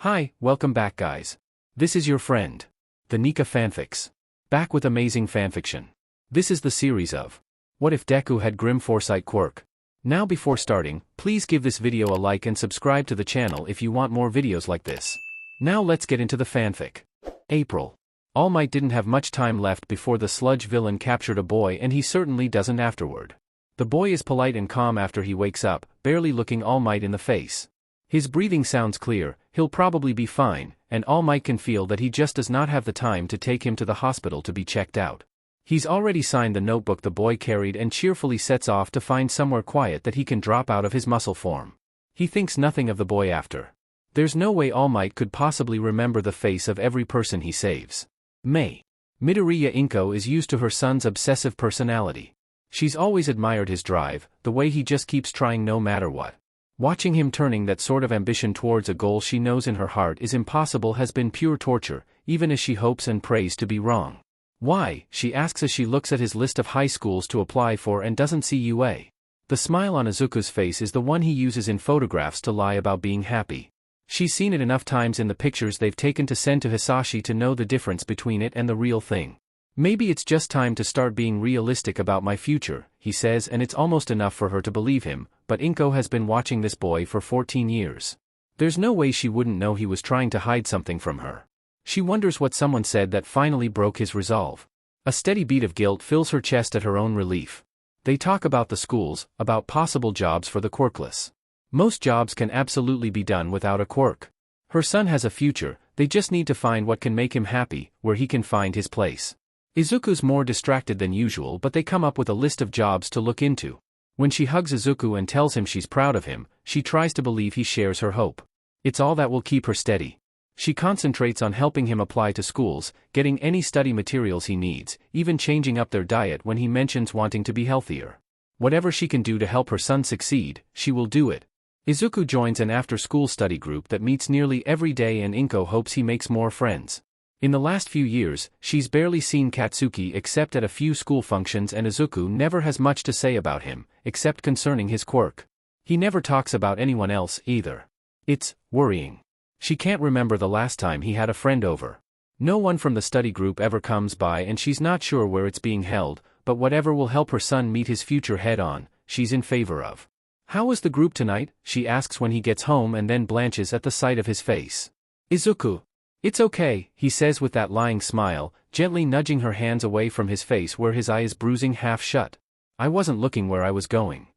Hi, welcome back guys. This is your friend, the Nika Fanfics. Back with amazing fanfiction. This is the series of What If Deku Had Grim Foresight Quirk. Now before starting, please give this video a like and subscribe to the channel if you want more videos like this. Now let's get into the fanfic. April. All Might didn't have much time left before the sludge villain captured a boy, and he certainly doesn't afterward. The boy is polite and calm after he wakes up, barely looking All Might in the face. His breathing sounds clear, he'll probably be fine, and All Might can feel that he just does not have the time to take him to the hospital to be checked out. He's already signed the notebook the boy carried and cheerfully sets off to find somewhere quiet that he can drop out of his muscle form. He thinks nothing of the boy after. There's no way All Might could possibly remember the face of every person he saves. May. Midoriya Izuku is used to her son's obsessive personality. She's always admired his drive, the way he just keeps trying no matter what. Watching him turning that sort of ambition towards a goal she knows in her heart is impossible has been pure torture, even as she hopes and prays to be wrong. Why, she asks as she looks at his list of high schools to apply for and doesn't see UA. The smile on Izuku's face is the one he uses in photographs to lie about being happy. She's seen it enough times in the pictures they've taken to send to Hisashi to know the difference between it and the real thing. Maybe it's just time to start being realistic about my future, he says, and it's almost enough for her to believe him, but Izuku has been watching this boy for 14 years. There's no way she wouldn't know he was trying to hide something from her. She wonders what someone said that finally broke his resolve. A steady beat of guilt fills her chest at her own relief. They talk about the schools, about possible jobs for the quirkless. Most jobs can absolutely be done without a quirk. Her son has a future, they just need to find what can make him happy, where he can find his place. Izuku's more distracted than usual, but they come up with a list of jobs to look into. When she hugs Izuku and tells him she's proud of him, she tries to believe he shares her hope. It's all that will keep her steady. She concentrates on helping him apply to schools, getting any study materials he needs, even changing up their diet when he mentions wanting to be healthier. Whatever she can do to help her son succeed, she will do it. Izuku joins an after-school study group that meets nearly every day, and Izuku hopes he makes more friends. In the last few years, she's barely seen Katsuki except at a few school functions, and Izuku never has much to say about him, except concerning his quirk. He never talks about anyone else either. It's worrying. She can't remember the last time he had a friend over. No one from the study group ever comes by, and she's not sure where it's being held, but whatever will help her son meet his future head-on, she's in favor of. How was the group tonight? She asks when he gets home, and then blanches at the sight of his face. Izuku. It's okay, he says with that lying smile, gently nudging her hands away from his face where his eye is bruising half shut. I wasn't looking where I was going.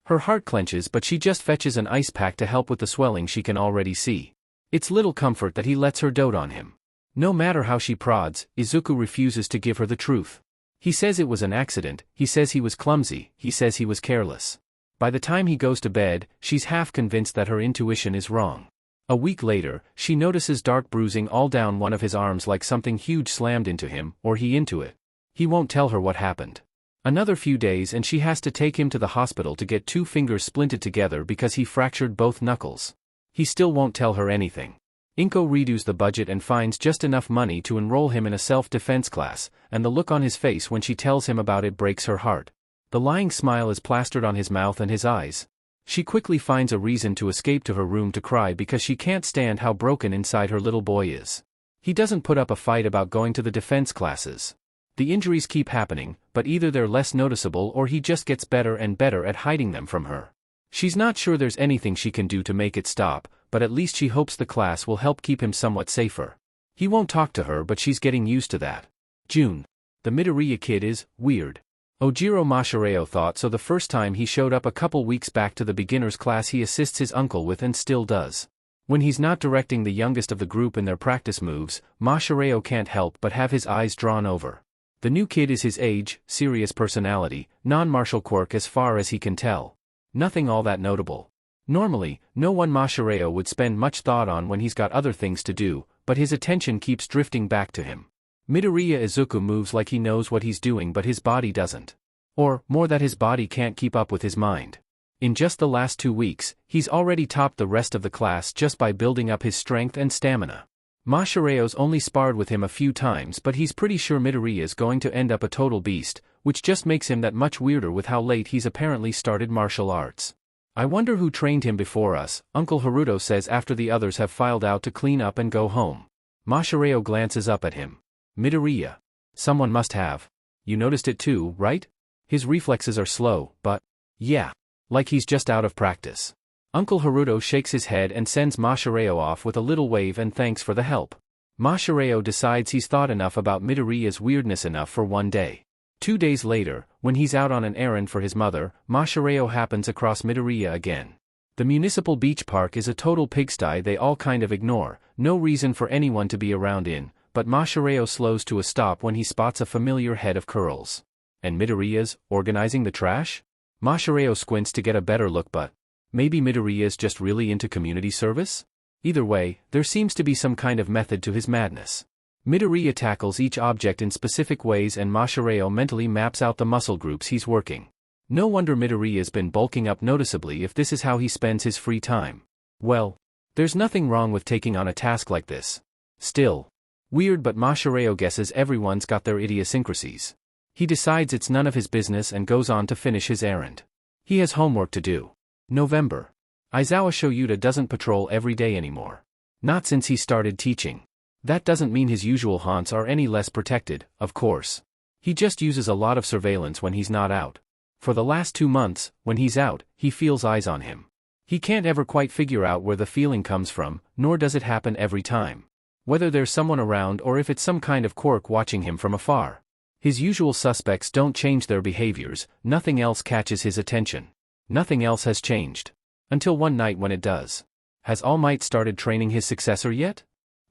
Her heart clenches, but she just fetches an ice pack to help with the swelling she can already see. It's little comfort that he lets her dote on him. No matter how she prods, Izuku refuses to give her the truth. He says it was an accident, he says he was clumsy, he says he was careless. By the time he goes to bed, she's half convinced that her intuition is wrong. A week later, she notices dark bruising all down one of his arms, like something huge slammed into him, or he into it. He won't tell her what happened. Another few days and she has to take him to the hospital to get 2 fingers splinted together because he fractured both knuckles. He still won't tell her anything. Izuku redos the budget and finds just enough money to enroll him in a self-defense class, and the look on his face when she tells him about it breaks her heart. The lying smile is plastered on his mouth and his eyes. She quickly finds a reason to escape to her room to cry because she can't stand how broken inside her little boy is. He doesn't put up a fight about going to the defense classes. The injuries keep happening, but either they're less noticeable or he just gets better and better at hiding them from her. She's not sure there's anything she can do to make it stop, but at least she hopes the class will help keep him somewhat safer. He won't talk to her, but she's getting used to that. June. The Midoriya kid is weird. Ojiro Mashireo thought so the first time he showed up a couple weeks back to the beginners class he assists his uncle with, and still does. When he's not directing the youngest of the group in their practice moves, Mashireo can't help but have his eyes drawn over. The new kid is his age, serious personality, non-martial quirk as far as he can tell. Nothing all that notable. Normally, no one Mashireo would spend much thought on when he's got other things to do, but his attention keeps drifting back to him. Midoriya Izuku moves like he knows what he's doing, but his body doesn't. Or, more, that his body can't keep up with his mind. In just the last 2 weeks, he's already topped the rest of the class just by building up his strength and stamina. Mashireo's only sparred with him a few times, but he's pretty sure Midoriya's going to end up a total beast, which just makes him that much weirder with how late he's apparently started martial arts. I wonder who trained him before us, Uncle Haruto says after the others have filed out to clean up and go home. Masahiro glances up at him. Midoriya. Someone must have. You noticed it too, right? His reflexes are slow, but... yeah. Like he's just out of practice. Uncle Haruto shakes his head and sends Masahiro off with a little wave and thanks for the help. Masahiro decides he's thought enough about Midoriya's weirdness enough for one day. 2 days later, when he's out on an errand for his mother, Masahiro happens across Midoriya again. The municipal beach park is a total pigsty they all kind of ignore, no reason for anyone to be around in, but Masahiro slows to a stop when he spots a familiar head of curls. And Midoriya's organizing the trash? Masahiro squints to get a better look, but maybe Midoriya's just really into community service? Either way, there seems to be some kind of method to his madness. Midoriya tackles each object in specific ways and Masahiro mentally maps out the muscle groups he's working. No wonder Midoriya's been bulking up noticeably if this is how he spends his free time. Well, there's nothing wrong with taking on a task like this. Still. Weird, but Masahiro guesses everyone's got their idiosyncrasies. He decides it's none of his business and goes on to finish his errand. He has homework to do. November. Aizawa Shoyuta doesn't patrol every day anymore. Not since he started teaching. That doesn't mean his usual haunts are any less protected, of course. He just uses a lot of surveillance when he's not out. For the last 2 months, when he's out, he feels eyes on him. He can't ever quite figure out where the feeling comes from, nor does it happen every time. Whether there's someone around or if it's some kind of quirk watching him from afar. His usual suspects don't change their behaviors, nothing else catches his attention. Nothing else has changed. Until one night when it does. Has All Might started training his successor yet?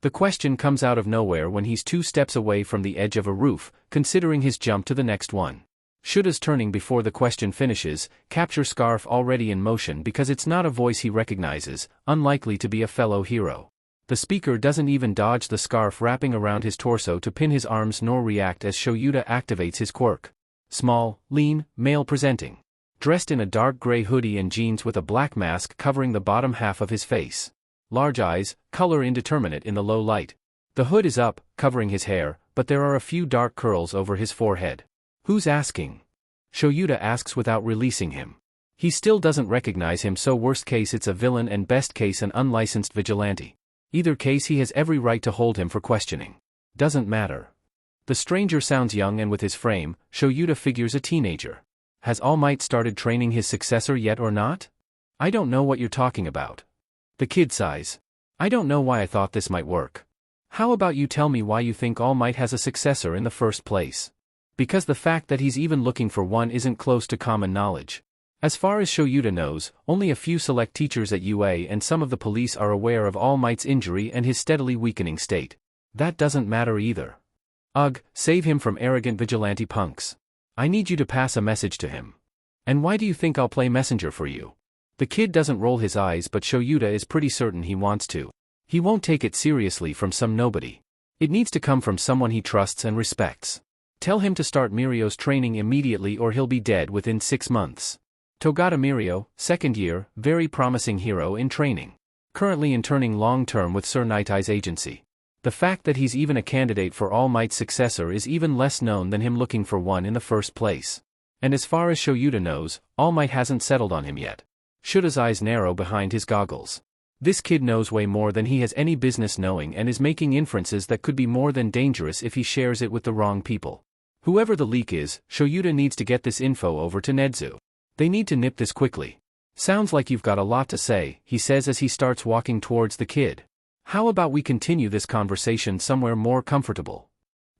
The question comes out of nowhere when he's 2 steps away from the edge of a roof, considering his jump to the next one. Shuda's turning before the question finishes, capture scarf already in motion because it's not a voice he recognizes, unlikely to be a fellow hero. The speaker doesn't even dodge the scarf wrapping around his torso to pin his arms nor react as Shoyuta activates his quirk. Small, lean, male presenting. Dressed in a dark gray hoodie and jeans with a black mask covering the bottom half of his face. Large eyes, color indeterminate in the low light. The hood is up, covering his hair, but there are a few dark curls over his forehead. Who's asking? Shoyuta asks without releasing him. He still doesn't recognize him, so worst case it's a villain and best case an unlicensed vigilante. Either case he has every right to hold him for questioning. Doesn't matter. The stranger sounds young and with his frame, Shoyuta figures a teenager. Has All Might started training his successor yet or not? I don't know what you're talking about. The kid sighs. I don't know why I thought this might work. How about you tell me why you think All Might has a successor in the first place? Because the fact that he's even looking for one isn't close to common knowledge. As far as Shoyuta knows, only a few select teachers at UA and some of the police are aware of All Might's injury and his steadily weakening state. That doesn't matter either. Ugh, save him from arrogant vigilante punks. I need you to pass a message to him. And why do you think I'll play messenger for you? The kid doesn't roll his eyes, but Shoyuta is pretty certain he wants to. He won't take it seriously from some nobody. It needs to come from someone he trusts and respects. Tell him to start Mirio's training immediately or he'll be dead within 6 months. Togata Mirio, 2nd year, very promising hero in training. Currently interning long-term with Sir Night's agency. The fact that he's even a candidate for All Might's successor is even less known than him looking for one in the first place. And as far as Shoyuta knows, All Might hasn't settled on him yet. Shuda's eyes narrow behind his goggles. This kid knows way more than he has any business knowing and is making inferences that could be more than dangerous if he shares it with the wrong people. Whoever the leak is, Shoyuta needs to get this info over to Nedzu. They need to nip this quickly. Sounds like you've got a lot to say, he says as he starts walking towards the kid. How about we continue this conversation somewhere more comfortable?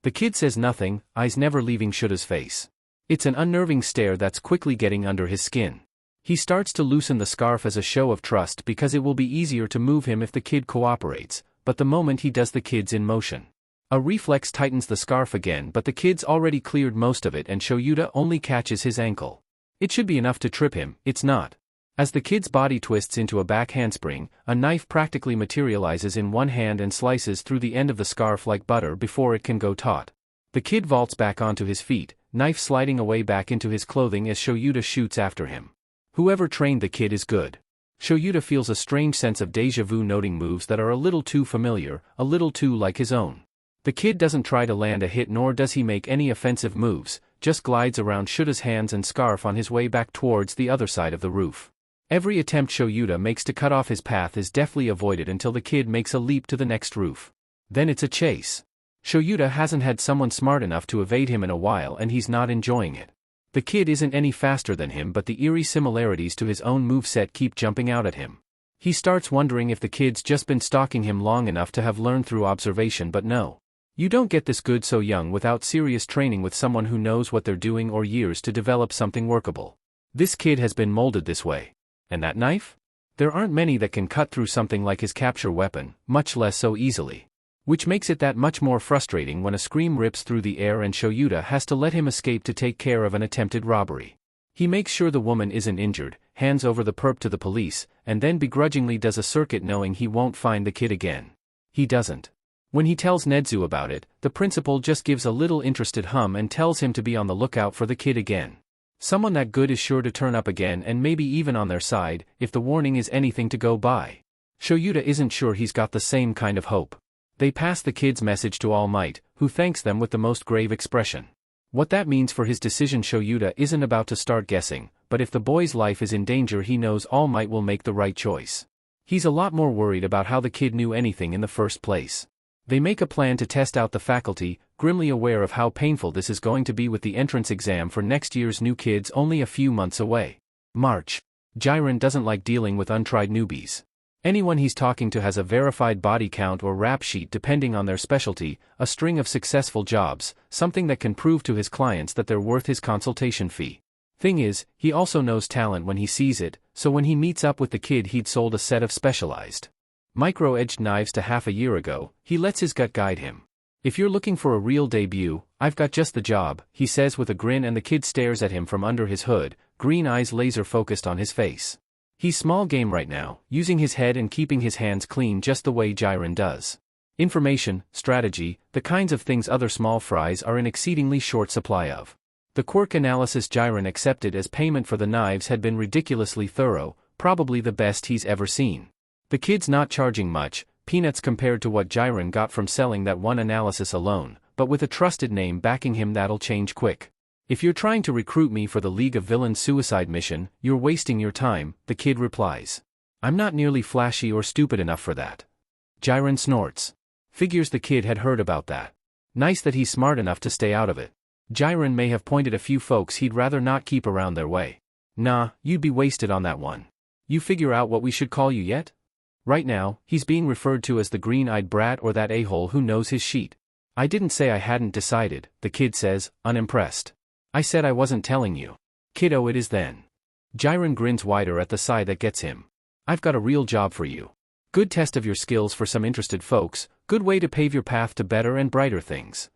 The kid says nothing, eyes never leaving Shuda's face. It's an unnerving stare that's quickly getting under his skin. He starts to loosen the scarf as a show of trust because it will be easier to move him if the kid cooperates, but the moment he does the kid's in motion. A reflex tightens the scarf again, but the kid's already cleared most of it and Shoyuta only catches his ankle. It should be enough to trip him, it's not. As the kid's body twists into a back handspring, a knife practically materializes in one hand and slices through the end of the scarf like butter before it can go taut. The kid vaults back onto his feet, knife sliding away back into his clothing as Shoyuta shoots after him. Whoever trained the kid is good. Shoyuta feels a strange sense of déjà vu, noting moves that are a little too familiar, a little too like his own. The kid doesn't try to land a hit nor does he make any offensive moves, just glides around Shuda's hands and scarf on his way back towards the other side of the roof. Every attempt Shoyuta makes to cut off his path is deftly avoided until the kid makes a leap to the next roof. Then it's a chase. Shoyuta hasn't had someone smart enough to evade him in a while and he's not enjoying it. The kid isn't any faster than him, but the eerie similarities to his own moveset keep jumping out at him. He starts wondering if the kid's just been stalking him long enough to have learned through observation, but no. You don't get this good so young without serious training with someone who knows what they're doing or years to develop something workable. This kid has been molded this way. And that knife? There aren't many that can cut through something like his capture weapon, much less so easily. Which makes it that much more frustrating when a scream rips through the air and Shoyuta has to let him escape to take care of an attempted robbery. He makes sure the woman isn't injured, hands over the perp to the police, and then begrudgingly does a circuit knowing he won't find the kid again. He doesn't. When he tells Nedzu about it, the principal just gives a little interested hum and tells him to be on the lookout for the kid again. Someone that good is sure to turn up again and maybe even on their side, if the warning is anything to go by. Shoyuta isn't sure he's got the same kind of hope. They pass the kid's message to All Might, who thanks them with the most grave expression. What that means for his decision Shoyuta isn't about to start guessing, but if the boy's life is in danger he knows All Might will make the right choice. He's a lot more worried about how the kid knew anything in the first place. They make a plan to test out the faculty, grimly aware of how painful this is going to be with the entrance exam for next year's new kids only a few months away. March. Jiren doesn't like dealing with untried newbies. Anyone he's talking to has a verified body count or rap sheet depending on their specialty, a string of successful jobs, something that can prove to his clients that they're worth his consultation fee. Thing is, he also knows talent when he sees it, so when he meets up with the kid he'd sold a set of specialized micro-edged knives to half a year ago, he lets his gut guide him. If you're looking for a real debut, I've got just the job, he says with a grin, and the kid stares at him from under his hood, green eyes laser focused on his face. He's small game right now, using his head and keeping his hands clean just the way Jiren does. Information, strategy, the kinds of things other small fries are in exceedingly short supply of. The quirk analysis Jiren accepted as payment for the knives had been ridiculously thorough, probably the best he's ever seen. The kid's not charging much, peanuts compared to what Jiren got from selling that one analysis alone, but with a trusted name backing him that'll change quick. If you're trying to recruit me for the League of Villains suicide mission, you're wasting your time, the kid replies. I'm not nearly flashy or stupid enough for that. Jiren snorts. Figures the kid had heard about that. Nice that he's smart enough to stay out of it. Jiren may have pointed a few folks he'd rather not keep around their way. Nah, you'd be wasted on that one. You figure out what we should call you yet? Right now, he's being referred to as the green-eyed brat or that a-hole who knows his sheet. I didn't say I hadn't decided, the kid says, unimpressed. I said I wasn't telling you. Kiddo, it is then. Jiren grins wider at the sigh that gets him. I've got a real job for you. Good test of your skills for some interested folks, good way to pave your path to better and brighter things.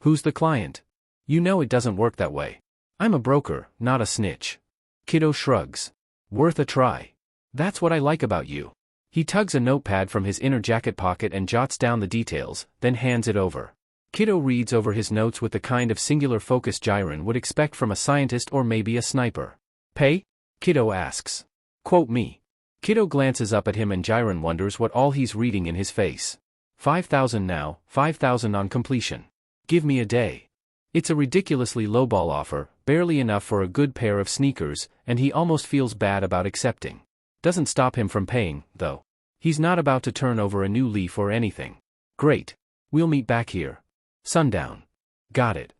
Who's the client? You know it doesn't work that way. I'm a broker, not a snitch. Kiddo shrugs. Worth a try. That's what I like about you. He tugs a notepad from his inner jacket pocket and jots down the details, then hands it over. Kiddo reads over his notes with the kind of singular focus Jiren would expect from a scientist or maybe a sniper. Pay? Kiddo asks. Quote me. Kiddo glances up at him and Jiren wonders what all he's reading in his face. 5,000 now, 5,000 on completion. Give me a day. It's a ridiculously lowball offer, barely enough for a good pair of sneakers, and he almost feels bad about accepting. Doesn't stop him from paying, though. He's not about to turn over a new leaf or anything. Great. We'll meet back here. Sundown. Got it.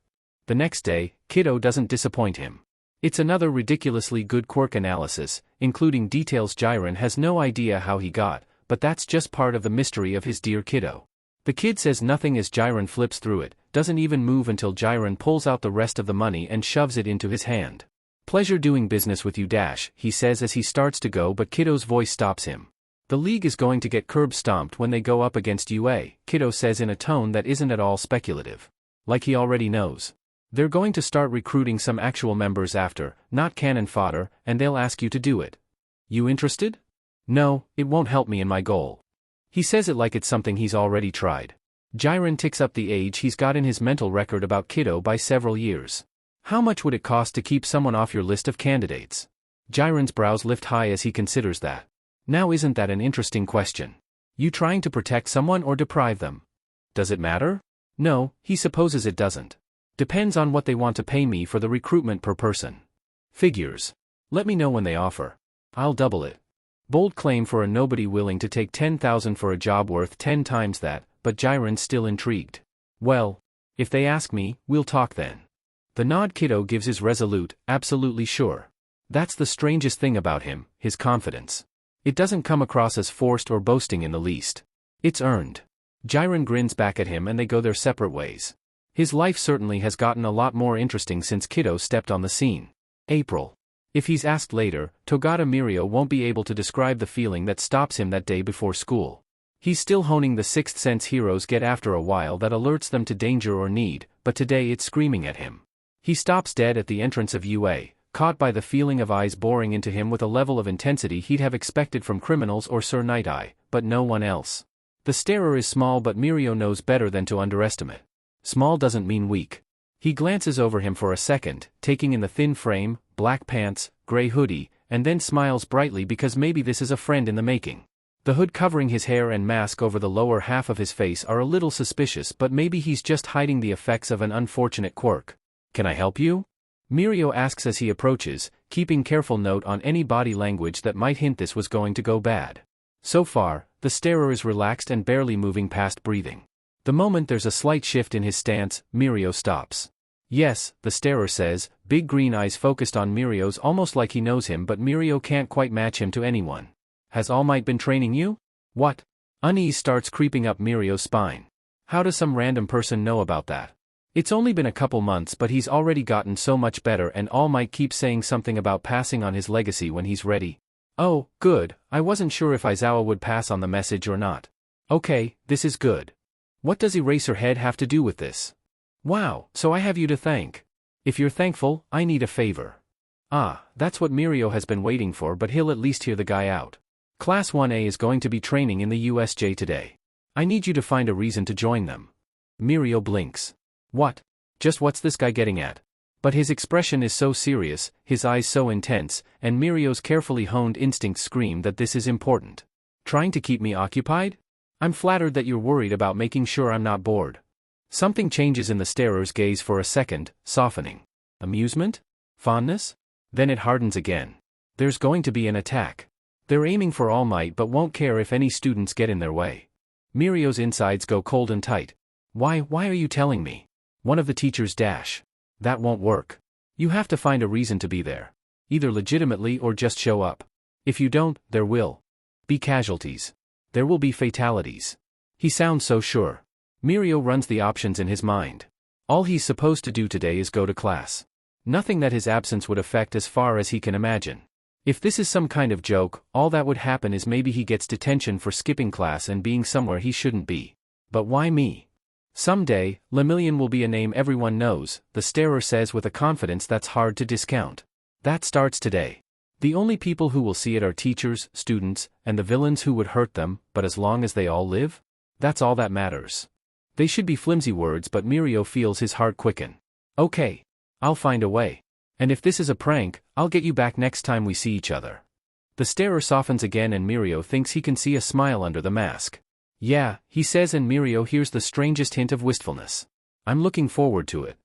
The next day, Kiddo doesn't disappoint him. It's another ridiculously good quirk analysis, including details Jiren has no idea how he got, but that's just part of the mystery of his dear Kiddo. The kid says nothing as Jiren flips through it, doesn't even move until Jiren pulls out the rest of the money and shoves it into his hand. Pleasure doing business with you, he says as he starts to go, but Kiddo's voice stops him. The league is going to get curb stomped when they go up against UA, Kiddo says in a tone that isn't at all speculative. Like he already knows. They're going to start recruiting some actual members after, not cannon fodder, and they'll ask you to do it. You interested? No, it won't help me in my goal. He says it like it's something he's already tried. Jiren ticks up the age he's got in his mental record about Kiddo by several years. How much would it cost to keep someone off your list of candidates? Jiren's brows lift high as he considers that. Now isn't that an interesting question? You trying to protect someone or deprive them? Does it matter? No, he supposes it doesn't. Depends on what they want to pay me for the recruitment per person. Figures. Let me know when they offer. I'll double it. Bold claim for a nobody willing to take 10,000 for a job worth 10 times that, but Jiren's still intrigued. Well, if they ask me, we'll talk then. The nod kiddo gives is resolute, absolutely sure. That's the strangest thing about him, his confidence. It doesn't come across as forced or boasting in the least. It's earned. Jiren grins back at him and they go their separate ways. His life certainly has gotten a lot more interesting since Kiddo stepped on the scene. April. If he's asked later, Togata Mirio won't be able to describe the feeling that stops him that day before school. He's still honing the sixth sense heroes get after a while that alerts them to danger or need, but today it's screaming at him. He stops dead at the entrance of UA, caught by the feeling of eyes boring into him with a level of intensity he'd have expected from criminals or Sir Night Eye, but no one else. The starer is small but Mirio knows better than to underestimate. Small doesn't mean weak. He glances over him for a second, taking in the thin frame, black pants, gray hoodie, and then smiles brightly because maybe this is a friend in the making. The hood covering his hair and mask over the lower half of his face are a little suspicious, but maybe he's just hiding the effects of an unfortunate quirk. Can I help you? Mirio asks as he approaches, keeping careful note on any body language that might hint this was going to go bad. So far, the starer is relaxed and barely moving past breathing. The moment there's a slight shift in his stance, Mirio stops. Yes, the starer says, big green eyes focused on Mirio's almost like he knows him, but Mirio can't quite match him to anyone. Has All Might been training you? What? Unease starts creeping up Mirio's spine. How does some random person know about that? It's only been a couple months but he's already gotten so much better and All Might keeps saying something about passing on his legacy when he's ready. Oh, good, I wasn't sure if Aizawa would pass on the message or not. Okay, this is good. What does Eraserhead have to do with this? Wow, so I have you to thank. If you're thankful, I need a favor. Ah, that's what Mirio has been waiting for, but he'll at least hear the guy out. Class 1A is going to be training in the USJ today. I need you to find a reason to join them. Mirio blinks. What? Just what's this guy getting at? But his expression is so serious, his eyes so intense, and Mirio's carefully honed instincts scream that this is important. Trying to keep me occupied? I'm flattered that you're worried about making sure I'm not bored. Something changes in the starer's gaze for a second, softening. Amusement? Fondness? Then it hardens again. There's going to be an attack. They're aiming for All Might but won't care if any students get in their way. Mirio's insides go cold and tight. Why are you telling me? One of the teachers dash. That won't work. You have to find a reason to be there. Either legitimately or just show up. If you don't, there will be casualties. There will be fatalities. He sounds so sure. Mirio runs the options in his mind. All he's supposed to do today is go to class. Nothing that his absence would affect as far as he can imagine. If this is some kind of joke, all that would happen is maybe he gets detention for skipping class and being somewhere he shouldn't be. But why me? Someday, Lemillion will be a name everyone knows, the starer says with a confidence that's hard to discount. That starts today. The only people who will see it are teachers, students, and the villains who would hurt them, but as long as they all live? That's all that matters. They should be flimsy words but Mirio feels his heart quicken. Okay. I'll find a way. And if this is a prank, I'll get you back next time we see each other. The starer softens again and Mirio thinks he can see a smile under the mask. Yeah, he says and Mirio hears the strangest hint of wistfulness. I'm looking forward to it.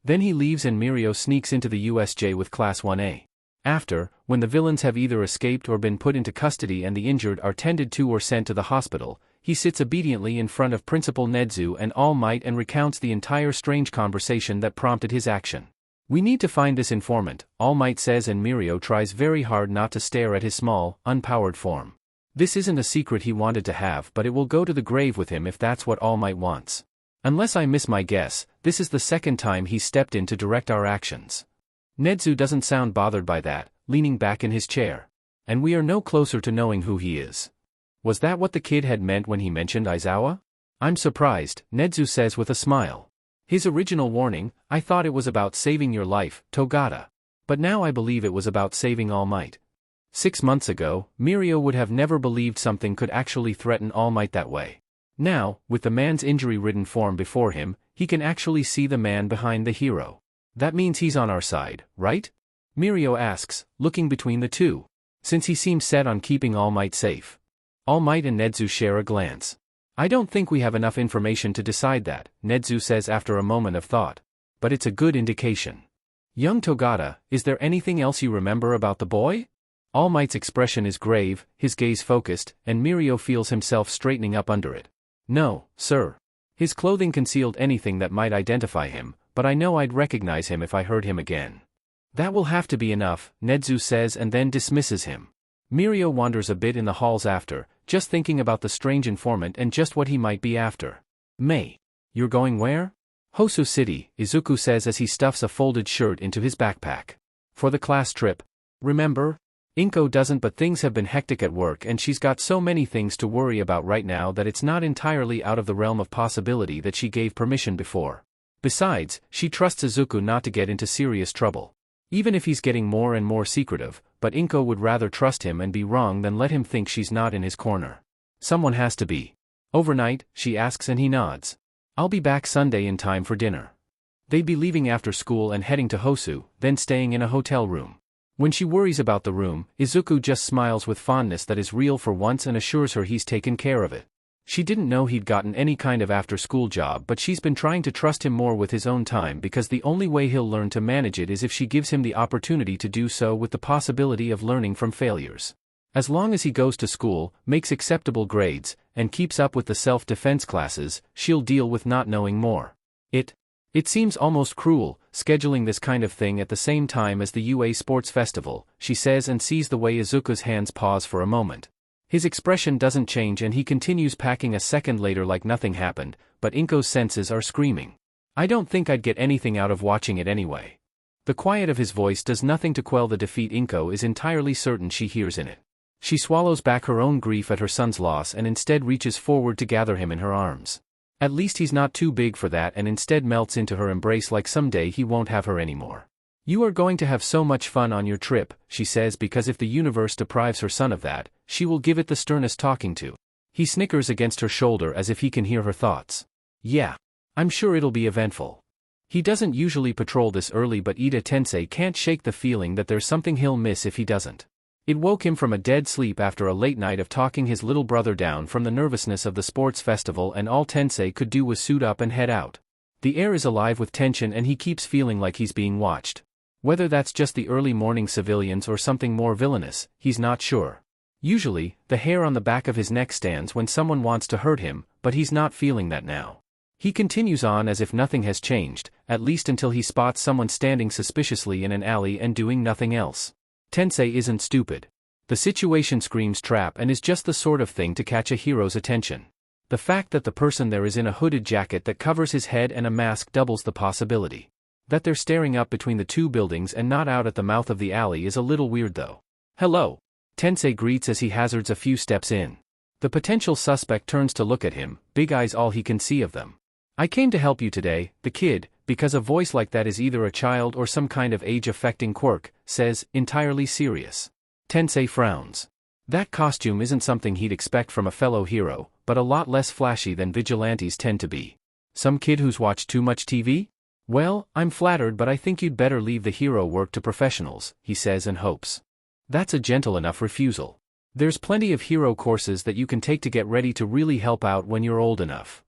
Then he leaves and Mirio sneaks into the USJ with Class 1A. After, when the villains have either escaped or been put into custody and the injured are tended to or sent to the hospital, he sits obediently in front of Principal Nedzu and All Might and recounts the entire strange conversation that prompted his action. We need to find this informant, All Might says and Mirio tries very hard not to stare at his small, unpowered form. This isn't a secret he wanted to have but it will go to the grave with him if that's what All Might wants. Unless I miss my guess, this is the second time he's stepped in to direct our actions. Nedzu doesn't sound bothered by that, leaning back in his chair. And we are no closer to knowing who he is. Was that what the kid had meant when he mentioned Aizawa? I'm surprised, Nedzu says with a smile. His original warning, I thought it was about saving your life, Togata. But now I believe it was about saving All Might. 6 months ago, Mirio would have never believed something could actually threaten All Might that way. Now, with the man's injury-ridden form before him, he can actually see the man behind the hero. That means he's on our side, right? Mirio asks, looking between the two. Since he seems set on keeping All Might safe. All Might and Nedzu share a glance. I don't think we have enough information to decide that, Nedzu says after a moment of thought. But it's a good indication. Young Togata, is there anything else you remember about the boy? All Might's expression is grave, his gaze focused, and Mirio feels himself straightening up under it. No, sir. His clothing concealed anything that might identify him, but I know I'd recognize him if I heard him again. That will have to be enough, Nedzu says and then dismisses him. Mirio wanders a bit in the halls after, just thinking about the strange informant and just what he might be after. May. You're going where? Hosu City, Izuku says as he stuffs a folded shirt into his backpack. For the class trip. Remember? Inko doesn't, but things have been hectic at work and she's got so many things to worry about right now that it's not entirely out of the realm of possibility that she gave permission before. Besides, she trusts Izuku not to get into serious trouble. Even if he's getting more and more secretive, but Inko would rather trust him and be wrong than let him think she's not in his corner. Someone has to be. Overnight, she asks and he nods. I'll be back Sunday in time for dinner. They'd be leaving after school and heading to Hosu, then staying in a hotel room. When she worries about the room, Izuku just smiles with fondness that is real for once and assures her he's taken care of it. She didn't know he'd gotten any kind of after-school job, but she's been trying to trust him more with his own time because the only way he'll learn to manage it is if she gives him the opportunity to do so with the possibility of learning from failures. As long as he goes to school, makes acceptable grades, and keeps up with the self-defense classes, she'll deal with not knowing more. It seems almost cruel, scheduling this kind of thing at the same time as the UA Sports Festival, she says and sees the way Izuku's hands pause for a moment. His expression doesn't change and he continues packing a second later like nothing happened, but Inko's senses are screaming. I don't think I'd get anything out of watching it anyway. The quiet of his voice does nothing to quell the defeat Inko is entirely certain she hears in it. She swallows back her own grief at her son's loss and instead reaches forward to gather him in her arms. At least he's not too big for that and instead melts into her embrace like someday he won't have her anymore. You are going to have so much fun on your trip, she says, because if the universe deprives her son of that, she will give it the sternest talking to. He snickers against her shoulder as if he can hear her thoughts. Yeah. I'm sure it'll be eventful. He doesn't usually patrol this early, but Ida Tensei can't shake the feeling that there's something he'll miss if he doesn't. It woke him from a dead sleep after a late night of talking his little brother down from the nervousness of the sports festival, and all Tensei could do was suit up and head out. The air is alive with tension and he keeps feeling like he's being watched. Whether that's just the early morning civilians or something more villainous, he's not sure. Usually, the hair on the back of his neck stands when someone wants to hurt him, but he's not feeling that now. He continues on as if nothing has changed, at least until he spots someone standing suspiciously in an alley and doing nothing else. Tensei isn't stupid. The situation screams trap and is just the sort of thing to catch a hero's attention. The fact that the person there is in a hooded jacket that covers his head and a mask doubles the possibility. That they're staring up between the two buildings and not out at the mouth of the alley is a little weird though. Hello. Tensei greets as he hazards a few steps in. The potential suspect turns to look at him, big eyes all he can see of them. I came to help you today, the kid, because a voice like that is either a child or some kind of age-affecting quirk, says, entirely serious. Tensei frowns. That costume isn't something he'd expect from a fellow hero, but a lot less flashy than vigilantes tend to be. Some kid who's watched too much TV? Well, I'm flattered, but I think you'd better leave the hero work to professionals, he says and hopes. That's a gentle enough refusal. There's plenty of hero courses that you can take to get ready to really help out when you're old enough.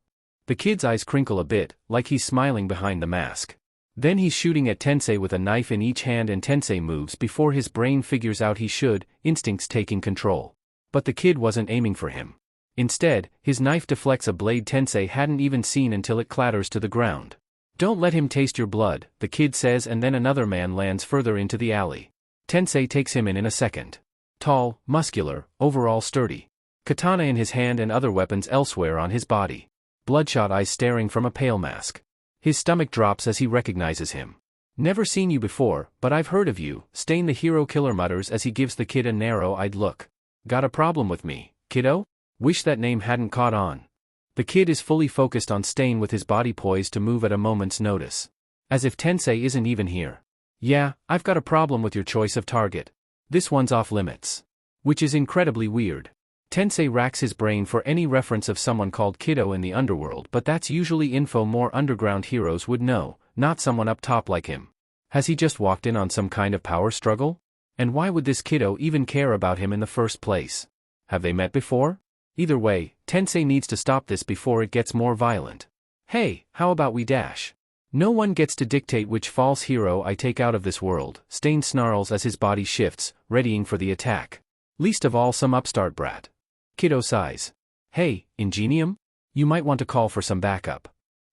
The kid's eyes crinkle a bit, like he's smiling behind the mask. Then he's shooting at Tensei with a knife in each hand and Tensei moves before his brain figures out he should, instincts taking control. But the kid wasn't aiming for him. Instead, his knife deflects a blade Tensei hadn't even seen until it clatters to the ground. Don't let him taste your blood, the kid says, and then another man lands further into the alley. Tensei takes him in a second. Tall, muscular, overall sturdy. Katana in his hand and other weapons elsewhere on his body. Bloodshot eyes staring from a pale mask. His stomach drops as he recognizes him. Never seen you before, but I've heard of you, Stain the hero killer mutters as he gives the kid a narrow-eyed look. Got a problem with me, kiddo? Wish that name hadn't caught on. The kid is fully focused on Stain with his body poised to move at a moment's notice. As if Tensei isn't even here. Yeah, I've got a problem with your choice of target. This one's off limits. Which is incredibly weird. Tensei racks his brain for any reference of someone called Kiddo in the underworld, but that's usually info more underground heroes would know, not someone up top like him. Has he just walked in on some kind of power struggle? And why would this Kiddo even care about him in the first place? Have they met before? Either way, Tensei needs to stop this before it gets more violent. Hey, how about we dash? No one gets to dictate which false hero I take out of this world, Stain snarls as his body shifts, readying for the attack. Least of all some upstart brat. Kiddo sighs. Hey, Ingenium? You might want to call for some backup.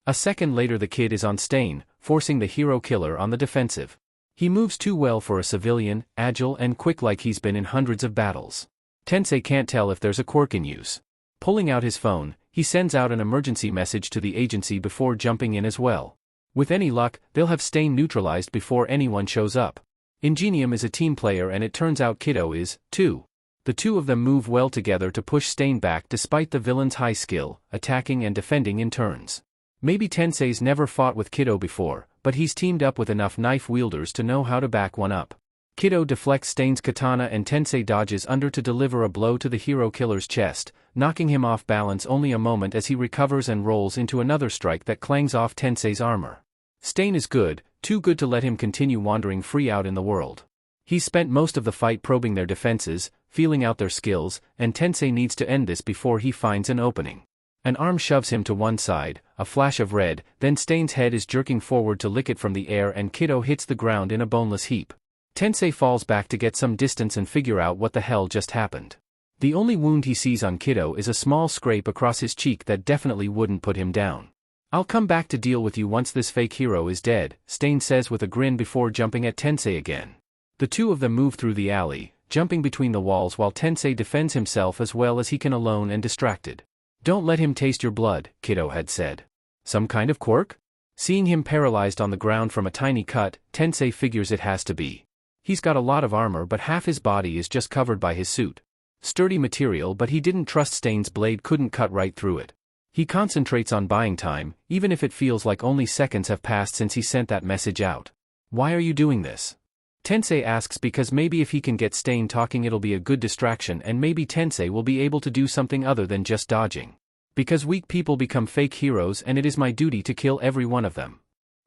A second later the kid is on Stain, forcing the hero killer on the defensive. He moves too well for a civilian, agile and quick like he's been in hundreds of battles. Tensei can't tell if there's a quirk in use. Pulling out his phone, he sends out an emergency message to the agency before jumping in as well. With any luck, they'll have Stain neutralized before anyone shows up. Ingenium is a team player and it turns out Kiddo is, too. The two of them move well together to push Stain back despite the villain's high skill, attacking and defending in turns. Maybe Tensei's never fought with Kiddo before, but he's teamed up with enough knife wielders to know how to back one up. Kiddo deflects Stain's katana and Tensei dodges under to deliver a blow to the hero killer's chest, knocking him off balance only a moment as he recovers and rolls into another strike that clangs off Tensei's armor. Stain is good, too good to let him continue wandering free out in the world. He's spent most of the fight probing their defenses, feeling out their skills, and Tensei needs to end this before he finds an opening. An arm shoves him to one side, a flash of red, then Stain's head is jerking forward to lick it from the air and Kiddo hits the ground in a boneless heap. Tensei falls back to get some distance and figure out what the hell just happened. The only wound he sees on Kiddo is a small scrape across his cheek that definitely wouldn't put him down. I'll come back to deal with you once this fake hero is dead, Stain says with a grin before jumping at Tensei again. The two of them move through the alley, jumping between the walls while Tensei defends himself as well as he can alone and distracted. Don't let him taste your blood, Kiddo had said. Some kind of quirk? Seeing him paralyzed on the ground from a tiny cut, Tensei figures it has to be. He's got a lot of armor but half his body is just covered by his suit. Sturdy material but he didn't trust Stain's blade couldn't cut right through it. He concentrates on buying time, even if it feels like only seconds have passed since he sent that message out. Why are you doing this? Tensei asks because maybe if he can get Stain talking it'll be a good distraction and maybe Tensei will be able to do something other than just dodging. Because weak people become fake heroes and it is my duty to kill every one of them.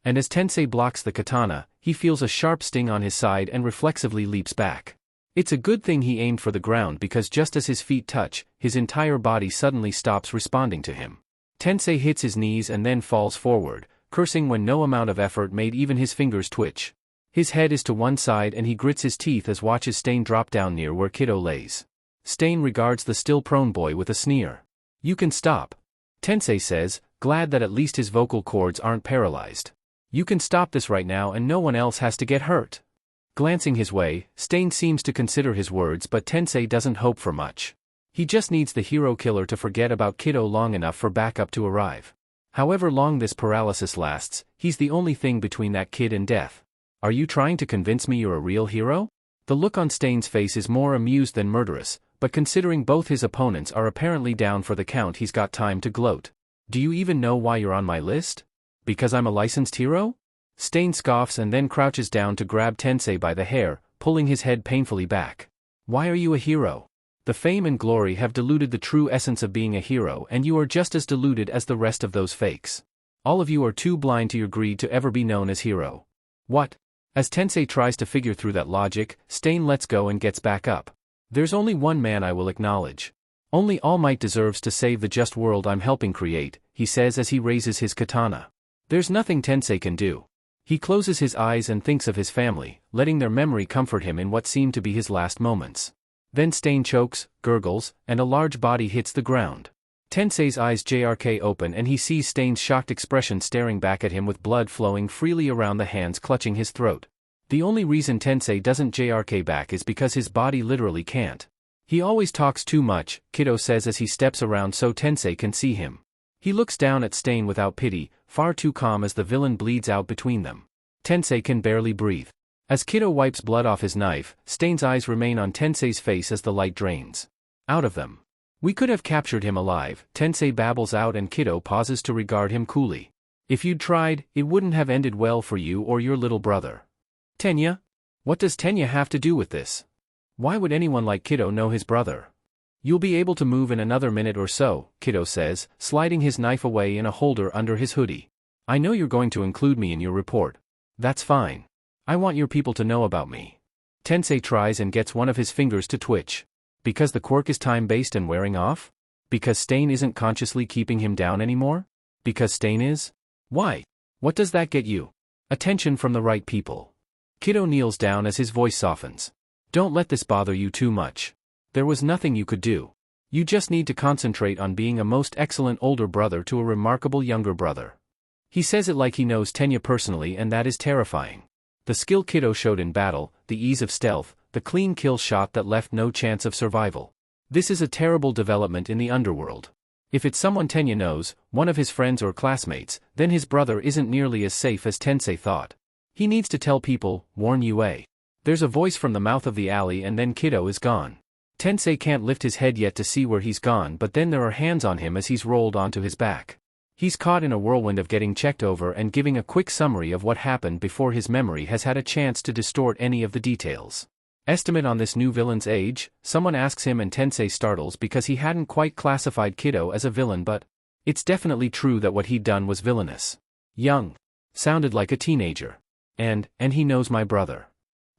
And as Tensei blocks the katana, he feels a sharp sting on his side and reflexively leaps back. It's a good thing he aimed for the ground because just as his feet touch, his entire body suddenly stops responding to him. Tensei hits his knees and then falls forward, cursing when no amount of effort made even his fingers twitch. His head is to one side and he grits his teeth as watches Stain drop down near where Kiddo lays. Stain regards the still prone boy with a sneer. You can stop. Tensei says, glad that at least his vocal cords aren't paralyzed. You can stop this right now and no one else has to get hurt. Glancing his way, Stain seems to consider his words but Tensei doesn't hope for much. He just needs the hero killer to forget about Kiddo long enough for backup to arrive. However long this paralysis lasts, he's the only thing between that kid and death. Are you trying to convince me you're a real hero? The look on Stain's face is more amused than murderous, but considering both his opponents are apparently down for the count he's got time to gloat. Do you even know why you're on my list? Because I'm a licensed hero? Stain scoffs and then crouches down to grab Tensei by the hair, pulling his head painfully back. Why are you a hero? The fame and glory have diluted the true essence of being a hero and you are just as deluded as the rest of those fakes. All of you are too blind to your greed to ever be known as hero. What? As Tensei tries to figure through that logic, Stain lets go and gets back up. There's only one man I will acknowledge. Only All Might deserves to save the just world I'm helping create, he says as he raises his katana. There's nothing Tensei can do. He closes his eyes and thinks of his family, letting their memory comfort him in what seemed to be his last moments. Then Stain chokes, gurgles, and a large body hits the ground. Tensei's eyes JRK open and he sees Stain's shocked expression staring back at him with blood flowing freely around the hands clutching his throat. The only reason Tensei doesn't JRK back is because his body literally can't. He always talks too much, Kiddo says as he steps around so Tensei can see him. He looks down at Stain without pity, far too calm as the villain bleeds out between them. Tensei can barely breathe. As Kiddo wipes blood off his knife, Stain's eyes remain on Tensei's face as the light drains out of them. We could have captured him alive, Tensei babbles out and Kiddo pauses to regard him coolly. If you'd tried, it wouldn't have ended well for you or your little brother. Tenya? What does Tenya have to do with this? Why would anyone like Kiddo know his brother? You'll be able to move in another minute or so, Kiddo says, sliding his knife away in a holder under his hoodie. I know you're going to include me in your report. That's fine. I want your people to know about me. Tensei tries and gets one of his fingers to twitch. Because the quirk is time-based and wearing off? Because Stain isn't consciously keeping him down anymore? Because Stain is? Why? What does that get you? Attention from the right people. Kiddo kneels down as his voice softens. Don't let this bother you too much. There was nothing you could do. You just need to concentrate on being a most excellent older brother to a remarkable younger brother. He says it like he knows Tenya personally, and that is terrifying. The skill Kiddo showed in battle, the ease of stealth, the clean kill shot that left no chance of survival. This is a terrible development in the underworld. If it's someone Tenya knows, one of his friends or classmates, then his brother isn't nearly as safe as Tensei thought. He needs to tell people, warn Yue. There's a voice from the mouth of the alley and then Kiddo is gone. Tensei can't lift his head yet to see where he's gone, but then there are hands on him as he's rolled onto his back. He's caught in a whirlwind of getting checked over and giving a quick summary of what happened before his memory has had a chance to distort any of the details. Estimate on this new villain's age? Someone asks him and Tensei startles because he hadn't quite classified Kiddo as a villain, but it's definitely true that what he'd done was villainous. Young. Sounded like a teenager. And he knows my brother.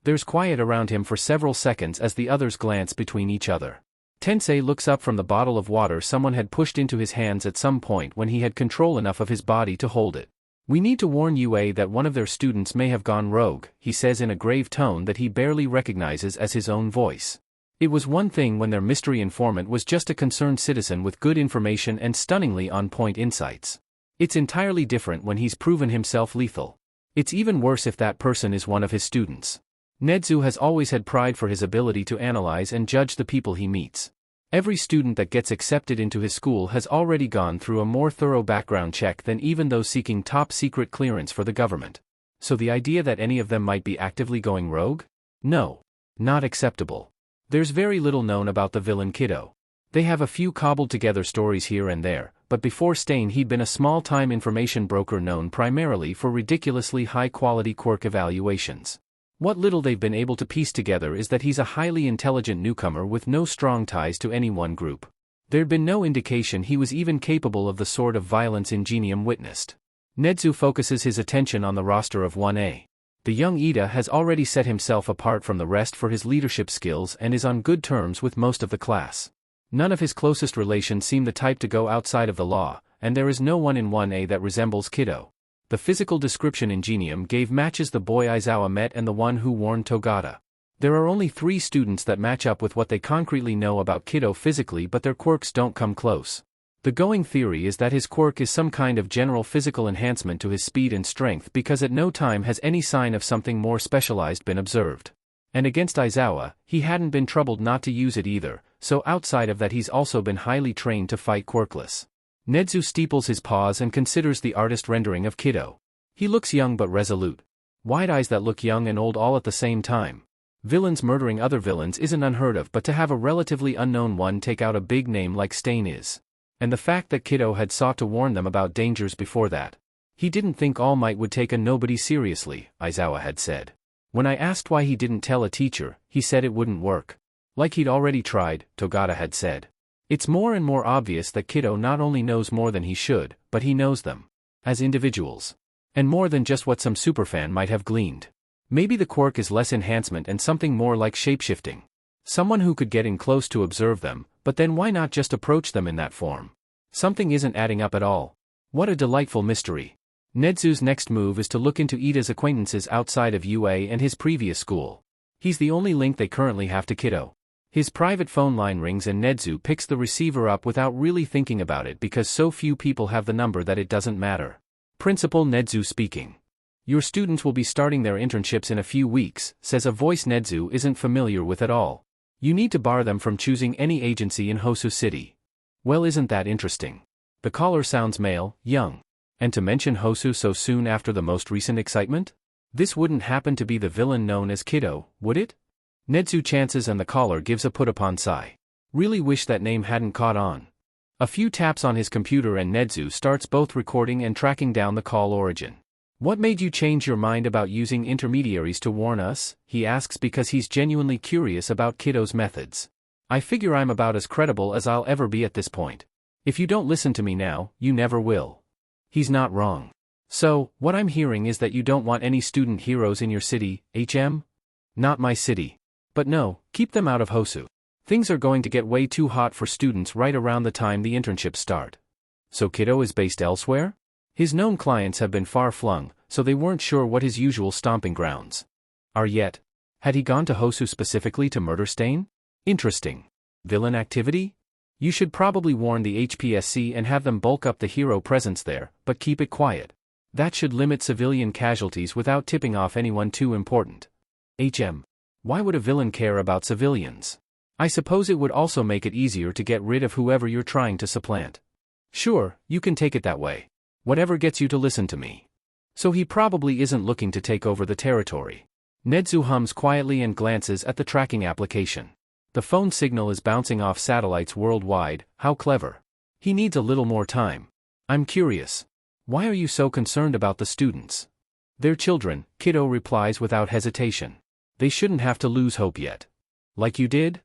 There's quiet around him for several seconds as the others glance between each other. Tensei looks up from the bottle of water someone had pushed into his hands at some point when he had control enough of his body to hold it. We need to warn Yue that one of their students may have gone rogue, he says in a grave tone that he barely recognizes as his own voice. It was one thing when their mystery informant was just a concerned citizen with good information and stunningly on-point insights. It's entirely different when he's proven himself lethal. It's even worse if that person is one of his students. Nedzu has always had pride for his ability to analyze and judge the people he meets. Every student that gets accepted into his school has already gone through a more thorough background check than even those seeking top-secret clearance for the government. So the idea that any of them might be actively going rogue? No. Not acceptable. There's very little known about the villain Kiddo. They have a few cobbled-together stories here and there, but before Stain he'd been a small-time information broker known primarily for ridiculously high-quality quirk evaluations. What little they've been able to piece together is that he's a highly intelligent newcomer with no strong ties to any one group. There'd been no indication he was even capable of the sort of violence Ingenium witnessed. Nedzu focuses his attention on the roster of 1A. The young Ida has already set himself apart from the rest for his leadership skills and is on good terms with most of the class. None of his closest relations seem the type to go outside of the law, and there is no one in 1A that resembles Kiddo. The physical description Ingenium gave matches the boy Aizawa met and the one who warned Togata. There are only 3 students that match up with what they concretely know about Kiddo physically, but their quirks don't come close. The going theory is that his quirk is some kind of general physical enhancement to his speed and strength because at no time has any sign of something more specialized been observed. And against Aizawa, he hadn't been troubled not to use it either, so outside of that he's also been highly trained to fight quirkless. Nedzu steeples his paws and considers the artist rendering of Kiddo. He looks young but resolute. Wide eyes that look young and old all at the same time. Villains murdering other villains isn't unheard of, but to have a relatively unknown one take out a big name like Stain is. And the fact that Kiddo had sought to warn them about dangers before that. He didn't think All Might would take a nobody seriously, Aizawa had said. When I asked why he didn't tell a teacher, he said it wouldn't work. Like he'd already tried, Togata had said. It's more and more obvious that Kiddo not only knows more than he should, but he knows them. As individuals. And more than just what some superfan might have gleaned. Maybe the quirk is less enhancement and something more like shapeshifting. Someone who could get in close to observe them, but then why not just approach them in that form? Something isn't adding up at all. What a delightful mystery. Nedzu's next move is to look into Ida's acquaintances outside of UA and his previous school. He's the only link they currently have to Kiddo. His private phone line rings and Nedzu picks the receiver up without really thinking about it because so few people have the number that it doesn't matter. Principal Nedzu speaking. Your students will be starting their internships in a few weeks, says a voice Nedzu isn't familiar with at all. You need to bar them from choosing any agency in Hosu City. Well, isn't that interesting? The caller sounds male, young. And to mention Hosu so soon after the most recent excitement? This wouldn't happen to be the villain known as Kiddo, would it? Nedzu chances and the caller gives a put-upon sigh. Really wish that name hadn't caught on. A few taps on his computer and Nedzu starts both recording and tracking down the call origin. What made you change your mind about using intermediaries to warn us? He asks because he's genuinely curious about Kiddo's methods. I figure I'm about as credible as I'll ever be at this point. If you don't listen to me now, you never will. He's not wrong. So, what I'm hearing is that you don't want any student heroes in your city, HM? Not my city. But no, keep them out of Hosu. Things are going to get way too hot for students right around the time the internships start. So Kiddo is based elsewhere? His known clients have been far-flung, so they weren't sure what his usual stomping grounds are yet. Had he gone to Hosu specifically to murder Stain? Interesting. Villain activity? You should probably warn the HPSC and have them bulk up the hero presence there, but keep it quiet. That should limit civilian casualties without tipping off anyone too important. Why would a villain care about civilians? I suppose it would also make it easier to get rid of whoever you're trying to supplant. Sure, you can take it that way. Whatever gets you to listen to me. So he probably isn't looking to take over the territory. Nedzu hums quietly and glances at the tracking application. The phone signal is bouncing off satellites worldwide. How clever. He needs a little more time. I'm curious. Why are you so concerned about the students? They're children, Kiddo replies without hesitation. They shouldn't have to lose hope yet. Like you did?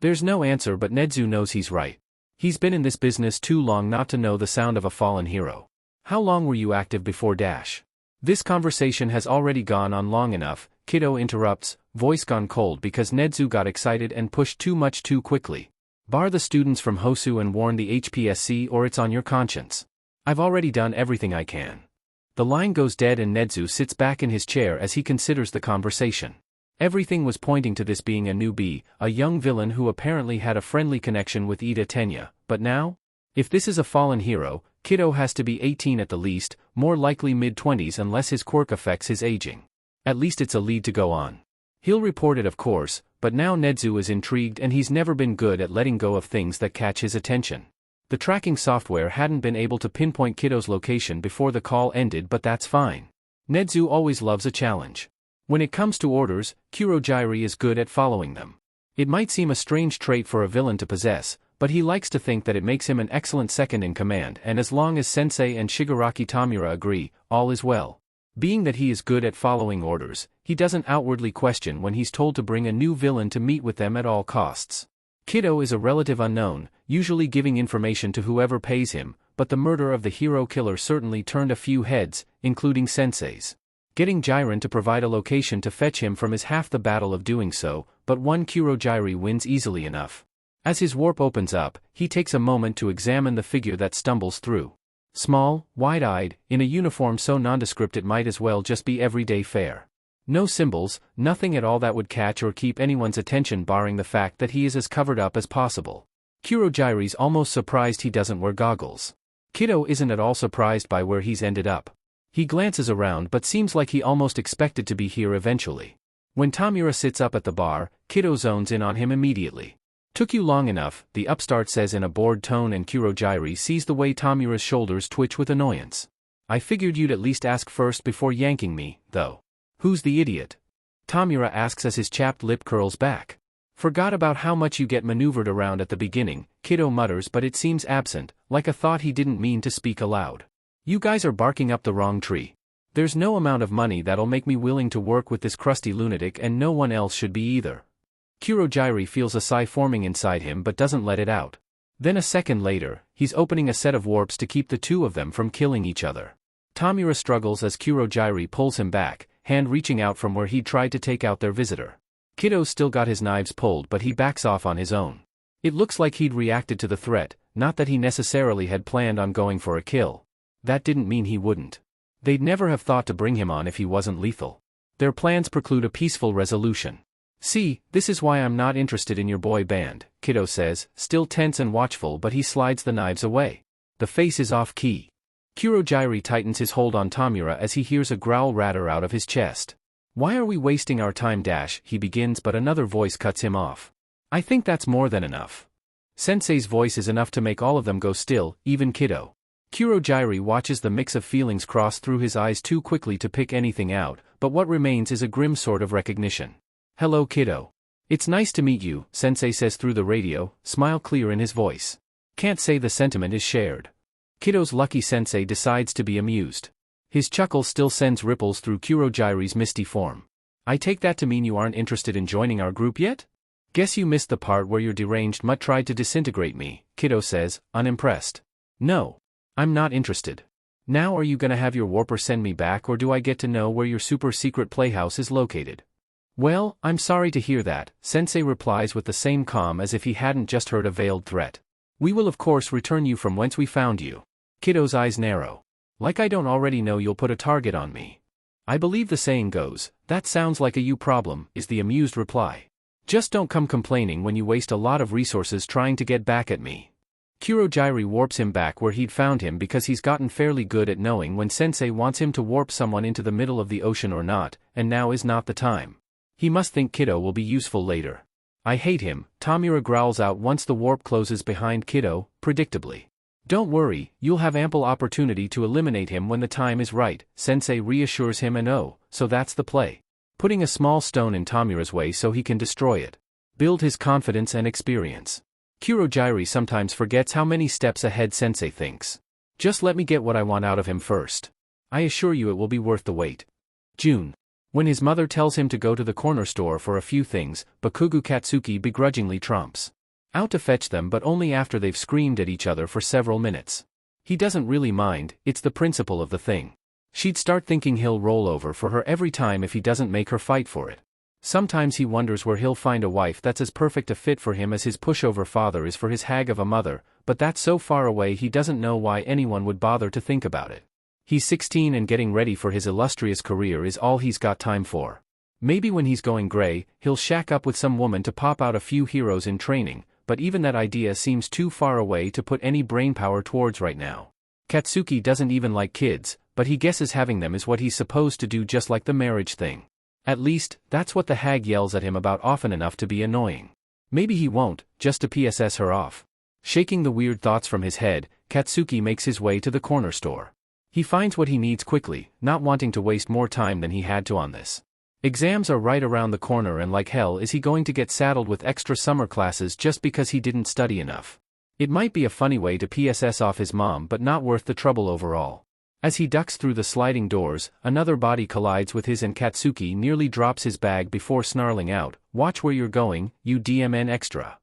There's no answer, but Nedzu knows he's right. He's been in this business too long not to know the sound of a fallen hero. How long were you active before Dash? This conversation has already gone on long enough, Kiddo interrupts, voice gone cold because Nedzu got excited and pushed too much too quickly. Bar the students from Hosu and warn the HPSC or it's on your conscience. I've already done everything I can. The line goes dead and Nedzu sits back in his chair as he considers the conversation. Everything was pointing to this being a newbie, a young villain who apparently had a friendly connection with Ida Tenya, but now? If this is a fallen hero, Kiddo has to be 18 at the least, more likely mid-20s unless his quirk affects his aging. At least it's a lead to go on. He'll report it of course, but now Nedzu is intrigued and he's never been good at letting go of things that catch his attention. The tracking software hadn't been able to pinpoint Kiddo's location before the call ended, but that's fine. Nedzu always loves a challenge. When it comes to orders, Kurogyri is good at following them. It might seem a strange trait for a villain to possess, but he likes to think that it makes him an excellent second in command, and as long as Sensei and Shigaraki Tamura agree, all is well. Being that he is good at following orders, he doesn't outwardly question when he's told to bring a new villain to meet with them at all costs. Kiddo is a relative unknown, usually giving information to whoever pays him, but the murder of the hero killer certainly turned a few heads, including Sensei's. Getting Jiren to provide a location to fetch him from is half the battle of doing so, but one Kurogyri wins easily enough. As his warp opens up, he takes a moment to examine the figure that stumbles through. Small, wide-eyed, in a uniform so nondescript it might as well just be everyday fare. No symbols, nothing at all that would catch or keep anyone's attention barring the fact that he is as covered up as possible. Kurogyri's almost surprised he doesn't wear goggles. Kiddo isn't at all surprised by where he's ended up. He glances around but seems like he almost expected to be here eventually. When Tamura sits up at the bar, Kiddo zones in on him immediately. Took you long enough, the upstart says in a bored tone, and Kurogyri sees the way Tamura's shoulders twitch with annoyance. I figured you'd at least ask first before yanking me, though. Who's the idiot? Tamura asks as his chapped lip curls back. Forgot about how much you get maneuvered around at the beginning, Kiddo mutters, but it seems absent, like a thought he didn't mean to speak aloud. You guys are barking up the wrong tree. There's no amount of money that'll make me willing to work with this crusty lunatic, and no one else should be either. Kurogyri feels a sigh forming inside him but doesn't let it out. Then a second later, he's opening a set of warps to keep the two of them from killing each other. Tamura struggles as Kurogyri pulls him back, hand reaching out from where he'd tried to take out their visitor. Kiddo's still got his knives pulled but he backs off on his own. It looks like he'd reacted to the threat, not that he necessarily had planned on going for a kill. That didn't mean he wouldn't. They'd never have thought to bring him on if he wasn't lethal. Their plans preclude a peaceful resolution. See, this is why I'm not interested in your boy band, Kiddo says, still tense and watchful, but he slides the knives away. The face is off key. Kurogyri tightens his hold on Tamura as he hears a growl ratter out of his chest. Why are we wasting our time, Dash? He begins, but another voice cuts him off. I think that's more than enough. Sensei's voice is enough to make all of them go still, even Kiddo. Kurogyri watches the mix of feelings cross through his eyes too quickly to pick anything out, but what remains is a grim sort of recognition. Hello, Kiddo. It's nice to meet you, Sensei says through the radio, smile clear in his voice. Can't say the sentiment is shared. Kiddo's lucky Sensei decides to be amused. His chuckle still sends ripples through Kurogyri's misty form. I take that to mean you aren't interested in joining our group yet? Guess you missed the part where your deranged mutt tried to disintegrate me, Kiddo says, unimpressed. No. I'm not interested. Now are you gonna have your warper send me back, or do I get to know where your super secret playhouse is located? Well, I'm sorry to hear that, Sensei replies with the same calm as if he hadn't just heard a veiled threat. We will of course return you from whence we found you. Kiddo's eyes narrow. Like I don't already know you'll put a target on me. I believe the saying goes, that sounds like a you problem, is the amused reply. Just don't come complaining when you waste a lot of resources trying to get back at me. Kurogyri warps him back where he'd found him because he's gotten fairly good at knowing when sensei wants him to warp someone into the middle of the ocean or not, and now is not the time. He must think Kiddo will be useful later. I hate him, Tamura growls out once the warp closes behind Kiddo, predictably. Don't worry, you'll have ample opportunity to eliminate him when the time is right, sensei reassures him, and oh, so that's the play. Putting a small stone in Tamura's way so he can destroy it. Build his confidence and experience. Kurogyri sometimes forgets how many steps ahead sensei thinks. Just let me get what I want out of him first. I assure you it will be worth the wait. June. When his mother tells him to go to the corner store for a few things, Bakugo Katsuki begrudgingly tromps out to fetch them, but only after they've screamed at each other for several minutes. He doesn't really mind, it's the principle of the thing. She'd start thinking he'll roll over for her every time if he doesn't make her fight for it. Sometimes he wonders where he'll find a wife that's as perfect a fit for him as his pushover father is for his hag of a mother, but that's so far away he doesn't know why anyone would bother to think about it. He's 16 and getting ready for his illustrious career is all he's got time for. Maybe when he's going gray, he'll shack up with some woman to pop out a few heroes in training, but even that idea seems too far away to put any brainpower towards right now. Katsuki doesn't even like kids, but he guesses having them is what he's supposed to do, just like the marriage thing. At least, that's what the hag yells at him about often enough to be annoying. Maybe he won't, just to PSS her off. Shaking the weird thoughts from his head, Katsuki makes his way to the corner store. He finds what he needs quickly, not wanting to waste more time than he had to on this. Exams are right around the corner, and like hell is he going to get saddled with extra summer classes just because he didn't study enough. It might be a funny way to PSS off his mom, but not worth the trouble overall. As he ducks through the sliding doors, another body collides with his and Katsuki nearly drops his bag before snarling out, "Watch where you're going, you DMN extra."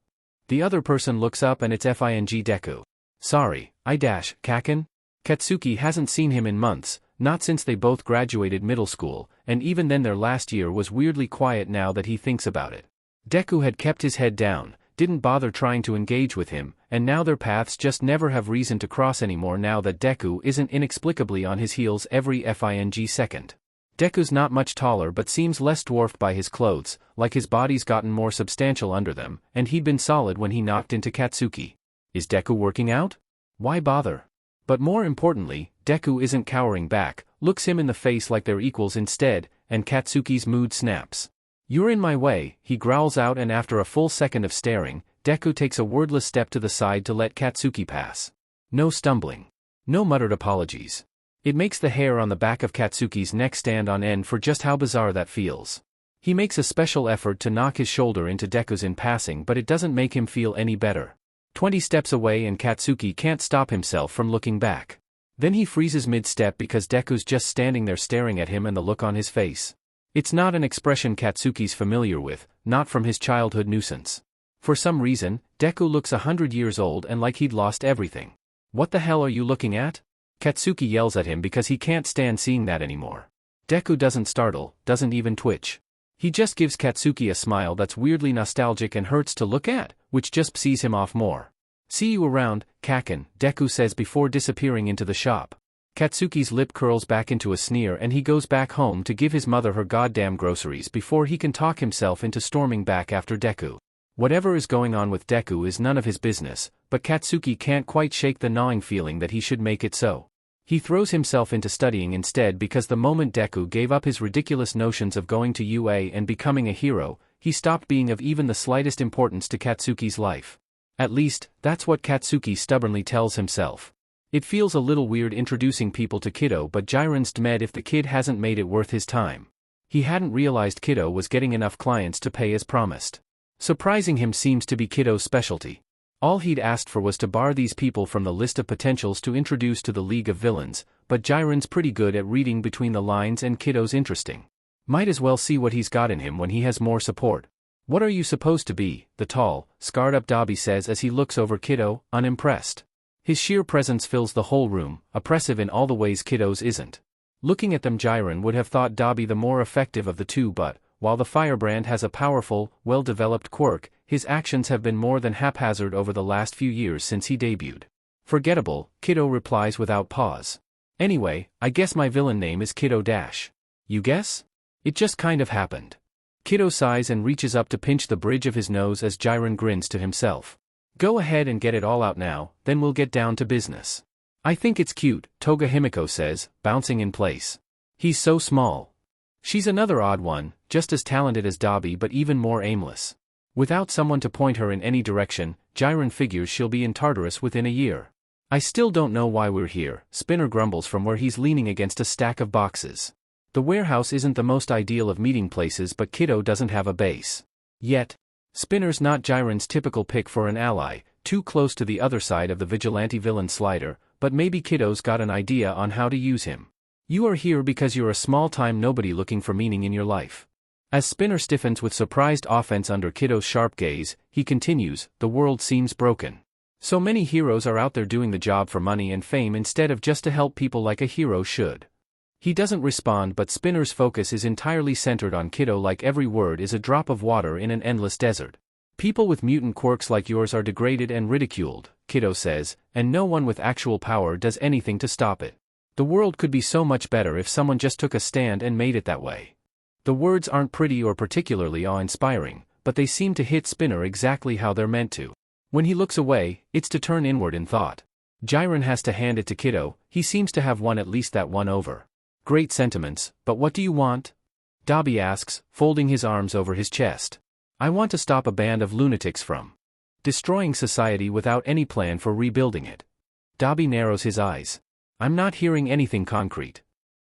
The other person looks up and it's FING Deku. "Sorry, Kaken?" Katsuki hasn't seen him in months, not since they both graduated middle school, and even then their last year was weirdly quiet now that he thinks about it. Deku had kept his head down, didn't bother trying to engage with him, and now their paths just never have reason to cross anymore now that Deku isn't inexplicably on his heels every FING second. Deku's not much taller but seems less dwarfed by his clothes, like his body's gotten more substantial under them, and he'd been solid when he knocked into Katsuki. Is Deku working out? Why bother? But more importantly, Deku isn't cowering back, looks him in the face like they're equals instead, and Katsuki's mood snaps. "You're in my way," he growls out, and after a full second of staring, Deku takes a wordless step to the side to let Katsuki pass. No stumbling. No muttered apologies. It makes the hair on the back of Katsuki's neck stand on end for just how bizarre that feels. He makes a special effort to knock his shoulder into Deku's in passing, but it doesn't make him feel any better. 20 steps away and Katsuki can't stop himself from looking back. Then he freezes mid-step because Deku's just standing there staring at him, and the look on his face. It's not an expression Katsuki's familiar with, not from his childhood nuisance. For some reason, Deku looks 100 years old and like he'd lost everything. "What the hell are you looking at?" Katsuki yells at him because he can't stand seeing that anymore. Deku doesn't startle, doesn't even twitch. He just gives Katsuki a smile that's weirdly nostalgic and hurts to look at, which just pisses him off more. "See you around, Kaken," Deku says before disappearing into the shop. Katsuki's lip curls back into a sneer and he goes back home to give his mother her goddamn groceries before he can talk himself into storming back after Deku. Whatever is going on with Deku is none of his business, but Katsuki can't quite shake the gnawing feeling that he should make it so. He throws himself into studying instead because the moment Deku gave up his ridiculous notions of going to UA and becoming a hero, he stopped being of even the slightest importance to Katsuki's life. At least, that's what Katsuki stubbornly tells himself. It feels a little weird introducing people to Kiddo, but Jiren's dmed if the kid hasn't made it worth his time. He hadn't realized Kiddo was getting enough clients to pay as promised. Surprising him seems to be Kiddo's specialty. All he'd asked for was to bar these people from the list of potentials to introduce to the League of Villains, but Jiren's pretty good at reading between the lines and Kiddo's interesting. Might as well see what he's got in him when he has more support. "What are you supposed to be?" the tall, scarred-up Dabi says as he looks over Kiddo, unimpressed. His sheer presence fills the whole room, oppressive in all the ways Kiddo's isn't. Looking at them, Jiren would have thought Dabi the more effective of the two, but, while the firebrand has a powerful, well-developed quirk, his actions have been more than haphazard over the last few years since he debuted. "Forgettable," Kiddo replies without pause. Anyway, I guess my villain name is Kiddo Dash. You guess? It just kind of happened. Kiddo sighs and reaches up to pinch the bridge of his nose as Jiren grins to himself. Go ahead and get it all out now, then we'll get down to business. I think it's cute, Toga Himiko says, bouncing in place. He's so small. She's another odd one, just as talented as Dabi but even more aimless. Without someone to point her in any direction, Jiren figures she'll be in Tartarus within a year. I still don't know why we're here, Spinner grumbles from where he's leaning against a stack of boxes. The warehouse isn't the most ideal of meeting places but Kiddo doesn't have a base. Yet. Spinner's not Jiren's typical pick for an ally, too close to the other side of the vigilante villain slider, but maybe Kiddo's got an idea on how to use him. You are here because you're a small-time nobody looking for meaning in your life. As Spinner stiffens with surprised offense under Kiddo's sharp gaze, he continues, the world seems broken. So many heroes are out there doing the job for money and fame instead of just to help people like a hero should. He doesn't respond but Spinner's focus is entirely centered on Kiddo like every word is a drop of water in an endless desert. People with mutant quirks like yours are degraded and ridiculed, Kiddo says, and no one with actual power does anything to stop it. The world could be so much better if someone just took a stand and made it that way. The words aren't pretty or particularly awe-inspiring, but they seem to hit Spinner exactly how they're meant to. When he looks away, it's to turn inward in thought. Jiren has to hand it to Kiddo, he seems to have won at least that one over. Great sentiments, but what do you want? Dabi asks, folding his arms over his chest. I want to stop a band of lunatics from destroying society without any plan for rebuilding it. Dabi narrows his eyes. I'm not hearing anything concrete.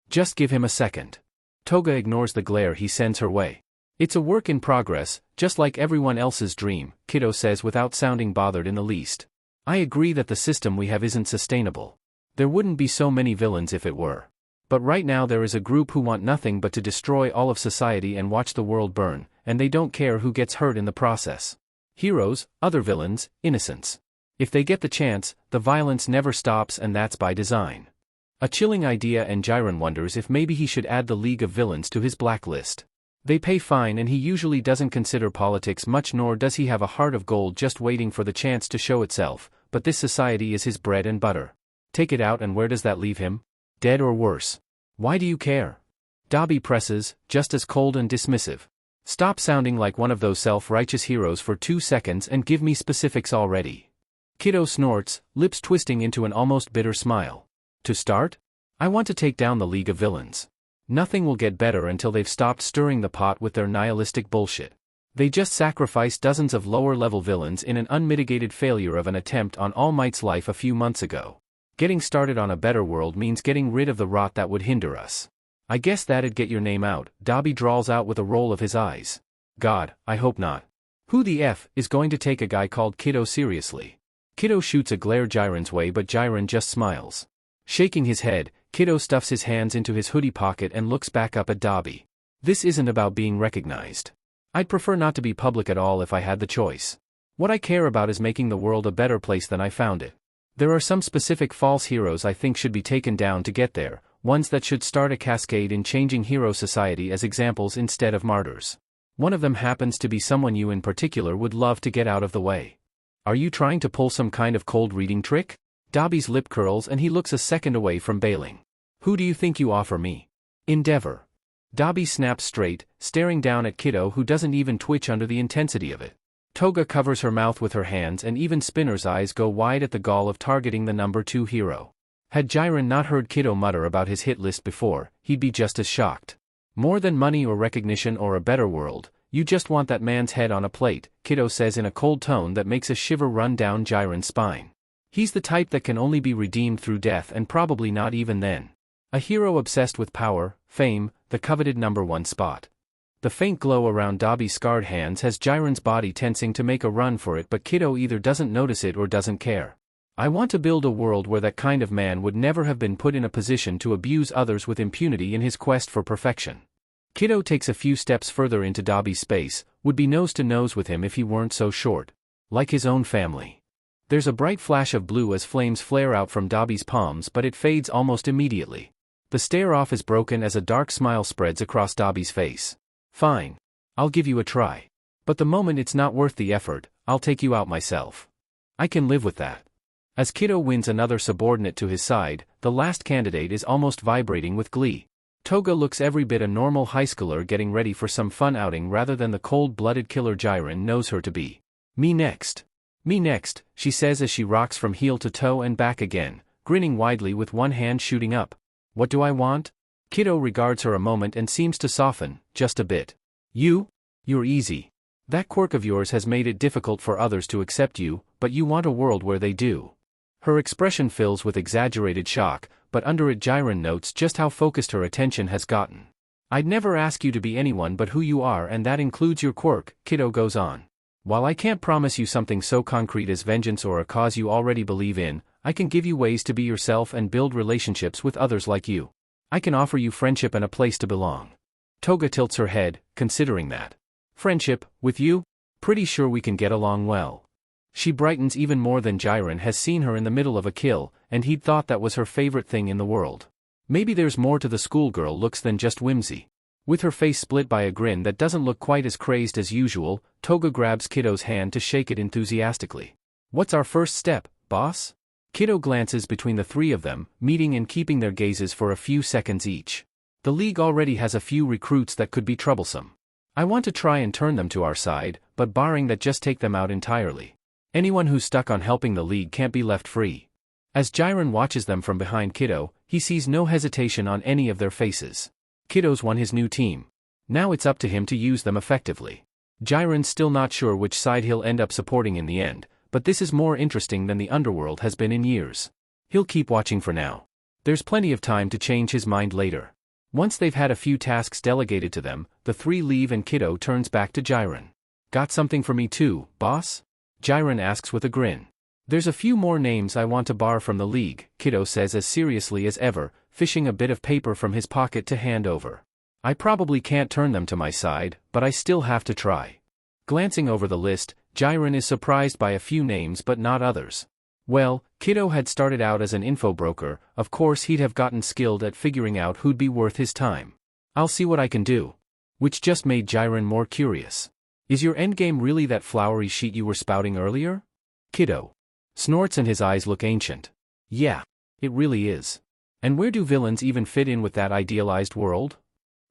Just give him a second. Toga ignores the glare he sends her way. It's a work in progress, just like everyone else's dream, Kiddo says without sounding bothered in the least. I agree that the system we have isn't sustainable. There wouldn't be so many villains if it were. But right now there is a group who want nothing but to destroy all of society and watch the world burn, and they don't care who gets hurt in the process. Heroes, other villains, innocents. If they get the chance, the violence never stops and that's by design. A chilling idea and Jiren wonders if maybe he should add the League of Villains to his blacklist. They pay fine and he usually doesn't consider politics much nor does he have a heart of gold just waiting for the chance to show itself, but this society is his bread and butter. Take it out and where does that leave him? Dead or worse. Why do you care? Dabi presses, just as cold and dismissive. Stop sounding like one of those self-righteous heroes for 2 seconds and give me specifics already. Kiddo snorts, lips twisting into an almost bitter smile. To start? I want to take down the League of Villains. Nothing will get better until they've stopped stirring the pot with their nihilistic bullshit. They just sacrificed dozens of lower-level villains in an unmitigated failure of an attempt on All Might's life a few months ago. Getting started on a better world means getting rid of the rot that would hinder us. I guess that'd get your name out, Dabi drawls out with a roll of his eyes. God, I hope not. Who the F is going to take a guy called Kiddo seriously? Kiddo shoots a glare Jiren's way but Jiren just smiles. Shaking his head, Kiddo stuffs his hands into his hoodie pocket and looks back up at Dabi. This isn't about being recognized. I'd prefer not to be public at all if I had the choice. What I care about is making the world a better place than I found it. There are some specific false heroes I think should be taken down to get there, ones that should start a cascade in changing hero society as examples instead of martyrs. One of them happens to be someone you in particular would love to get out of the way. Are you trying to pull some kind of cold reading trick? Dabi's lip curls and he looks a second away from bailing. Who do you think you offer me? Endeavor. Dabi snaps straight, staring down at Kiddo who doesn't even twitch under the intensity of it. Toga covers her mouth with her hands and even Spinner's eyes go wide at the gall of targeting the number 2 hero. Had Jiren not heard Kiddo mutter about his hit list before, he'd be just as shocked. More than money or recognition or a better world, you just want that man's head on a plate, Kiddo says in a cold tone that makes a shiver run down Jiren's spine. He's the type that can only be redeemed through death and probably not even then. A hero obsessed with power, fame, the coveted number 1 spot. The faint glow around Dabi's scarred hands has Jiren's body tensing to make a run for it but Kiddo either doesn't notice it or doesn't care. I want to build a world where that kind of man would never have been put in a position to abuse others with impunity in his quest for perfection. Kiddo takes a few steps further into Dabi's space, would be nose to nose with him if he weren't so short. Like his own family. There's a bright flash of blue as flames flare out from Dabi's palms but it fades almost immediately. The stare-off is broken as a dark smile spreads across Dabi's face. Fine. I'll give you a try. But the moment it's not worth the effort, I'll take you out myself. I can live with that. As Kiddo wins another subordinate to his side, the last candidate is almost vibrating with glee. Toga looks every bit a normal high schooler getting ready for some fun outing rather than the cold-blooded killer Jiren knows her to be. Me next. Me next, she says as she rocks from heel to toe and back again, grinning widely with one hand shooting up. What do I want? Kiddo regards her a moment and seems to soften, just a bit. You're easy. That quirk of yours has made it difficult for others to accept you, but you want a world where they do. Her expression fills with exaggerated shock, but under it Jiren notes just how focused her attention has gotten. I'd never ask you to be anyone but who you are, and that includes your quirk, Kiddo goes on. While I can't promise you something so concrete as vengeance or a cause you already believe in, I can give you ways to be yourself and build relationships with others like you. I can offer you friendship and a place to belong. Toga tilts her head, considering that. Friendship, with you? Pretty sure we can get along well. She brightens even more than Jiren has seen her in the middle of a kill, and he'd thought that was her favorite thing in the world. Maybe there's more to the schoolgirl looks than just whimsy. With her face split by a grin that doesn't look quite as crazed as usual, Toga grabs Kiddo's hand to shake it enthusiastically. What's our first step, boss? Kiddo glances between the three of them, meeting and keeping their gazes for a few seconds each. The league already has a few recruits that could be troublesome. I want to try and turn them to our side, but barring that just take them out entirely. Anyone who's stuck on helping the league can't be left free. As Jiren watches them from behind Kiddo, he sees no hesitation on any of their faces. Kiddo's won his new team. Now it's up to him to use them effectively. Jiren's still not sure which side he'll end up supporting in the end, but this is more interesting than the underworld has been in years. He'll keep watching for now. There's plenty of time to change his mind later. Once they've had a few tasks delegated to them, the three leave and Kiddo turns back to Jiren. Got something for me too, boss? Jiren asks with a grin. There's a few more names I want to bar from the league, Kiddo says as seriously as ever, fishing a bit of paper from his pocket to hand over. I probably can't turn them to my side, but I still have to try. Glancing over the list, Jiren is surprised by a few names but not others. Well, Kiddo had started out as an info broker, of course he'd have gotten skilled at figuring out who'd be worth his time. I'll see what I can do. Which just made Jiren more curious. Is your endgame really that flowery sheet you were spouting earlier? Kiddo snorts and his eyes look ancient. Yeah, it really is. And where do villains even fit in with that idealized world?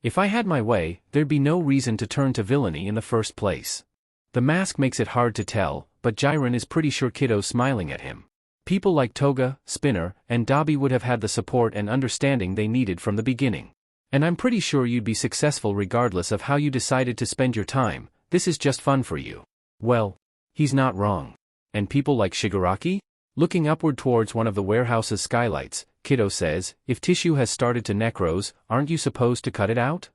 If I had my way, there'd be no reason to turn to villainy in the first place. The mask makes it hard to tell, but Jiren is pretty sure Kiddo's smiling at him. People like Toga, Spinner, and Dabi would have had the support and understanding they needed from the beginning. And I'm pretty sure you'd be successful regardless of how you decided to spend your time. This is just fun for you. Well, he's not wrong. And people like Shigaraki? Looking upward towards one of the warehouse's skylights, Kiddo says, if tissue has started to necrose, aren't you supposed to cut it out?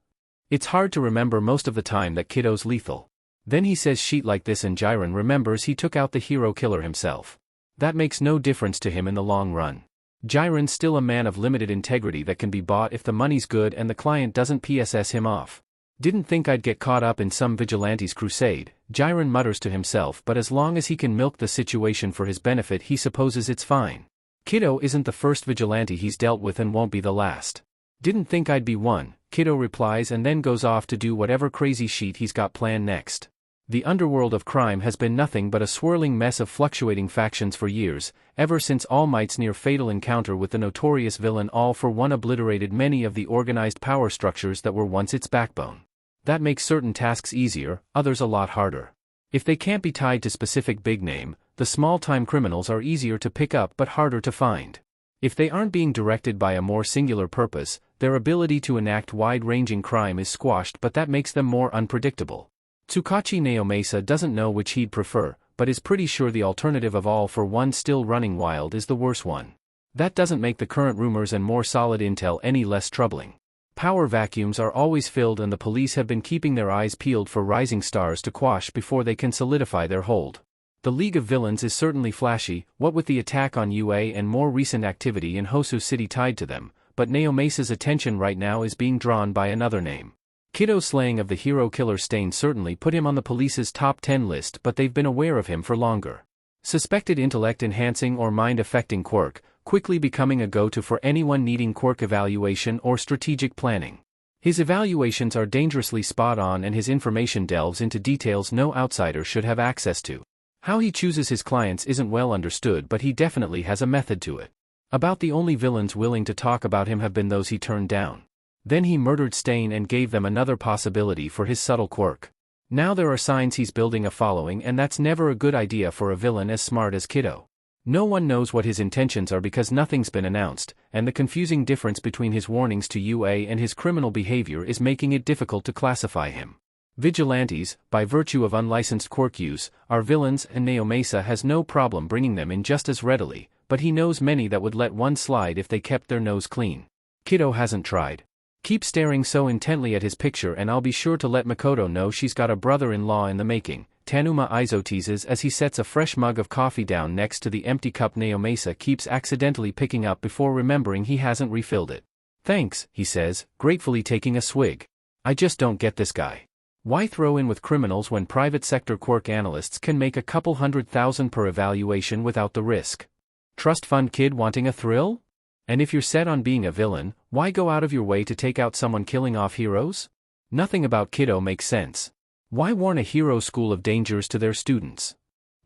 It's hard to remember most of the time that Kiddo's lethal. Then he says sheet like this and Jiren remembers he took out the hero killer himself. That makes no difference to him in the long run. Jiren's still a man of limited integrity that can be bought if the money's good and the client doesn't PSS him off. Didn't think I'd get caught up in some vigilante's crusade, Jiren mutters to himself, but as long as he can milk the situation for his benefit he supposes it's fine. Kiddo isn't the first vigilante he's dealt with and won't be the last. Didn't think I'd be one, Kiddo replies and then goes off to do whatever crazy sheet he's got planned next. The underworld of crime has been nothing but a swirling mess of fluctuating factions for years, ever since All Might's near-fatal encounter with the notorious villain All for One obliterated many of the organized power structures that were once its backbone. That makes certain tasks easier, others a lot harder. If they can't be tied to specific big name, the small-time criminals are easier to pick up but harder to find. If they aren't being directed by a more singular purpose, their ability to enact wide-ranging crime is squashed, but that makes them more unpredictable. Tsukachi Naomasa doesn't know which he'd prefer, but is pretty sure the alternative of All for One still running wild is the worse one. That doesn't make the current rumors and more solid intel any less troubling. Power vacuums are always filled and the police have been keeping their eyes peeled for rising stars to quash before they can solidify their hold. The League of Villains is certainly flashy, what with the attack on UA and more recent activity in Hosu City tied to them, but Naomasa's attention right now is being drawn by another name. Kiddo's slaying of the hero killer stain certainly put him on the police's top 10 list, but they've been aware of him for longer. Suspected intellect-enhancing or mind-affecting quirk, quickly becoming a go-to for anyone needing quirk evaluation or strategic planning. His evaluations are dangerously spot-on and his information delves into details no outsider should have access to. How he chooses his clients isn't well understood, but he definitely has a method to it. About the only villains willing to talk about him have been those he turned down. Then he murdered Stain and gave them another possibility for his subtle quirk. Now there are signs he's building a following, and that's never a good idea for a villain as smart as Kiddo. No one knows what his intentions are because nothing's been announced, and the confusing difference between his warnings to UA and his criminal behavior is making it difficult to classify him. Vigilantes, by virtue of unlicensed quirk use, are villains, and Naomasa has no problem bringing them in just as readily, but he knows many that would let one slide if they kept their nose clean. Kiddo hasn't tried. Keep staring so intently at his picture and I'll be sure to let Makoto know she's got a brother-in-law in the making, Tanuma Izo teases as he sets a fresh mug of coffee down next to the empty cup Naomasa keeps accidentally picking up before remembering he hasn't refilled it. Thanks, he says, gratefully taking a swig. I just don't get this guy. Why throw in with criminals when private sector quirk analysts can make a couple $100,000 per evaluation without the risk? Trust fund kid wanting a thrill? And if you're set on being a villain, why go out of your way to take out someone killing off heroes? Nothing about Kiddo makes sense. Why warn a hero school of dangers to their students?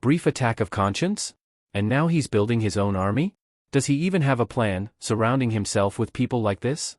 Brief attack of conscience? And now he's building his own army? Does he even have a plan, surrounding himself with people like this?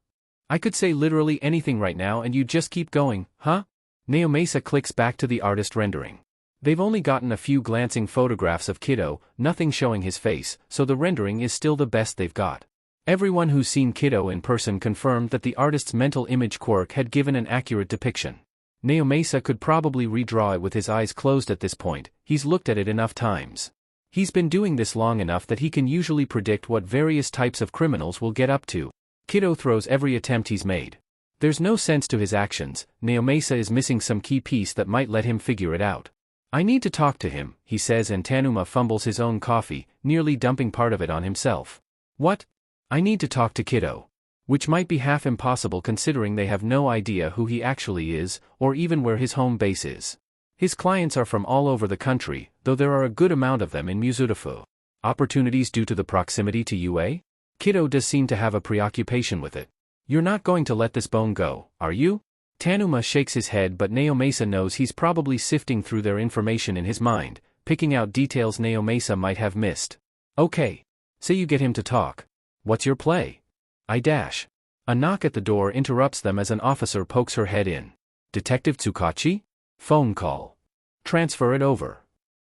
I could say literally anything right now and you just keep going, huh? Naomasa clicks back to the artist rendering. They've only gotten a few glancing photographs of Kiddo, nothing showing his face, so the rendering is still the best they've got. Everyone who's seen Kiddo in person confirmed that the artist's mental image quirk had given an accurate depiction. Naomasa could probably redraw it with his eyes closed at this point, he's looked at it enough times. He's been doing this long enough that he can usually predict what various types of criminals will get up to. Kiddo throws every attempt he's made. There's no sense to his actions, Naomasa is missing some key piece that might let him figure it out. I need to talk to him, he says, and Tanuma fumbles his own coffee, nearly dumping part of it on himself. What? I need to talk to Kiddo. Which might be half impossible considering they have no idea who he actually is, or even where his home base is. His clients are from all over the country, though there are a good amount of them in Mizurufu. Opportunities due to the proximity to UA? Kiddo does seem to have a preoccupation with it. You're not going to let this bone go, are you? Tanuma shakes his head, but Naomasa knows he's probably sifting through their information in his mind, picking out details Naomasa might have missed. Okay. Say you get him to talk. What's your play? I dash. A knock at the door interrupts them as an officer pokes her head in. Detective Tsukachi? Phone call. Transfer it over.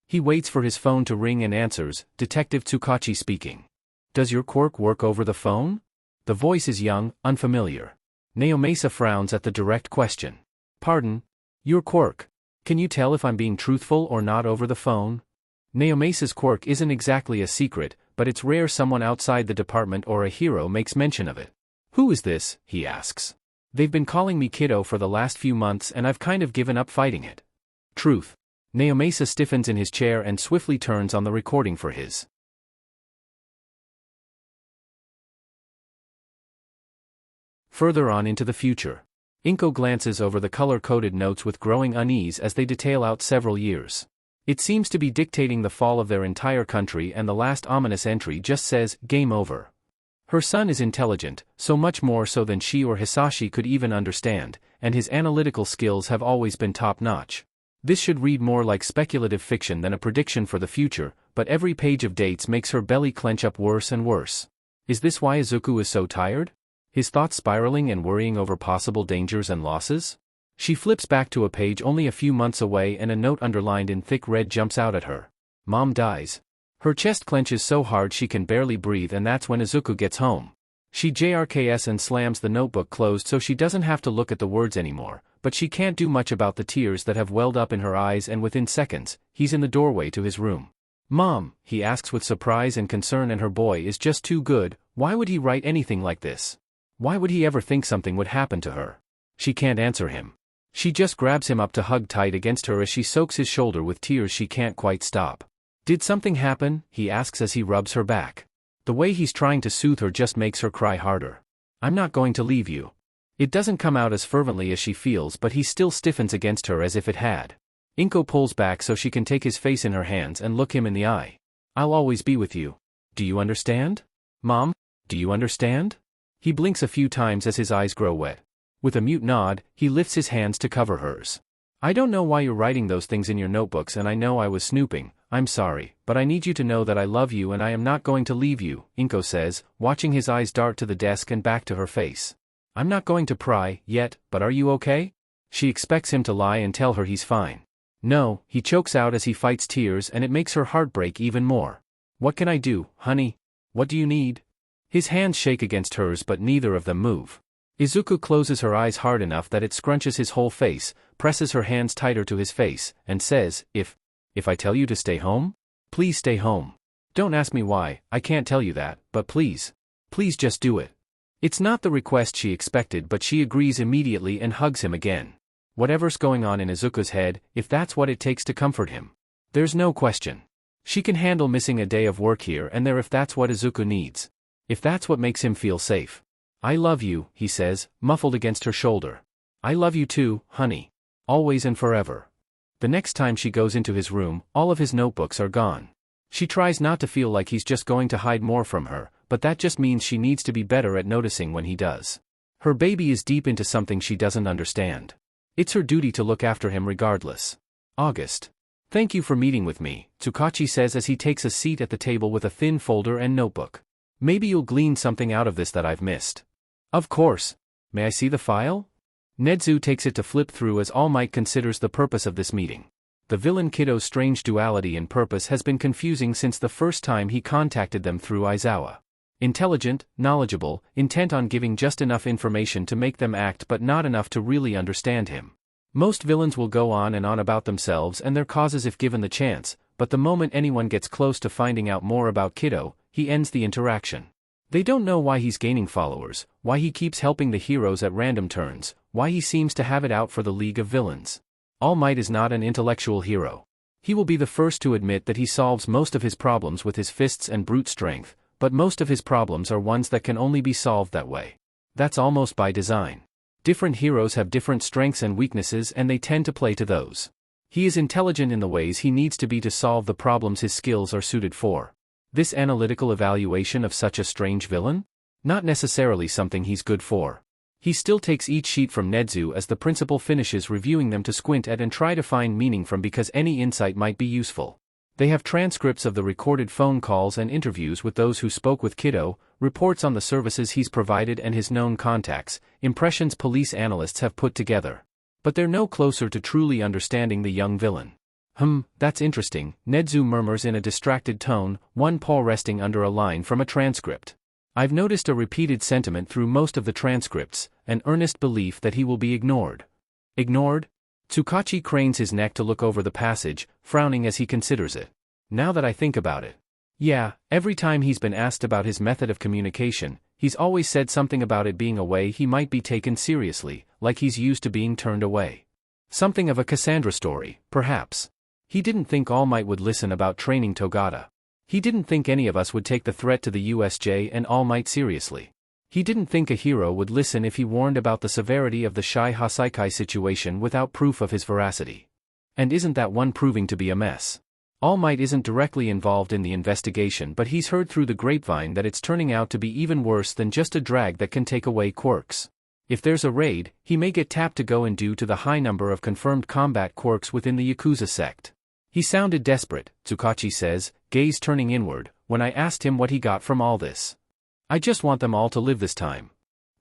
He waits for his phone to ring and answers, Detective Tsukachi speaking. Does your quirk work over the phone? The voice is young, unfamiliar. Naomasa frowns at the direct question. Pardon? Your quirk. Can you tell if I'm being truthful or not over the phone? Naomasa's quirk isn't exactly a secret, but it's rare someone outside the department or a hero makes mention of it. Who is this? He asks. They've been calling me Kiddo for the last few months and I've kind of given up fighting it. Truth. Naomasa stiffens in his chair and swiftly turns on the recording for his. Further on into the future. Inko glances over the color-coded notes with growing unease as they detail out several years. It seems to be dictating the fall of their entire country, and the last ominous entry just says, game over. Her son is intelligent, so much more so than she or Hisashi could even understand, and his analytical skills have always been top-notch. This should read more like speculative fiction than a prediction for the future, but every page of dates makes her belly clench up worse and worse. Is this why Izuku is so tired? His thoughts spiraling and worrying over possible dangers and losses? She flips back to a page only a few months away and a note underlined in thick red jumps out at her. Mom dies. Her chest clenches so hard she can barely breathe, and that's when Izuku gets home. She JRKS and slams the notebook closed so she doesn't have to look at the words anymore, but she can't do much about the tears that have welled up in her eyes, and within seconds, he's in the doorway to his room. Mom, he asks with surprise and concern, and her boy is just too good. Why would he write anything like this? Why would he ever think something would happen to her? She can't answer him. She just grabs him up to hug tight against her as she soaks his shoulder with tears she can't quite stop. Did something happen? He asks as he rubs her back. The way he's trying to soothe her just makes her cry harder. I'm not going to leave you. It doesn't come out as fervently as she feels, but he still stiffens against her as if it had. Inko pulls back so she can take his face in her hands and look him in the eye. I'll always be with you. Do you understand? Mom? Do you understand? He blinks a few times as his eyes grow wet. With a mute nod, he lifts his hands to cover hers. I don't know why you're writing those things in your notebooks, and I know I was snooping. I'm sorry, but I need you to know that I love you and I am not going to leave you, Inko says, watching his eyes dart to the desk and back to her face. I'm not going to pry, yet, but are you okay? She expects him to lie and tell her he's fine. No, he chokes out as he fights tears and it makes her heart break even more. What can I do, honey? What do you need? His hands shake against hers but neither of them move. Izuku closes her eyes hard enough that it scrunches his whole face, presses her hands tighter to his face, and says, If I tell you to stay home? Please stay home. Don't ask me why, I can't tell you that, but please. Please just do it. It's not the request she expected but she agrees immediately and hugs him again. Whatever's going on in Izuku's head, if that's what it takes to comfort him. There's no question. She can handle missing a day of work here and there if that's what Izuku needs. If that's what makes him feel safe. I love you, he says, muffled against her shoulder. I love you too, honey. Always and forever. The next time she goes into his room, all of his notebooks are gone. She tries not to feel like he's just going to hide more from her, but that just means she needs to be better at noticing when he does. Her baby is deep into something she doesn't understand. It's her duty to look after him regardless. August. Thank you for meeting with me, Tsukachi says as he takes a seat at the table with a thin folder and notebook. Maybe you'll glean something out of this that I've missed. Of course. May I see the file? Nedzu takes it to flip through as All Might considers the purpose of this meeting. The villain Kiddo's strange duality in purpose has been confusing since the first time he contacted them through Aizawa. Intelligent, knowledgeable, intent on giving just enough information to make them act but not enough to really understand him. Most villains will go on and on about themselves and their causes if given the chance, but the moment anyone gets close to finding out more about Kiddo, he ends the interaction. They don't know why he's gaining followers, why he keeps helping the heroes at random turns, why he seems to have it out for the League of Villains. All Might is not an intellectual hero. He will be the first to admit that he solves most of his problems with his fists and brute strength, but most of his problems are ones that can only be solved that way. That's almost by design. Different heroes have different strengths and weaknesses and they tend to play to those. He is intelligent in the ways he needs to be to solve the problems his skills are suited for. This analytical evaluation of such a strange villain? Not necessarily something he's good for. He still takes each sheet from Nedzu as the principal finishes reviewing them to squint at and try to find meaning from because any insight might be useful. They have transcripts of the recorded phone calls and interviews with those who spoke with Kiddo, reports on the services he's provided and his known contacts, impressions police analysts have put together. But they're no closer to truly understanding the young villain. That's interesting, Nedzu murmurs in a distracted tone, one paw resting under a line from a transcript. I've noticed a repeated sentiment through most of the transcripts, an earnest belief that he will be ignored. Ignored? Tsukachi cranes his neck to look over the passage, frowning as he considers it. Now that I think about it. Yeah, every time he's been asked about his method of communication, he's always said something about it being a way he might be taken seriously, like he's used to being turned away. Something of a Cassandra story, perhaps. He didn't think All Might would listen about training Togata. He didn't think any of us would take the threat to the USJ and All Might seriously. He didn't think a hero would listen if he warned about the severity of the Shai Hasaikai situation without proof of his veracity. And isn't that one proving to be a mess? All Might isn't directly involved in the investigation but he's heard through the grapevine that it's turning out to be even worse than just a drag that can take away quirks. If there's a raid, he may get tapped to go in due to the high number of confirmed combat quirks within the Yakuza sect. He sounded desperate, Tsukachi says, gaze turning inward, when I asked him what he got from all this. I just want them all to live this time.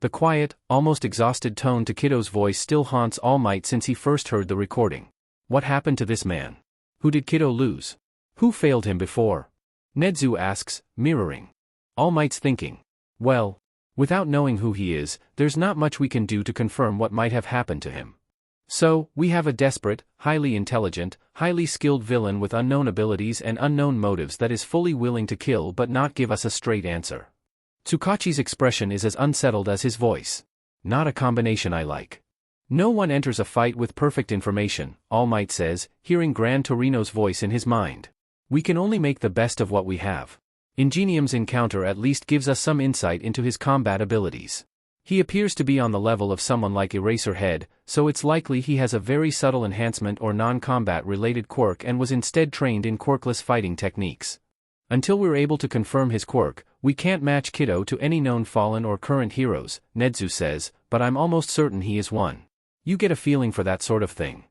The quiet, almost exhausted tone to Kiddo's voice still haunts All Might since he first heard the recording. What happened to this man? Who did Kiddo lose? Who failed him before? Nedzu asks, mirroring All Might's thinking. Well, without knowing who he is, there's not much we can do to confirm what might have happened to him. So, we have a desperate, highly intelligent, highly skilled villain with unknown abilities and unknown motives that is fully willing to kill but not give us a straight answer. Tsukachi's expression is as unsettled as his voice. Not a combination I like. No one enters a fight with perfect information, All Might says, hearing Gran Torino's voice in his mind. We can only make the best of what we have. Ingenium's encounter at least gives us some insight into his combat abilities. He appears to be on the level of someone like Eraserhead, so it's likely he has a very subtle enhancement or non-combat related quirk and was instead trained in quirkless fighting techniques. Until we're able to confirm his quirk, we can't match Kiddo to any known fallen or current heroes, Nedzu says, but I'm almost certain he is one. You get a feeling for that sort of thing.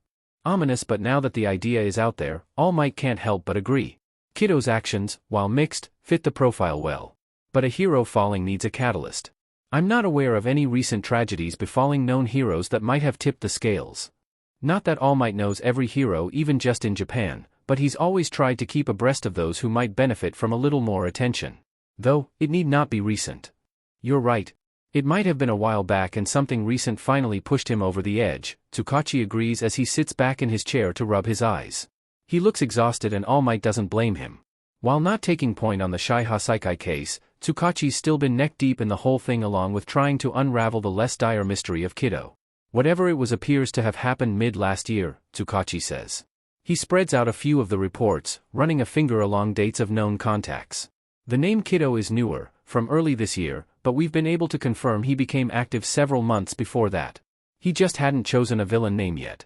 Ominous, but now that the idea is out there, All Might can't help but agree. Kido's actions, while mixed, fit the profile well. But a hero falling needs a catalyst. I'm not aware of any recent tragedies befalling known heroes that might have tipped the scales. Not that All Might knows every hero even just in Japan, but he's always tried to keep abreast of those who might benefit from a little more attention. Though, it need not be recent. You're right. It might have been a while back and something recent finally pushed him over the edge, Tsukachi agrees as he sits back in his chair to rub his eyes. He looks exhausted and All Might doesn't blame him. While not taking point on the Shai Hasaikai case, Tsukachi's still been neck-deep in the whole thing along with trying to unravel the less dire mystery of Kido. Whatever it was appears to have happened mid-last year, Tsukachi says. He spreads out a few of the reports, running a finger along dates of known contacts. The name Kido is newer, from early this year, but we've been able to confirm he became active several months before that. He just hadn't chosen a villain name yet.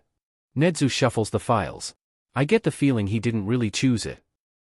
Nedzu shuffles the files. I get the feeling he didn't really choose it.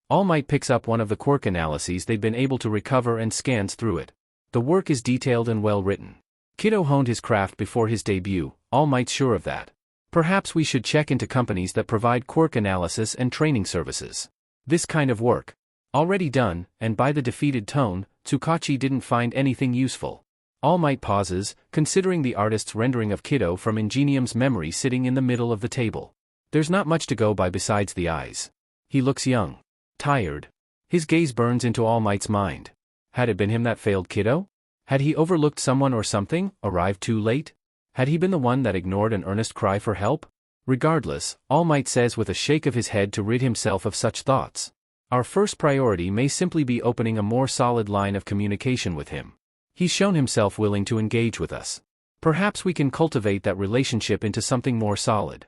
All Might picks up one of the quirk analyses they've been able to recover and scans through it. The work is detailed and well written. Kido honed his craft before his debut, All Might's sure of that. Perhaps we should check into companies that provide quirk analysis and training services. This kind of work. Already done, and by the defeated tone, Tsukachi didn't find anything useful. All Might pauses, considering the artist's rendering of Kido from Ingenium's memory sitting in the middle of the table. There's not much to go by besides the eyes. He looks young. Tired. His gaze burns into All Might's mind. Had it been him that failed Kido? Had he overlooked someone or something, arrived too late? Had he been the one that ignored an earnest cry for help? Regardless, All Might says with a shake of his head to rid himself of such thoughts. Our first priority may simply be opening a more solid line of communication with him. He's shown himself willing to engage with us. Perhaps we can cultivate that relationship into something more solid.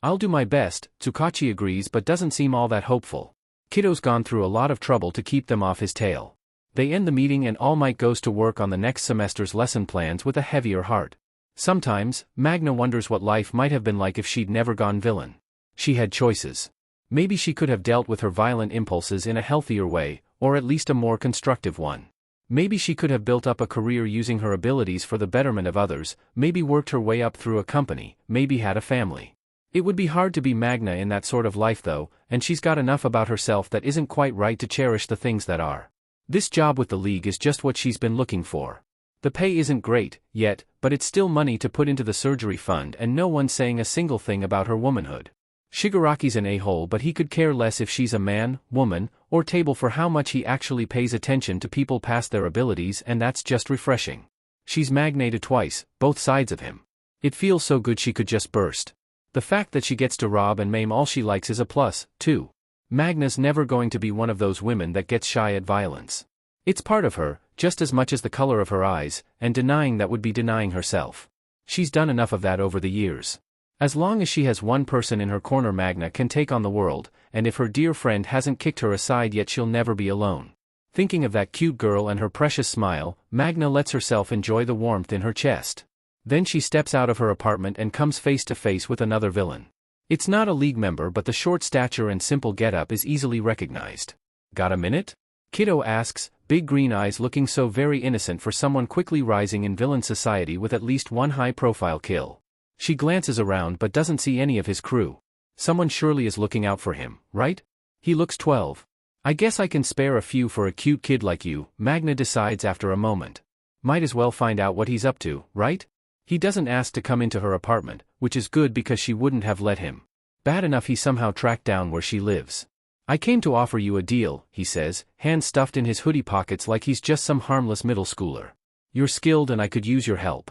I'll do my best, Tsukachi agrees but doesn't seem all that hopeful. Kido's gone through a lot of trouble to keep them off his tail. They end the meeting and All Might goes to work on the next semester's lesson plans with a heavier heart. Sometimes, Magna wonders what life might have been like if she'd never gone villain. She had choices. Maybe she could have dealt with her violent impulses in a healthier way, or at least a more constructive one. Maybe she could have built up a career using her abilities for the betterment of others, maybe worked her way up through a company, maybe had a family. It would be hard to be Magna in that sort of life though, and she's got enough about herself that isn't quite right to cherish the things that are. This job with the League is just what she's been looking for. The pay isn't great, yet, but it's still money to put into the surgery fund and no one's saying a single thing about her womanhood. Shigaraki's an a-hole but he could care less if she's a man, woman, or table for how much he actually pays attention to people past their abilities and that's just refreshing. She's magnated twice, both sides of him. It feels so good she could just burst. The fact that she gets to rob and maim all she likes is a plus, too. Magna's never going to be one of those women that gets shy at violence. It's part of her, just as much as the color of her eyes, and denying that would be denying herself. She's done enough of that over the years. As long as she has one person in her corner Magna can take on the world, and if her dear friend hasn't kicked her aside yet she'll never be alone. Thinking of that cute girl and her precious smile, Magna lets herself enjoy the warmth in her chest. Then she steps out of her apartment and comes face to face with another villain. It's not a League member but the short stature and simple getup is easily recognized. Got a minute? Kido asks, big green eyes looking so very innocent for someone quickly rising in villain society with at least one high-profile kill. She glances around but doesn't see any of his crew. Someone surely is looking out for him, right? He looks 12. I guess I can spare a few for a cute kid like you, Magna decides after a moment. Might as well find out what he's up to, right? He doesn't ask to come into her apartment, which is good because she wouldn't have let him. Bad enough he somehow tracked down where she lives. I came to offer you a deal, he says, hands stuffed in his hoodie pockets like he's just some harmless middle schooler. You're skilled and I could use your help.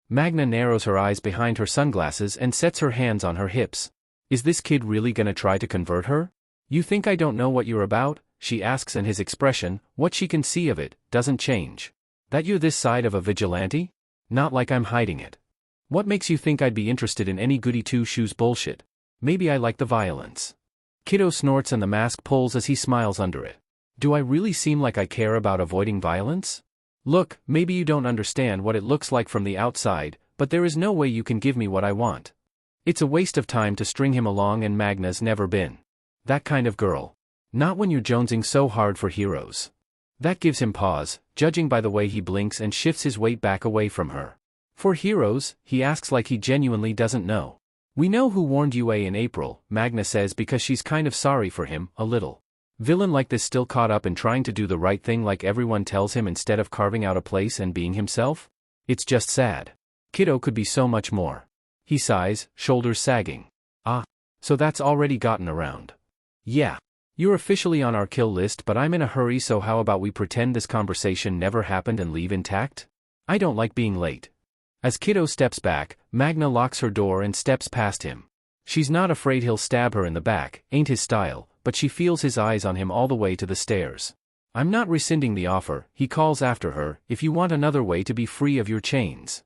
Magna narrows her eyes behind her sunglasses and sets her hands on her hips. Is this kid really gonna try to convert her? You think I don't know what you're about? She asks and his expression, what she can see of it, doesn't change. That you're this side of a vigilante? Not like I'm hiding it. What makes you think I'd be interested in any goody two-shoes bullshit? Maybe I like the violence. Kido snorts and the mask pulls as he smiles under it. Do I really seem like I care about avoiding violence? Look, maybe you don't understand what it looks like from the outside, but there is no way you can give me what I want. It's a waste of time to string him along and Magna's never been that kind of girl. Not when you're jonesing so hard for heroes. That gives him pause, judging by the way he blinks and shifts his weight back away from her. For heroes, he asks like he genuinely doesn't know. We know who warned Yue in April, Magna says because she's kind of sorry for him, a little. Villain like this still caught up in trying to do the right thing like everyone tells him instead of carving out a place and being himself? It's just sad. Kiddo could be so much more. He sighs, shoulders sagging. Ah. So that's already gotten around. Yeah. You're officially on our kill list, but I'm in a hurry, so how about we pretend this conversation never happened and leave intact? I don't like being late. As Kiddo steps back, Magna locks her door and steps past him. She's not afraid he'll stab her in the back, ain't his style, but she feels his eyes on him all the way to the stairs. I'm not rescinding the offer, he calls after her, if you want another way to be free of your chains.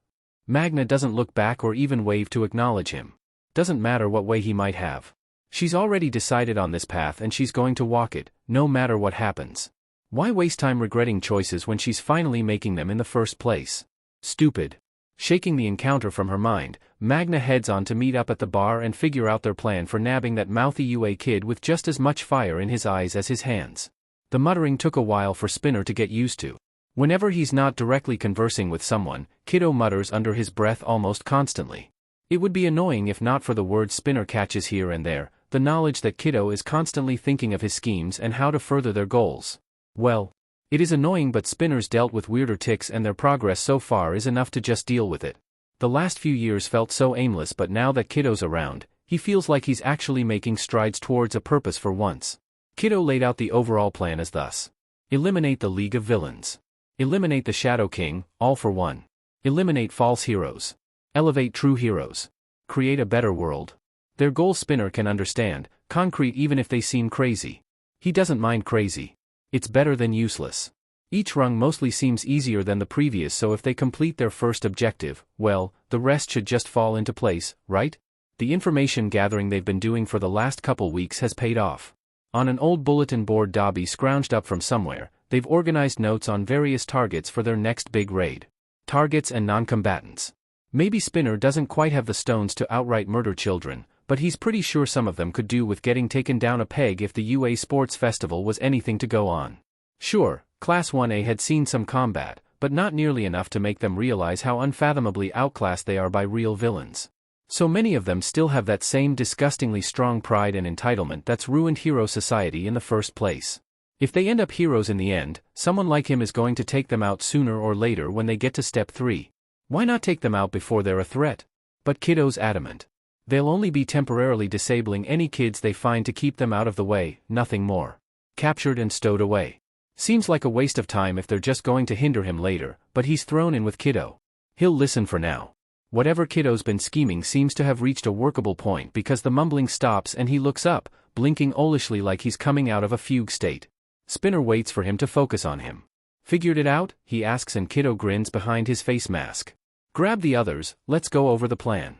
Magna doesn't look back or even wave to acknowledge him. Doesn't matter what way he might have. She's already decided on this path and she's going to walk it, no matter what happens. Why waste time regretting choices when she's finally making them in the first place? Stupid. Shaking the encounter from her mind, Magna heads on to meet up at the bar and figure out their plan for nabbing that mouthy Yue kid with just as much fire in his eyes as his hands. The muttering took a while for Spinner to get used to. Whenever he's not directly conversing with someone, Kiddo mutters under his breath almost constantly. It would be annoying if not for the words Spinner catches here and there, the knowledge that Kiddo is constantly thinking of his schemes and how to further their goals. Well, it is annoying, but Spinner's dealt with weirder tics and their progress so far is enough to just deal with it. The last few years felt so aimless, but now that Kiddo's around, he feels like he's actually making strides towards a purpose for once. Kiddo laid out the overall plan as thus. Eliminate the League of Villains. Eliminate the Shadow King, all for one. Eliminate false heroes. Elevate true heroes. Create a better world. Their goal Spinner can understand, concrete even if they seem crazy. He doesn't mind crazy. It's better than useless. Each rung mostly seems easier than the previous, so if they complete their first objective, well, the rest should just fall into place, right? The information gathering they've been doing for the last couple weeks has paid off. On an old bulletin board Dobby scrounged up from somewhere, they've organized notes on various targets for their next big raid. Targets and non-combatants. Maybe Spinner doesn't quite have the stones to outright murder children, but he's pretty sure some of them could do with getting taken down a peg if the UA Sports Festival was anything to go on. Sure, Class 1A had seen some combat, but not nearly enough to make them realize how unfathomably outclassed they are by real villains. So many of them still have that same disgustingly strong pride and entitlement that's ruined hero society in the first place. If they end up heroes in the end, someone like him is going to take them out sooner or later when they get to step 3. Why not take them out before they're a threat? But Kiddo's adamant. They'll only be temporarily disabling any kids they find to keep them out of the way, nothing more. Captured and stowed away. Seems like a waste of time if they're just going to hinder him later, but he's thrown in with Kiddo. He'll listen for now. Whatever Kiddo's been scheming seems to have reached a workable point because the mumbling stops and he looks up, blinking owlishly like he's coming out of a fugue state. Spinner waits for him to focus on him. Figured it out? He asks and Kiddo grins behind his face mask. Grab the others, let's go over the plan.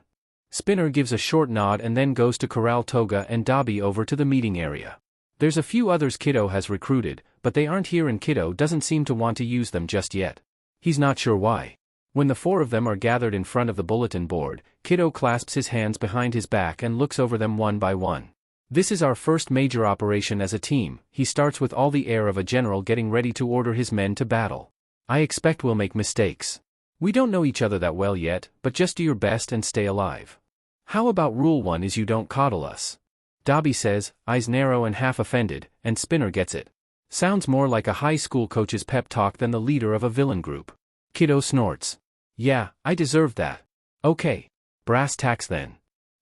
Spinner gives a short nod and then goes to corral Toga and Dobby over to the meeting area. There's a few others Kiddo has recruited, but they aren't here and Kiddo doesn't seem to want to use them just yet. He's not sure why. When the 4 of them are gathered in front of the bulletin board, Kiddo clasps his hands behind his back and looks over them one by one. This is our first major operation as a team, he starts with all the air of a general getting ready to order his men to battle. I expect we'll make mistakes. We don't know each other that well yet, but just do your best and stay alive. How about rule 1 is you don't coddle us? Dobby says, eyes narrow and half offended, and Spinner gets it. Sounds more like a high school coach's pep talk than the leader of a villain group. Kiddo snorts. Yeah, I deserved that. Okay. Brass tacks then.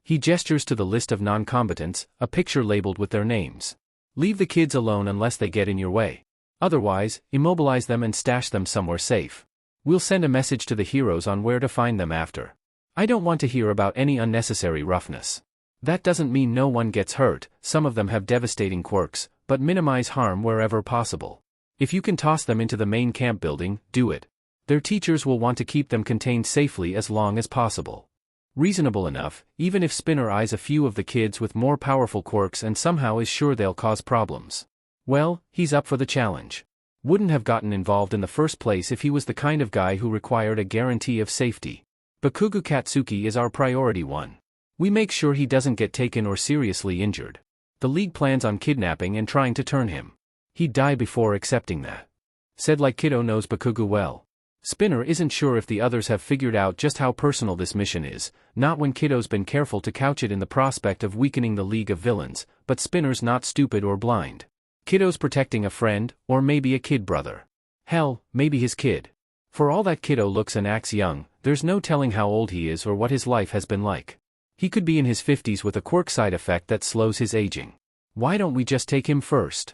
He gestures to the list of non-combatants, a picture labeled with their names. Leave the kids alone unless they get in your way. Otherwise, immobilize them and stash them somewhere safe. We'll send a message to the heroes on where to find them after. I don't want to hear about any unnecessary roughness. That doesn't mean no one gets hurt, some of them have devastating quirks, but minimize harm wherever possible. If you can toss them into the main camp building, do it. Their teachers will want to keep them contained safely as long as possible. Reasonable enough, even if Spinner eyes a few of the kids with more powerful quirks and somehow is sure they'll cause problems. Well, he's up for the challenge. Wouldn't have gotten involved in the first place if he was the kind of guy who required a guarantee of safety. Bakugo Katsuki is our priority 1. We make sure he doesn't get taken or seriously injured. The League plans on kidnapping and trying to turn him. He'd die before accepting that. Said like Kiddo knows Bakugo well. Spinner isn't sure if the others have figured out just how personal this mission is, not when Kiddo's been careful to couch it in the prospect of weakening the League of Villains, but Spinner's not stupid or blind. Kiddo's protecting a friend, or maybe a kid brother. Hell, maybe his kid. For all that Kiddo looks and acts young, there's no telling how old he is or what his life has been like. He could be in his 50s with a quirk side effect that slows his aging. Why don't we just take him first?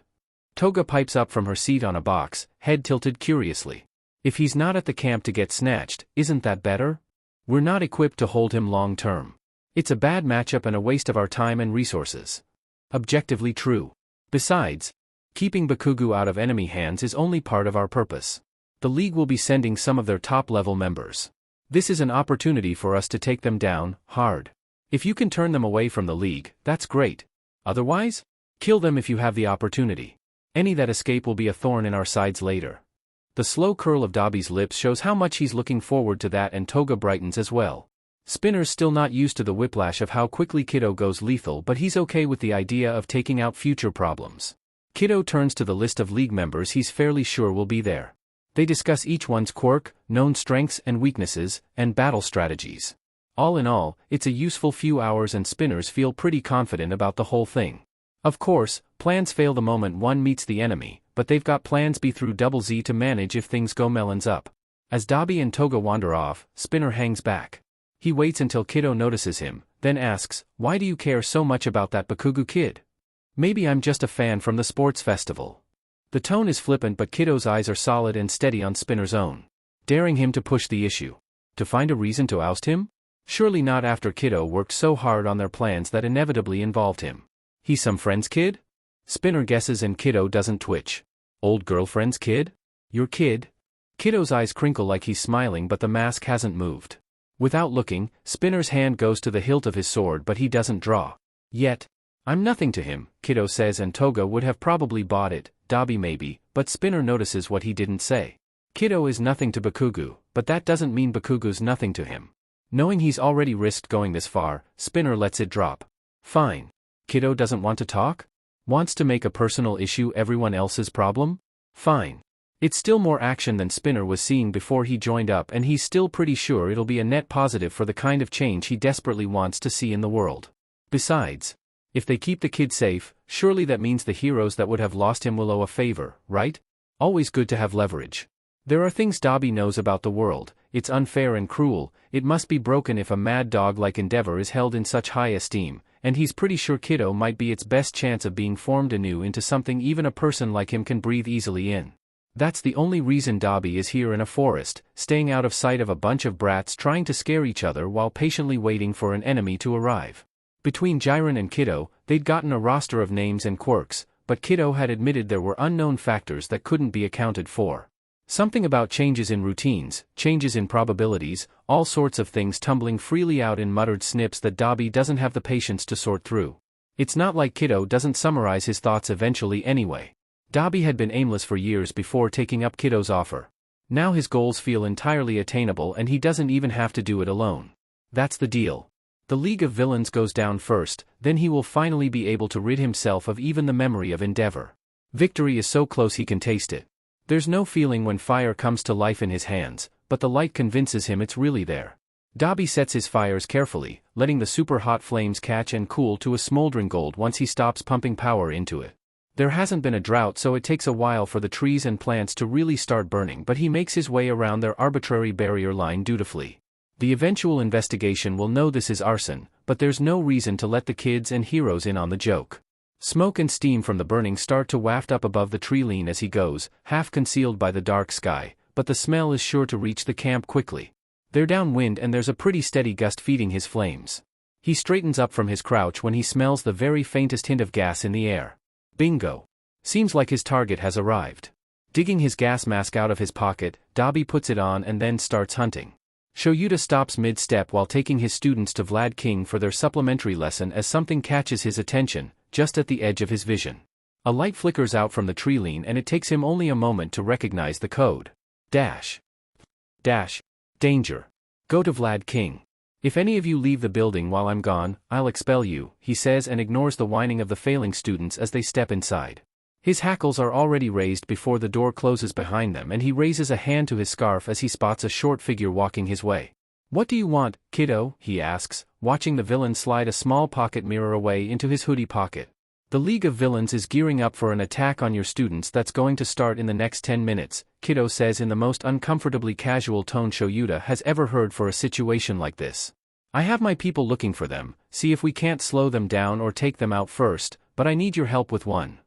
Toga pipes up from her seat on a box, head tilted curiously. If he's not at the camp to get snatched, isn't that better? We're not equipped to hold him long term. It's a bad matchup and a waste of our time and resources. Objectively true. Besides, keeping Bakugo out of enemy hands is only part of our purpose. The League will be sending some of their top-level members. This is an opportunity for us to take them down, hard. If you can turn them away from the League, that's great. Otherwise, kill them if you have the opportunity. Any that escape will be a thorn in our sides later. The slow curl of Dabi's lips shows how much he's looking forward to that, and Toga brightens as well. Spinner's still not used to the whiplash of how quickly Kiddo goes lethal, but he's okay with the idea of taking out future problems. Kiddo turns to the list of League members he's fairly sure will be there. They discuss each one's quirk, known strengths and weaknesses, and battle strategies. All in all, it's a useful few hours, and Spinners feel pretty confident about the whole thing. Of course, plans fail the moment one meets the enemy, but they've got plans B through double Z to manage if things go melons up. As Dabi and Toga wander off, Spinner hangs back. He waits until Kiddo notices him, then asks, "Why do you care so much about that Bakugo kid?" "Maybe I'm just a fan from the sports festival." The tone is flippant, but Kiddo's eyes are solid and steady on Spinner's own, daring him to push the issue. To find a reason to oust him? Surely not after Kiddo worked so hard on their plans that inevitably involved him. He's some friend's kid? Spinner guesses, and Kiddo doesn't twitch. Old girlfriend's kid? Your kid? Kiddo's eyes crinkle like he's smiling, but the mask hasn't moved. Without looking, Spinner's hand goes to the hilt of his sword, but he doesn't draw. Yet. "I'm nothing to him," Kiddo says, and Toga would have probably bought it, Dabi maybe, but Spinner notices what he didn't say. Kiddo is nothing to Bakugo, but that doesn't mean Bakugo's nothing to him. Knowing he's already risked going this far, Spinner lets it drop. Fine. Kiddo doesn't want to talk? Wants to make a personal issue everyone else's problem? Fine. It's still more action than Spinner was seeing before he joined up, and he's still pretty sure it'll be a net positive for the kind of change he desperately wants to see in the world. Besides, if they keep the kid safe, surely that means the heroes that would have lost him will owe a favor, right? Always good to have leverage. There are things Dabi knows about the world. It's unfair and cruel, it must be broken if a mad dog like Endeavor is held in such high esteem, and he's pretty sure Kiddo might be its best chance of being formed anew into something even a person like him can breathe easily in. That's the only reason Dabi is here in a forest, staying out of sight of a bunch of brats trying to scare each other while patiently waiting for an enemy to arrive. Between Jiren and Kiddo, they'd gotten a roster of names and quirks, but Kiddo had admitted there were unknown factors that couldn't be accounted for. Something about changes in routines, changes in probabilities, all sorts of things tumbling freely out in muttered snips that Dabi doesn't have the patience to sort through. It's not like Kiddo doesn't summarize his thoughts eventually anyway. Dabi had been aimless for years before taking up Kiddo's offer. Now his goals feel entirely attainable, and he doesn't even have to do it alone. That's the deal. The League of Villains goes down first, then he will finally be able to rid himself of even the memory of Endeavor. Victory is so close he can taste it. There's no feeling when fire comes to life in his hands, but the light convinces him it's really there. Dabi sets his fires carefully, letting the super hot flames catch and cool to a smoldering gold once he stops pumping power into it. There hasn't been a drought, so it takes a while for the trees and plants to really start burning, but he makes his way around their arbitrary barrier line dutifully. The eventual investigation will know this is arson, but there's no reason to let the kids and heroes in on the joke. Smoke and steam from the burning start to waft up above the tree line as he goes, half concealed by the dark sky, but the smell is sure to reach the camp quickly. They're downwind, and there's a pretty steady gust feeding his flames. He straightens up from his crouch when he smells the very faintest hint of gas in the air. Bingo. Seems like his target has arrived. Digging his gas mask out of his pocket, Dabi puts it on and then starts hunting. Shoyuta stops mid-step while taking his students to Vlad King for their supplementary lesson as something catches his attention, just at the edge of his vision. A light flickers out from the tree line, and it takes him only a moment to recognize the code. Dash. Danger. Go to Vlad King. If any of you leave the building while I'm gone, I'll expel you, he says, and ignores the whining of the failing students as they step inside. His hackles are already raised before the door closes behind them, and he raises a hand to his scarf as he spots a short figure walking his way. "What do you want, kiddo?" he asks, watching the villain slide a small pocket mirror away into his hoodie pocket. "The League of Villains is gearing up for an attack on your students that's going to start in the next 10 minutes, kiddo says in the most uncomfortably casual tone Shoyuta has ever heard for a situation like this. "I have my people looking for them, see if we can't slow them down or take them out first, but I need your help with one."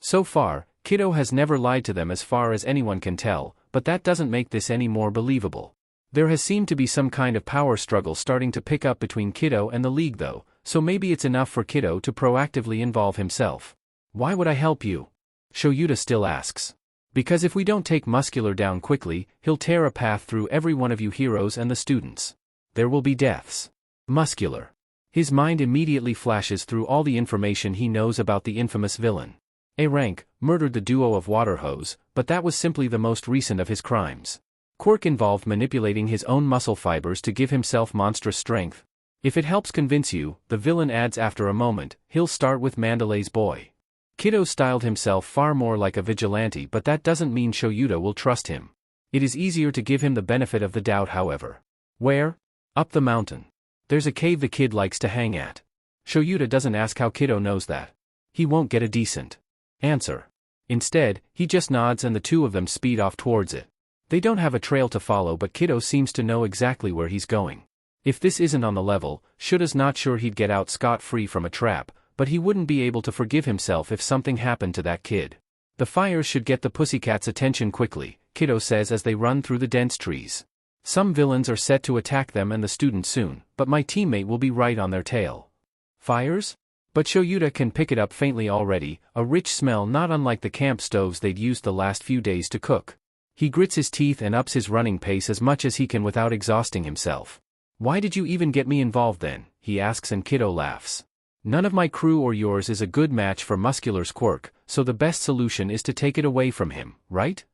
So far, kiddo has never lied to them as far as anyone can tell, but that doesn't make this any more believable. There has seemed to be some kind of power struggle starting to pick up between kiddo and the League though, so maybe it's enough for kiddo to proactively involve himself. "Why would I help you?" Shoyuta still asks. "Because if we don't take Muscular down quickly, he'll tear a path through every one of you heroes and the students. There will be deaths." Muscular. His mind immediately flashes through all the information he knows about the infamous villain. A rank, murdered the duo of Waterhose, but that was simply the most recent of his crimes. Quirk involved manipulating his own muscle fibers to give himself monstrous strength. If it helps convince you, the villain adds after a moment, he'll start with Mandalay's boy. Kiddo styled himself far more like a vigilante, but that doesn't mean Shoyuta will trust him. It is easier to give him the benefit of the doubt however. "Where?" "Up the mountain. There's a cave the kid likes to hang at." Shoyuta doesn't ask how kiddo knows that. He won't get a decent answer. Instead, he just nods and the two of them speed off towards it. They don't have a trail to follow, but kiddo seems to know exactly where he's going. If this isn't on the level, Shuta's not sure he'd get out scot-free from a trap, but he wouldn't be able to forgive himself if something happened to that kid. "The fires should get the pussycats' attention quickly," kiddo says as they run through the dense trees. "Some villains are set to attack them and the students soon, but my teammate will be right on their tail." "Fires?" But Shoyuta can pick it up faintly already, a rich smell not unlike the camp stoves they'd used the last few days to cook. He grits his teeth and ups his running pace as much as he can without exhausting himself. "Why did you even get me involved then?" he asks, and kiddo laughs. "None of my crew or yours is a good match for Muscular's quirk, so the best solution is to take it away from him, right?"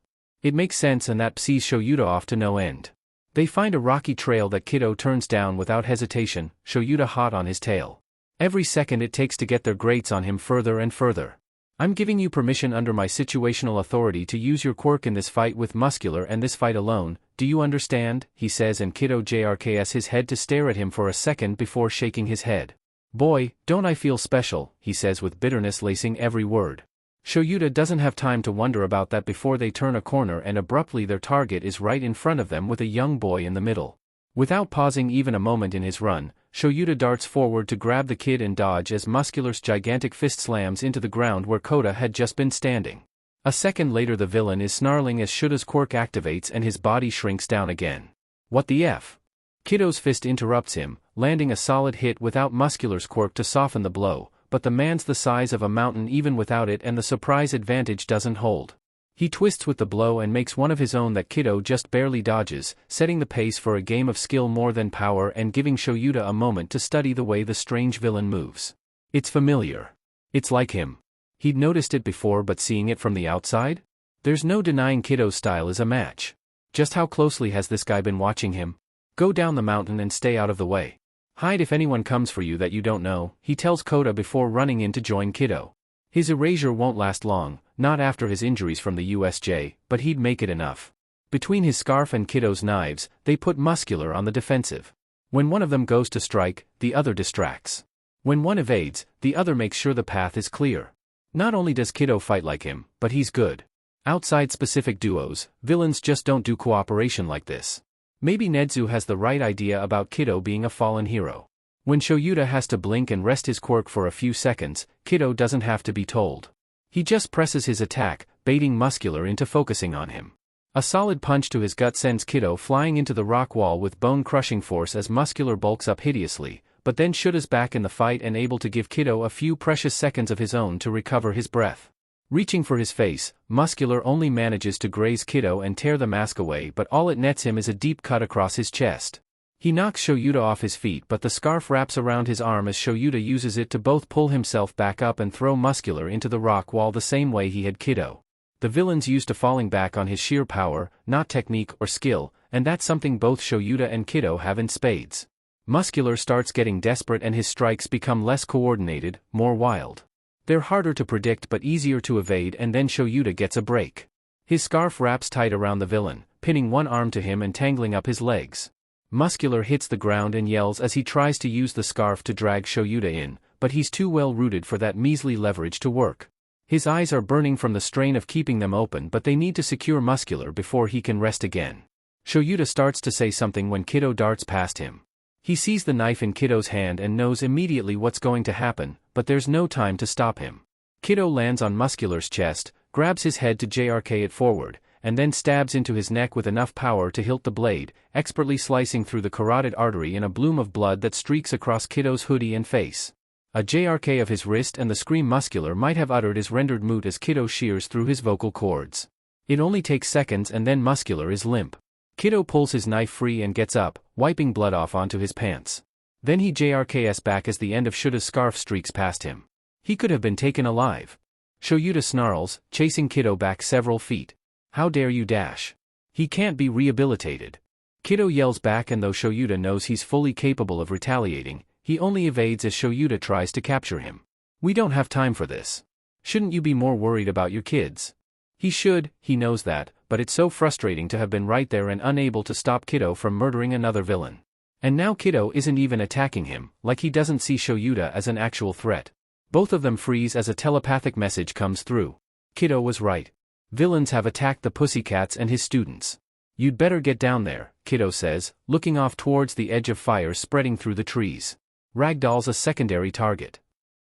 It makes sense, and that sees Shoyuta off to no end. They find a rocky trail that kiddo turns down without hesitation, Shoyuta hot on his tail. Every second it takes to get their grates on him further and further. "I'm giving you permission under my situational authority to use your quirk in this fight with Muscular and this fight alone, do you understand?" he says, and kiddo jerks his head to stare at him for a second before shaking his head. "Boy, don't I feel special," he says with bitterness lacing every word. Shoyuta doesn't have time to wonder about that before they turn a corner and abruptly their target is right in front of them with a young boy in the middle. Without pausing even a moment in his run, Shoyuta darts forward to grab the kid and dodge as Muscular's gigantic fist slams into the ground where Kota had just been standing. A second later the villain is snarling as Shuta's quirk activates and his body shrinks down again. "What the F?" Kiddo's fist interrupts him, landing a solid hit without Muscular's quirk to soften the blow, but the man's the size of a mountain even without it and the surprise advantage doesn't hold. He twists with the blow and makes one of his own that kiddo just barely dodges, setting the pace for a game of skill more than power and giving Shoyuta a moment to study the way the strange villain moves. It's familiar. It's like him. He'd noticed it before, but seeing it from the outside? There's no denying kiddo's style is a match. Just how closely has this guy been watching him? "Go down the mountain and stay out of the way. Hide if anyone comes for you that you don't know," he tells Kota before running in to join kiddo. His erasure won't last long, not after his injuries from the USJ, but he'd make it enough. Between his scarf and kiddo's knives, they put Muscular on the defensive. When one of them goes to strike, the other distracts. When one evades, the other makes sure the path is clear. Not only does kiddo fight like him, but he's good. Outside specific duos, villains just don't do cooperation like this. Maybe Nedzu has the right idea about kiddo being a fallen hero. When Shoyuta has to blink and rest his quirk for a few seconds, kiddo doesn't have to be told. He just presses his attack, baiting Muscular into focusing on him. A solid punch to his gut sends kiddo flying into the rock wall with bone-crushing force as Muscular bulks up hideously, but then Shuta's back in the fight and able to give kiddo a few precious seconds of his own to recover his breath. Reaching for his face, Muscular only manages to graze kiddo and tear the mask away, but all it nets him is a deep cut across his chest. He knocks Shoyuta off his feet, but the scarf wraps around his arm as Shoyuta uses it to both pull himself back up and throw Muscular into the rock wall the same way he had kiddo. The villain's used to falling back on his sheer power, not technique or skill, and that's something both Shoyuta and kiddo have in spades. Muscular starts getting desperate and his strikes become less coordinated, more wild. They're harder to predict but easier to evade, and then Shoyuta gets a break. His scarf wraps tight around the villain, pinning one arm to him and tangling up his legs. Muscular hits the ground and yells as he tries to use the scarf to drag Shoyuta in, but he's too well rooted for that measly leverage to work. His eyes are burning from the strain of keeping them open, but they need to secure Muscular before he can rest again. Shoyuta starts to say something when Kiddo darts past him. He sees the knife in Kiddo's hand and knows immediately what's going to happen, but there's no time to stop him. Kiddo lands on Muscular's chest, grabs his head to JRK it forward, and then stabs into his neck with enough power to hilt the blade, expertly slicing through the carotid artery in a bloom of blood that streaks across Kiddo's hoodie and face. A JRK of his wrist and the scream Muscular might have uttered is rendered moot as Kiddo shears through his vocal cords. It only takes seconds and then Muscular is limp. Kiddo pulls his knife free and gets up, wiping blood off onto his pants. Then he JRKs back as the end of Shuta's scarf streaks past him. He could have been taken alive. Shoyuta snarls, chasing Kiddo back several feet. How dare you dash? He can't be rehabilitated. Kiddo yells back, and though Shoyuta knows he's fully capable of retaliating, he only evades as Shoyuta tries to capture him. We don't have time for this. Shouldn't you be more worried about your kids? He should, he knows that, but it's so frustrating to have been right there and unable to stop Kiddo from murdering another villain. And now Kiddo isn't even attacking him, like he doesn't see Shoyuta as an actual threat. Both of them freeze as a telepathic message comes through. Kiddo was right. Villains have attacked the Pussycats and his students. You'd better get down there, Kiddo says, looking off towards the edge of fire spreading through the trees. Ragdoll's a secondary target.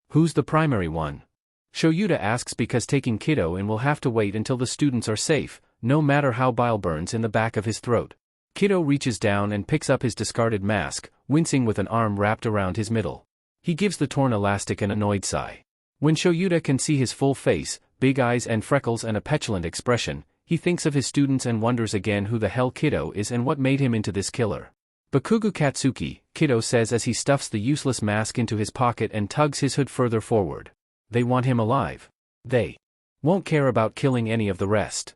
Who's the primary one? Shoyuta asks, because taking Kiddo in will have to wait until the students are safe, no matter how bile burns in the back of his throat. Kiddo reaches down and picks up his discarded mask, wincing with an arm wrapped around his middle. He gives the torn elastic an annoyed sigh. When Shoyuta can see his full face, big eyes and freckles and a petulant expression, he thinks of his students and wonders again who the hell Kiddo is and what made him into this killer. Bakugo Katsuki, Kiddo says as he stuffs the useless mask into his pocket and tugs his hood further forward. They want him alive. They won't care about killing any of the rest.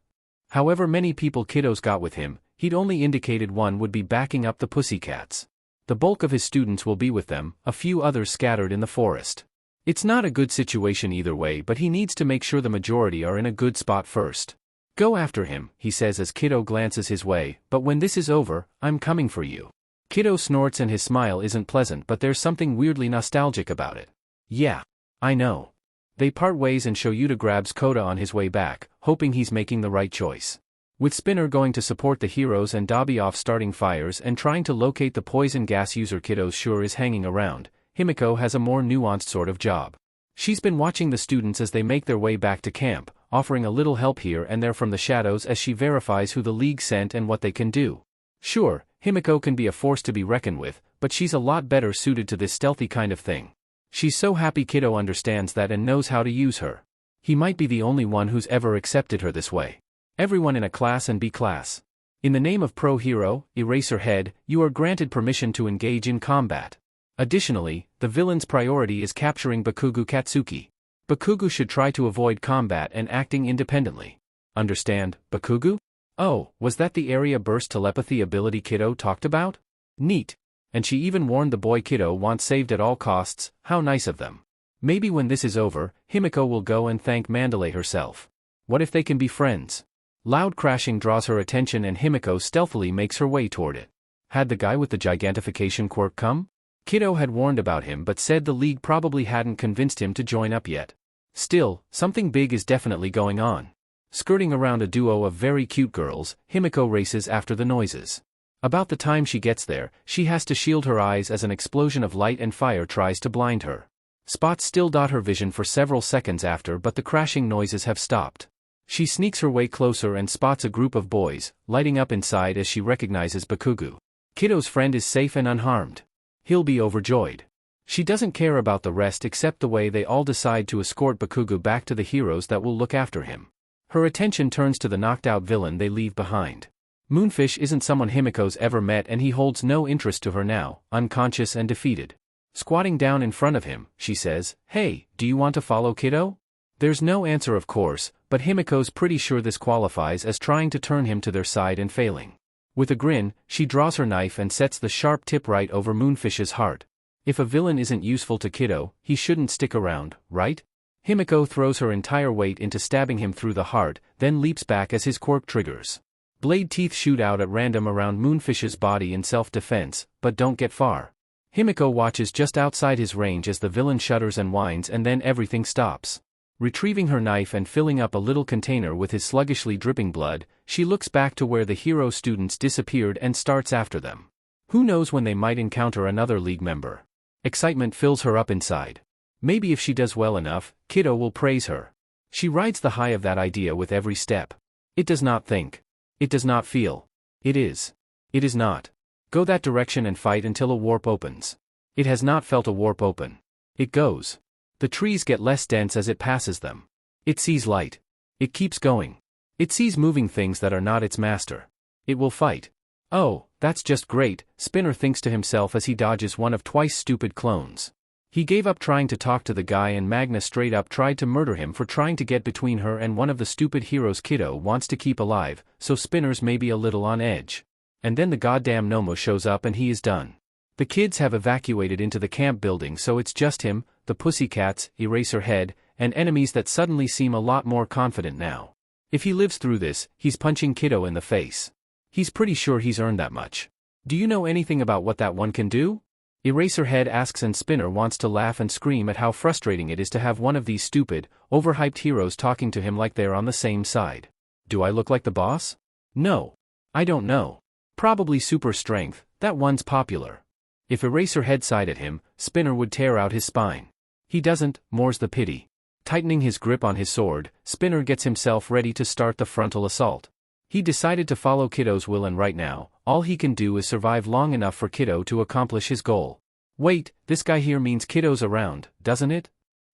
However many people Kiddo's got with him, he'd only indicated one would be backing up the Pussycats. The bulk of his students will be with them, a few others scattered in the forest. It's not a good situation either way, but he needs to make sure the majority are in a good spot first. Go after him, he says as Kiddo glances his way, but when this is over, I'm coming for you. Kiddo snorts and his smile isn't pleasant, but there's something weirdly nostalgic about it. Yeah. I know. They part ways and Shoyuta grabs Koda on his way back, hoping he's making the right choice. With Spinner going to support the heroes and Dabi off starting fires and trying to locate the poison gas user Kiddo sure is hanging around, Himiko has a more nuanced sort of job. She's been watching the students as they make their way back to camp, offering a little help here and there from the shadows as she verifies who the League sent and what they can do. Sure, Himiko can be a force to be reckoned with, but she's a lot better suited to this stealthy kind of thing. She's so happy Kiddo understands that and knows how to use her. He might be the only one who's ever accepted her this way. Everyone in a class and B class. In the name of Pro Hero, Eraserhead, you are granted permission to engage in combat. Additionally, the villain's priority is capturing Bakugo Katsuki. Bakugo should try to avoid combat and acting independently. Understand, Bakugo? Oh, was that the area burst telepathy ability Kiddo talked about? Neat. And she even warned the boy Kiddo wants saved at all costs. How nice of them. Maybe when this is over, Himiko will go and thank Mandalay herself. What if they can be friends? Loud crashing draws her attention and Himiko stealthily makes her way toward it. Had the guy with the gigantification quirk come? Kiddo had warned about him but said the League probably hadn't convinced him to join up yet. Still, something big is definitely going on. Skirting around a duo of very cute girls, Himiko races after the noises. About the time she gets there, she has to shield her eyes as an explosion of light and fire tries to blind her. Spots still dot her vision for several seconds after, but the crashing noises have stopped. She sneaks her way closer and spots a group of boys, lighting up inside as she recognizes Bakugo. Kiddo's friend is safe and unharmed. He'll be overjoyed. She doesn't care about the rest except the way they all decide to escort Bakugo back to the heroes that will look after him. Her attention turns to the knocked-out villain they leave behind. Moonfish isn't someone Himiko's ever met and he holds no interest to her now, unconscious and defeated. Squatting down in front of him, she says, "Hey, do you want to follow Kiddo?" There's no answer of course, but Himiko's pretty sure this qualifies as trying to turn him to their side and failing. With a grin, she draws her knife and sets the sharp tip right over Moonfish's heart. If a villain isn't useful to Kiddo, he shouldn't stick around, right? Himiko throws her entire weight into stabbing him through the heart, then leaps back as his quirk triggers. Blade teeth shoot out at random around Moonfish's body in self-defense, but don't get far. Himiko watches just outside his range as the villain shudders and whines, and then everything stops. Retrieving her knife and filling up a little container with his sluggishly dripping blood, she looks back to where the hero students disappeared and starts after them. Who knows when they might encounter another League member? Excitement fills her up inside. Maybe if she does well enough, Kiddo will praise her. She rides the high of that idea with every step. It does not think. It does not feel. It is. It is not. Go that direction and fight until a warp opens. It has not felt a warp open. It goes. The trees get less dense as it passes them. It sees light. It keeps going. It sees moving things that are not its master. It will fight. Oh, that's just great, Spinner thinks to himself as he dodges one of Twice's stupid clones. He gave up trying to talk to the guy, and Magna straight up tried to murder him for trying to get between her and one of the stupid heroes Kiddo wants to keep alive, so Spinner's maybe a little on edge. And then the goddamn Nomo shows up and he is done. The kids have evacuated into the camp building, so it's just him, the Pussycats, Eraserhead, and enemies that suddenly seem a lot more confident now. If he lives through this, he's punching Kiddo in the face. He's pretty sure he's earned that much. Do you know anything about what that one can do? Eraserhead asks, and Spinner wants to laugh and scream at how frustrating it is to have one of these stupid, overhyped heroes talking to him like they're on the same side. Do I look like the boss? No. I don't know. Probably super strength, that one's popular. If Eraserhead sided him, Spinner would tear out his spine. He doesn't, more's the pity. Tightening his grip on his sword, Spinner gets himself ready to start the frontal assault. He decided to follow Kiddo's will, and right now, all he can do is survive long enough for Kiddo to accomplish his goal. Wait, this guy here means Kiddo's around, doesn't it?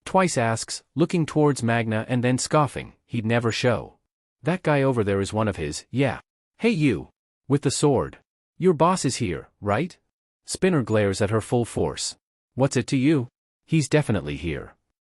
Twice asks, looking towards Magna and then scoffing, he'd never show. That guy over there is one of his, yeah. Hey you! With the sword. Your boss is here, right? Spinner glares at her full force. What's it to you? He's definitely here.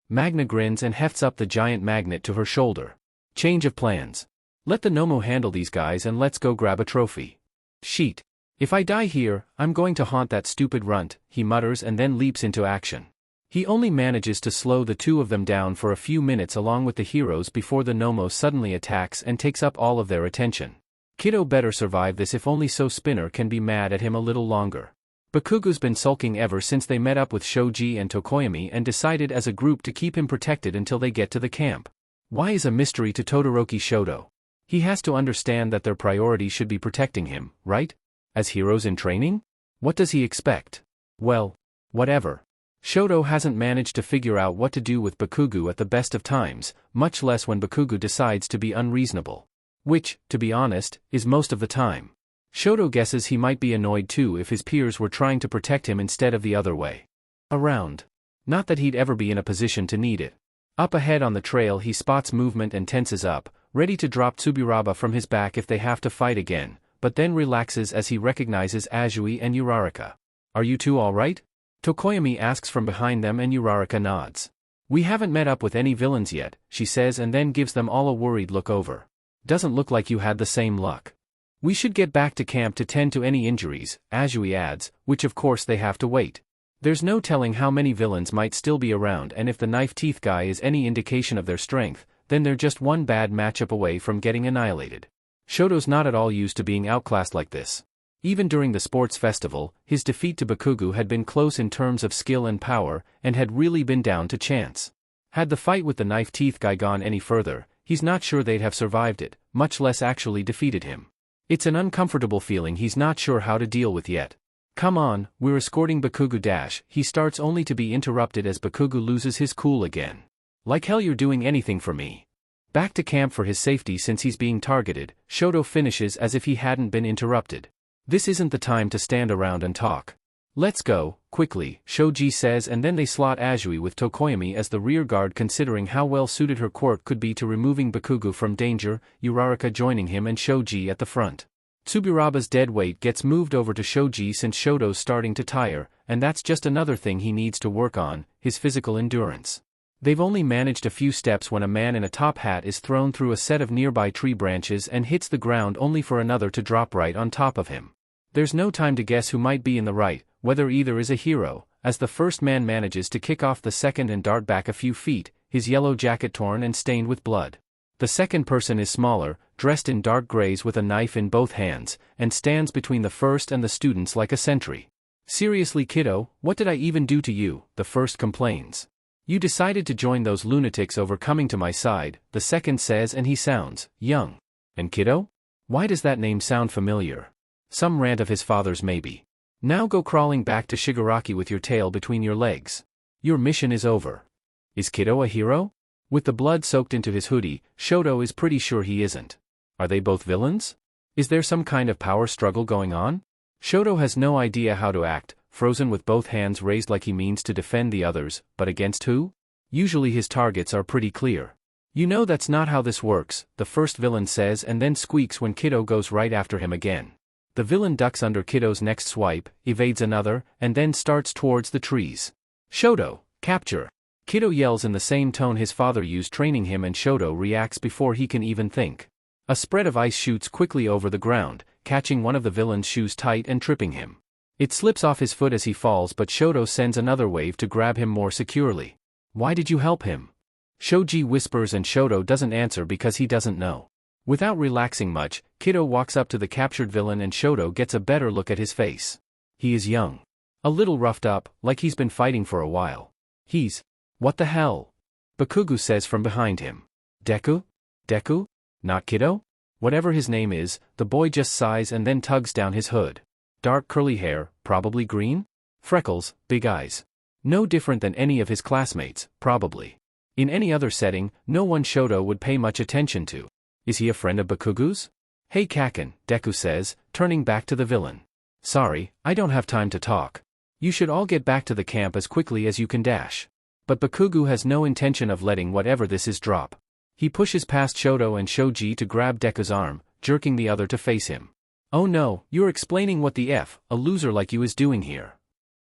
Magna grins and hefts up the giant magnet to her shoulder. Change of plans. Let the Nomo handle these guys and let's go grab a trophy. Sheet. If I die here, I'm going to haunt that stupid runt, he mutters and then leaps into action. He only manages to slow the two of them down for a few minutes along with the heroes before the Nomo suddenly attacks and takes up all of their attention. Kiddo better survive this, if only so Spinner can be mad at him a little longer. Bakugo's been sulking ever since they met up with Shoji and Tokoyami and decided as a group to keep him protected until they get to the camp. Why is a mystery to Todoroki Shoto? He has to understand that their priority should be protecting him, right? As heroes in training? What does he expect? Well, whatever. Shoto hasn't managed to figure out what to do with Bakugo at the best of times, much less when Bakugo decides to be unreasonable. Which, to be honest, is most of the time. Shoto guesses he might be annoyed too if his peers were trying to protect him instead of the other way around. Not that he'd ever be in a position to need it. Up ahead on the trail he spots movement and tenses up, ready to drop Tsuburaba from his back if they have to fight again, but then relaxes as he recognizes Azui and Uraraka. Are you two alright? Tokoyami asks from behind them and Uraraka nods. We haven't met up with any villains yet, she says, and then gives them all a worried look over. Doesn't look like you had the same luck. We should get back to camp to tend to any injuries, Azui adds, which of course they have to wait. There's no telling how many villains might still be around, and if the knife teeth guy is any indication of their strength, then they're just one bad matchup away from getting annihilated. Shoto's not at all used to being outclassed like this. Even during the sports festival, his defeat to Bakugo had been close in terms of skill and power, and had really been down to chance. Had the fight with the knife teeth guy gone any further, he's not sure they'd have survived it, much less actually defeated him. It's an uncomfortable feeling he's not sure how to deal with yet. Come on, we're escorting Bakugo dash, he starts only to be interrupted as Bakugo loses his cool again. Like hell you're doing anything for me. Back to camp for his safety since he's being targeted, Shoto finishes as if he hadn't been interrupted. This isn't the time to stand around and talk. Let's go, quickly, Shoji says, and then they slot Azui with Tokoyami as the rear guard, considering how well suited her quirk could be to removing Bakugo from danger, Uraraka joining him and Shoji at the front. Tsuburaba's dead weight gets moved over to Shoji since Shoto's starting to tire, and that's just another thing he needs to work on, his physical endurance. They've only managed a few steps when a man in a top hat is thrown through a set of nearby tree branches and hits the ground, only for another to drop right on top of him. There's no time to guess who might be in the right, whether either is a hero, as the first man manages to kick off the second and dart back a few feet, his yellow jacket torn and stained with blood. The second person is smaller, dressed in dark grays with a knife in both hands, and stands between the first and the students like a sentry. "Seriously, kiddo, what did I even do to you?" the first complains. "You decided to join those lunatics over coming to my side," the second says, and he sounds young. "And kiddo? Why does that name sound familiar? Some rant of his father's maybe. Now go crawling back to Shigaraki with your tail between your legs. Your mission is over." Is kiddo a hero? With the blood soaked into his hoodie, Shoto is pretty sure he isn't. Are they both villains? Is there some kind of power struggle going on? Shoto has no idea how to act, frozen with both hands raised like he means to defend the others, but against who? Usually his targets are pretty clear. "You know that's not how this works," the first villain says, and then squeaks when Kiddo goes right after him again. The villain ducks under Kiddo's next swipe, evades another, and then starts towards the trees. "Shoto, capture!" Kiddo yells in the same tone his father used training him, and Shoto reacts before he can even think. A spread of ice shoots quickly over the ground, catching one of the villain's shoes tight and tripping him. It slips off his foot as he falls, but Shoto sends another wave to grab him more securely. "Why did you help him?" Shoji whispers, and Shoto doesn't answer because he doesn't know. Without relaxing much, Kiddo walks up to the captured villain, and Shoto gets a better look at his face. He is young. A little roughed up, like he's been fighting for a while. What the hell? Bakugu says from behind him. "Deku? Deku? Not Kiddo?" Whatever his name is, the boy just sighs and then tugs down his hood. Dark curly hair, probably green? Freckles, big eyes. No different than any of his classmates, probably. In any other setting, no one Shoto would pay much attention to. Is he a friend of Bakugu's? "Hey Kaken," Deku says, turning back to the villain. "Sorry, I don't have time to talk. You should all get back to the camp as quickly as you can dash." But Bakugu has no intention of letting whatever this is drop. He pushes past Shoto and Shoji to grab Deku's arm, jerking the other to face him. "Oh no, you're explaining what the F, a loser like you is doing here.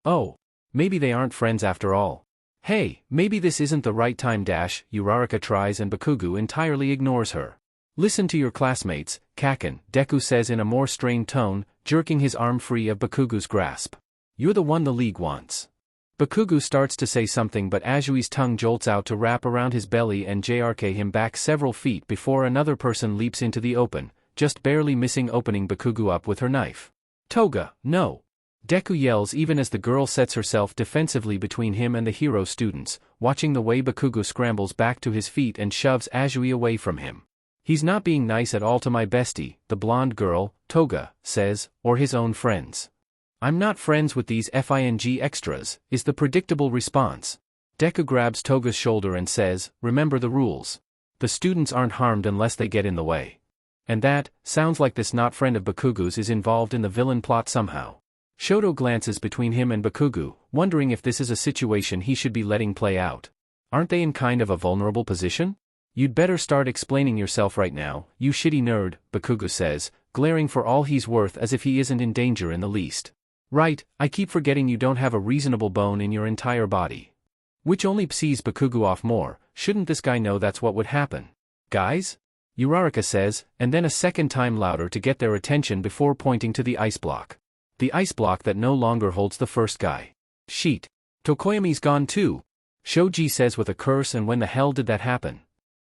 Oh, maybe they aren't friends after all. Hey, maybe this isn't the right time dash," Uraraka tries, and Bakugu entirely ignores her. "Listen to your classmates, Kaken," Deku says in a more strained tone, jerking his arm free of Bakugu's grasp. "You're the one the league wants." Bakugu starts to say something, but Ajui's tongue jolts out to wrap around his belly and JRK him back several feet before another person leaps into the open, just barely missing opening Bakugu up with her knife. "Toga, no!" Deku yells even as the girl sets herself defensively between him and the hero students, watching the way Bakugu scrambles back to his feet and shoves Ajui away from him. "He's not being nice at all to my bestie," the blonde girl, Toga, says, "or his own friends." "I'm not friends with these FING extras," is the predictable response. Deku grabs Toga's shoulder and says, "Remember the rules. The students aren't harmed unless they get in the way." And that sounds like this not friend of Bakugu's is involved in the villain plot somehow. Shoto glances between him and Bakugu, wondering if this is a situation he should be letting play out. Aren't they in kind of a vulnerable position? "You'd better start explaining yourself right now, you shitty nerd," Bakugu says, glaring for all he's worth as if he isn't in danger in the least. "Right, I keep forgetting you don't have a reasonable bone in your entire body." Which only pisses Bakugu off more. Shouldn't this guy know that's what would happen? "Guys?" Uraraka says, and then a second time louder to get their attention before pointing to the ice block. The ice block that no longer holds the first guy. "Sheet. Tokoyami's gone too," Shoji says with a curse, and when the hell did that happen?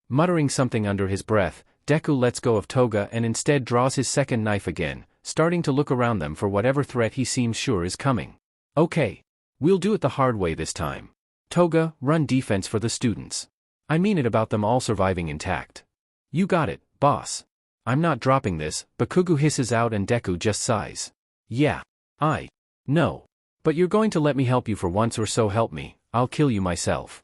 Muttering something under his breath, Deku lets go of Toga and instead draws his second knife again, starting to look around them for whatever threat he seems sure is coming. "Okay. We'll do it the hard way this time. Toga, run defense for the students. I mean it about them all surviving intact." "You got it, boss. I'm not dropping this," Bakugu hisses out, and Deku just sighs. "Yeah. I know. But you're going to let me help you for once, or so help me, I'll kill you myself."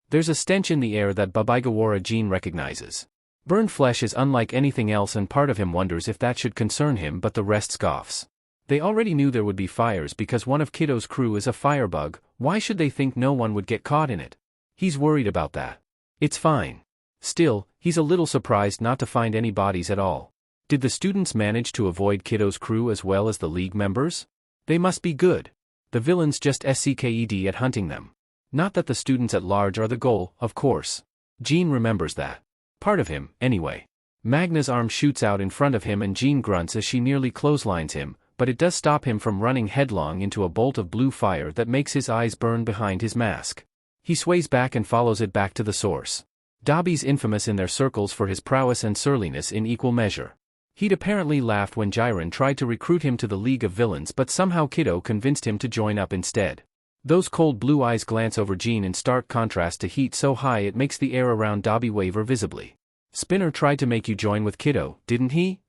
There's a stench in the air that Babaigawara Jean recognizes. Burned flesh is unlike anything else, and part of him wonders if that should concern him, but the rest scoffs. They already knew there would be fires because one of Kiddo's crew is a firebug. Why should they think no one would get caught in it? He's worried about that. It's fine. Still, he's a little surprised not to find any bodies at all. Did the students manage to avoid Kiddo's crew as well as the league members? They must be good. The villains just SCKED at hunting them. Not that the students at large are the goal, of course. Jean remembers that. Part of him, anyway. Magna's arm shoots out in front of him and Jean grunts as she nearly clotheslines him, but it does stop him from running headlong into a bolt of blue fire that makes his eyes burn behind his mask. He sways back and follows it back to the source. Dabi's infamous in their circles for his prowess and surliness in equal measure. He'd apparently laughed when Jiren tried to recruit him to the League of Villains, but somehow Kiddo convinced him to join up instead. Those cold blue eyes glance over Jean in stark contrast to heat so high it makes the air around Dabi waver visibly. Spinner tried to make you join with Kiddo, didn't he?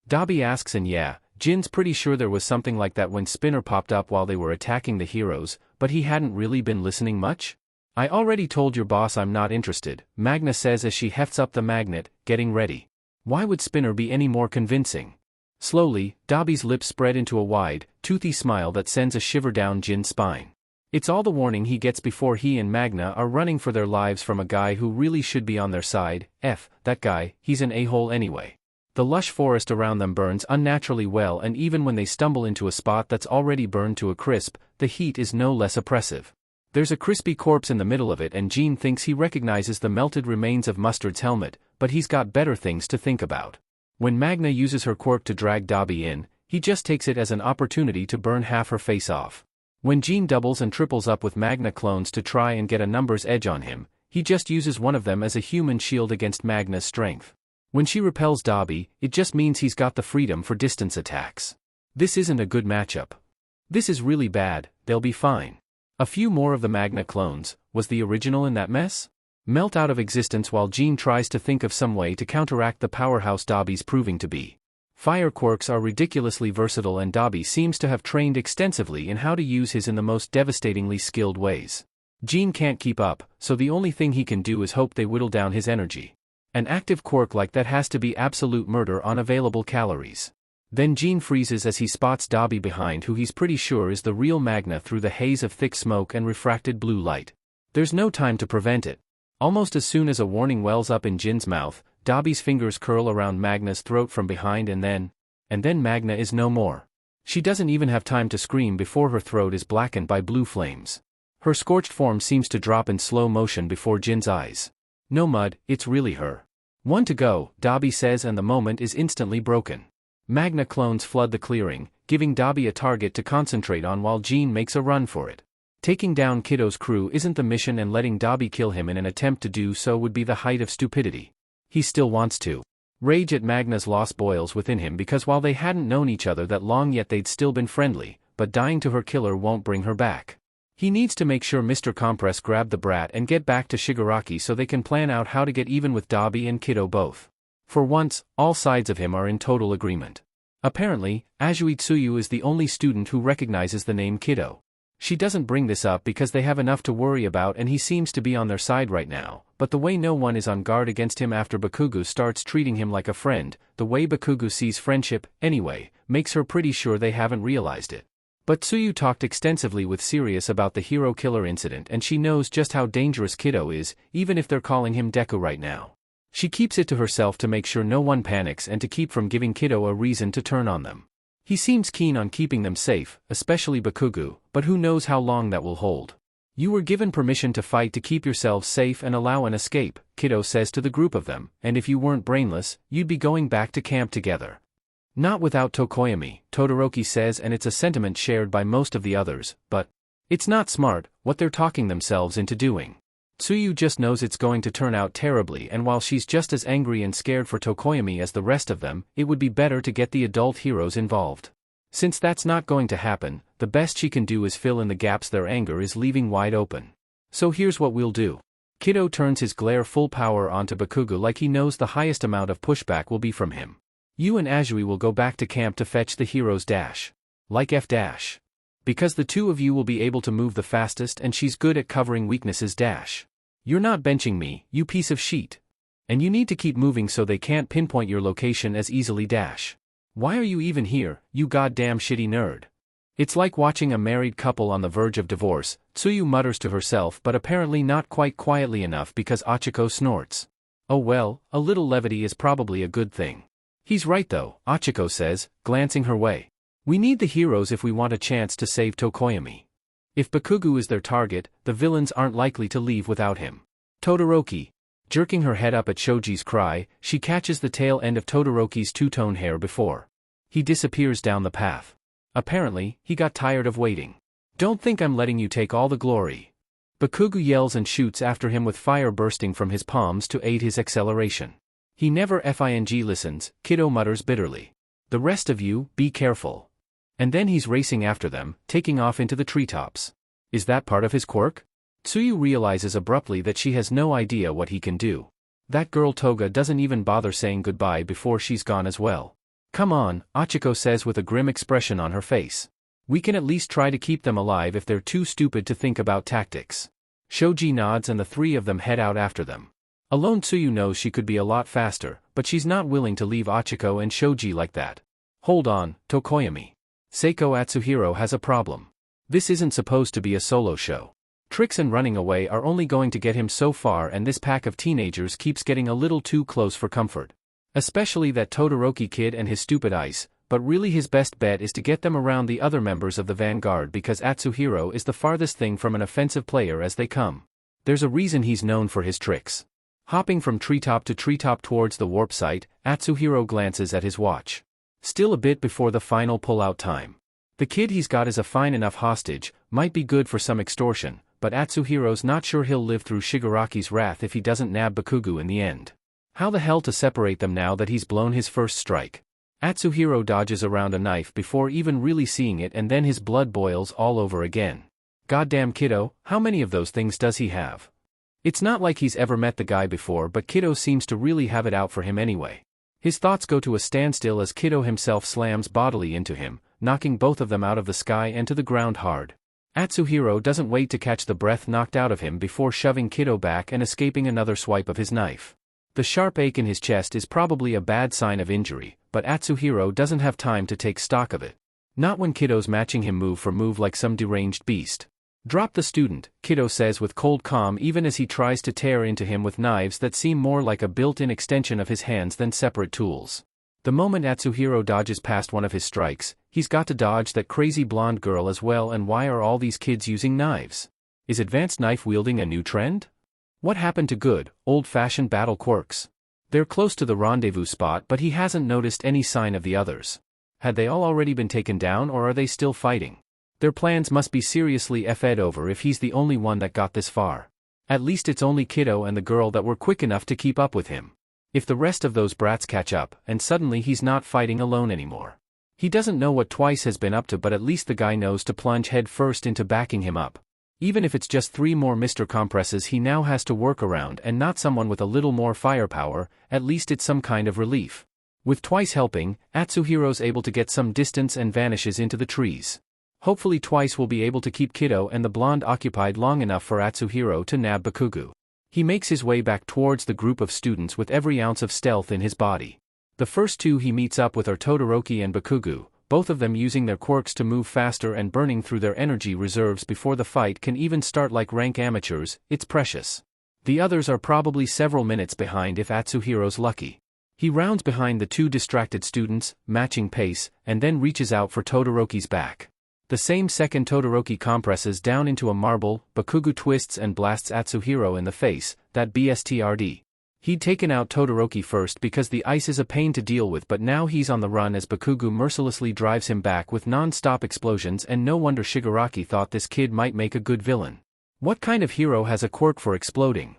Dabi asks, and yeah, Jin's pretty sure there was something like that when Spinner popped up while they were attacking the heroes, but he hadn't really been listening much? I already told your boss I'm not interested, Magna says as she hefts up the magnet, getting ready. Why would Spinner be any more convincing? Slowly, Dabi's lips spread into a wide, toothy smile that sends a shiver down Jin's spine. It's all the warning he gets before he and Magna are running for their lives from a guy who really should be on their side. That guy, he's an a-hole anyway. The lush forest around them burns unnaturally well, and even when they stumble into a spot that's already burned to a crisp, the heat is no less oppressive. There's a crispy corpse in the middle of it, and Jean thinks he recognizes the melted remains of Mustard's helmet, but he's got better things to think about. When Magna uses her quirk to drag Dabi in, he just takes it as an opportunity to burn half her face off. When Jean doubles and triples up with Magna clones to try and get a numbers edge on him, he just uses one of them as a human shield against Magna's strength. When she repels Dabi, it just means he's got the freedom for distance attacks. This isn't a good matchup. This is really bad. They'll be fine. A few more of the Magna clones, was the original in that mess? Melt out of existence while Jean tries to think of some way to counteract the powerhouse Dabi's proving to be. Fire quirks are ridiculously versatile, and Dabi seems to have trained extensively in how to use his in the most devastatingly skilled ways. Jean can't keep up, so the only thing he can do is hope they whittle down his energy. An active quirk like that has to be absolute murder on available calories. Then Jean freezes as he spots Dabi behind, who he's pretty sure is the real Magna through the haze of thick smoke and refracted blue light. There's no time to prevent it. Almost as soon as a warning wells up in Jin's mouth, Dabi's fingers curl around Magna's throat from behind, and then Magna is no more. She doesn't even have time to scream before her throat is blackened by blue flames. Her scorched form seems to drop in slow motion before Jin's eyes. No mud, it's really her. One to go, Dabi says, and the moment is instantly broken. Magna clones flood the clearing, giving Dabi a target to concentrate on while Jean makes a run for it. Taking down Kiddo's crew isn't the mission, and letting Dabi kill him in an attempt to do so would be the height of stupidity. He still wants to. Rage at Magna's loss boils within him, because while they hadn't known each other that long yet they'd still been friendly, but dying to her killer won't bring her back. He needs to make sure Mr. Compress grabbed the brat and get back to Shigaraki so they can plan out how to get even with Dabi and Kiddo both. For once, all sides of him are in total agreement. Apparently, Azui Tsuyu is the only student who recognizes the name Kiddo. She doesn't bring this up because they have enough to worry about, and he seems to be on their side right now, but the way no one is on guard against him after Bakugo starts treating him like a friend, the way Bakugo sees friendship, anyway, makes her pretty sure they haven't realized it. But Tsuyu talked extensively with Sirius about the hero killer incident, and she knows just how dangerous Kiddo is, even if they're calling him Deku right now. She keeps it to herself to make sure no one panics and to keep from giving Kiddo a reason to turn on them. He seems keen on keeping them safe, especially Bakugo, but who knows how long that will hold. You were given permission to fight to keep yourselves safe and allow an escape, Kiddo says to the group of them, and if you weren't brainless, you'd be going back to camp together. Not without Tokoyami, Todoroki says, and it's a sentiment shared by most of the others, but it's not smart what they're talking themselves into doing. Tsuyu just knows it's going to turn out terribly, and while she's just as angry and scared for Tokoyami as the rest of them, it would be better to get the adult heroes involved. Since that's not going to happen, the best she can do is fill in the gaps their anger is leaving wide open. So here's what we'll do. Kiddo turns his glare full power onto Bakugo like he knows the highest amount of pushback will be from him. You and Azui will go back to camp to fetch the heroes dash. Like F dash. Because the two of you will be able to move the fastest, and she's good at covering weaknesses dash. You're not benching me, you piece of shit. And you need to keep moving so they can't pinpoint your location as easily dash. Why are you even here, you goddamn shitty nerd? It's like watching a married couple on the verge of divorce, Tsuyu mutters to herself, but apparently not quite quietly enough because Achiko snorts. Oh well, a little levity is probably a good thing. He's right though, Achiko says, glancing her way. We need the heroes if we want a chance to save Tokoyami. If Bakugo is their target, the villains aren't likely to leave without him. Todoroki. Jerking her head up at Shoji's cry, she catches the tail end of Todoroki's two-tone hair before he disappears down the path. Apparently, he got tired of waiting. Don't think I'm letting you take all the glory. Bakugo yells and shoots after him with fire bursting from his palms to aid his acceleration. He never FING listens, Kiddo mutters bitterly. The rest of you, be careful. And then he's racing after them, taking off into the treetops. Is that part of his quirk? Tsuyu realizes abruptly that she has no idea what he can do. That girl Toga doesn't even bother saying goodbye before she's gone as well. Come on, Achiko says with a grim expression on her face. We can at least try to keep them alive if they're too stupid to think about tactics. Shoji nods and the three of them head out after them. Alone Tsuyu knows she could be a lot faster, but she's not willing to leave Achiko and Shoji like that. Hold on, Tokoyami. Seiko Atsuhiro has a problem. This isn't supposed to be a solo show. Tricks and running away are only going to get him so far, and this pack of teenagers keeps getting a little too close for comfort. Especially that Todoroki kid and his stupid ice, but really his best bet is to get them around the other members of the vanguard because Atsuhiro is the farthest thing from an offensive player as they come. There's a reason he's known for his tricks. Hopping from treetop to treetop towards the warp site, Atsuhiro glances at his watch. Still a bit before the final pull-out time. The kid he's got is a fine enough hostage, might be good for some extortion, but Atsuhiro's not sure he'll live through Shigaraki's wrath if he doesn't nab Bakugo in the end. How the hell to separate them now that he's blown his first strike? Atsuhiro dodges around a knife before even really seeing it, and then his blood boils all over again. Goddamn Kiddo, how many of those things does he have? It's not like he's ever met the guy before, but Kiddo seems to really have it out for him anyway. His thoughts go to a standstill as Kiddo himself slams bodily into him, knocking both of them out of the sky and to the ground hard. Atsuhiro doesn't wait to catch the breath knocked out of him before shoving Kiddo back and escaping another swipe of his knife. The sharp ache in his chest is probably a bad sign of injury, but Atsuhiro doesn't have time to take stock of it. Not when Kiddo's matching him move for move like some deranged beast. Drop the student, Kiddo says with cold calm even as he tries to tear into him with knives that seem more like a built-in extension of his hands than separate tools. The moment Atsuhiro dodges past one of his strikes, he's got to dodge that crazy blonde girl as well. And why are all these kids using knives? Is advanced knife wielding a new trend? What happened to good, old-fashioned battle quirks? They're close to the rendezvous spot, but he hasn't noticed any sign of the others. Had they all already been taken down, or are they still fighting? Their plans must be seriously effed over if he's the only one that got this far. At least it's only Kiddo and the girl that were quick enough to keep up with him. If the rest of those brats catch up, and suddenly he's not fighting alone anymore. He doesn't know what Twice has been up to, but at least the guy knows to plunge head first into backing him up. Even if it's just 3 more Mr. Compresses he now has to work around and not someone with a little more firepower, at least it's some kind of relief. With Twice helping, Atsuhiro's able to get some distance and vanishes into the trees. Hopefully Twice will be able to keep Kiddo and the blonde occupied long enough for Atsuhiro to nab Bakugo. He makes his way back towards the group of students with every ounce of stealth in his body. The first two he meets up with are Todoroki and Bakugo, both of them using their quirks to move faster and burning through their energy reserves before the fight can even start. Like rank amateurs, it's precious. The others are probably several minutes behind if Atsuhiro's lucky. He rounds behind the 2 distracted students, matching pace, and then reaches out for Todoroki's back. The same second Todoroki compresses down into a marble, Bakugo twists and blasts Atsuhiro in the face, that BSTRD. He'd taken out Todoroki first because the ice is a pain to deal with, but now he's on the run as Bakugo mercilessly drives him back with non-stop explosions, and no wonder Shigaraki thought this kid might make a good villain. What kind of hero has a quirk for exploding?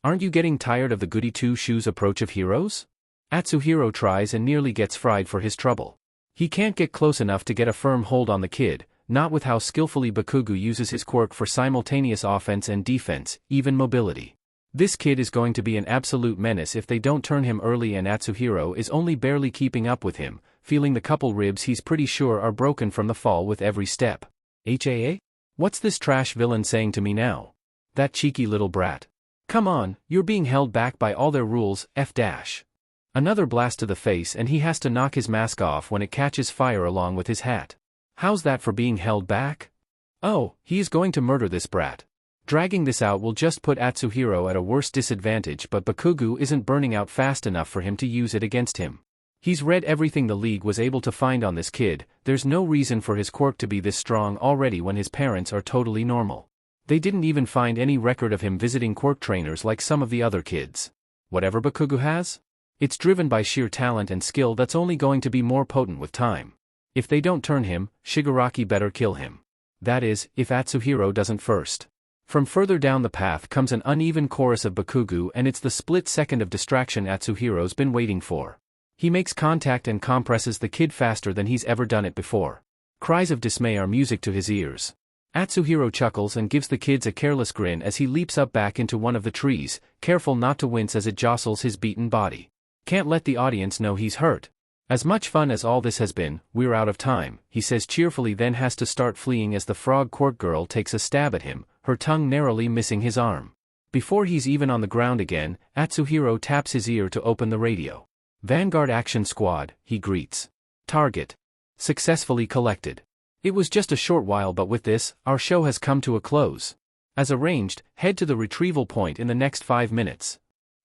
Aren't you getting tired of the goody two-shoes approach of heroes? Atsuhiro tries and nearly gets fried for his trouble. He can't get close enough to get a firm hold on the kid, not with how skillfully Bakugo uses his quirk for simultaneous offense and defense, even mobility. This kid is going to be an absolute menace if they don't turn him early, and Atsuhiro is only barely keeping up with him, feeling the couple ribs he's pretty sure are broken from the fall with every step. HAA? What's this trash villain saying to me now? That cheeky little brat. Come on, you're being held back by all their rules, F-. Another blast to the face and he has to knock his mask off when it catches fire along with his hat. How's that for being held back? Oh, he is going to murder this brat. Dragging this out will just put Atsuhiro at a worse disadvantage, but Bakugo isn't burning out fast enough for him to use it against him. He's read everything the League was able to find on this kid. There's no reason for his quirk to be this strong already when his parents are totally normal. They didn't even find any record of him visiting quirk trainers like some of the other kids. Whatever Bakugo has? It's driven by sheer talent and skill that's only going to be more potent with time. If they don't turn him, Shigaraki better kill him. That is, if Atsuhiro doesn't first. From further down the path comes an uneven chorus of Bakugu, and it's the split second of distraction Atsuhiro's been waiting for. He makes contact and compresses the kid faster than he's ever done it before. Cries of dismay are music to his ears. Atsuhiro chuckles and gives the kids a careless grin as he leaps up back into one of the trees, careful not to wince as it jostles his beaten body. Can't let the audience know he's hurt. As much fun as all this has been, we're out of time, he says cheerfully, then has to start fleeing as the frog Quirk girl takes a stab at him, her tongue narrowly missing his arm. Before he's even on the ground again, Atsuhiro taps his ear to open the radio. Vanguard Action Squad, he greets. Target. Successfully collected. It was just a short while, but with this, our show has come to a close. As arranged, head to the retrieval point in the next 5 minutes.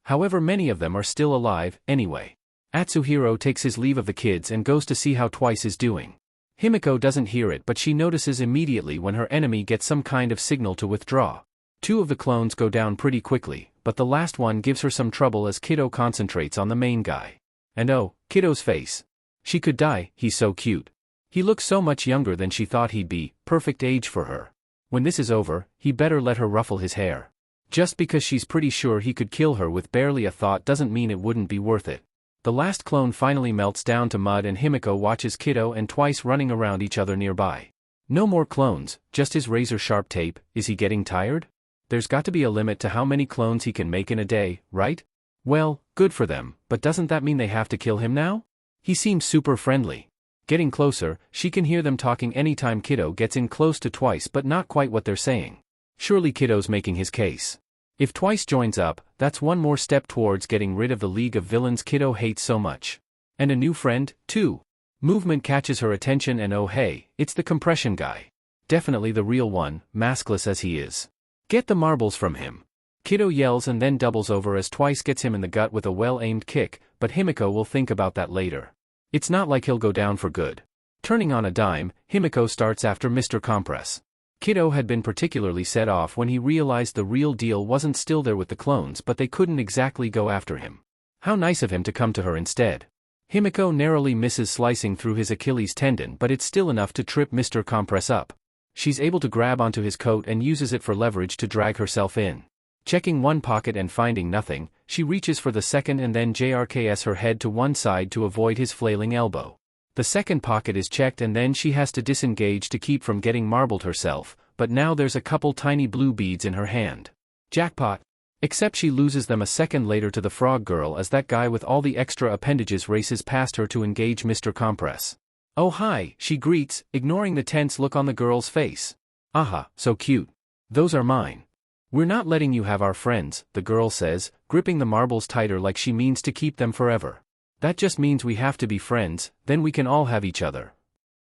However, many of them are still alive, anyway. Atsuhiro takes his leave of the kids and goes to see how Twice is doing. Himiko doesn't hear it, but she notices immediately when her enemy gets some kind of signal to withdraw. 2 of the clones go down pretty quickly, but the last one gives her some trouble as Kiddo concentrates on the main guy. And oh, Kiddo's face. She could die, he's so cute. He looks so much younger than she thought he'd be, perfect age for her. When this is over, he better let her ruffle his hair. Just because she's pretty sure he could kill her with barely a thought doesn't mean it wouldn't be worth it. The last clone finally melts down to mud and Himiko watches Kiddo and Twice running around each other nearby. No more clones, just his razor-sharp tape. Is he getting tired? There's got to be a limit to how many clones he can make in a day, right? Well, good for them, but doesn't that mean they have to kill him now? He seems super friendly. Getting closer, she can hear them talking anytime Kiddo gets in close to Twice, but not quite what they're saying. Surely Kiddo's making his case. If Twice joins up, that's one more step towards getting rid of the League of Villains Kiddo hates so much. And a new friend, too. Movement catches her attention and oh hey, it's the compression guy. Definitely the real one, maskless as he is. Get the marbles from him. Kiddo yells and then doubles over as Twice gets him in the gut with a well-aimed kick, but Himiko will think about that later. It's not like he'll go down for good. Turning on a dime, Himiko starts after Mr. Compress. Kiddo had been particularly set off when he realized the real deal wasn't still there with the clones, but they couldn't exactly go after him. How nice of him to come to her instead. Himiko narrowly misses slicing through his Achilles tendon, but it's still enough to trip Mr. Compress up. She's able to grab onto his coat and uses it for leverage to drag herself in. Checking one pocket and finding nothing, she reaches for the second and then JRKs her head to one side to avoid his flailing elbow. The second pocket is checked and then she has to disengage to keep from getting marbled herself, but now there's a couple tiny blue beads in her hand. Jackpot. Except she loses them a second later to the frog girl as that guy with all the extra appendages races past her to engage Mr. Compress. Oh hi, she greets, ignoring the tense look on the girl's face. Aha, so cute. Those are mine. We're not letting you have our friends, the girl says, gripping the marbles tighter like she means to keep them forever. That just means we have to be friends, then we can all have each other.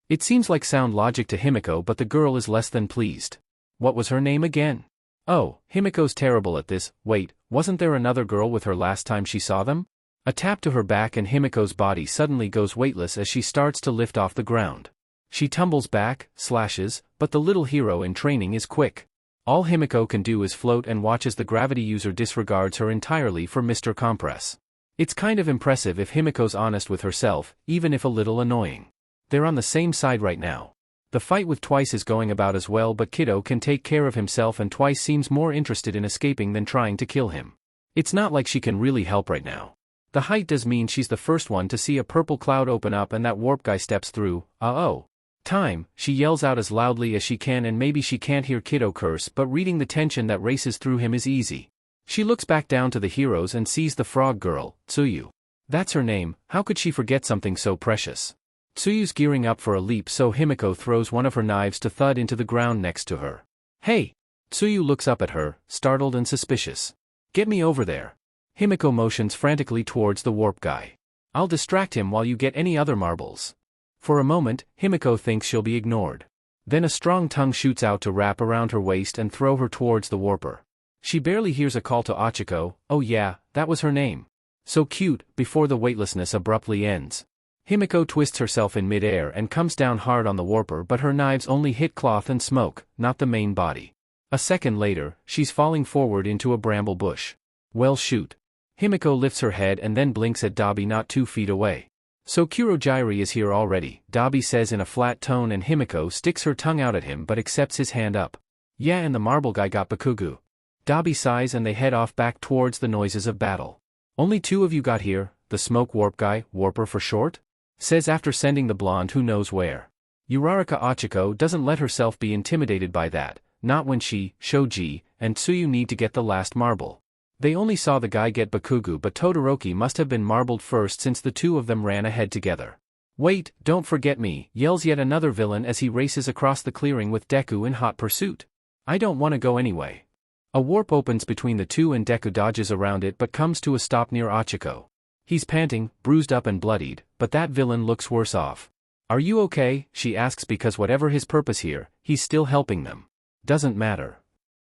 It seems like sound logic to Himiko, but the girl is less than pleased. What was her name again? Oh, Himiko's terrible at this. Wait, wasn't there another girl with her last time she saw them? A tap to her back and Himiko's body suddenly goes weightless as she starts to lift off the ground. She tumbles back, slashes, but the little hero in training is quick. All Himiko can do is float and watch as the gravity user disregards her entirely for Mr. Compress. It's kind of impressive if Himiko's honest with herself, even if a little annoying. They're on the same side right now. The fight with Twice is going about as well, but Kiddo can take care of himself and Twice seems more interested in escaping than trying to kill him. It's not like she can really help right now. The height does mean she's the first one to see a purple cloud open up and that warp guy steps through. Uh-oh. Time, she yells out as loudly as she can, and maybe she can't hear Kiddo curse, but reading the tension that races through him is easy. She looks back down to the heroes and sees the frog girl, Tsuyu. That's her name, how could she forget something so precious? Tsuyu's gearing up for a leap, so Himiko throws one of her knives to thud into the ground next to her. Hey! Tsuyu looks up at her, startled and suspicious. Get me over there. Himiko motions frantically towards the warp guy. I'll distract him while you get any other marbles. For a moment, Himiko thinks she'll be ignored. Then a strong tongue shoots out to wrap around her waist and throw her towards the warper. She barely hears a call to Achiko. Oh yeah, that was her name. So cute, before the weightlessness abruptly ends. Himiko twists herself in midair and comes down hard on the warper, but her knives only hit cloth and smoke, not the main body. A second later, she's falling forward into a bramble bush. Well shoot. Himiko lifts her head and then blinks at Dabi not 2 feet away. So Kurogiri is here already, Dabi says in a flat tone, and Himiko sticks her tongue out at him but accepts his hand up. Yeah, and the marble guy got Bakugu. Dabi sighs and they head off back towards the noises of battle. Only two of you got here, the smoke warp guy, Warper for short? Says after sending the blonde who knows where. Uraraka Ochiko doesn't let herself be intimidated by that, not when she, Shoji, and Tsuyu need to get the last marble. They only saw the guy get Bakugu, but Todoroki must have been marbled first since the two of them ran ahead together. Wait, don't forget me, yells yet another villain as he races across the clearing with Deku in hot pursuit. I don't want to go anyway. A warp opens between the two and Deku dodges around it but comes to a stop near Ochiko. He's panting, bruised up and bloodied, but that villain looks worse off. Are you okay? She asks because whatever his purpose here, he's still helping them. Doesn't matter.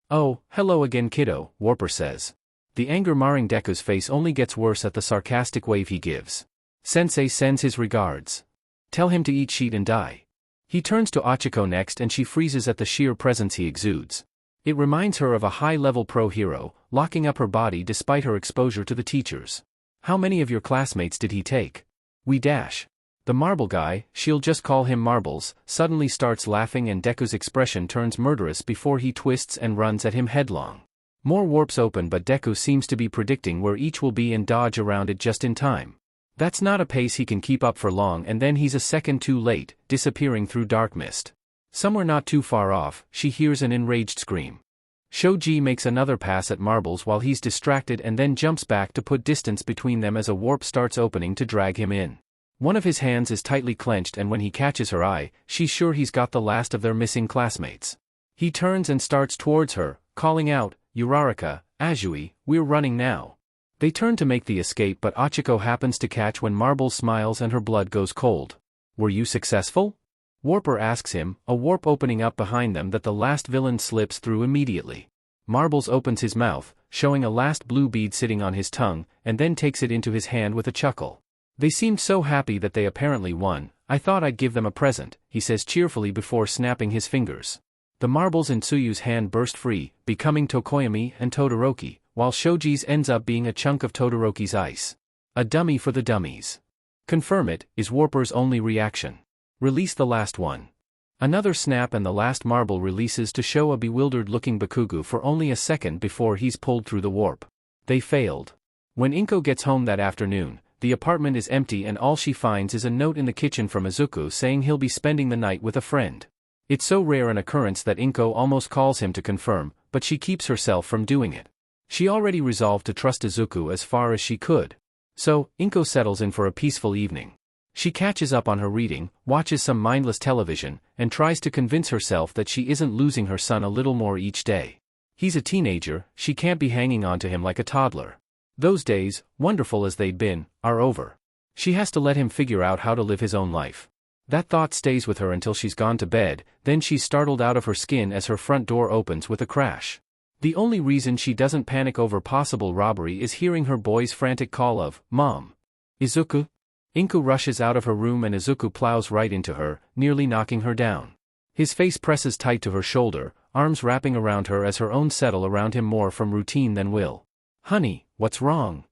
Oh, hello again kiddo, Warper says. The anger marring Deku's face only gets worse at the sarcastic wave he gives. Sensei sends his regards. Tell him to eat shit and die. He turns to Ochiko next and she freezes at the sheer presence he exudes. It reminds her of a high-level pro hero, locking up her body despite her exposure to the teachers. How many of your classmates did he take? We dash. The marble guy, she'll just call him Marbles, suddenly starts laughing and Deku's expression turns murderous before he twists and runs at him headlong. More warps open but Deku seems to be predicting where each will be and dodge around it just in time. That's not a pace he can keep up for long and then he's a second too late, disappearing through dark mist. Somewhere not too far off, she hears an enraged scream. Shoji makes another pass at Marbles while he's distracted and then jumps back to put distance between them as a warp starts opening to drag him in. One of his hands is tightly clenched and when he catches her eye, she's sure he's got the last of their missing classmates. He turns and starts towards her, calling out, Uraraka, Azui, we're running now. They turn to make the escape but Ochiko happens to catch when Marbles smiles and her blood goes cold. Were you successful? Warper asks him, a warp opening up behind them that the last villain slips through immediately. Marbles opens his mouth, showing a last blue bead sitting on his tongue, and then takes it into his hand with a chuckle. They seemed so happy that they apparently won. I thought I'd give them a present, he says cheerfully before snapping his fingers. The marbles in Tsuyu's hand burst free, becoming Tokoyami and Todoroki, while Shoji's ends up being a chunk of Todoroki's ice. A dummy for the dummies. Confirm it, is Warper's only reaction. Release the last one. Another snap and the last marble releases to show a bewildered-looking Bakugu for only a second before he's pulled through the warp. They failed. When Inko gets home that afternoon, the apartment is empty and all she finds is a note in the kitchen from Izuku saying he'll be spending the night with a friend. It's so rare an occurrence that Inko almost calls him to confirm, but she keeps herself from doing it. She already resolved to trust Izuku as far as she could. So, Inko settles in for a peaceful evening. She catches up on her reading, watches some mindless television, and tries to convince herself that she isn't losing her son a little more each day. He's a teenager, she can't be hanging on to him like a toddler. Those days, wonderful as they'd been, are over. She has to let him figure out how to live his own life. That thought stays with her until she's gone to bed, then she's startled out of her skin as her front door opens with a crash. The only reason she doesn't panic over possible robbery is hearing her boy's frantic call of, Mom. Izuku? Inko rushes out of her room and Izuku plows right into her, nearly knocking her down. His face presses tight to her shoulder, arms wrapping around her as her own settle around him more from routine than will. Honey, what's wrong?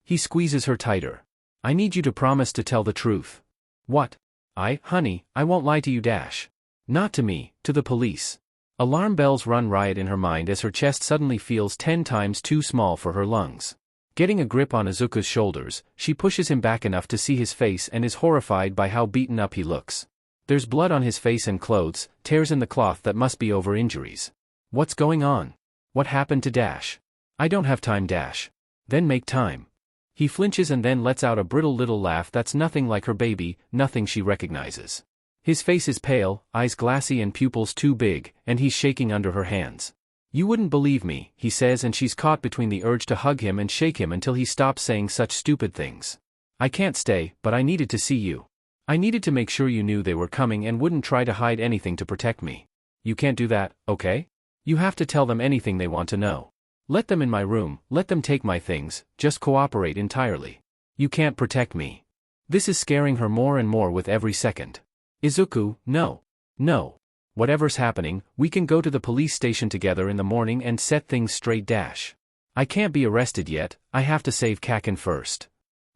He squeezes her tighter. I need you to promise to tell the truth. What? Honey, I won't lie to you dash. Not to me, to the police. Alarm bells run riot in her mind as her chest suddenly feels 10 times too small for her lungs. Getting a grip on Izuku's shoulders, she pushes him back enough to see his face and is horrified by how beaten up he looks. There's blood on his face and clothes, tears in the cloth that must be over injuries. What's going on? What happened to Dash? I don't have time Dash. Then make time. He flinches and then lets out a brittle little laugh that's nothing like her baby, nothing she recognizes. His face is pale, eyes glassy and pupils too big, and he's shaking under her hands. You wouldn't believe me, he says, and she's caught between the urge to hug him and shake him until he stops saying such stupid things. I can't stay, but I needed to see you. I needed to make sure you knew they were coming and wouldn't try to hide anything to protect me. You can't do that, okay? You have to tell them anything they want to know. Let them in my room, let them take my things, just cooperate entirely. You can't protect me. This is scaring her more and more with every second. Izuku, no. No. Whatever's happening, we can go to the police station together in the morning and set things straight dash. I can't be arrested yet, I have to save Kaken first.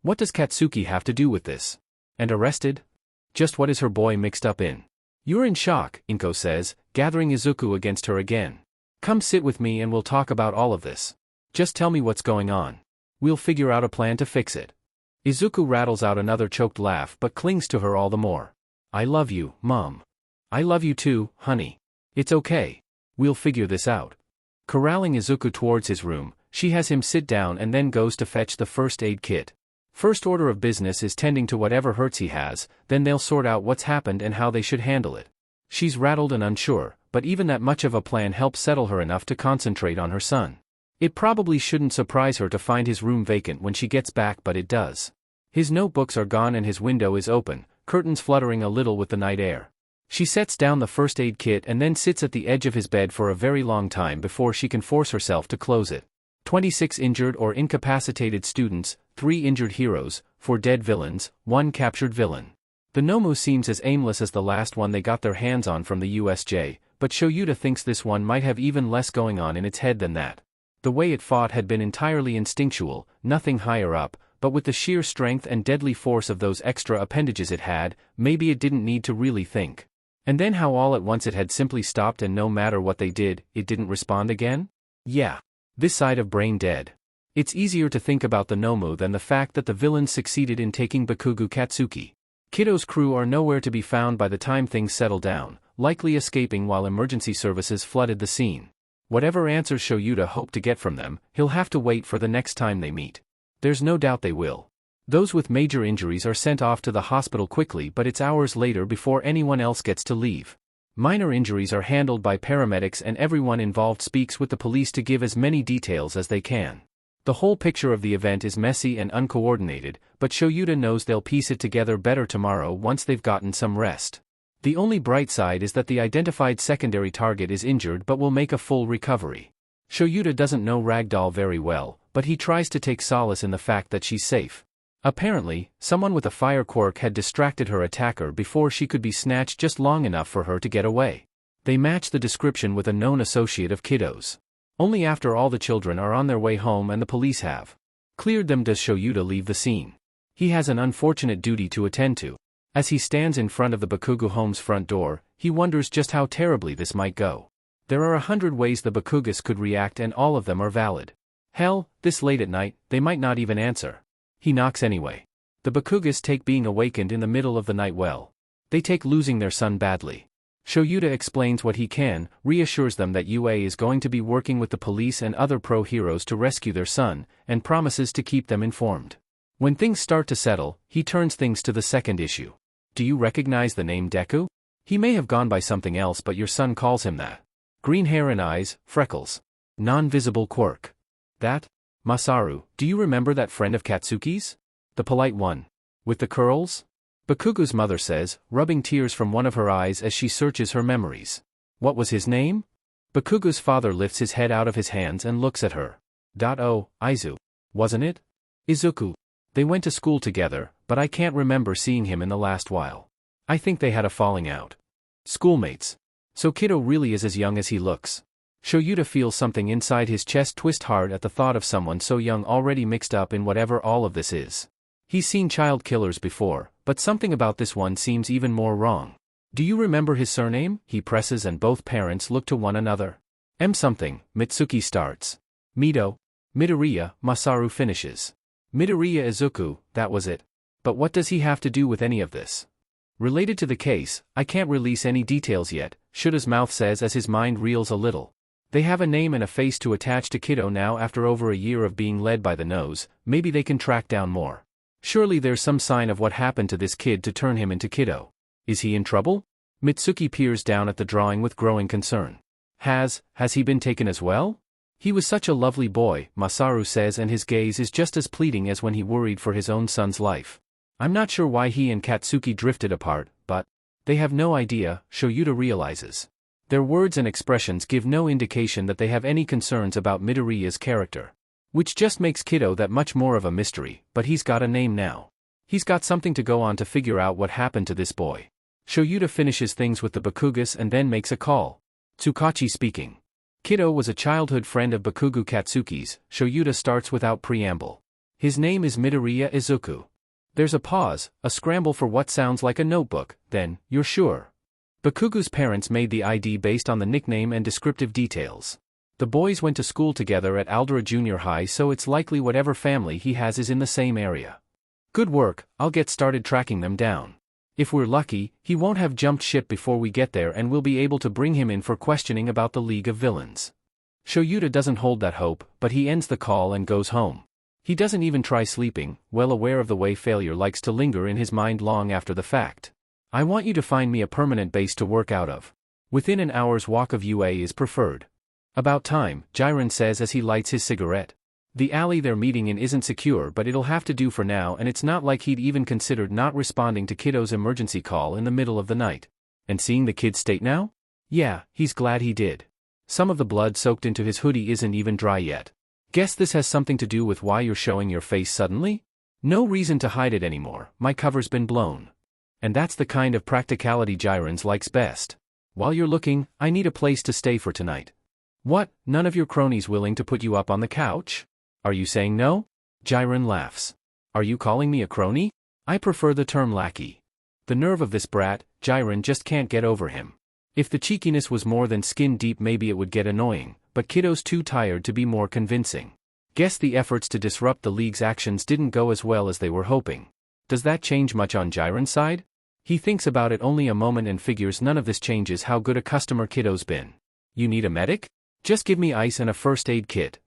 What does Katsuki have to do with this? And arrested? Just what is her boy mixed up in? You're in shock, Inko says, gathering Izuku against her again. Come sit with me and we'll talk about all of this. Just tell me what's going on. We'll figure out a plan to fix it. Izuku rattles out another choked laugh but clings to her all the more. I love you, Mom. I love you too, honey. It's okay. We'll figure this out. Corralling Izuku towards his room, she has him sit down and then goes to fetch the first aid kit. First order of business is tending to whatever hurts he has, then they'll sort out what's happened and how they should handle it. She's rattled and unsure, but even that much of a plan helps settle her enough to concentrate on her son. It probably shouldn't surprise her to find his room vacant when she gets back, but it does. His notebooks are gone and his window is open, curtains fluttering a little with the night air. She sets down the first aid kit and then sits at the edge of his bed for a very long time before she can force herself to close it. 26 injured or incapacitated students, 3 injured heroes, 4 dead villains, 1 captured villain. The Nomu seems as aimless as the last one they got their hands on from the USJ, but Shoyuta thinks this one might have even less going on in its head than that. The way it fought had been entirely instinctual, nothing higher up, but with the sheer strength and deadly force of those extra appendages it had, maybe it didn't need to really think. And then how all at once it had simply stopped and no matter what they did, it didn't respond again? Yeah. This side of brain dead. It's easier to think about the Nomu than the fact that the villains succeeded in taking Bakugo Katsuki. Kido's crew are nowhere to be found by the time things settle down, likely escaping while emergency services flooded the scene. Whatever answers Shoyuta hoped to get from them, he'll have to wait for the next time they meet. There's no doubt they will. Those with major injuries are sent off to the hospital quickly, but it's hours later before anyone else gets to leave. Minor injuries are handled by paramedics and everyone involved speaks with the police to give as many details as they can. The whole picture of the event is messy and uncoordinated, but Shoyuta knows they'll piece it together better tomorrow once they've gotten some rest. The only bright side is that the identified secondary target is injured but will make a full recovery. Shoyuta doesn't know Ragdoll very well, but he tries to take solace in the fact that she's safe. Apparently, someone with a fire quirk had distracted her attacker before she could be snatched just long enough for her to get away. They match the description with a known associate of Kido's. Only after all the children are on their way home and the police have cleared them does Shoyuta leave the scene. He has an unfortunate duty to attend to. As he stands in front of the Bakugo home's front door, he wonders just how terribly this might go. There are 100 ways the Bakugas could react and all of them are valid. Hell, this late at night, they might not even answer. He knocks anyway. The Bakugas take being awakened in the middle of the night well. They take losing their son badly. Shoyuta explains what he can, reassures them that UA is going to be working with the police and other pro-heroes to rescue their son, and promises to keep them informed. When things start to settle, he turns things to the second issue. Do you recognize the name Deku? He may have gone by something else but your son calls him that. Green hair and eyes, freckles. Non-visible quirk. That? Masaru, do you remember that friend of Katsuki's? The polite one. With the curls? Bakugo's mother says, rubbing tears from one of her eyes as she searches her memories. What was his name? Bakugo's father lifts his head out of his hands and looks at her. Oh, Izu. Wasn't it? Izuku. They went to school together, but I can't remember seeing him in the last while. I think they had a falling out. Schoolmates. So Kido really is as young as he looks. Shoyuta feels something inside his chest twist hard at the thought of someone so young already mixed up in whatever all of this is. He's seen child killers before, but something about this one seems even more wrong. Do you remember his surname? He presses and both parents look to one another. M something, Mitsuki starts. Midoriya, Masaru finishes. Midoriya Izuku, that was it. But what does he have to do with any of this? Related to the case, I can't release any details yet, Shuta's mouth says as his mind reels a little. They have a name and a face to attach to Kido now after over a year of being led by the nose, maybe they can track down more. Surely there's some sign of what happened to this kid to turn him into Kido. Is he in trouble? Mitsuki peers down at the drawing with growing concern. Has he been taken as well? He was such a lovely boy, Masaru says, and his gaze is just as pleading as when he worried for his own son's life. I'm not sure why he and Katsuki drifted apart, but they have no idea, Shoyuta realizes. Their words and expressions give no indication that they have any concerns about Midoriya's character. Which just makes Kido that much more of a mystery, but he's got a name now. He's got something to go on to figure out what happened to this boy. Shoyuta finishes things with the Bakugas and then makes a call. Tsukachi speaking. Kido was a childhood friend of Bakugo Katsuki's, Shoyuta starts without preamble. His name is Midoriya Izuku. There's a pause, a scramble for what sounds like a notebook, then, you're sure? Bakugo's parents made the ID based on the nickname and descriptive details. The boys went to school together at Aldera Junior High, so it's likely whatever family he has is in the same area. Good work, I'll get started tracking them down. If we're lucky, he won't have jumped ship before we get there and we'll be able to bring him in for questioning about the League of Villains. Shoyuta doesn't hold that hope, but he ends the call and goes home. He doesn't even try sleeping, well aware of the way failure likes to linger in his mind long after the fact. I want you to find me a permanent base to work out of. Within an hour's walk of UA is preferred. About time, Jiren says as he lights his cigarette. The alley they're meeting in isn't secure, but it'll have to do for now, and it's not like he'd even considered not responding to Kiddo's emergency call in the middle of the night. And seeing the kid's state now? Yeah, he's glad he did. Some of the blood soaked into his hoodie isn't even dry yet. Guess this has something to do with why you're showing your face suddenly? No reason to hide it anymore, my cover's been blown. And that's the kind of practicality Jiren's likes best. While you're looking, I need a place to stay for tonight. What, none of your cronies willing to put you up on the couch? Are you saying no? Jiren laughs. Are you calling me a crony? I prefer the term lackey. The nerve of this brat, Jiren just can't get over him. If the cheekiness was more than skin deep, maybe it would get annoying, but Kiddo's too tired to be more convincing. Guess the efforts to disrupt the League's actions didn't go as well as they were hoping. Does that change much on Jiren's side? He thinks about it only a moment and figures none of this changes how good a customer Kiddo's been. You need a medic? Just give me ice and a first aid kit.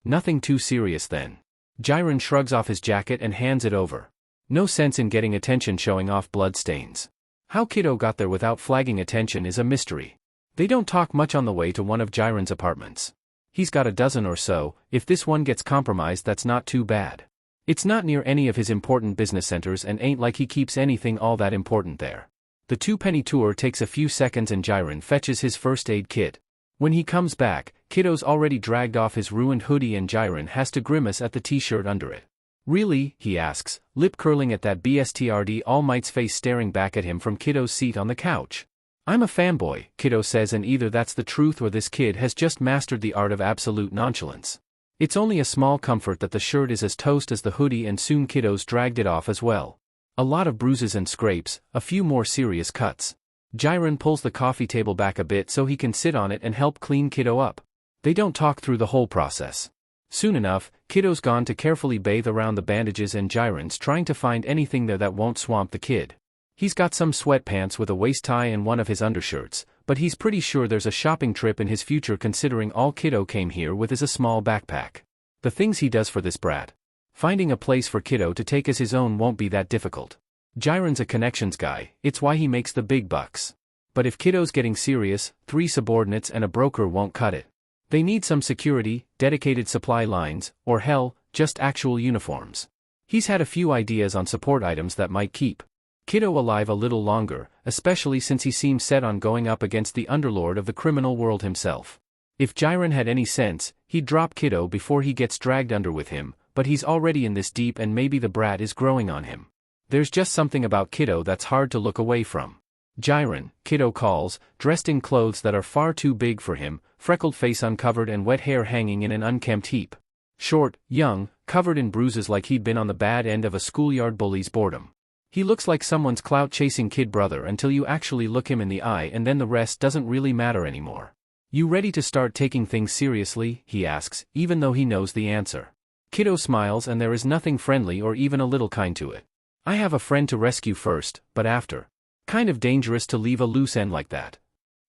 Nothing too serious then. Jiren shrugs off his jacket and hands it over. No sense in getting attention showing off blood stains. How Kiddo got there without flagging attention is a mystery. They don't talk much on the way to one of Jiren's apartments. He's got a dozen or so, if this one gets compromised that's not too bad. It's not near any of his important business centers and ain't like he keeps anything all that important there. The 2-penny tour takes a few seconds and Jiren fetches his first aid kit. When he comes back, Kiddo's already dragged off his ruined hoodie and Jiren has to grimace at the t-shirt under it. Really? He asks, lip curling at that BSTRD All Might's face staring back at him from Kiddo's seat on the couch. I'm a fanboy, Kiddo says, and either that's the truth or this kid has just mastered the art of absolute nonchalance. It's only a small comfort that the shirt is as toast as the hoodie and soon Kiddo's dragged it off as well. A lot of bruises and scrapes, a few more serious cuts. Jiren pulls the coffee table back a bit so he can sit on it and help clean Kiddo up. They don't talk through the whole process. Soon enough, Kiddo's gone to carefully bathe around the bandages and Jiren's trying to find anything there that won't swamp the kid. He's got some sweatpants with a waist tie and one of his undershirts, but he's pretty sure there's a shopping trip in his future considering all Kiddo came here with is a small backpack. The things he does for this brat. Finding a place for Kiddo to take as his own won't be that difficult. Jiren's a connections guy, it's why he makes the big bucks. But if Kiddo's getting serious, 3 subordinates and a broker won't cut it. They need some security, dedicated supply lines, or hell, just actual uniforms. He's had a few ideas on support items that might keep Kiddo alive a little longer, especially since he seems set on going up against the underlord of the criminal world himself. If Jiren had any sense, he'd drop Kiddo before he gets dragged under with him, but he's already in this deep and maybe the brat is growing on him. There's just something about Kiddo that's hard to look away from. Jiren, Kiddo calls, dressed in clothes that are far too big for him, freckled face uncovered and wet hair hanging in an unkempt heap. Short, young, covered in bruises like he'd been on the bad end of a schoolyard bully's boredom. He looks like someone's clout-chasing kid brother until you actually look him in the eye and then the rest doesn't really matter anymore. You ready to start taking things seriously? He asks, even though he knows the answer. Kiddo smiles and there is nothing friendly or even a little kind to it. I have a friend to rescue first, but after. Kind of dangerous to leave a loose end like that.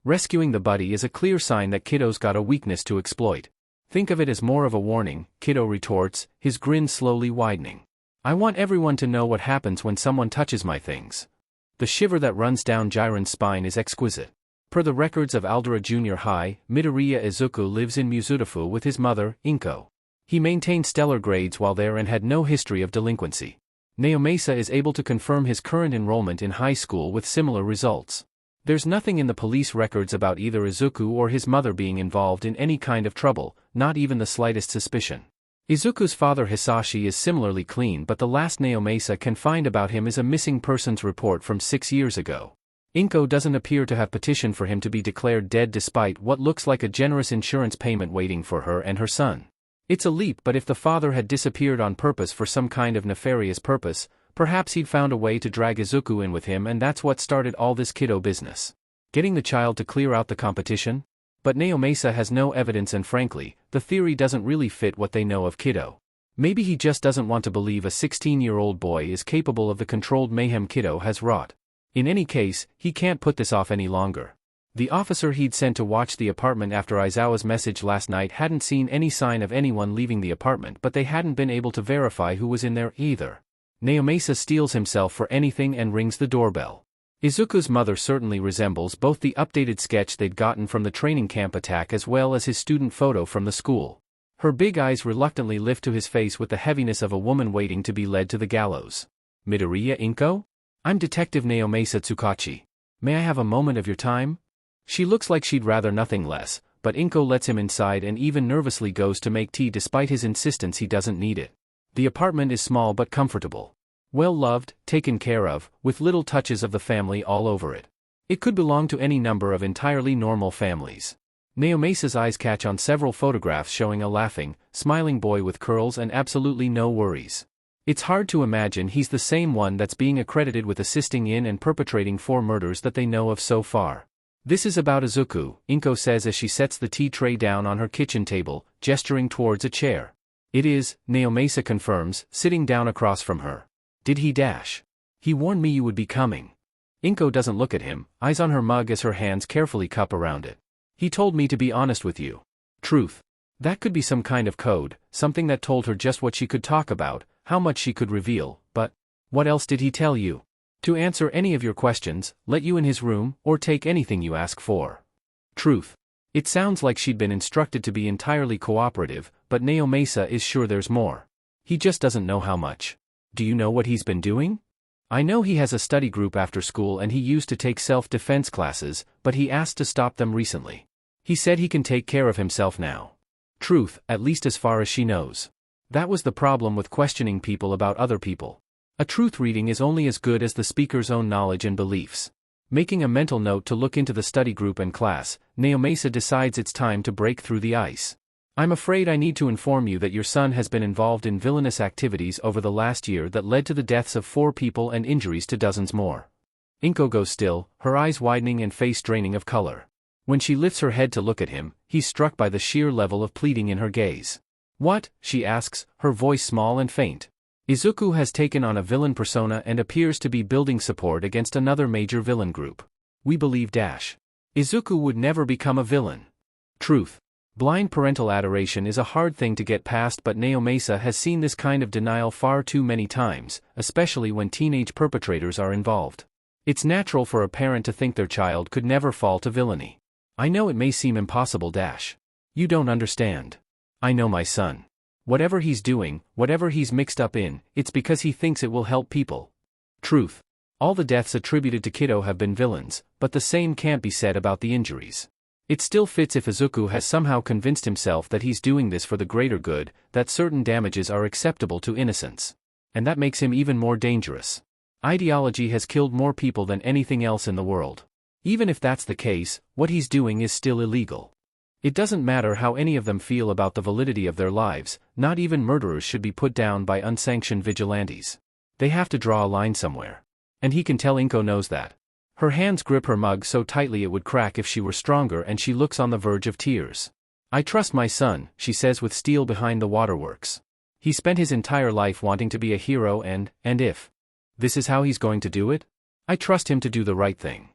Rescuing the buddy is a clear sign that Kiddo's got a weakness to exploit. Think of it as more of a warning, Kiddo retorts, his grin slowly widening. I want everyone to know what happens when someone touches my things. The shiver that runs down Jiren's spine is exquisite. Per the records of Aldera Junior High, Midoriya Izuku lives in Mizudafu with his mother, Inko. He maintained stellar grades while there and had no history of delinquency. Naomasa is able to confirm his current enrollment in high school with similar results. There's nothing in the police records about either Izuku or his mother being involved in any kind of trouble, not even the slightest suspicion. Izuku's father Hisashi is similarly clean, but the last Naomasa can find about him is a missing persons report from 6 years ago. Inko doesn't appear to have petitioned for him to be declared dead despite what looks like a generous insurance payment waiting for her and her son. It's a leap, but if the father had disappeared on purpose for some kind of nefarious purpose, perhaps he'd found a way to drag Izuku in with him, and that's what started all this Kiddo business. Getting the child to clear out the competition? But Naomasa has no evidence and frankly, the theory doesn't really fit what they know of Kiddo. Maybe he just doesn't want to believe a 16-year-old boy is capable of the controlled mayhem Kiddo has wrought. In any case, he can't put this off any longer. The officer he'd sent to watch the apartment after Aizawa's message last night hadn't seen any sign of anyone leaving the apartment, but they hadn't been able to verify who was in there either. Naomasa steels himself for anything and rings the doorbell. Izuku's mother certainly resembles both the updated sketch they'd gotten from the training camp attack as well as his student photo from the school. Her big eyes reluctantly lift to his face with the heaviness of a woman waiting to be led to the gallows. Midoriya Inko? I'm Detective Naomasa Tsukachi. May I have a moment of your time? She looks like she'd rather nothing less, but Inko lets him inside and even nervously goes to make tea despite his insistence he doesn't need it. The apartment is small but comfortable. Well loved, taken care of, with little touches of the family all over it. It could belong to any number of entirely normal families. Naomasa's eyes catch on several photographs showing a laughing, smiling boy with curls and absolutely no worries. It's hard to imagine he's the same one that's being accredited with assisting in and perpetrating 4 murders that they know of so far. This is about Izuku, Inko says as she sets the tea tray down on her kitchen table, gesturing towards a chair. It is, Naomasa confirms, sitting down across from her. Did he dash? He warned me you would be coming. Inko doesn't look at him, eyes on her mug as her hands carefully cup around it. He told me to be honest with you. Truth. That could be some kind of code, something that told her just what she could talk about, how much she could reveal, but what else did he tell you? To answer any of your questions, let you in his room, or take anything you ask for. Truth. It sounds like she'd been instructed to be entirely cooperative, but Naomasa is sure there's more. He just doesn't know how much. Do you know what he's been doing? I know he has a study group after school and he used to take self-defense classes, but he asked to stop them recently. He said he can take care of himself now. Truth, at least as far as she knows. That was the problem with questioning people about other people. A truth reading is only as good as the speaker's own knowledge and beliefs. Making a mental note to look into the study group and class, Naomasa decides it's time to break through the ice. I'm afraid I need to inform you that your son has been involved in villainous activities over the last year that led to the deaths of 4 people and injuries to dozens more. Inko goes still, her eyes widening and face draining of color. When she lifts her head to look at him, he's struck by the sheer level of pleading in her gaze. What? She asks, her voice small and faint. Izuku has taken on a villain persona and appears to be building support against another major villain group. We believe Izuku would never become a villain. Truth. Blind parental adoration is a hard thing to get past, but Naomasa has seen this kind of denial far too many times, especially when teenage perpetrators are involved. It's natural for a parent to think their child could never fall to villainy. I know it may seem impossible. You don't understand. I know my son. Whatever he's doing, whatever he's mixed up in, it's because he thinks it will help people. Truth. All the deaths attributed to Kiddo have been villains, but the same can't be said about the injuries. It still fits if Izuku has somehow convinced himself that he's doing this for the greater good, that certain damages are acceptable to innocence. And that makes him even more dangerous. Ideology has killed more people than anything else in the world. Even if that's the case, what he's doing is still illegal. It doesn't matter how any of them feel about the validity of their lives, not even murderers should be put down by unsanctioned vigilantes. They have to draw a line somewhere. And he can tell Inko knows that. Her hands grip her mug so tightly it would crack if she were stronger, and she looks on the verge of tears. I trust my son, she says with steel behind the waterworks. He spent his entire life wanting to be a hero and if this is how he's going to do it, I trust him to do the right thing.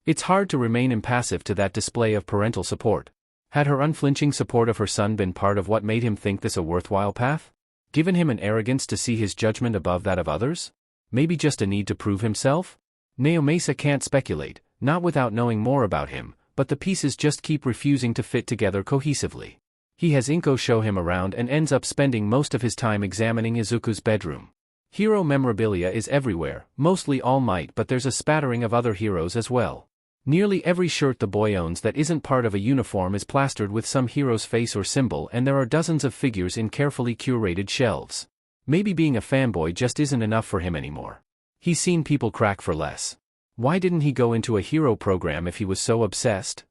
It's hard to remain impassive to that display of parental support. Had her unflinching support of her son been part of what made him think this a worthwhile path? Given him an arrogance to see his judgment above that of others? Maybe just a need to prove himself? Naomasa can't speculate, not without knowing more about him, but the pieces just keep refusing to fit together cohesively. He has Inko show him around and ends up spending most of his time examining Izuku's bedroom. Hero memorabilia is everywhere, mostly All Might, but there's a spattering of other heroes as well. Nearly every shirt the boy owns that isn't part of a uniform is plastered with some hero's face or symbol, and there are dozens of figures in carefully curated shelves. Maybe being a fanboy just isn't enough for him anymore. He's seen people crack for less. Why didn't he go into a hero program if he was so obsessed?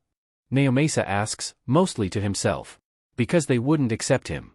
Naomasa asks, mostly to himself. Because they wouldn't accept him.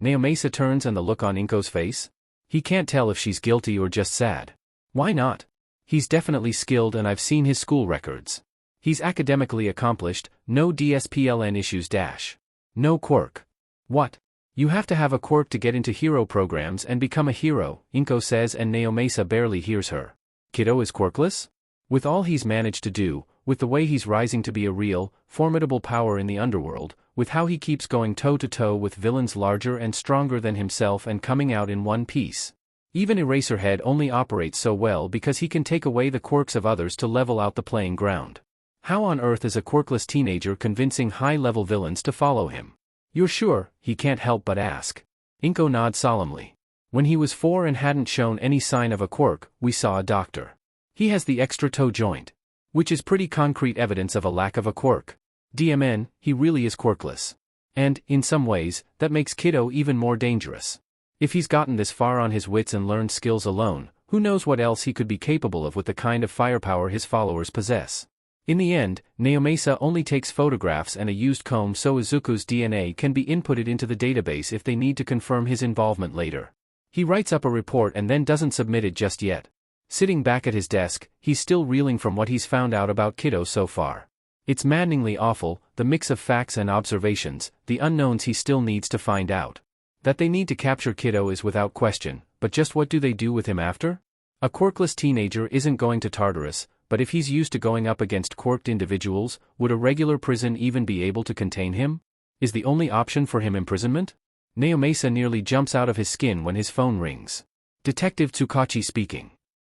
Naomasa turns, and the look on Inko's face? He can't tell if she's guilty or just sad. Why not? He's definitely skilled, and I've seen his school records. He's academically accomplished, no DSPLN issues dash. No quirk. What? You have to have a quirk to get into hero programs and become a hero, Inko says, and Naomasa barely hears her. Kiddo is quirkless? With all he's managed to do, with the way he's rising to be a real, formidable power in the underworld, with how he keeps going toe-to-toe with villains larger and stronger than himself and coming out in one piece. Even Eraserhead only operates so well because he can take away the quirks of others to level out the playing ground. How on earth is a quirkless teenager convincing high-level villains to follow him? You're sure? He can't help but ask. Inko nods solemnly. When he was 4 and hadn't shown any sign of a quirk, we saw a doctor. He has the extra toe joint, which is pretty concrete evidence of a lack of a quirk. DMN, he really is quirkless. And, in some ways, that makes Kiddo even more dangerous. If he's gotten this far on his wits and learned skills alone, who knows what else he could be capable of with the kind of firepower his followers possess. In the end, Naomasa only takes photographs and a used comb so Izuku's DNA can be inputted into the database if they need to confirm his involvement later. He writes up a report and then doesn't submit it just yet. Sitting back at his desk, he's still reeling from what he's found out about Kiddo so far. It's maddeningly awful, the mix of facts and observations, the unknowns he still needs to find out. That they need to capture Kiddo is without question, but just what do they do with him after? A quirkless teenager isn't going to Tartarus, but if he's used to going up against quirked individuals, would a regular prison even be able to contain him? Is the only option for him imprisonment? Naomasa nearly jumps out of his skin when his phone rings. Detective Tsukachi speaking.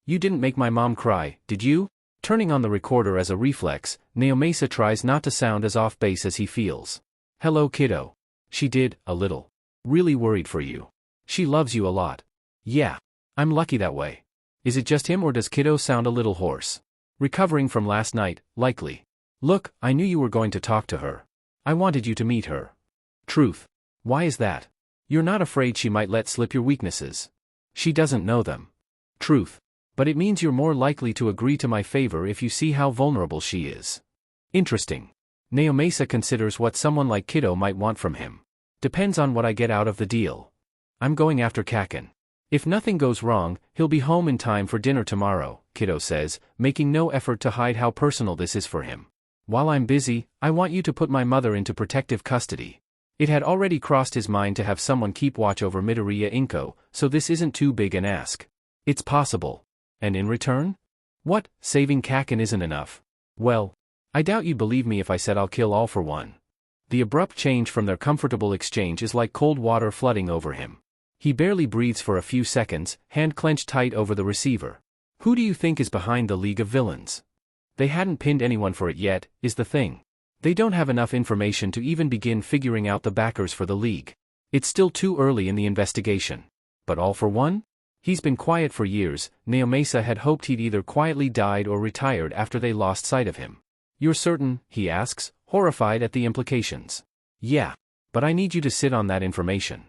You didn't make my mom cry, did you? Turning on the recorder as a reflex, Naomasa tries not to sound as off base as he feels. Hello Kiddo. She did, a little. Really worried for you. She loves you a lot. Yeah. I'm lucky that way. Is it just him or does Kiddo sound a little hoarse? Recovering from last night, likely. Look, I knew you were going to talk to her. I wanted you to meet her. Truth. Why is that? You're not afraid she might let slip your weaknesses. She doesn't know them. Truth. But it means you're more likely to agree to my favor if you see how vulnerable she is. Interesting. Naomasa considers what someone like Kiddo might want from him. Depends on what I get out of the deal. I'm going after Kaken. If nothing goes wrong, he'll be home in time for dinner tomorrow, Kiddo says, making no effort to hide how personal this is for him. While I'm busy, I want you to put my mother into protective custody. It had already crossed his mind to have someone keep watch over Midoriya Izuku, so this isn't too big an ask. It's possible. And in return? What, saving Kaken isn't enough? Well, I doubt you'd believe me if I said I'll kill all for one. The abrupt change from their comfortable exchange is like cold water flooding over him. He barely breathes for a few seconds, hand clenched tight over the receiver. Who do you think is behind the League of Villains? They hadn't pinned anyone for it yet, is the thing. They don't have enough information to even begin figuring out the backers for the League. It's still too early in the investigation. But all for one? He's been quiet for years. Naomasa had hoped he'd either quietly died or retired after they lost sight of him. You're certain? He asks, horrified at the implications. Yeah. But I need you to sit on that information.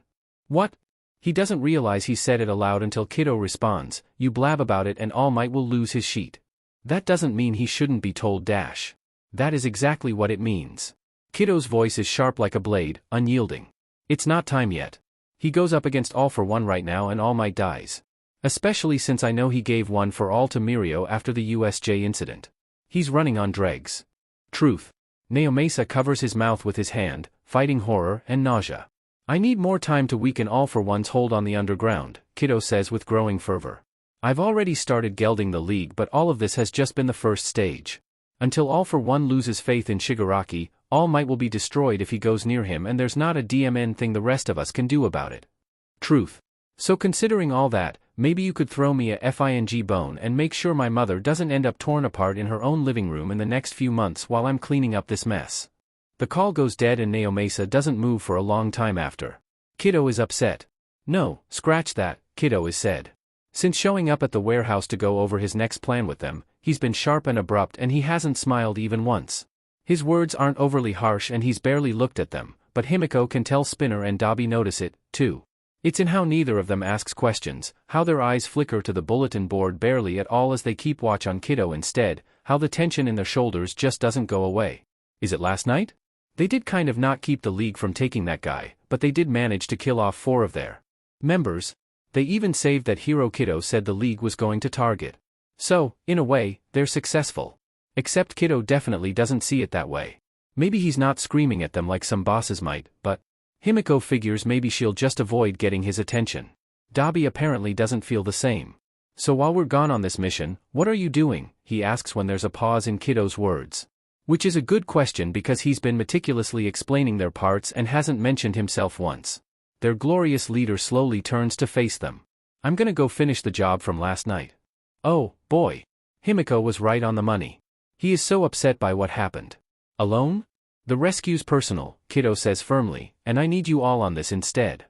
What? He doesn't realize he said it aloud until Kiddo responds, you blab about it and All Might will lose his sheet. That doesn't mean he shouldn't be told dash. That is exactly what it means. Kiddo's voice is sharp like a blade, unyielding. It's not time yet. He goes up against All for One right now and All Might dies. Especially since I know he gave one for all to Mirio after the USJ incident. He's running on dregs. Truth. Naomasa covers his mouth with his hand, fighting horror and nausea. I need more time to weaken All for One's hold on the underground, Kiddo says with growing fervor. I've already started gelding the League, but all of this has just been the first stage. Until All for One loses faith in Shigaraki, All Might will be destroyed if he goes near him, and there's not a DMN thing the rest of us can do about it. Truth. So considering all that, maybe you could throw me a FING bone and make sure my mother doesn't end up torn apart in her own living room in the next few months while I'm cleaning up this mess. The call goes dead and Naomasa doesn't move for a long time after. Kiddo is upset. No, scratch that, Kiddo is said. Since showing up at the warehouse to go over his next plan with them, he's been sharp and abrupt and he hasn't smiled even once. His words aren't overly harsh and he's barely looked at them, but Himiko can tell Spinner and Dabi notice it, too. It's in how neither of them asks questions, how their eyes flicker to the bulletin board barely at all as they keep watch on Kiddo instead, how the tension in their shoulders just doesn't go away. Is it last night? They did kind of not keep the League from taking that guy, but they did manage to kill off 4 of their members. They even saved that hero Kiddo said the League was going to target. So, in a way, they're successful. Except Kiddo definitely doesn't see it that way. Maybe he's not screaming at them like some bosses might, but Himiko figures maybe she'll just avoid getting his attention. Dabi apparently doesn't feel the same. So while we're gone on this mission, what are you doing? He asks when there's a pause in Kiddo's words. Which is a good question because he's been meticulously explaining their parts and hasn't mentioned himself once. Their glorious leader slowly turns to face them. I'm gonna go finish the job from last night. Oh, boy. Himiko was right on the money. He is so upset by what happened. Alone? The rescue's personal, Kiddo says firmly, and I need you all on this instead.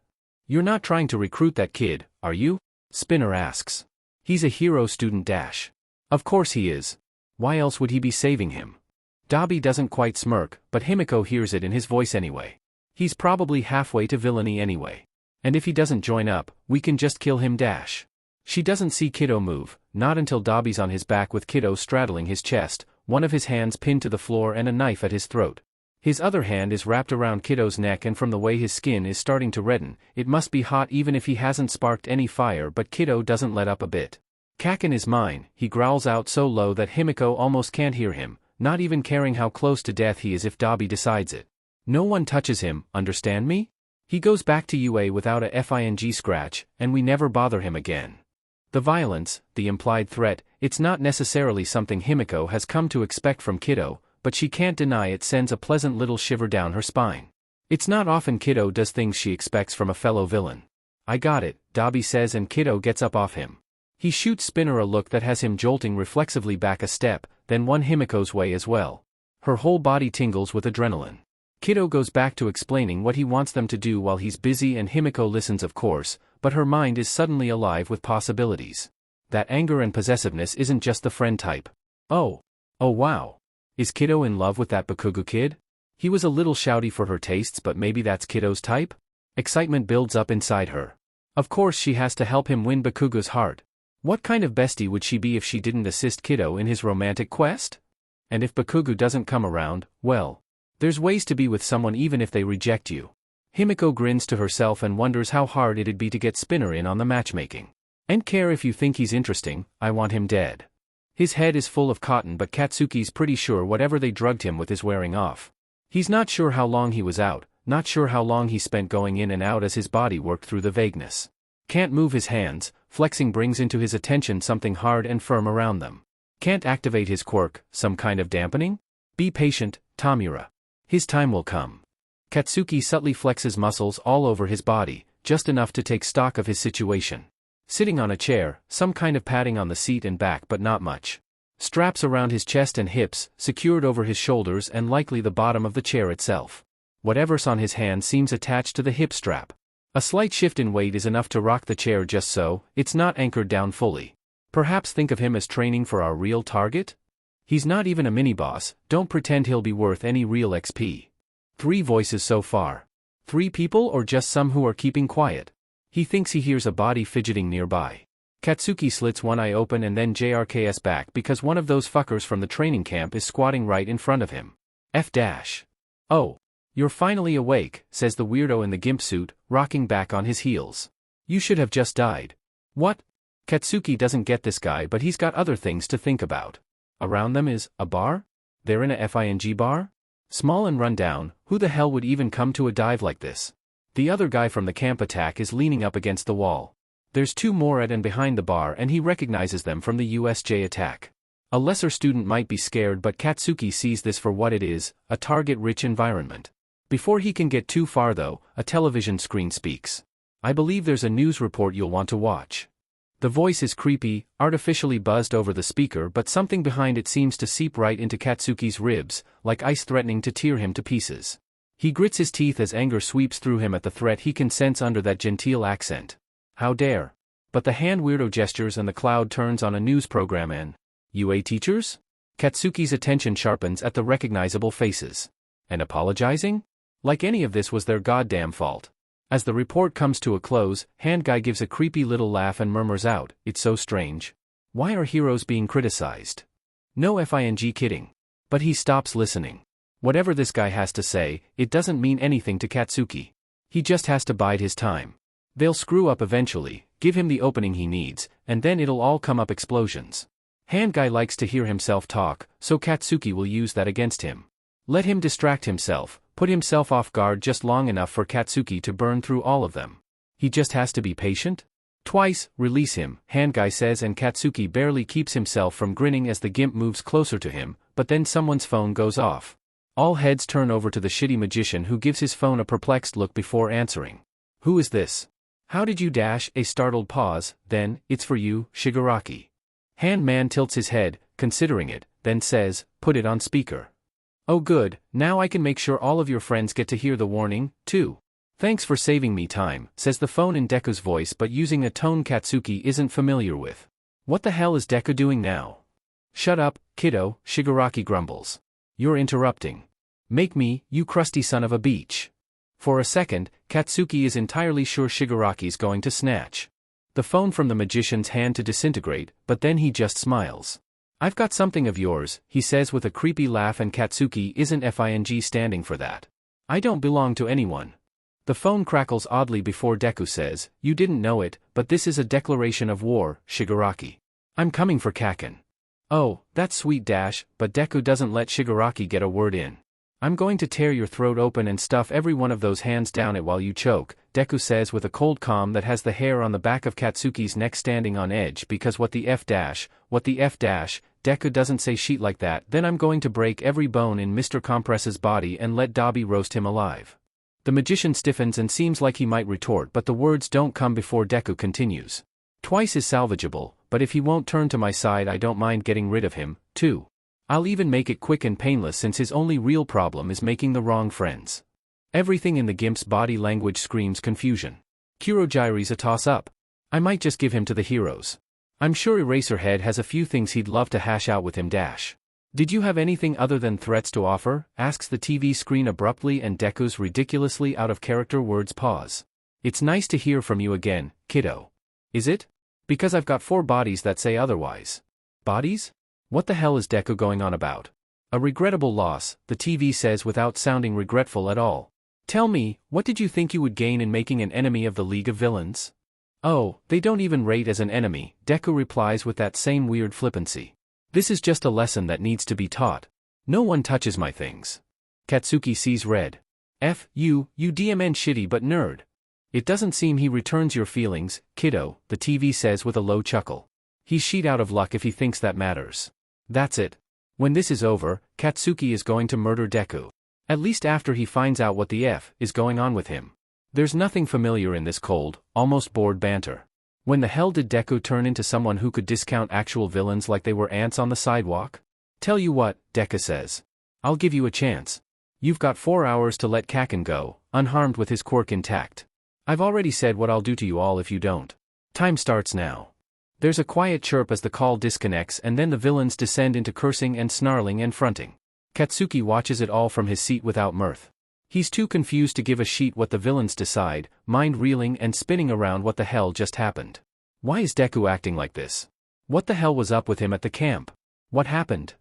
You're not trying to recruit that kid, are you? Spinner asks. He's a hero student dash. Of course he is. Why else would he be saving him? Dabi doesn't quite smirk, but Himiko hears it in his voice anyway. He's probably halfway to villainy anyway. And if he doesn't join up, we can just kill him dash. She doesn't see Kiddo move, not until Dabi's on his back with Kiddo straddling his chest, one of his hands pinned to the floor and a knife at his throat. His other hand is wrapped around Kiddo's neck, and from the way his skin is starting to redden, it must be hot even if he hasn't sparked any fire, but Kiddo doesn't let up a bit. Kaken is mine, he growls out so low that Himiko almost can't hear him, not even caring how close to death he is if Dabi decides it. No one touches him, understand me? He goes back to UA without a FING scratch, and we never bother him again. The violence, the implied threat, it's not necessarily something Himiko has come to expect from Kiddo, but she can't deny it sends a pleasant little shiver down her spine. It's not often Kiddo does things she expects from a fellow villain. I got it, Dabi says, and Kiddo gets up off him. He shoots Spinner a look that has him jolting reflexively back a step, then one Himiko's way as well. Her whole body tingles with adrenaline. Kiddo goes back to explaining what he wants them to do while he's busy, and Himiko listens of course, but her mind is suddenly alive with possibilities. That anger and possessiveness isn't just the friend type. Oh wow. Is Kiddo in love with that Bakugo kid? He was a little shouty for her tastes, but maybe that's Kiddo's type? Excitement builds up inside her. Of course she has to help him win Bakugo's heart. What kind of bestie would she be if she didn't assist Kiddo in his romantic quest? And if Bakugo doesn't come around, well, there's ways to be with someone even if they reject you. Himiko grins to herself and wonders how hard it'd be to get Spinner in on the matchmaking. And care if you think he's interesting, I want him dead. His head is full of cotton, but Katsuki's pretty sure whatever they drugged him with is wearing off. He's not sure how long he was out, not sure how long he spent going in and out as his body worked through the vagueness. Can't move his hands, flexing brings into his attention something hard and firm around them. Can't activate his quirk, some kind of dampening? Be patient, Tamura. His time will come. Katsuki subtly flexes muscles all over his body, just enough to take stock of his situation. Sitting on a chair, some kind of padding on the seat and back, but not much. Straps around his chest and hips, secured over his shoulders and likely the bottom of the chair itself. Whatever's on his hand seems attached to the hip strap. A slight shift in weight is enough to rock the chair just so, it's not anchored down fully. Perhaps think of him as training for our real target? He's not even a mini-boss, don't pretend he'll be worth any real XP. 3 voices so far. 3 people or just some who are keeping quiet? He thinks he hears a body fidgeting nearby. Katsuki slits one eye open and then JRKS back because one of those fuckers from the training camp is squatting right in front of him. F-. Oh. You're finally awake, says the weirdo in the gimp suit, rocking back on his heels. You should have just died. What? Katsuki doesn't get this guy, but he's got other things to think about. Around them is a bar? They're in a FING bar? Small and run down, who the hell would even come to a dive like this? The other guy from the camp attack is leaning up against the wall. There's 2 more at and behind the bar, and he recognizes them from the USJ attack. A lesser student might be scared, but Katsuki sees this for what it is, a target-rich environment. Before he can get too far though, a television screen speaks. I believe there's a news report you'll want to watch. The voice is creepy, artificially buzzed over the speaker, but something behind it seems to seep right into Katsuki's ribs, like ice threatening to tear him to pieces. He grits his teeth as anger sweeps through him at the threat he can sense under that genteel accent. How dare. But the hand weirdo gestures and the cloud turns on a news program and... UA teachers? Katsuki's attention sharpens at the recognizable faces. And apologizing? Like any of this was their goddamn fault. As the report comes to a close, Hand Guy gives a creepy little laugh and murmurs out, "It's so strange. Why are heroes being criticized?" No FING kidding. But he stops listening. Whatever this guy has to say, it doesn't mean anything to Katsuki. He just has to bide his time. They'll screw up eventually, give him the opening he needs, and then it'll all come up explosions. Hand guy likes to hear himself talk, so Katsuki will use that against him. Let him distract himself, put himself off guard just long enough for Katsuki to burn through all of them. He just has to be patient? Twice, release him, Hand guy says, and Katsuki barely keeps himself from grinning as the gimp moves closer to him, but then someone's phone goes off. All heads turn over to the shitty magician, who gives his phone a perplexed look before answering. Who is this? How did you dash? A startled pause, then, it's for you, Shigaraki. Hand man tilts his head, considering it, then says, put it on speaker. Oh good, now I can make sure all of your friends get to hear the warning, too. Thanks for saving me time, says the phone in Deku's voice, but using a tone Katsuki isn't familiar with. What the hell is Deku doing now? Shut up, kiddo, Shigaraki grumbles. You're interrupting. Make me, you crusty son of a beach. For a second, Katsuki is entirely sure Shigaraki's going to snatch the phone from the magician's hand to disintegrate, but then he just smiles. I've got something of yours, he says with a creepy laugh, and Katsuki isn't standing for that. I don't belong to anyone. The phone crackles oddly before Deku says, you didn't know it, but this is a declaration of war, Shigaraki. I'm coming for Kaken. Oh, that's sweet dash, but Deku doesn't let Shigaraki get a word in. I'm going to tear your throat open and stuff every one of those hands down it while you choke, Deku says with a cold calm that has the hair on the back of Katsuki's neck standing on edge, because what the F dash, Deku doesn't say shit like that. Then I'm going to break every bone in Mr. Compress's body and let Dobby roast him alive. The magician stiffens and seems like he might retort, but the words don't come before Deku continues. Twice is salvageable, but if he won't turn to my side I don't mind getting rid of him, too. I'll even make it quick and painless, since his only real problem is making the wrong friends. Everything in the gimp's body language screams confusion. Kurojire's a toss-up. I might just give him to the heroes. I'm sure Eraserhead has a few things he'd love to hash out with him dash. Did you have anything other than threats to offer? Asks the TV screen abruptly, and Deku's ridiculously out-of-character words pause. It's nice to hear from you again, kiddo. Is it? Because I've got 4 bodies that say otherwise. Bodies? What the hell is Deku going on about? A regrettable loss, the TV says without sounding regretful at all. Tell me, what did you think you would gain in making an enemy of the League of Villains? Oh, they don't even rate as an enemy, Deku replies with that same weird flippancy. This is just a lesson that needs to be taught. No one touches my things. Katsuki sees red. F you DMN shitty but nerd. It doesn't seem he returns your feelings, kiddo, the TV says with a low chuckle. He's shit out of luck if he thinks that matters. That's it. When this is over, Katsuki is going to murder Deku. At least after he finds out what the F is going on with him. There's nothing familiar in this cold, almost bored banter. When the hell did Deku turn into someone who could discount actual villains like they were ants on the sidewalk? Tell you what, Deku says. I'll give you a chance. You've got 4 hours to let Kaken go, unharmed with his quirk intact. I've already said what I'll do to you all if you don't. Time starts now. There's a quiet chirp as the call disconnects, and then the villains descend into cursing and snarling and fronting. Katsuki watches it all from his seat without mirth. He's too confused to give a shit what the villains decide, mind reeling and spinning around what the hell just happened. Why is Deku acting like this? What the hell was up with him at the camp? What happened?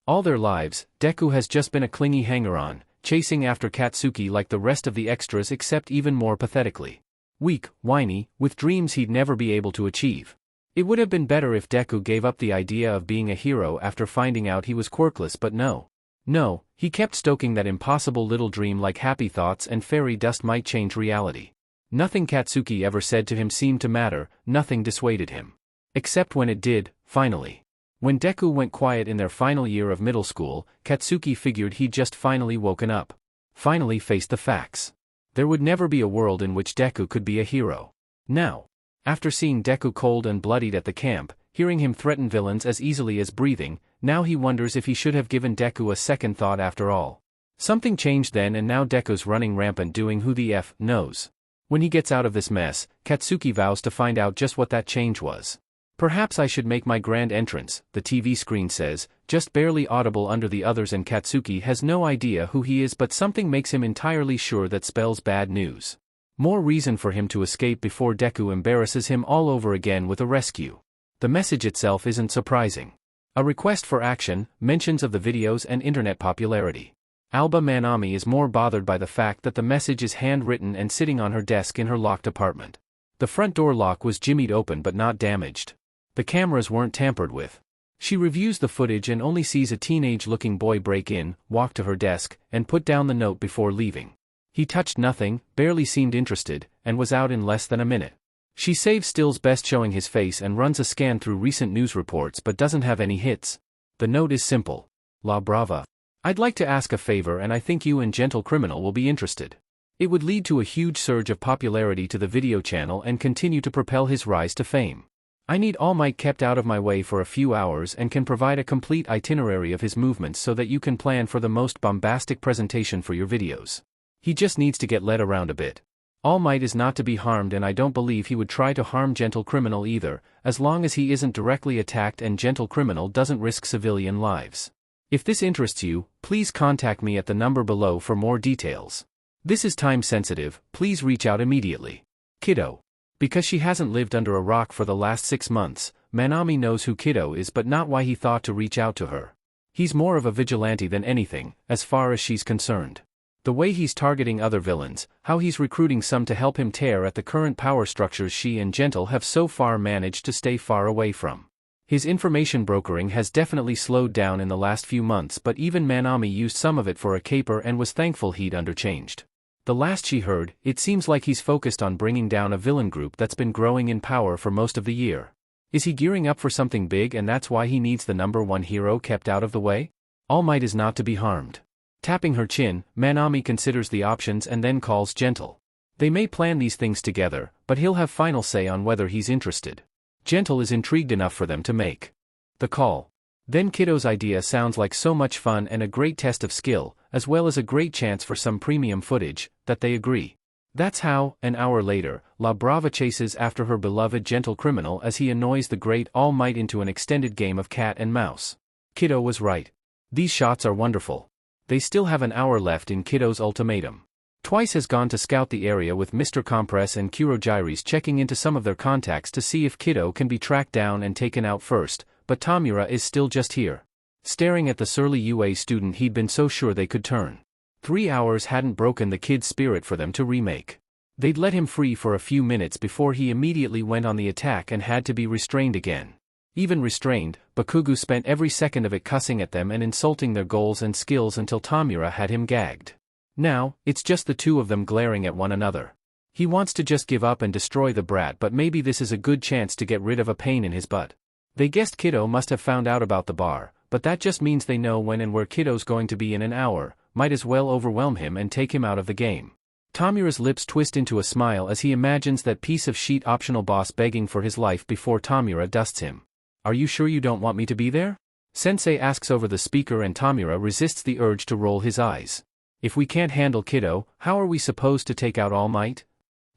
All their lives, Deku has just been a clingy hanger-on, chasing after Katsuki like the rest of the extras, except even more pathetically. Weak, whiny, with dreams he'd never be able to achieve. It would have been better if Deku gave up the idea of being a hero after finding out he was quirkless, but no. No, he kept stoking that impossible little dream like happy thoughts and fairy dust might change reality. Nothing Katsuki ever said to him seemed to matter, nothing dissuaded him. Except when it did, finally. When Deku went quiet in their final year of middle school, Katsuki figured he'd just finally woken up. Finally faced the facts. There would never be a world in which Deku could be a hero. Now. After seeing Deku cold and bloodied at the camp, hearing him threaten villains as easily as breathing, now he wonders if he should have given Deku a second thought after all. Something changed then, and now Deku's running rampant doing who the F knows. When he gets out of this mess, Katsuki vows to find out just what that change was. Perhaps I should make my grand entrance, the TV screen says, just barely audible under the others, and Katsuki has no idea who he is, but something makes him entirely sure that spells bad news. More reason for him to escape before Deku embarrasses him all over again with a rescue. The message itself isn't surprising. A request for action, mentions of the videos and internet popularity. Alba Manami is more bothered by the fact that the message is handwritten and sitting on her desk in her locked apartment. The front door lock was jimmied open but not damaged. The cameras weren't tampered with. She reviews the footage and only sees a teenage-looking boy break in, walk to her desk, and put down the note before leaving. He touched nothing, barely seemed interested, and was out in less than a minute. She saves stills best showing his face and runs a scan through recent news reports but doesn't have any hits. The note is simple. La Brava. I'd like to ask a favor and I think you and Gentle Criminal will be interested. It would lead to a huge surge of popularity to the video channel and continue to propel his rise to fame. I need All Might kept out of my way for a few hours and can provide a complete itinerary of his movements so that you can plan for the most bombastic presentation for your videos. He just needs to get led around a bit. All Might is not to be harmed and I don't believe he would try to harm Gentle Criminal either, as long as he isn't directly attacked and Gentle Criminal doesn't risk civilian lives. If this interests you, please contact me at the number below for more details. This is time sensitive, please reach out immediately. Kiddo. Because she hasn't lived under a rock for the last 6 months, Manami knows who Kiddo is but not why he thought to reach out to her. He's more of a vigilante than anything, as far as she's concerned. The way he's targeting other villains, how he's recruiting some to help him tear at the current power structures she and Gentle have so far managed to stay far away from. His information brokering has definitely slowed down in the last few months but even Manami used some of it for a caper and was thankful he'd underchanged. The last she heard, it seems like he's focused on bringing down a villain group that's been growing in power for most of the year. Is he gearing up for something big and that's why he needs the #1 hero kept out of the way? All Might is not to be harmed. Tapping her chin, Manami considers the options and then calls Gentle. They may plan these things together, but he'll have final say on whether he's interested. Gentle is intrigued enough for them to make the call. Then Kiddo's idea sounds like so much fun and a great test of skill, as well as a great chance for some premium footage, that they agree. That's how, an hour later, La Brava chases after her beloved Gentle Criminal as he annoys the great All Might into an extended game of cat and mouse. Kiddo was right. These shots are wonderful. They still have an hour left in Kiddo's ultimatum. Twice has gone to scout the area with Mr. Compress and Kurojiris checking into some of their contacts to see if Kiddo can be tracked down and taken out first, but Tamura is still just here. Staring at the surly UA student he'd been so sure they could turn. 3 hours hadn't broken the kid's spirit for them to remake. They'd let him free for a few minutes before he immediately went on the attack and had to be restrained again. Even restrained, Bakugo spent every second of it cussing at them and insulting their goals and skills until Tamura had him gagged. Now, it's just the two of them glaring at one another. He wants to just give up and destroy the brat but maybe this is a good chance to get rid of a pain in his butt. They guessed Kiddo must have found out about the bar, but that just means they know when and where Kiddo's going to be in an hour, might as well overwhelm him and take him out of the game. Tamura's lips twist into a smile as he imagines that piece of shit optional boss begging for his life before Tamura dusts him. Are you sure you don't want me to be there? Sensei asks over the speaker and Tamura resists the urge to roll his eyes. If we can't handle Kiddo, how are we supposed to take out All Might?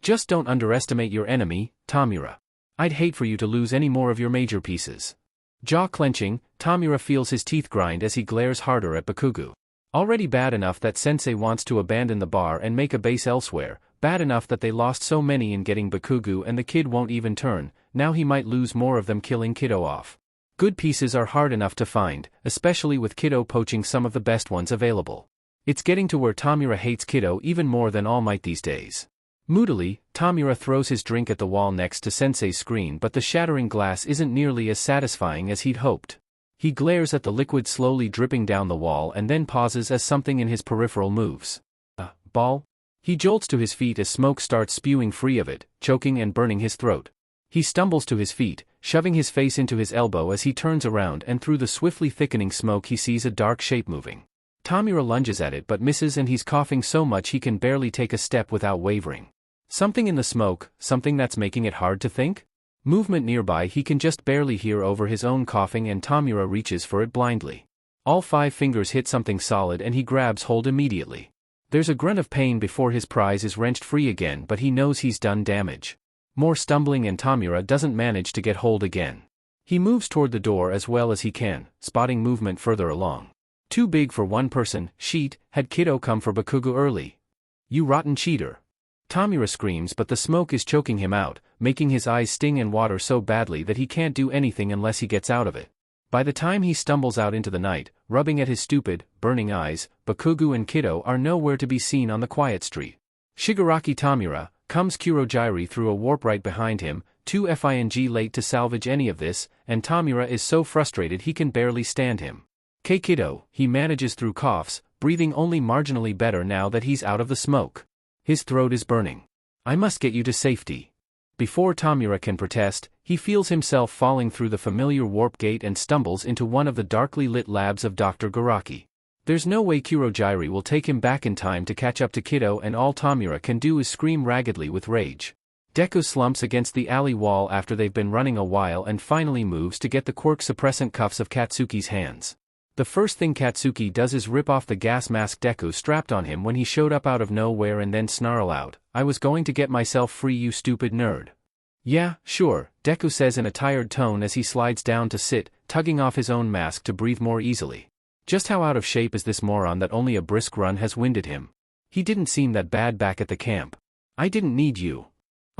Just don't underestimate your enemy, Tamura. I'd hate for you to lose any more of your major pieces. Jaw clenching, Tamura feels his teeth grind as he glares harder at Bakugo. Already bad enough that Sensei wants to abandon the bar and make a base elsewhere, bad enough that they lost so many in getting Bakugo and the kid won't even turn, now he might lose more of them killing Kiddo off. Good pieces are hard enough to find, especially with Kiddo poaching some of the best ones available. It's getting to where Tamura hates Kiddo even more than All Might these days. Moodily, Tamura throws his drink at the wall next to Sensei's screen but the shattering glass isn't nearly as satisfying as he'd hoped. He glares at the liquid slowly dripping down the wall and then pauses as something in his peripheral moves. Ball? He jolts to his feet as smoke starts spewing free of it, choking and burning his throat. He stumbles to his feet, shoving his face into his elbow as he turns around and through the swiftly thickening smoke he sees a dark shape moving. Tamura lunges at it but misses and he's coughing so much he can barely take a step without wavering. Something in the smoke, something that's making it hard to think? Movement nearby he can just barely hear over his own coughing and Tamura reaches for it blindly. All 5 fingers hit something solid and he grabs hold immediately. There's a grunt of pain before his prize is wrenched free again but he knows he's done damage. More stumbling and Tamura doesn't manage to get hold again. He moves toward the door as well as he can, spotting movement further along. Too big for one person, sheet, had Kiddo come for Bakugo early. You rotten cheater. Tamura screams but the smoke is choking him out, making his eyes sting and water so badly that he can't do anything unless he gets out of it. By the time he stumbles out into the night, rubbing at his stupid, burning eyes, Bakugo and Kiddo are nowhere to be seen on the quiet street. Shigaraki Tamura, comes Kurojiri through a warp right behind him, too late to salvage any of this, and Tamura is so frustrated he can barely stand him. Kiddo, he manages through coughs, breathing only marginally better now that he's out of the smoke. His throat is burning. I must get you to safety. Before Tamura can protest, he feels himself falling through the familiar warp gate and stumbles into one of the darkly lit labs of Dr. Garaki. There's no way Kurogiri will take him back in time to catch up to Kiddo, and all Tamura can do is scream raggedly with rage. Deku slumps against the alley wall after they've been running a while and finally moves to get the quirk suppressant cuffs of Katsuki's hands. The first thing Katsuki does is rip off the gas mask Deku strapped on him when he showed up out of nowhere and then snarl out, "I was going to get myself free, you stupid nerd." "Yeah, sure," Deku says in a tired tone as he slides down to sit, tugging off his own mask to breathe more easily. Just how out of shape is this moron that only a brisk run has winded him? He didn't seem that bad back at the camp. I didn't need you.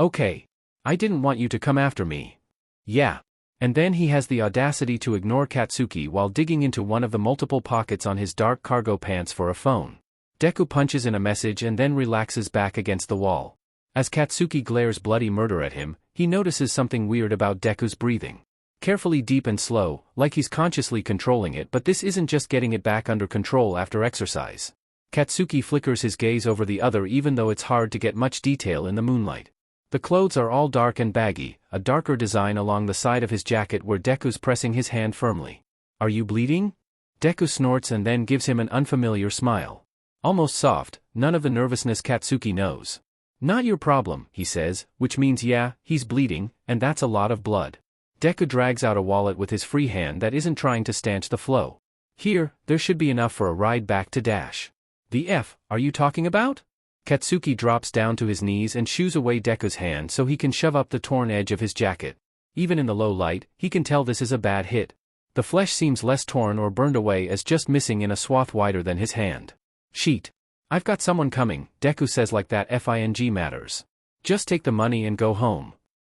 Okay. I didn't want you to come after me. Yeah. And then he has the audacity to ignore Katsuki while digging into one of the multiple pockets on his dark cargo pants for a phone. Deku punches in a message and then relaxes back against the wall. As Katsuki glares bloody murder at him, he notices something weird about Deku's breathing. Carefully deep and slow, like he's consciously controlling it, but this isn't just getting it back under control after exercise. Katsuki flickers his gaze over the other even though it's hard to get much detail in the moonlight. The clothes are all dark and baggy, a darker design along the side of his jacket where Deku's pressing his hand firmly. "Are you bleeding?" Deku snorts and then gives him an unfamiliar smile. Almost soft, none of the nervousness Katsuki knows. "Not your problem," he says, which means yeah, he's bleeding, and that's a lot of blood. Deku drags out a wallet with his free hand that isn't trying to stanch the flow. "Here, there should be enough for a ride back to Dash." "The F are you talking about?" Katsuki drops down to his knees and shoos away Deku's hand so he can shove up the torn edge of his jacket. Even in the low light, he can tell this is a bad hit. The flesh seems less torn or burned away as just missing in a swath wider than his hand. "Sheet. I've got someone coming," Deku says like that FING matters. "Just take the money and go home."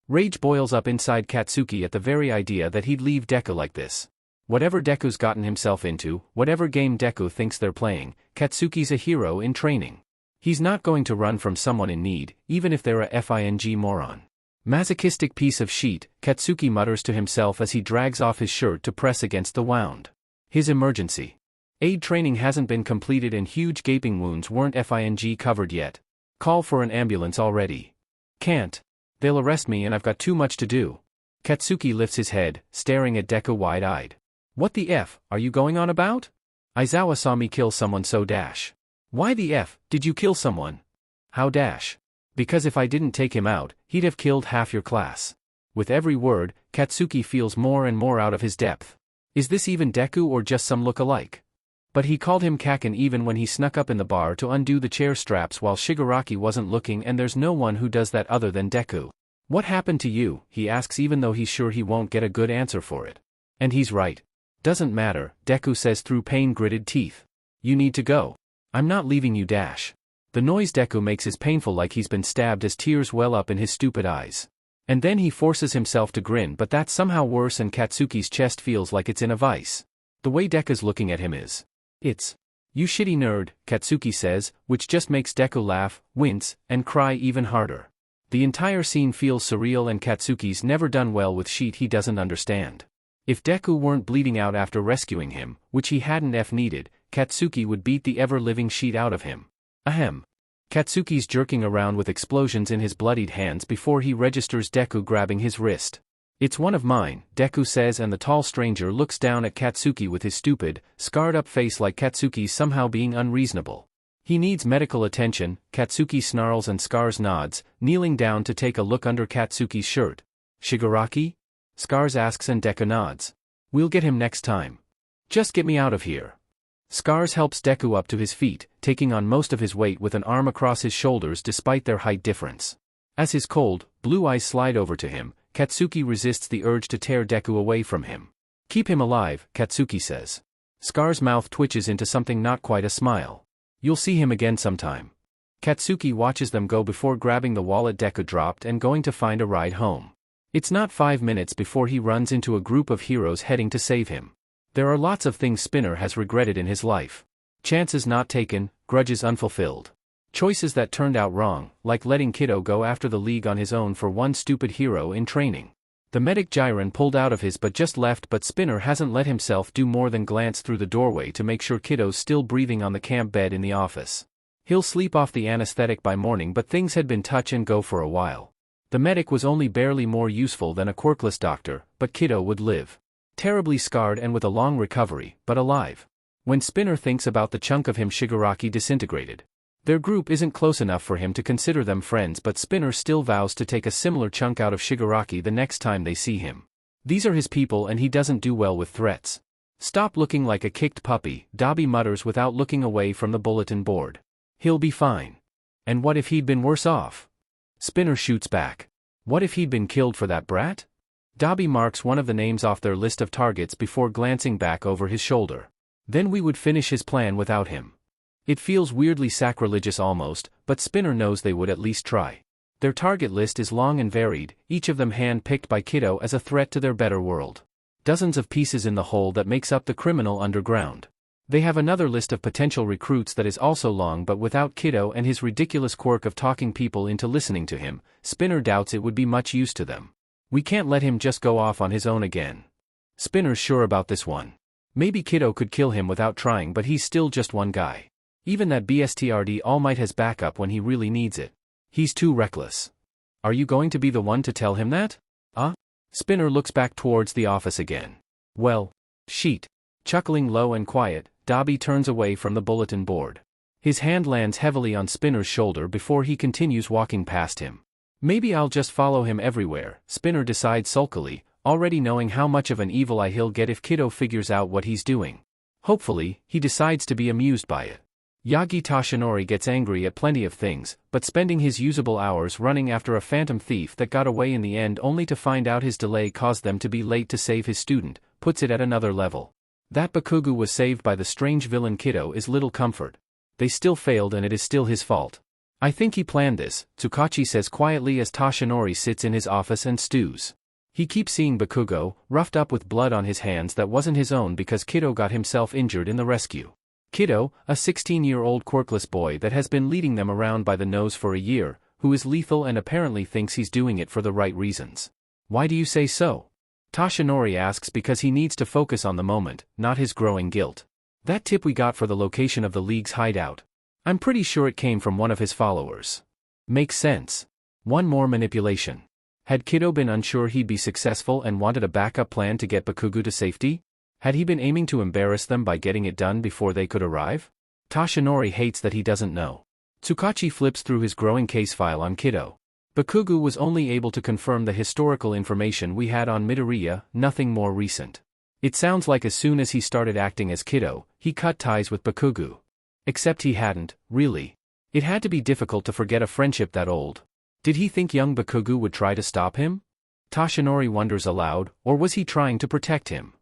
Rage boils up inside Katsuki at the very idea that he'd leave Deku like this. Whatever Deku's gotten himself into, whatever game Deku thinks they're playing, Katsuki's a hero in training. He's not going to run from someone in need, even if they're a FING moron. "Masochistic piece of shit," Katsuki mutters to himself as he drags off his shirt to press against the wound. His emergency aid training hasn't been completed and huge gaping wounds weren't FING covered yet. "Call for an ambulance already." "Can't. They'll arrest me and I've got too much to do." Katsuki lifts his head, staring at Deku wide-eyed. "What the F are you going on about?" "Aizawa saw me kill someone, so Dash." "Why the F did you kill someone?" "How Dash?" "Because if I didn't take him out, he'd have killed half your class." With every word, Katsuki feels more and more out of his depth. Is this even Deku or just some look-alike? But he called him Kaken even when he snuck up in the bar to undo the chair straps while Shigaraki wasn't looking, and there's no one who does that other than Deku. "What happened to you?" he asks even though he's sure he won't get a good answer for it. And he's right. "Doesn't matter," Deku says through pain-gritted teeth. "You need to go. I'm not leaving you, Dash." The noise Deku makes is painful, like he's been stabbed, as tears well up in his stupid eyes. And then he forces himself to grin, but that's somehow worse and Katsuki's chest feels like it's in a vice. The way Deku's looking at him is. "It's you shitty nerd," Katsuki says, which just makes Deku laugh, wince, and cry even harder. The entire scene feels surreal and Katsuki's never done well with shit he doesn't understand. If Deku weren't bleeding out after rescuing him, which he hadn't needed, Katsuki would beat the ever-living shit out of him. Ahem. Katsuki's jerking around with explosions in his bloodied hands before he registers Deku grabbing his wrist. "It's one of mine," Deku says, and the tall stranger looks down at Katsuki with his stupid, scarred-up face like Katsuki's somehow being unreasonable. "He needs medical attention," Katsuki snarls and Scars nods, kneeling down to take a look under Katsuki's shirt. "Shigaraki?" Scars asks and Deku nods. "We'll get him next time. Just get me out of here." Scars helps Deku up to his feet, taking on most of his weight with an arm across his shoulders despite their height difference. As his cold, blue eyes slide over to him, Katsuki resists the urge to tear Deku away from him. "Keep him alive," Katsuki says. Scar's mouth twitches into something not quite a smile. "You'll see him again sometime." Katsuki watches them go before grabbing the wallet Deku dropped and going to find a ride home. It's not 5 minutes before he runs into a group of heroes heading to save him. There are lots of things Spinner has regretted in his life. Chances not taken, grudges unfulfilled. Choices that turned out wrong, like letting Kiddo go after the League on his own for one stupid hero in training. The medic Jiren pulled out of his but just left, but Spinner hasn't let himself do more than glance through the doorway to make sure Kiddo's still breathing on the camp bed in the office. He'll sleep off the anesthetic by morning, but things had been touch and go for a while. The medic was only barely more useful than a quirkless doctor, but Kiddo would live. Terribly scarred and with a long recovery, but alive. When Spinner thinks about the chunk of him Shigaraki disintegrated. Their group isn't close enough for him to consider them friends, but Spinner still vows to take a similar chunk out of Shigaraki the next time they see him. These are his people and he doesn't do well with threats. Stop looking like a kicked puppy, Dabi mutters without looking away from the bulletin board. He'll be fine. And what if he'd been worse off? Spinner shoots back. What if he'd been killed for that brat? Dabi marks one of the names off their list of targets before glancing back over his shoulder. Then we would finish his plan without him. It feels weirdly sacrilegious almost, but Spinner knows they would at least try. Their target list is long and varied, each of them hand-picked by Kiddo as a threat to their better world. Dozens of pieces in the whole that makes up the criminal underground. They have another list of potential recruits that is also long, but without Kiddo and his ridiculous quirk of talking people into listening to him, Spinner doubts it would be much use to them. We can't let him just go off on his own again. Spinner's sure about this one. Maybe Kiddo could kill him without trying, but he's still just one guy. Even that BSTRD All Might has backup when he really needs it. He's too reckless. Are you going to be the one to tell him that? Spinner looks back towards the office again. Well, sheet. Chuckling low and quiet, Dabi turns away from the bulletin board. His hand lands heavily on Spinner's shoulder before he continues walking past him. Maybe I'll just follow him everywhere, Spinner decides sulkily, already knowing how much of an evil eye he'll get if Kiddo figures out what he's doing. Hopefully, he decides to be amused by it. Yagi Toshinori gets angry at plenty of things, but spending his usable hours running after a phantom thief that got away in the end only to find out his delay caused them to be late to save his student, puts it at another level. That Bakugo was saved by the strange villain Kiddo is little comfort. They still failed and it is still his fault. I think he planned this, Tsukachi says quietly as Toshinori sits in his office and stews. He keeps seeing Bakugo, roughed up with blood on his hands that wasn't his own because Kiddo got himself injured in the rescue. Kiddo, a 16-year-old quirkless boy that has been leading them around by the nose for a year, who is lethal and apparently thinks he's doing it for the right reasons. Why do you say so? Toshinori asks because he needs to focus on the moment, not his growing guilt. That tip we got for the location of the League's hideout. I'm pretty sure it came from one of his followers. Makes sense. One more manipulation. Had Kiddo been unsure he'd be successful and wanted a backup plan to get Bakugo to safety? Had he been aiming to embarrass them by getting it done before they could arrive? Toshinori hates that he doesn't know. Tsukachi flips through his growing case file on Kiddo. Bakugo was only able to confirm the historical information we had on Midoriya, nothing more recent. It sounds like as soon as he started acting as Kiddo, he cut ties with Bakugo. Except he hadn't, really. It had to be difficult to forget a friendship that old. Did he think young Bakugo would try to stop him? Toshinori wonders aloud, or was he trying to protect him?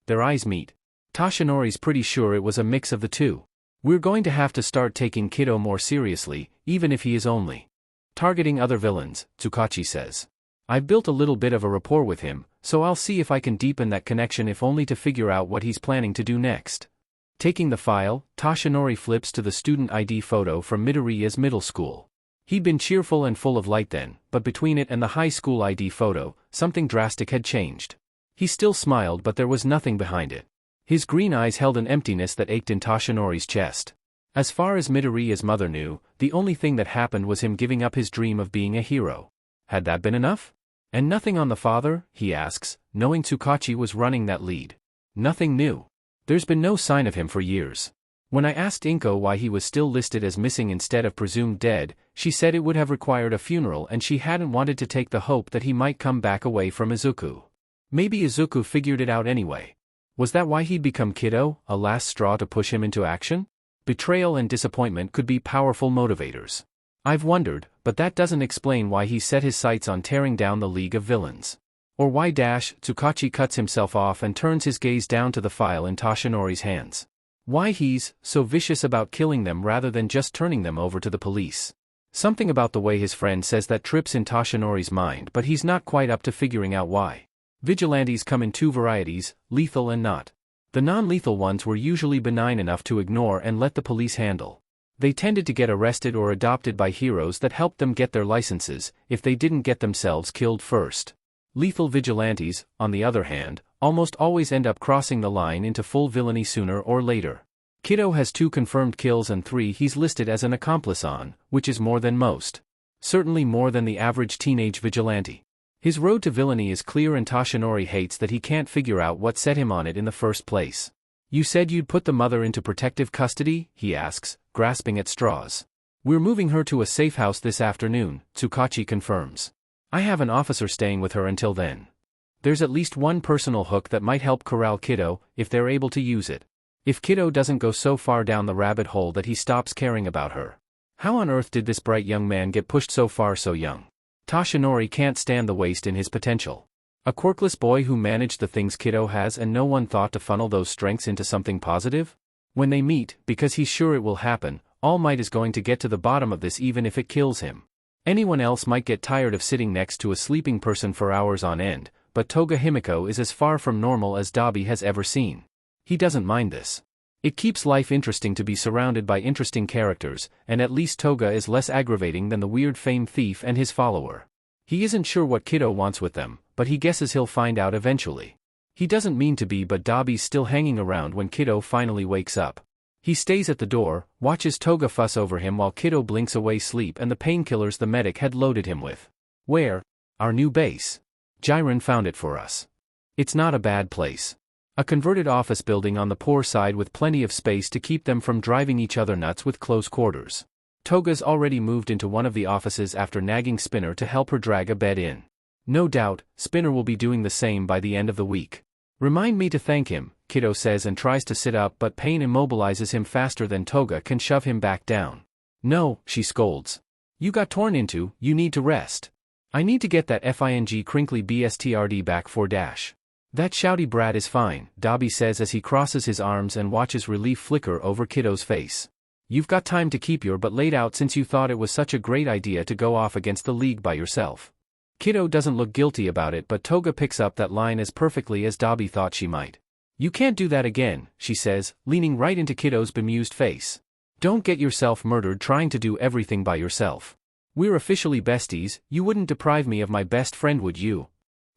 Their eyes meet. Toshinori's pretty sure it was a mix of the two. We're going to have to start taking Kiddo more seriously, even if he is only targeting other villains, Tsukachi says. I've built a little bit of a rapport with him, so I'll see if I can deepen that connection if only to figure out what he's planning to do next. Taking the file, Toshinori flips to the student ID photo from Midoriya's middle school. He'd been cheerful and full of light then, but between it and the high school ID photo, something drastic had changed. He still smiled, but there was nothing behind it. His green eyes held an emptiness that ached in Toshinori's chest. As far as Midoriya's mother knew, the only thing that happened was him giving up his dream of being a hero. Had that been enough? And nothing on the father, he asks, knowing Tsukachi was running that lead. Nothing new. There's been no sign of him for years. When I asked Inko why he was still listed as missing instead of presumed dead, she said it would have required a funeral and she hadn't wanted to take the hope that he might come back away from Izuku. Maybe Izuku figured it out anyway. Was that why he'd become Kiddo, a last straw to push him into action? Betrayal and disappointment could be powerful motivators. I've wondered, but that doesn't explain why he set his sights on tearing down the League of Villains. Or why Tsukachi cuts himself off and turns his gaze down to the file in Toshinori's hands. Why he's so vicious about killing them rather than just turning them over to the police. Something about the way his friend says that trips in Toshinori's mind, but he's not quite up to figuring out why. Vigilantes come in two varieties, lethal and not. The non-lethal ones were usually benign enough to ignore and let the police handle. They tended to get arrested or adopted by heroes that helped them get their licenses, if they didn't get themselves killed first. Lethal vigilantes, on the other hand, almost always end up crossing the line into full villainy sooner or later. Kiddo has 2 confirmed kills and 3 he's listed as an accomplice on, which is more than most. Certainly more than the average teenage vigilante. His road to villainy is clear and Toshinori hates that he can't figure out what set him on it in the first place. "You said you'd put the mother into protective custody?" he asks, grasping at straws. "We're moving her to a safe house this afternoon," Tsukachi confirms. "I have an officer staying with her until then. There's at least one personal hook that might help corral Kiddo, if they're able to use it. If Kiddo doesn't go so far down the rabbit hole that he stops caring about her. How on earth did this bright young man get pushed so far so young?" Toshinori can't stand the waste in his potential. A quirkless boy who managed the things Kiddo has and no one thought to funnel those strengths into something positive? When they meet, because he's sure it will happen, All Might is going to get to the bottom of this even if it kills him. Anyone else might get tired of sitting next to a sleeping person for hours on end, but Toga Himiko is as far from normal as Dabi has ever seen. He doesn't mind this. It keeps life interesting to be surrounded by interesting characters, and at least Toga is less aggravating than the weird fame thief and his follower. He isn't sure what Kiddo wants with them, but he guesses he'll find out eventually. He doesn't mean to be, but Dabi's still hanging around when Kiddo finally wakes up. He stays at the door, watches Toga fuss over him while Kiddo blinks away sleep and the painkillers the medic had loaded him with. "Where?" "Our new base. Jiren found it for us. It's not a bad place. A converted office building on the poor side with plenty of space to keep them from driving each other nuts with close quarters." Toga's already moved into one of the offices after nagging Spinner to help her drag a bed in. No doubt, Spinner will be doing the same by the end of the week. "Remind me to thank him," Kiddo says and tries to sit up, but pain immobilizes him faster than Toga can shove him back down. "No," she scolds. "You got torn into, you need to rest. I need to get that FING crinkly BSTRD back for dash." "That shouty brat is fine," Dabi says as he crosses his arms and watches relief flicker over Kiddo's face. "You've got time to keep your butt laid out since you thought it was such a great idea to go off against the league by yourself." Kiddo doesn't look guilty about it, but Toga picks up that line as perfectly as Dabi thought she might. "You can't do that again," she says, leaning right into Kiddo's bemused face. "Don't get yourself murdered trying to do everything by yourself. We're officially besties, you wouldn't deprive me of my best friend, would you?"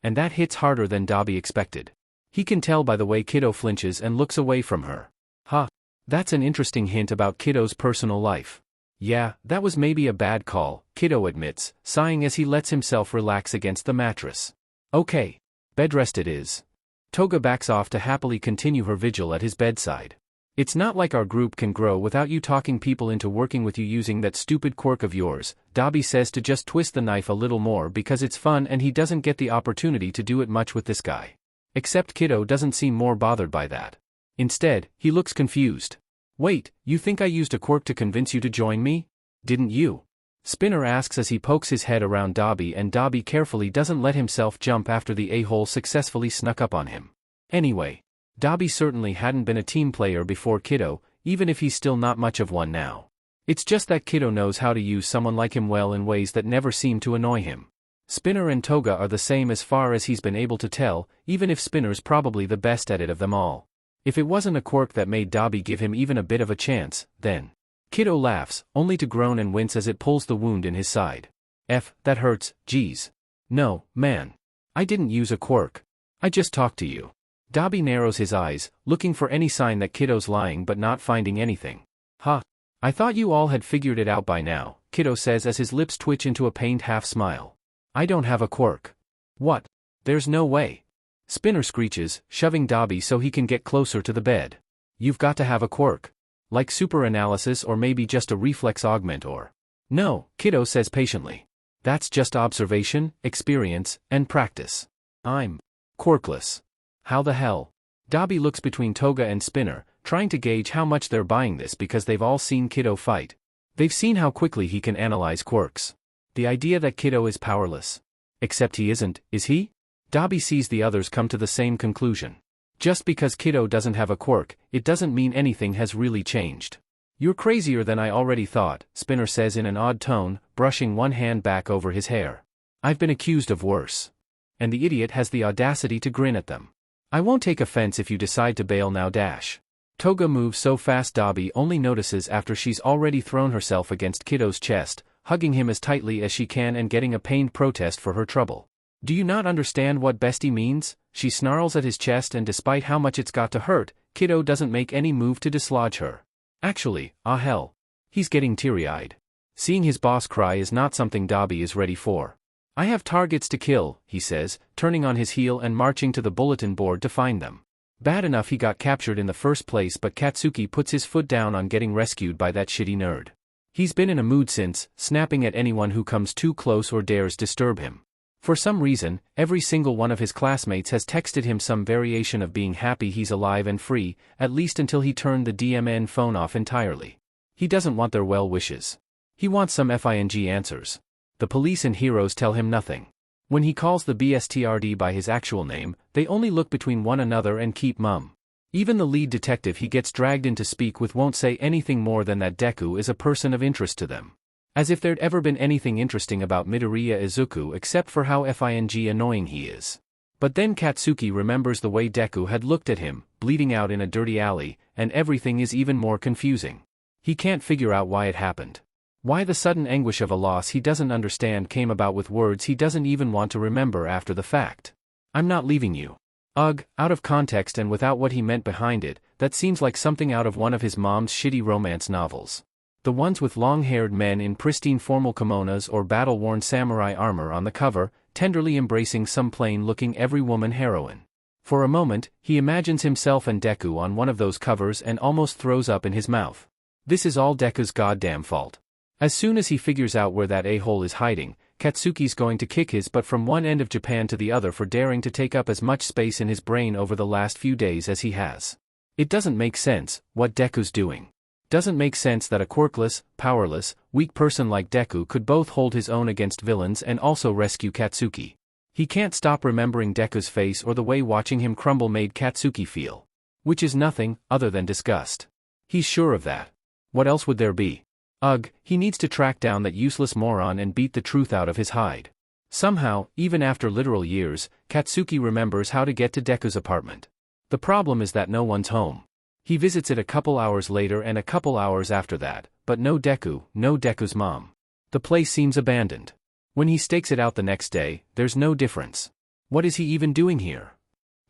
And that hits harder than Dabi expected. He can tell by the way Kiddo flinches and looks away from her. "Huh. That's an interesting hint about Kiddo's personal life." "Yeah, that was maybe a bad call," Kiddo admits, sighing as he lets himself relax against the mattress. "Okay. Bedrest it is." Toga backs off to happily continue her vigil at his bedside. "It's not like our group can grow without you talking people into working with you using that stupid quirk of yours," Dabi says to just twist the knife a little more because it's fun and he doesn't get the opportunity to do it much with this guy. Except Kiddo doesn't seem more bothered by that. Instead, he looks confused. "Wait, you think I used a quirk to convince you to join me? Didn't you?" Spinner asks as he pokes his head around Dabi, and Dabi carefully doesn't let himself jump after the a-hole successfully snuck up on him. Anyway, Dabi certainly hadn't been a team player before Kiddo, even if he's still not much of one now. It's just that Kiddo knows how to use someone like him well in ways that never seem to annoy him. Spinner and Toga are the same as far as he's been able to tell, even if Spinner's probably the best at it of them all. If it wasn't a quirk that made Dabi give him even a bit of a chance, then... Kiddo laughs, only to groan and wince as it pulls the wound in his side. That hurts, geez. "No, man. I didn't use a quirk. I just talked to you." Dabi narrows his eyes, looking for any sign that Kiddo's lying but not finding anything. "Huh. I thought you all had figured it out by now," Kiddo says as his lips twitch into a pained half-smile. "I don't have a quirk." "What? There's no way." Spinner screeches, shoving Dabi so he can get closer to the bed. "You've got to have a quirk. Like super analysis or maybe just a reflex augment or..." "No," Kiddo says patiently. "That's just observation, experience, and practice. I'm quirkless." "How the hell?" Dabi looks between Toga and Spinner, trying to gauge how much they're buying this because they've all seen Kiddo fight. They've seen how quickly he can analyze quirks. The idea that Kiddo is powerless. Except he isn't, is he? Dabi sees the others come to the same conclusion. Just because Kiddo doesn't have a quirk, it doesn't mean anything has really changed. "You're crazier than I already thought," Spinner says in an odd tone, brushing one hand back over his hair. "I've been accused of worse." And the idiot has the audacity to grin at them. "I won't take offense if you decide to bail now dash." Toga moves so fast Dabi only notices after she's already thrown herself against Kiddo's chest, hugging him as tightly as she can and getting a pained protest for her trouble. "Do you not understand what bestie means?" She snarls at his chest, and despite how much it's got to hurt, Kiddo doesn't make any move to dislodge her. Actually, hell. He's getting teary-eyed. Seeing his boss cry is not something Dabi is ready for. "I have targets to kill," he says, turning on his heel and marching to the bulletin board to find them. Bad enough he got captured in the first place, but Katsuki puts his foot down on getting rescued by that shitty nerd. He's been in a mood since, snapping at anyone who comes too close or dares disturb him. For some reason, every single one of his classmates has texted him some variation of being happy he's alive and free, at least until he turned the DMN phone off entirely. He doesn't want their well wishes. He wants some FING answers. The police and heroes tell him nothing. When he calls the BSTRD by his actual name, they only look between one another and keep mum. Even the lead detective he gets dragged in to speak with won't say anything more than that Deku is a person of interest to them. As if there'd ever been anything interesting about Midoriya Izuku except for how FING annoying he is. But then Katsuki remembers the way Deku had looked at him, bleeding out in a dirty alley, and everything is even more confusing. He can't figure out why it happened. Why the sudden anguish of a loss he doesn't understand came about with words he doesn't even want to remember after the fact. "I'm not leaving you." Ugh, out of context and without what he meant behind it, that seems like something out of one of his mom's shitty romance novels. The ones with long-haired men in pristine formal kimonos or battle-worn samurai armor on the cover, tenderly embracing some plain-looking every-woman heroine. For a moment, he imagines himself and Deku on one of those covers and almost throws up in his mouth. This is all Deku's goddamn fault. As soon as he figures out where that a-hole is hiding, Katsuki's going to kick his butt from one end of Japan to the other for daring to take up as much space in his brain over the last few days as he has. It doesn't make sense, what Deku's doing. Doesn't make sense that a quirkless, powerless, weak person like Deku could both hold his own against villains and also rescue Katsuki. He can't stop remembering Deku's face or the way watching him crumble made Katsuki feel. Which is nothing other than disgust. He's sure of that. What else would there be? Ugh, he needs to track down that useless moron and beat the truth out of his hide. Somehow, even after literal years, Katsuki remembers how to get to Deku's apartment. The problem is that no one's home. He visits it a couple hours later and a couple hours after that, but no Deku, no Deku's mom. The place seems abandoned. When he stakes it out the next day, there's no difference. What is he even doing here?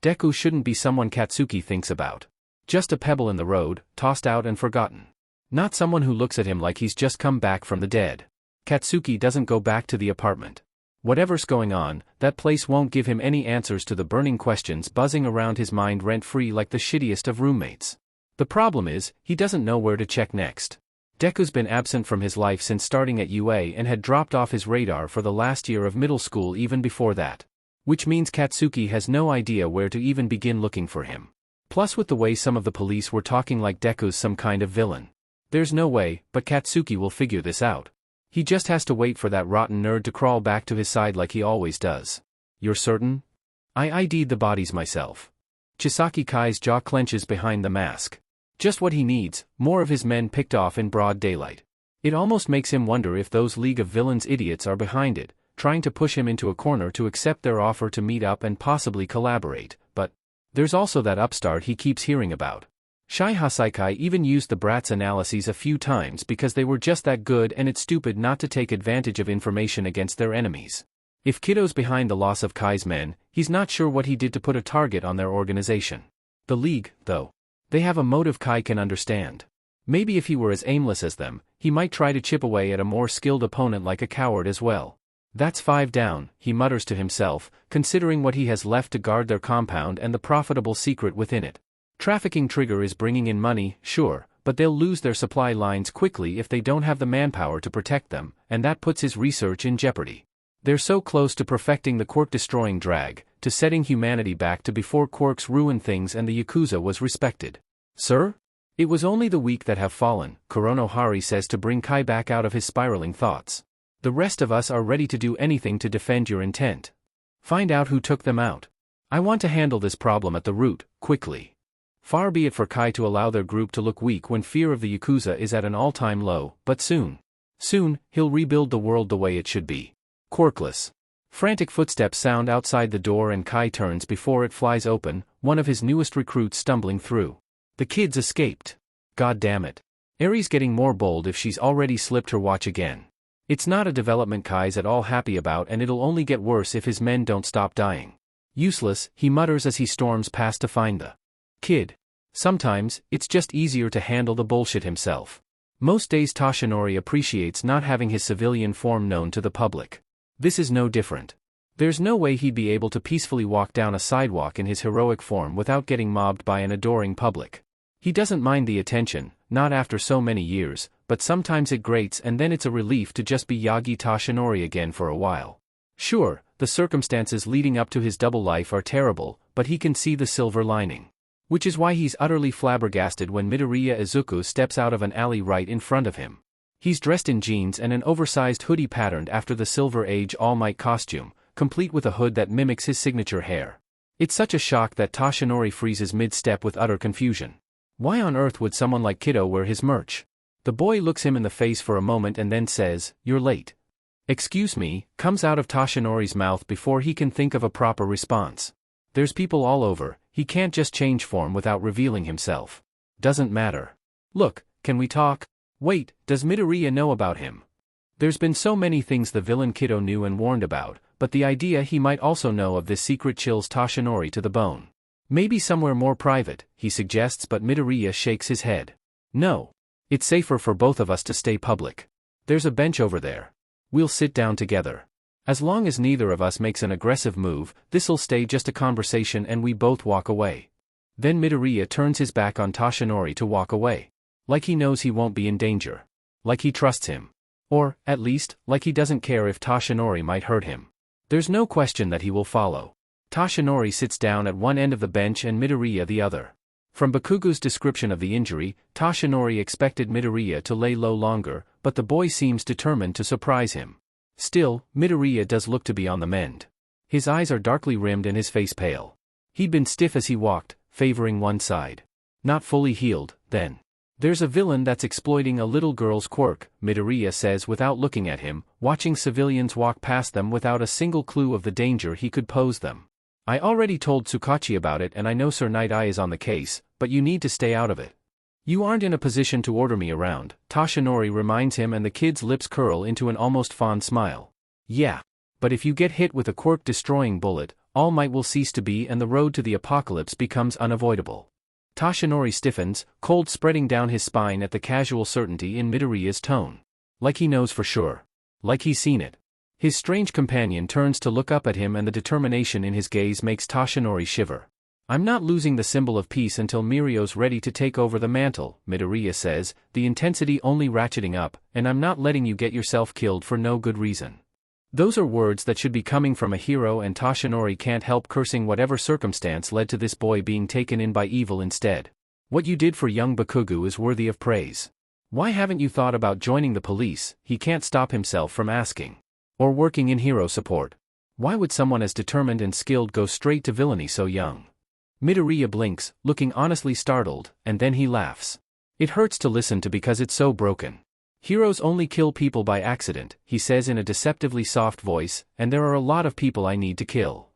Deku shouldn't be someone Katsuki thinks about. Just a pebble in the road, tossed out and forgotten. Not someone who looks at him like he's just come back from the dead. Katsuki doesn't go back to the apartment. Whatever's going on, that place won't give him any answers to the burning questions buzzing around his mind rent-free like the shittiest of roommates. The problem is, he doesn't know where to check next. Deku's been absent from his life since starting at UA and had dropped off his radar for the last year of middle school even before that. Which means Katsuki has no idea where to even begin looking for him. Plus with the way some of the police were talking like Deku's some kind of villain. There's no way, but Katsuki will figure this out. He just has to wait for that rotten nerd to crawl back to his side like he always does. "You're certain?" "I ID'd the bodies myself." Chisaki Kai's jaw clenches behind the mask. Just what he needs, more of his men picked off in broad daylight. It almost makes him wonder if those League of Villains idiots are behind it, trying to push him into a corner to accept their offer to meet up and possibly collaborate, but there's also that upstart he keeps hearing about. Shai Hasaikai even used the Bratz analyses a few times because they were just that good, and it's stupid not to take advantage of information against their enemies. If Kiddo's behind the loss of Kai's men, he's not sure what he did to put a target on their organization. The League, though. They have a motive Kai can understand. Maybe if he were as aimless as them, he might try to chip away at a more skilled opponent like a coward as well. That's 5 down, he mutters to himself, considering what he has left to guard their compound and the profitable secret within it. Trafficking Trigger is bringing in money, sure, but they'll lose their supply lines quickly if they don't have the manpower to protect them, and that puts his research in jeopardy. They're so close to perfecting the quirk-destroying drag, to setting humanity back to before quirks ruined things and the Yakuza was respected. "Sir? It was only the weak that have fallen," Kuronohari says to bring Kai back out of his spiraling thoughts. "The rest of us are ready to do anything to defend your intent. Find out who took them out. I want to handle this problem at the root, quickly." Far be it for Kai to allow their group to look weak when fear of the Yakuza is at an all-time low, but soon, he'll rebuild the world the way it should be. Quirkless. Frantic footsteps sound outside the door and Kai turns before it flies open, one of his newest recruits stumbling through. The kids escaped. God damn it. Eri's getting more bold if she's already slipped her watch again. It's not a development Kai's at all happy about, and it'll only get worse if his men don't stop dying. Useless, he mutters as he storms past to find the kid. Sometimes, it's just easier to handle the bullshit himself. Most days Toshinori appreciates not having his civilian form known to the public. This is no different. There's no way he'd be able to peacefully walk down a sidewalk in his heroic form without getting mobbed by an adoring public. He doesn't mind the attention, not after so many years, but sometimes it grates, and then it's a relief to just be Yagi Toshinori again for a while. Sure, the circumstances leading up to his double life are terrible, but he can see the silver lining. Which is why he's utterly flabbergasted when Midoriya Izuku steps out of an alley right in front of him. He's dressed in jeans and an oversized hoodie patterned after the Silver Age All Might costume, complete with a hood that mimics his signature hair. It's such a shock that Toshinori freezes mid-step with utter confusion. Why on earth would someone like Kiddo wear his merch? The boy looks him in the face for a moment and then says, "You're late." "Excuse me," comes out of Toshinori's mouth before he can think of a proper response. There's people all over, he can't just change form without revealing himself. Doesn't matter. "Look, can we talk?" Wait, does Midoriya know about him? There's been so many things the villain Kiddo knew and warned about, but the idea he might also know of this secret chills Toshinori to the bone. "Maybe somewhere more private," he suggests, but Midoriya shakes his head. "No. It's safer for both of us to stay public. There's a bench over there. We'll sit down together. As long as neither of us makes an aggressive move, this'll stay just a conversation and we both walk away." Then Midoriya turns his back on Toshinori to walk away. Like he knows he won't be in danger. Like he trusts him. Or, at least, like he doesn't care if Toshinori might hurt him. There's no question that he will follow. Toshinori sits down at one end of the bench and Midoriya the other. From Bakugo's description of the injury, Toshinori expected Midoriya to lay low longer, but the boy seems determined to surprise him. Still, Midoriya does look to be on the mend. His eyes are darkly rimmed and his face pale. He'd been stiff as he walked, favoring one side. Not fully healed, then. "There's a villain that's exploiting a little girl's quirk," Midoriya says without looking at him, watching civilians walk past them without a single clue of the danger he could pose them. "I already told Tsukachi about it, and I know Sir Night Eye is on the case, but you need to stay out of it. You aren't in a position to order me around," Toshinori reminds him, and the kid's lips curl into an almost fond smile. "Yeah. But if you get hit with a quirk-destroying bullet, All Might will cease to be and the road to the apocalypse becomes unavoidable." Toshinori stiffens, cold spreading down his spine at the casual certainty in Midoriya's tone. Like he knows for sure. Like he's seen it. His strange companion turns to look up at him, and the determination in his gaze makes Toshinori shiver. "I'm not losing the symbol of peace until Mirio's ready to take over the mantle," Midoriya says, the intensity only ratcheting up, "and I'm not letting you get yourself killed for no good reason." Those are words that should be coming from a hero, and Toshinori can't help cursing whatever circumstance led to this boy being taken in by evil instead. "What you did for young Bakugo is worthy of praise. Why haven't you thought about joining the police?" he can't stop himself from asking. "Or working in hero support? Why would someone as determined and skilled go straight to villainy so young?" Midoriya blinks, looking honestly startled, and then he laughs. "It hurts to listen to because it's so broken. Heroes only kill people by accident," he says in a deceptively soft voice, "and there are a lot of people I need to kill."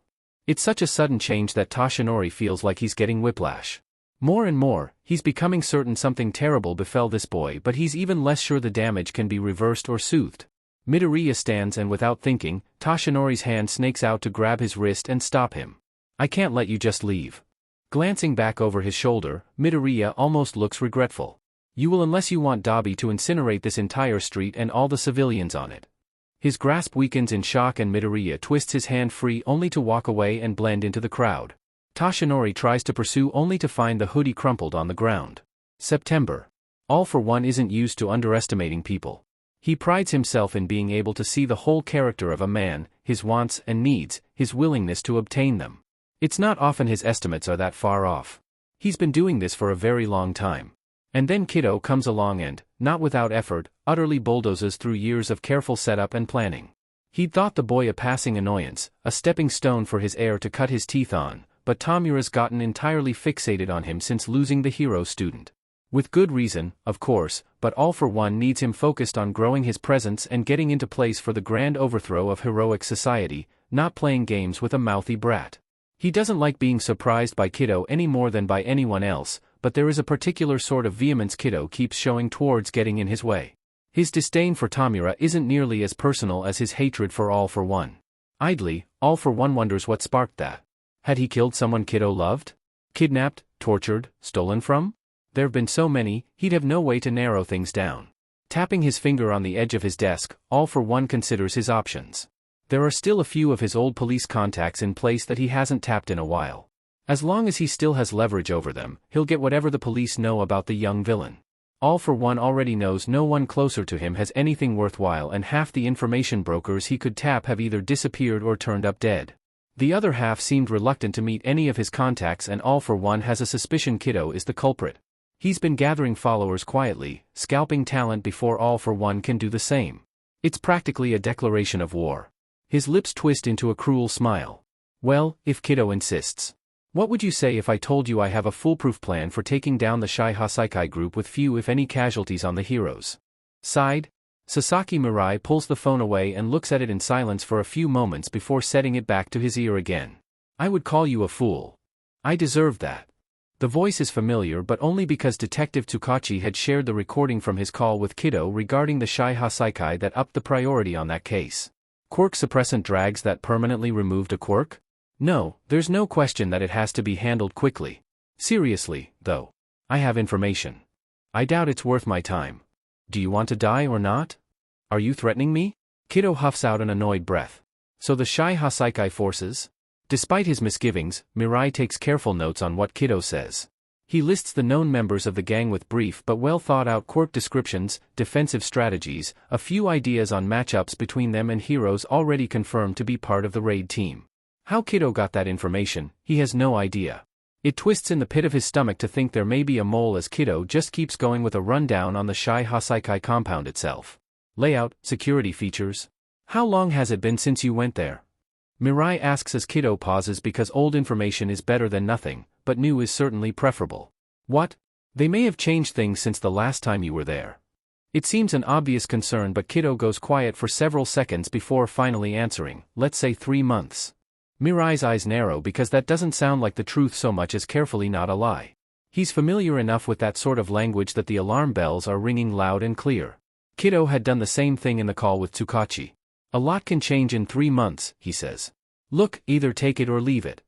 It's such a sudden change that Toshinori feels like he's getting whiplash. More and more, he's becoming certain something terrible befell this boy, but he's even less sure the damage can be reversed or soothed. Midoriya stands, and without thinking, Toshinori's hand snakes out to grab his wrist and stop him. "I can't let you just leave." Glancing back over his shoulder, Midoriya almost looks regretful. "You will, unless you want Dabi to incinerate this entire street and all the civilians on it." His grasp weakens in shock, and Midoriya twists his hand free only to walk away and blend into the crowd. Toshinori tries to pursue only to find the hoodie crumpled on the ground. September. All for One isn't used to underestimating people. He prides himself in being able to see the whole character of a man, his wants and needs, his willingness to obtain them. It's not often his estimates are that far off. He's been doing this for a very long time. And then Kiddo comes along and, not without effort, utterly bulldozes through years of careful setup and planning. He'd thought the boy a passing annoyance, a stepping stone for his heir to cut his teeth on, but Tamura's gotten entirely fixated on him since losing the hero student. With good reason, of course, but All for One needs him focused on growing his presence and getting into place for the grand overthrow of heroic society, not playing games with a mouthy brat. He doesn't like being surprised by Kiddo any more than by anyone else, but there is a particular sort of vehemence Kido keeps showing towards getting in his way. His disdain for Tamura isn't nearly as personal as his hatred for All for One. Idly, All for One wonders what sparked that. Had he killed someone Kido loved? Kidnapped, tortured, stolen from? There've been so many, he'd have no way to narrow things down. Tapping his finger on the edge of his desk, All for One considers his options. There are still a few of his old police contacts in place that he hasn't tapped in a while. As long as he still has leverage over them, he'll get whatever the police know about the young villain. All for One already knows no one closer to him has anything worthwhile, and half the information brokers he could tap have either disappeared or turned up dead. The other half seemed reluctant to meet any of his contacts, and All for One has a suspicion Kido is the culprit. He's been gathering followers quietly, scalping talent before All for One can do the same. It's practically a declaration of war. His lips twist into a cruel smile. Well, if Kido insists. What would you say if I told you I have a foolproof plan for taking down the Shai Hasaikai group with few if any casualties on the heroes? Sighed. Sasaki Mirai pulls the phone away and looks at it in silence for a few moments before setting it back to his ear again. I would call you a fool. I deserve that. The voice is familiar, but only because Detective Tsukachi had shared the recording from his call with Kido regarding the Shai Hasaikai that upped the priority on that case. Quirk suppressant drags that permanently removed a quirk? No, there's no question that it has to be handled quickly. Seriously, though. I have information. I doubt it's worth my time. Do you want to die or not? Are you threatening me? Kido huffs out an annoyed breath. So the Shai Hasaikai forces? Despite his misgivings, Mirai takes careful notes on what Kido says. He lists the known members of the gang with brief but well-thought-out quirk descriptions, defensive strategies, a few ideas on matchups between them and heroes already confirmed to be part of the raid team. How Kido got that information, he has no idea. It twists in the pit of his stomach to think there may be a mole as Kido just keeps going with a rundown on the Shai Hasaikai compound itself. Layout, security features. How long has it been since you went there? Mirai asks as Kido pauses because old information is better than nothing, but new is certainly preferable. What? They may have changed things since the last time you were there. It seems an obvious concern, but Kido goes quiet for several seconds before finally answering, let's say 3 months. Mirai's eyes narrow because that doesn't sound like the truth so much as carefully not a lie. He's familiar enough with that sort of language that the alarm bells are ringing loud and clear. Kido had done the same thing in the call with Tsukachi. A lot can change in 3 months, he says. Look, either take it or leave it.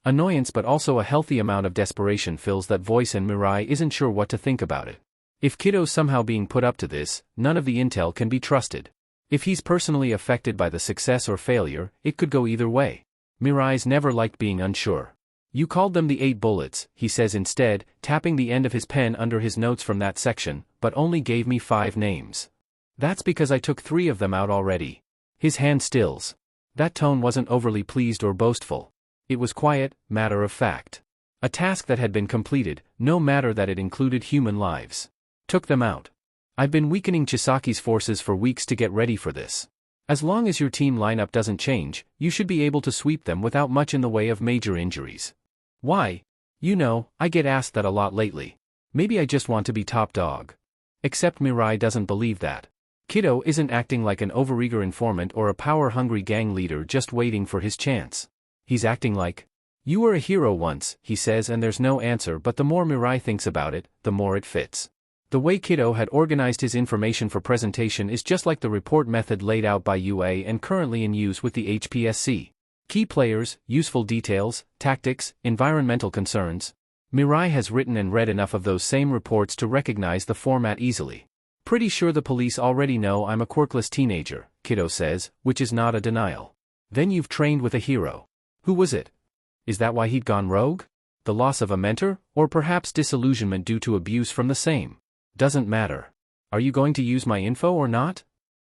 Annoyance but also a healthy amount of desperation fills that voice, and Mirai isn't sure what to think about it. If Kido's somehow being put up to this, none of the intel can be trusted. If he's personally affected by the success or failure, it could go either way. Mirai's never liked being unsure. You called them the 8 bullets, he says instead, tapping the end of his pen under his notes from that section, but only gave me 5 names. That's because I took 3 of them out already. His hand stills. That tone wasn't overly pleased or boastful. It was quiet, matter of fact. A task that had been completed, no matter that it included human lives. Took them out. I've been weakening Chisaki's forces for weeks to get ready for this. As long as your team lineup doesn't change, you should be able to sweep them without much in the way of major injuries. Why? You know, I get asked that a lot lately. Maybe I just want to be top dog. Except Mirai doesn't believe that. Kido isn't acting like an overeager informant or a power-hungry gang leader just waiting for his chance. He's acting like, you were a hero once, he says, and there's no answer, but the more Mirai thinks about it, the more it fits. The way Kido had organized his information for presentation is just like the report method laid out by UA and currently in use with the HPSC. Key players, useful details, tactics, environmental concerns. Mirai has written and read enough of those same reports to recognize the format easily. Pretty sure the police already know I'm a quirkless teenager, Kido says, which is not a denial. Then you've trained with a hero. Who was it? Is that why he'd gone rogue? The loss of a mentor, or perhaps disillusionment due to abuse from the same? Doesn't matter. Are you going to use my info or not?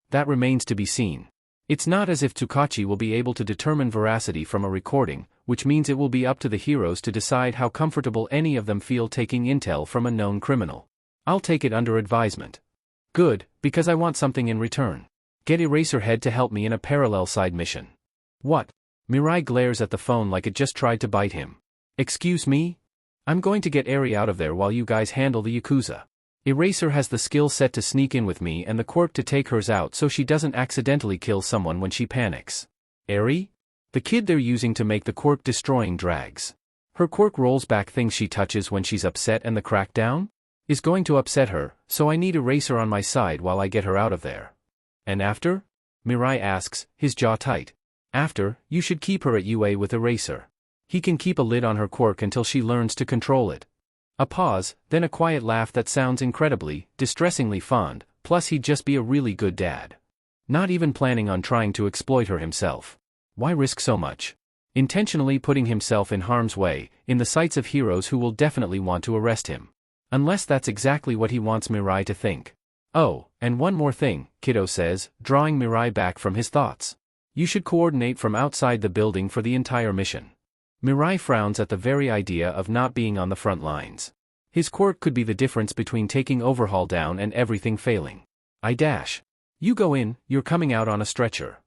That remains to be seen. It's not as if Tsukachi will be able to determine veracity from a recording, which means it will be up to the heroes to decide how comfortable any of them feel taking intel from a known criminal. I'll take it under advisement. Good, because I want something in return. Get Eraserhead to help me in a parallel side mission. What? Mirai glares at the phone like it just tried to bite him. Excuse me? I'm going to get Eri out of there while you guys handle the Yakuza. Eraser has the skill set to sneak in with me and the quirk to take hers out so she doesn't accidentally kill someone when she panics. Eri? The kid they're using to make the quirk destroying drags. Her quirk rolls back things she touches when she's upset, and the crackdown is going to upset her, so I need Eraser on my side while I get her out of there. And after? Mirai asks, his jaw tight. After, you should keep her at UA with Eraser. He can keep a lid on her quirk until she learns to control it. A pause, then a quiet laugh that sounds incredibly, distressingly fond, plus he'd just be a really good dad. Not even planning on trying to exploit her himself. Why risk so much? Intentionally putting himself in harm's way, in the sights of heroes who will definitely want to arrest him. Unless that's exactly what he wants Mirai to think. Oh, and one more thing, Kiddo says, drawing Mirai back from his thoughts. You should coordinate from outside the building for the entire mission. Mirai frowns at the very idea of not being on the front lines. His quirk could be the difference between taking Overhaul down and everything failing. You go in, you're coming out on a stretcher.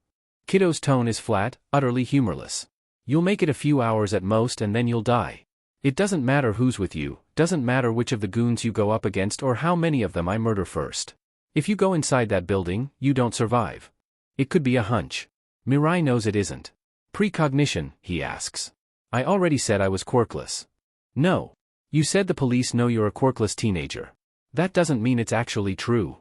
Kiddo's tone is flat, utterly humorless. You'll make it a few hours at most and then you'll die. It doesn't matter who's with you, doesn't matter which of the goons you go up against or how many of them I murder first. If you go inside that building, you don't survive. It could be a hunch. Mirai knows it isn't. Precognition, he asks. I already said I was quirkless. No. You said the police know you're a quirkless teenager. That doesn't mean it's actually true.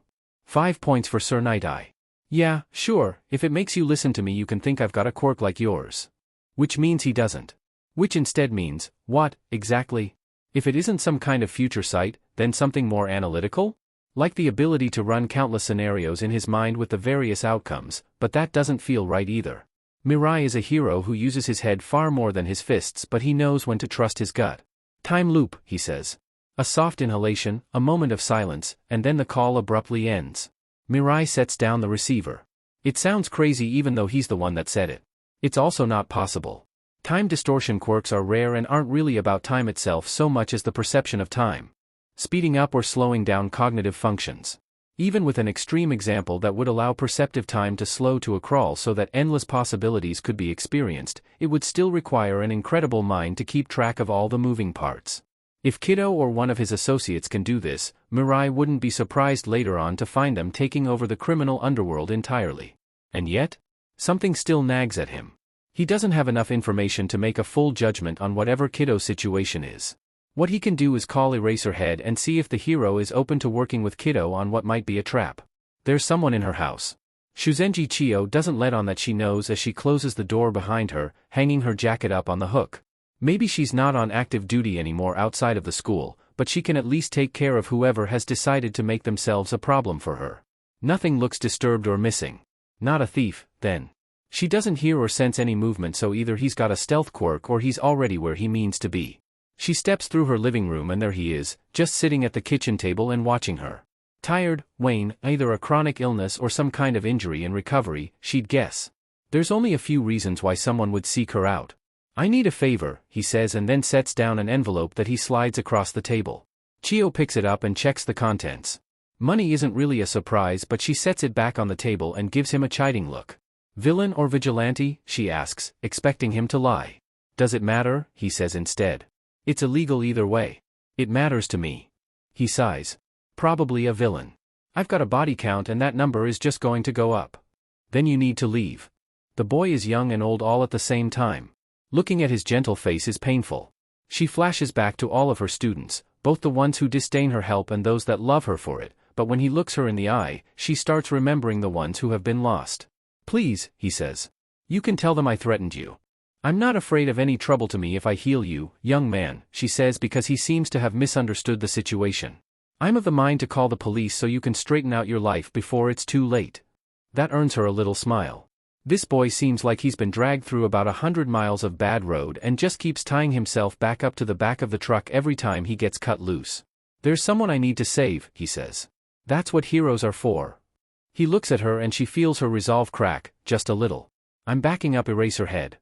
5 points for Sir Night-Eye. Yeah, sure, if it makes you listen to me you can think I've got a quirk like yours. Which means he doesn't. Which instead means, what, exactly? If it isn't some kind of future sight, then something more analytical? Like the ability to run countless scenarios in his mind with the various outcomes, but that doesn't feel right either. Mirai is a hero who uses his head far more than his fists, but he knows when to trust his gut. Time loop, he says. A soft inhalation, a moment of silence, and then the call abruptly ends. Mirai sets down the receiver. It sounds crazy even though he's the one that said it. It's also not possible. Time distortion quirks are rare and aren't really about time itself so much as the perception of time. Speeding up or slowing down cognitive functions. Even with an extreme example that would allow perceptive time to slow to a crawl so that endless possibilities could be experienced, it would still require an incredible mind to keep track of all the moving parts. If Kiddo or one of his associates can do this, Mirai wouldn't be surprised later on to find them taking over the criminal underworld entirely. And yet, something still nags at him. He doesn't have enough information to make a full judgment on whatever Kiddo's situation is. What he can do is call Eraserhead and see if the hero is open to working with Kiddo on what might be a trap. There's someone in her house. Shuzenji Chiyo doesn't let on that she knows as she closes the door behind her, hanging her jacket up on the hook. Maybe she's not on active duty anymore outside of the school, but she can at least take care of whoever has decided to make themselves a problem for her. Nothing looks disturbed or missing. Not a thief, then. She doesn't hear or sense any movement, so either he's got a stealth quirk or he's already where he means to be. She steps through her living room and there he is, just sitting at the kitchen table and watching her. Tired, wan, either a chronic illness or some kind of injury in recovery, she'd guess. There's only a few reasons why someone would seek her out. I need a favor, he says, and then sets down an envelope that he slides across the table. Chiyo picks it up and checks the contents. Money isn't really a surprise, but she sets it back on the table and gives him a chiding look. Villain or vigilante, she asks, expecting him to lie. Does it matter, he says instead. It's illegal either way. It matters to me. He sighs. Probably a villain. I've got a body count and that number is just going to go up. Then you need to leave. The boy is young and old all at the same time. Looking at his gentle face is painful. She flashes back to all of her students, both the ones who disdain her help and those that love her for it, but when he looks her in the eye, she starts remembering the ones who have been lost. Please, he says. You can tell them I threatened you. I'm not afraid of any trouble to me if I heal you, young man, she says, because he seems to have misunderstood the situation. I'm of the mind to call the police so you can straighten out your life before it's too late. That earns her a little smile. This boy seems like he's been dragged through about 100 miles of bad road and just keeps tying himself back up to the back of the truck every time he gets cut loose. There's someone I need to save, he says. That's what heroes are for. He looks at her and she feels her resolve crack, just a little. I'm backing up Eraserhead.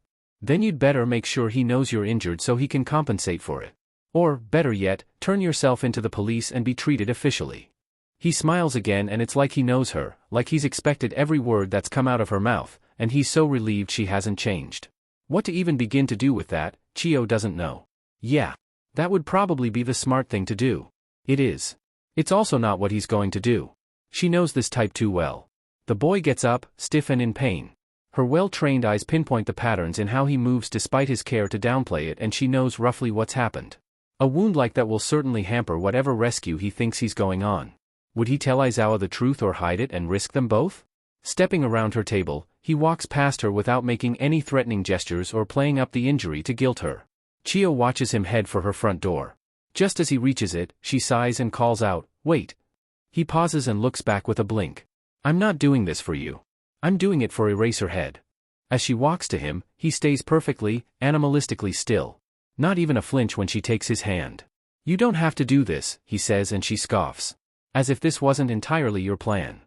Then you'd better make sure he knows you're injured so he can compensate for it. Or, better yet, turn yourself into the police and be treated officially. He smiles again and it's like he knows her, like he's expected every word that's come out of her mouth, and he's so relieved she hasn't changed. What to even begin to do with that, Chiyo doesn't know. Yeah. That would probably be the smart thing to do. It is. It's also not what he's going to do. She knows this type too well. The boy gets up, stiff and in pain. Her well-trained eyes pinpoint the patterns in how he moves despite his care to downplay it, and she knows roughly what's happened. A wound like that will certainly hamper whatever rescue he thinks he's going on. Would he tell Aizawa the truth or hide it and risk them both? Stepping around her table, he walks past her without making any threatening gestures or playing up the injury to guilt her. Chio watches him head for her front door. Just as he reaches it, she sighs and calls out, "Wait." He pauses and looks back with a blink. "I'm not doing this for you. I'm doing it for Eraserhead." As she walks to him, he stays perfectly, animalistically still. Not even a flinch when she takes his hand. "You don't have to do this," he says, and she scoffs. "As if this wasn't entirely your plan."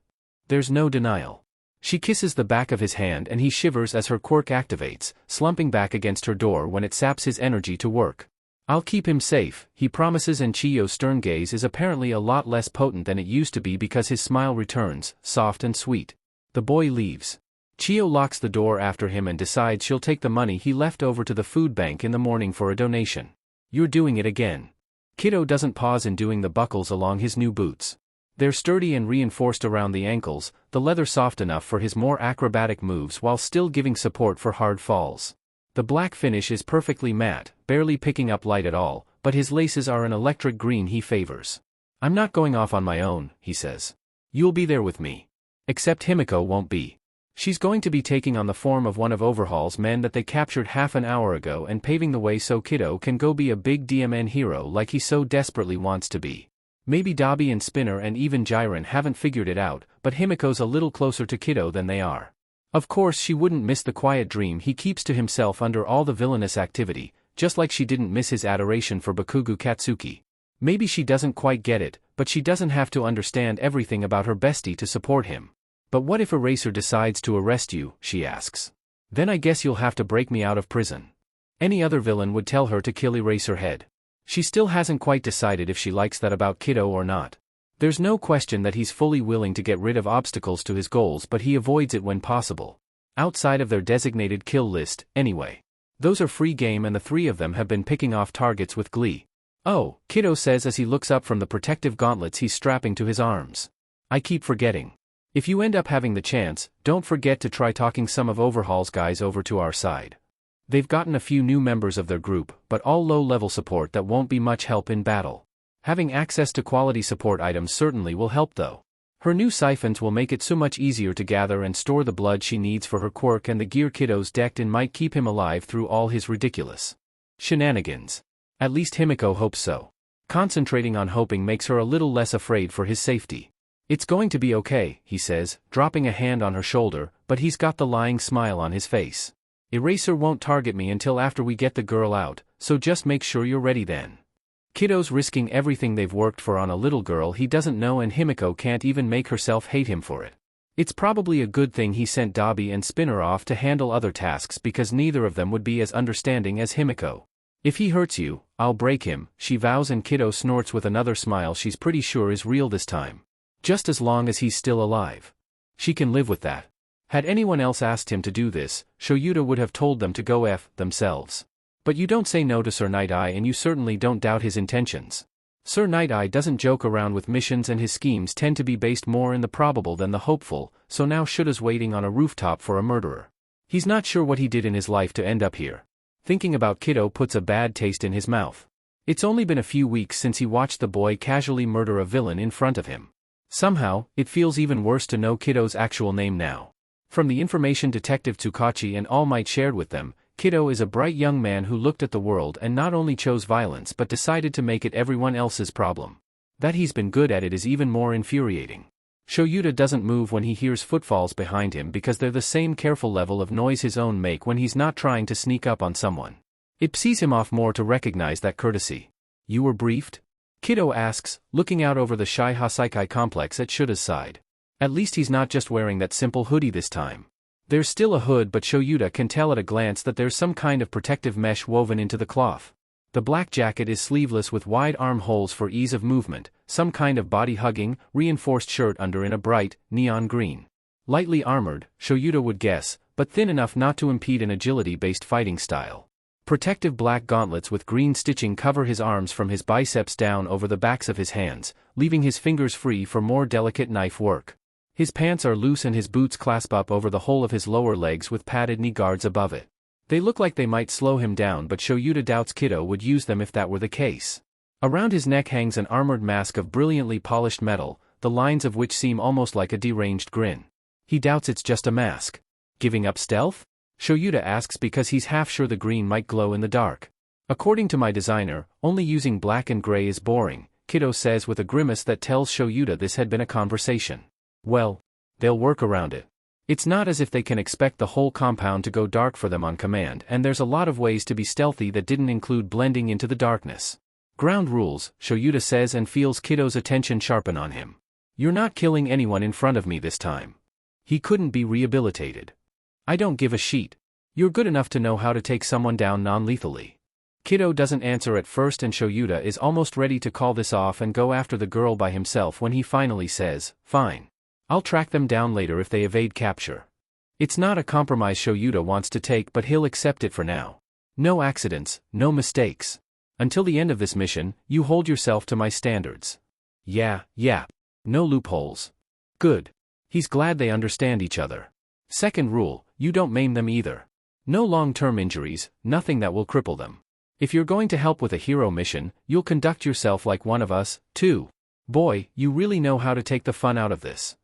There's no denial. She kisses the back of his hand and he shivers as her quirk activates, slumping back against her door when it saps his energy to work. "I'll keep him safe," he promises, and Chiyo's stern gaze is apparently a lot less potent than it used to be because his smile returns, soft and sweet. The boy leaves. Chiyo locks the door after him and decides she'll take the money he left over to the food bank in the morning for a donation. "You're doing it again." Kiddo doesn't pause in doing the buckles along his new boots. They're sturdy and reinforced around the ankles, the leather soft enough for his more acrobatic moves while still giving support for hard falls. The black finish is perfectly matte, barely picking up light at all, but his laces are an electric green he favors. "I'm not going off on my own," he says. "You'll be there with me. Except Himiko won't be. She's going to be taking on the form of one of Overhaul's men that they captured half an hour ago and paving the way so Kiddo can go be a big DMN hero like he so desperately wants to be. Maybe Dabi and Spinner and even Jiren haven't figured it out, but Himiko's a little closer to Kiddo than they are. Of course she wouldn't miss the quiet dream he keeps to himself under all the villainous activity, just like she didn't miss his adoration for Bakugo Katsuki. Maybe she doesn't quite get it, but she doesn't have to understand everything about her bestie to support him. "But what if Eraser decides to arrest you?" she asks. "Then I guess you'll have to break me out of prison." Any other villain would tell her to kill Eraserhead. She still hasn't quite decided if she likes that about Kiddo or not. There's no question that he's fully willing to get rid of obstacles to his goals, but he avoids it when possible. Outside of their designated kill list, anyway. Those are free game and the three of them have been picking off targets with glee. "Oh," Kiddo says as he looks up from the protective gauntlets he's strapping to his arms. "I keep forgetting. If you end up having the chance, don't forget to try talking some of Overhaul's guys over to our side. They've gotten a few new members of their group, but all low-level support that won't be much help in battle. Having access to quality support items certainly will help though. Her new siphons will make it so much easier to gather and store the blood she needs for her quirk, and the gear Kiddo's decked in might keep him alive through all his ridiculous shenanigans. At least Himiko hopes so. Concentrating on hoping makes her a little less afraid for his safety. "It's going to be okay," he says, dropping a hand on her shoulder, but he's got the lying smile on his face. "Eraser won't target me until after we get the girl out, so just make sure you're ready then." Kiddo's risking everything they've worked for on a little girl he doesn't know, and Himiko can't even make herself hate him for it. It's probably a good thing he sent Dabi and Spinner off to handle other tasks, because neither of them would be as understanding as Himiko. "If he hurts you, I'll break him," she vows, and Kiddo snorts with another smile she's pretty sure is real this time. Just as long as he's still alive. She can live with that. Had anyone else asked him to do this, Shoyuta would have told them to go F themselves. But you don't say no to Sir Night-Eye, and you certainly don't doubt his intentions. Sir Night-Eye doesn't joke around with missions, and his schemes tend to be based more in the probable than the hopeful, so now Shuta's waiting on a rooftop for a murderer. He's not sure what he did in his life to end up here. Thinking about Kiddo puts a bad taste in his mouth. It's only been a few weeks since he watched the boy casually murder a villain in front of him. Somehow, it feels even worse to know Kiddo's actual name now. From the information Detective Tsukachi and All Might shared with them, Kiddo is a bright young man who looked at the world and not only chose violence but decided to make it everyone else's problem. That he's been good at it is even more infuriating. Shoyuta doesn't move when he hears footfalls behind him because they're the same careful level of noise his own make when he's not trying to sneak up on someone. It pisses him off more to recognize that courtesy. "You were briefed?" Kiddo asks, looking out over the Shai Hasaikai complex at Shuta's side. At least he's not just wearing that simple hoodie this time. There's still a hood, but Shoyuta can tell at a glance that there's some kind of protective mesh woven into the cloth. The black jacket is sleeveless with wide armholes for ease of movement, some kind of body-hugging, reinforced shirt under in a bright, neon green. Lightly armored, Shoyuta would guess, but thin enough not to impede an agility-based fighting style. Protective black gauntlets with green stitching cover his arms from his biceps down over the backs of his hands, leaving his fingers free for more delicate knife work. His pants are loose and his boots clasp up over the whole of his lower legs with padded knee guards above it. They look like they might slow him down, but Shoyuta doubts Kiddo would use them if that were the case. Around his neck hangs an armored mask of brilliantly polished metal, the lines of which seem almost like a deranged grin. He doubts it's just a mask. Giving up stealth? Shoyuta asks because he's half sure the green might glow in the dark. According to my designer, only using black and gray is boring, Kiddo says with a grimace that tells Shoyuta this had been a conversation. Well, they'll work around it. It's not as if they can expect the whole compound to go dark for them on command, and there's a lot of ways to be stealthy that didn't include blending into the darkness. Ground rules, Shoyuta says and feels Kiddo's attention sharpen on him. You're not killing anyone in front of me this time. He couldn't be rehabilitated. I don't give a shit. You're good enough to know how to take someone down non-lethally. Kiddo doesn't answer at first and Shoyuta is almost ready to call this off and go after the girl by himself when he finally says, fine. I'll track them down later if they evade capture. It's not a compromise Shoyuta wants to take, but he'll accept it for now. No accidents, no mistakes. Until the end of this mission, you hold yourself to my standards. Yeah. No loopholes. Good. He's glad they understand each other. Second rule, you don't maim them either. No long-term injuries, nothing that will cripple them. If you're going to help with a hero mission, you'll conduct yourself like one of us, too. Boy, you really know how to take the fun out of this.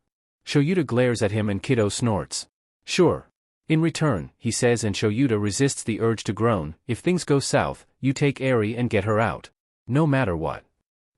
Shoyuta glares at him and Kiddo snorts. Sure. In return, he says, and Shoyuta resists the urge to groan, if things go south, you take Eri and get her out. No matter what.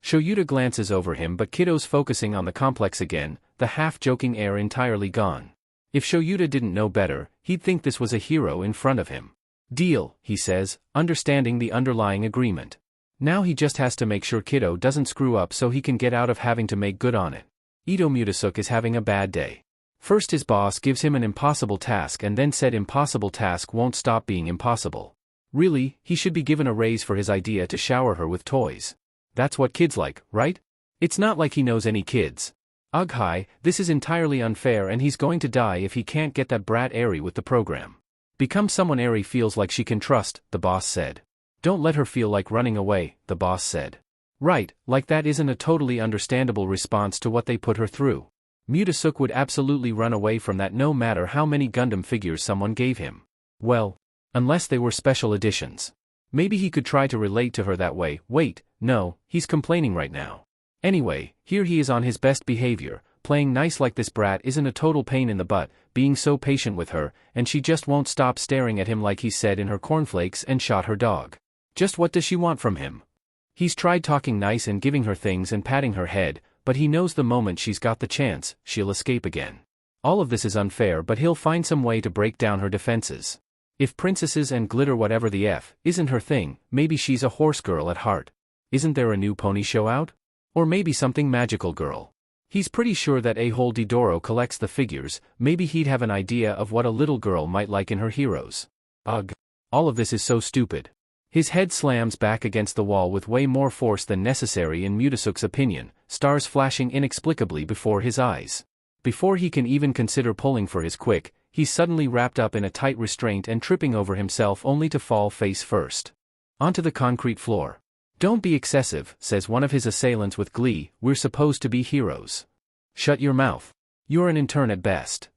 Shoyuta glances over him, but Kiddo's focusing on the complex again, the half-joking air entirely gone. If Shoyuta didn't know better, he'd think this was a hero in front of him. Deal, he says, understanding the underlying agreement. Now he just has to make sure Kiddo doesn't screw up so he can get out of having to make good on it. Ito Mutasuke is having a bad day. First his boss gives him an impossible task and then said impossible task won't stop being impossible. Really, he should be given a raise for his idea to shower her with toys. That's what kids like, right? It's not like he knows any kids. Ugh hi, this is entirely unfair and he's going to die if he can't get that brat Eri with the program. Become someone Eri feels like she can trust, the boss said. Don't let her feel like running away, the boss said. Right, like that isn't a totally understandable response to what they put her through. Mutasuke would absolutely run away from that no matter how many Gundam figures someone gave him. Well, unless they were special editions. Maybe he could try to relate to her that way. Wait, no, he's complaining right now. Anyway, here he is on his best behavior, playing nice like this brat isn't a total pain in the butt, being so patient with her, and she just won't stop staring at him like he said in her cornflakes and shot her dog. Just what does she want from him? He's tried talking nice and giving her things and patting her head, but he knows the moment she's got the chance, she'll escape again. All of this is unfair, but he'll find some way to break down her defenses. If princesses and glitter whatever the F isn't her thing, maybe she's a horse girl at heart. Isn't there a new pony show out? Or maybe something magical girl. He's pretty sure that a-hole Didoro collects the figures, maybe he'd have an idea of what a little girl might like in her heroes. Ugh. All of this is so stupid. His head slams back against the wall with way more force than necessary in Mutasuke's opinion, stars flashing inexplicably before his eyes. Before he can even consider pulling for his quick, he's suddenly wrapped up in a tight restraint and tripping over himself only to fall face first onto the concrete floor. Don't be excessive, says one of his assailants with glee, we're supposed to be heroes. Shut your mouth. You're an intern at best.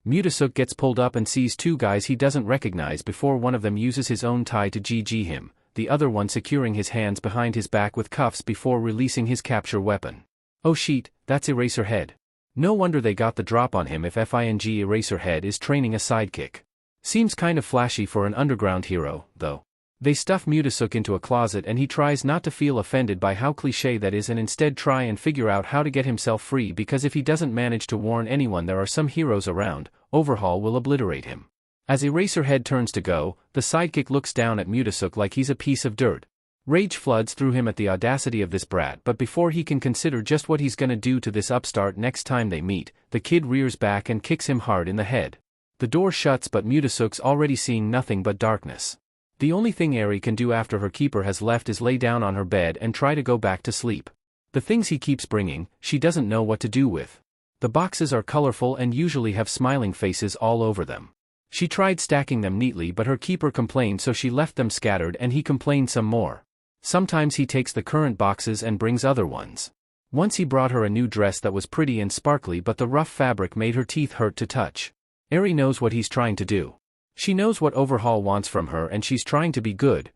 Mutasuke gets pulled up and sees two guys he doesn't recognize before one of them uses his own tie to GG him, the other one securing his hands behind his back with cuffs before releasing his capture weapon. Oh shit, that's Eraserhead. No wonder they got the drop on him if FING Eraserhead is training a sidekick. Seems kind of flashy for an underground hero, though. They stuff Mutasuke into a closet and he tries not to feel offended by how cliché that is and instead try and figure out how to get himself free because if he doesn't manage to warn anyone there are some heroes around, Overhaul will obliterate him. As Eraserhead turns to go, the sidekick looks down at Mutasuke like he's a piece of dirt. Rage floods through him at the audacity of this brat, but before he can consider just what he's gonna do to this upstart next time they meet, the kid rears back and kicks him hard in the head. The door shuts but Mutasuke's already seeing nothing but darkness. The only thing Eri can do after her keeper has left is lay down on her bed and try to go back to sleep. The things he keeps bringing, she doesn't know what to do with. The boxes are colorful and usually have smiling faces all over them. She tried stacking them neatly but her keeper complained so she left them scattered and he complained some more. Sometimes he takes the current boxes and brings other ones. Once he brought her a new dress that was pretty and sparkly, but the rough fabric made her teeth hurt to touch. Eri knows what he's trying to do. She knows what Overhaul wants from her and she's trying to be good,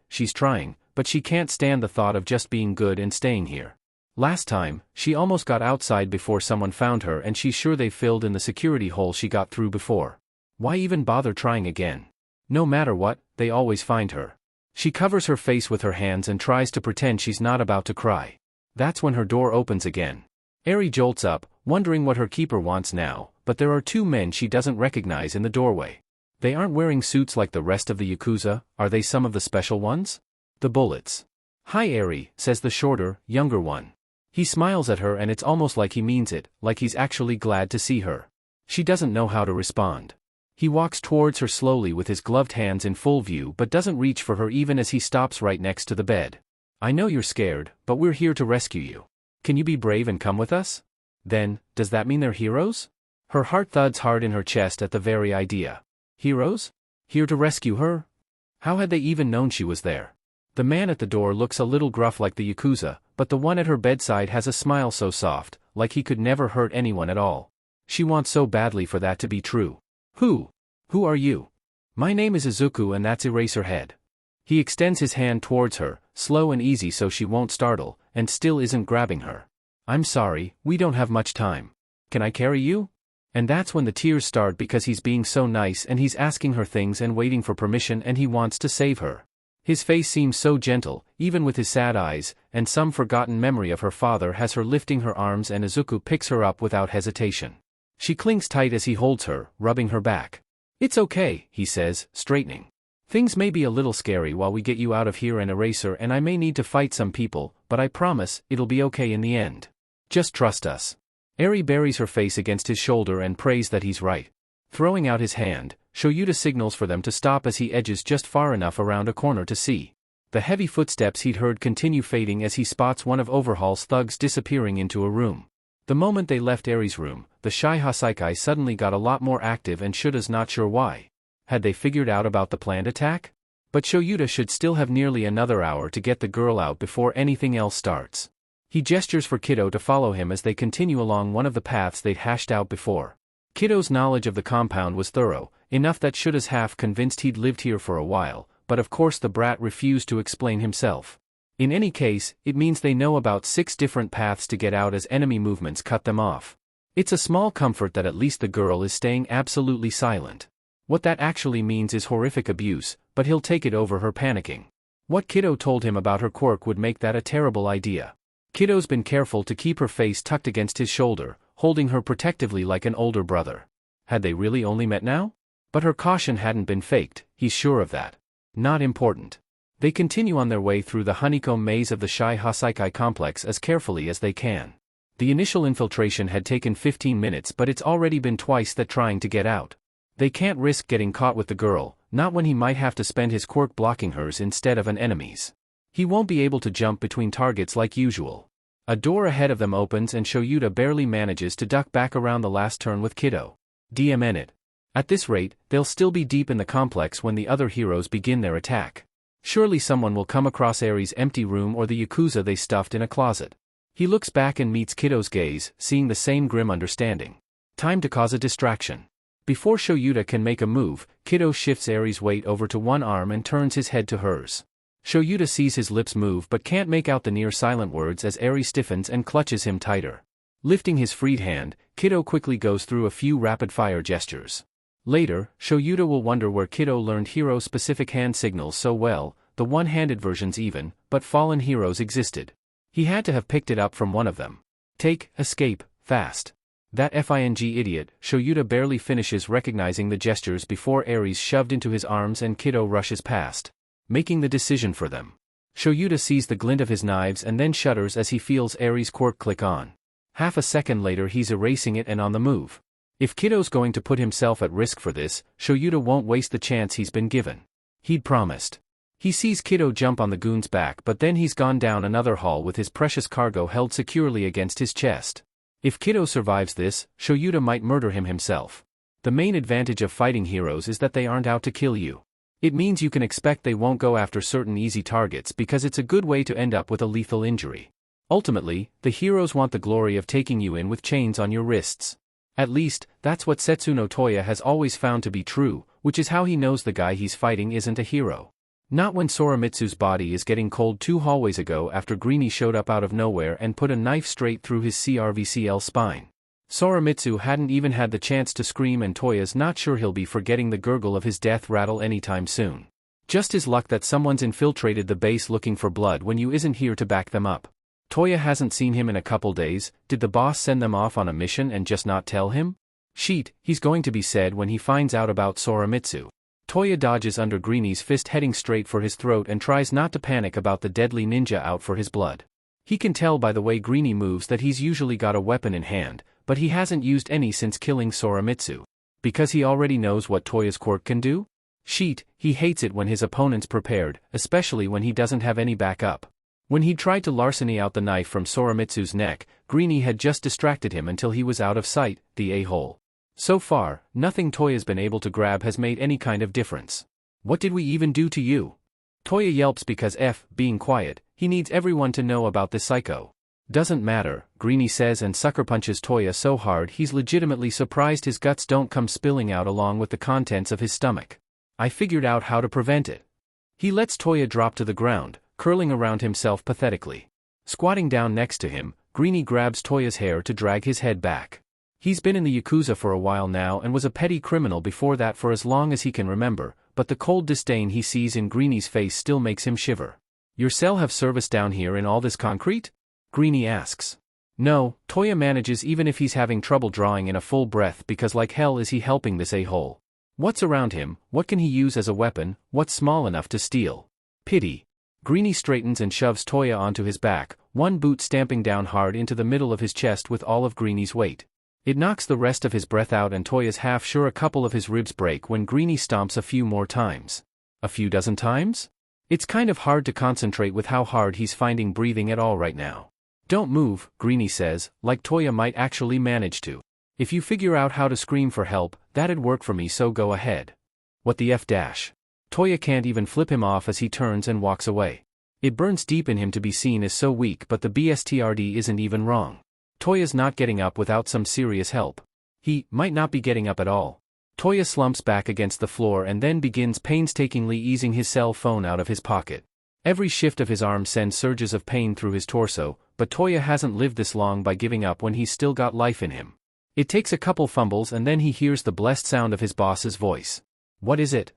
but she can't stand the thought of just being good and staying here. Last time, she almost got outside before someone found her, and she's sure they filled in the security hole she got through before. Why even bother trying again? No matter what, they always find her. She covers her face with her hands and tries to pretend she's not about to cry. That's when her door opens again. Eri jolts up, wondering what her keeper wants now, but there are two men she doesn't recognize in the doorway. They aren't wearing suits like the rest of the Yakuza. Are they some of the special ones? The Bullets. "Hi Eri," says the shorter, younger one. He smiles at her and it's almost like he means it, like he's actually glad to see her. She doesn't know how to respond. He walks towards her slowly with his gloved hands in full view but doesn't reach for her even as he stops right next to the bed. "I know you're scared, but we're here to rescue you. Can you be brave and come with us?" Then, does that mean they're heroes? Her heart thuds hard in her chest at the very idea. Heroes? Here to rescue her? How had they even known she was there? The man at the door looks a little gruff like the Yakuza, but the one at her bedside has a smile so soft, like he could never hurt anyone at all. She wants so badly for that to be true. Who are you?" "My name is Izuku and that's Eraserhead." He extends his hand towards her, slow and easy so she won't startle, and still isn't grabbing her. "I'm sorry, we don't have much time. Can I carry you?" And that's when the tears start because he's being so nice and he's asking her things and waiting for permission and he wants to save her. His face seems so gentle, even with his sad eyes, and some forgotten memory of her father has her lifting her arms and Izuku picks her up without hesitation. She clings tight as he holds her, rubbing her back. "It's okay," he says, straightening. "Things may be a little scary while we get you out of here and Eraser and I may need to fight some people, but I promise, it'll be okay in the end. Just trust us." Eri buries her face against his shoulder and prays that he's right. Throwing out his hand, Shoyuta signals for them to stop as he edges just far enough around a corner to see. The heavy footsteps he'd heard continue fading as he spots one of Overhaul's thugs disappearing into a room. The moment they left Eri's room, the Shy Hasaikai suddenly got a lot more active and Shuta's not sure why. Had they figured out about the planned attack? But Shoyuta should still have nearly another hour to get the girl out before anything else starts. He gestures for Kiddo to follow him as they continue along one of the paths they'd hashed out before. Kiddo's knowledge of the compound was thorough, enough that Shuta's half convinced he'd lived here for a while, but of course the brat refused to explain himself. In any case, it means they know about 6 different paths to get out as enemy movements cut them off. It's a small comfort that at least the girl is staying absolutely silent. What that actually means is horrific abuse, but he'll take it over her panicking. What Kiddo told him about her quirk would make that a terrible idea. Kiddo's been careful to keep her face tucked against his shoulder, holding her protectively like an older brother. Had they really only met now? But her caution hadn't been faked, he's sure of that. Not important. They continue on their way through the honeycomb maze of the Shy Hasaikai complex as carefully as they can. The initial infiltration had taken 15 minutes but it's already been twice that trying to get out. They can't risk getting caught with the girl, not when he might have to spend his quirk blocking hers instead of an enemy's. He won't be able to jump between targets like usual. A door ahead of them opens and Shoyuta barely manages to duck back around the last turn with Kiddo. DMN it. At this rate, they'll still be deep in the complex when the other heroes begin their attack. Surely someone will come across Eri's empty room or the Yakuza they stuffed in a closet. He looks back and meets Kiddo's gaze, seeing the same grim understanding. Time to cause a distraction. Before Shoyuta can make a move, Kiddo shifts Eri's weight over to one arm and turns his head to hers. Shoyuta sees his lips move but can't make out the near-silent words as Eri stiffens and clutches him tighter. Lifting his freed hand, Kiddo quickly goes through a few rapid-fire gestures. Later, Shoyuta will wonder where Kiddo learned hero-specific hand signals so well, the one-handed versions even, but fallen heroes existed. He had to have picked it up from one of them. Take, escape, fast. That FING idiot. Shoyuta barely finishes recognizing the gestures before Eri's shoved into his arms and Kiddo rushes past, making the decision for them. Shoyuta sees the glint of his knives and then shudders as he feels Eri's quirk click on. Half a second later he's erasing it and on the move. If Kiddo's going to put himself at risk for this, Shoyuta won't waste the chance he's been given. He'd promised. He sees Kiddo jump on the goon's back but then he's gone down another hall with his precious cargo held securely against his chest. If Kiddo survives this, Shoyuta might murder him himself. The main advantage of fighting heroes is that they aren't out to kill you. It means you can expect they won't go after certain easy targets because it's a good way to end up with a lethal injury. Ultimately, the heroes want the glory of taking you in with chains on your wrists. At least, that's what Setsuno Toya has always found to be true, which is how he knows the guy he's fighting isn't a hero. Not when Soramitsu's body is getting cold 2 hallways ago after Greenie showed up out of nowhere and put a knife straight through his CRVCL spine. Soramitsu hadn't even had the chance to scream, and Toya's not sure he'll be forgetting the gurgle of his death rattle anytime soon. Just his luck that someone's infiltrated the base looking for blood when you isn't here to back them up. Toya hasn't seen him in a couple days. Did the boss send them off on a mission and just not tell him? Sheet, he's going to be sad when he finds out about Soramitsu. Toya dodges under Greenie's fist, heading straight for his throat, and tries not to panic about the deadly ninja out for his blood. He can tell by the way Greenie moves that he's usually got a weapon in hand, but he hasn't used any since killing Soramitsu. Because he already knows what Toya's quirk can do? Sheet, he hates it when his opponent's prepared, especially when he doesn't have any backup. When he tried to larceny out the knife from Soramitsu's neck, Greenie had just distracted him until he was out of sight, the a-hole. So far, nothing Toya's been able to grab has made any kind of difference. What did we even do to you? Toya yelps because being quiet, he needs everyone to know about this psycho. Doesn't matter, Greenie says, and sucker punches Toya so hard he's legitimately surprised his guts don't come spilling out along with the contents of his stomach. I figured out how to prevent it. He lets Toya drop to the ground, curling around himself pathetically. Squatting down next to him, Greenie grabs Toya's hair to drag his head back. He's been in the Yakuza for a while now and was a petty criminal before that for as long as he can remember, but the cold disdain he sees in Greenie's face still makes him shiver. Your cell have service down here in all this concrete? Greenie asks. No, Toya manages even if he's having trouble drawing in a full breath because like hell is he helping this a-hole. What's around him? What can he use as a weapon? What's small enough to steal? Pity. Greenie straightens and shoves Toya onto his back, one boot stamping down hard into the middle of his chest with all of Greenie's weight. It knocks the rest of his breath out and Toya's half sure a couple of his ribs break when Greenie stomps a few more times. A few dozen times? It's kind of hard to concentrate with how hard he's finding breathing at all right now. Don't move, Greenie says, like Toya might actually manage to. If you figure out how to scream for help, that'd work for me, so go ahead. What the f-dash? Toya can't even flip him off as he turns and walks away. It burns deep in him to be seen as so weak, but the BSTRD isn't even wrong. Toya's not getting up without some serious help. He might not be getting up at all. Toya slumps back against the floor and then begins painstakingly easing his cell phone out of his pocket. Every shift of his arm sends surges of pain through his torso, but Toya hasn't lived this long by giving up when he's still got life in him. It takes a couple fumbles and then he hears the blessed sound of his boss's voice. What is it?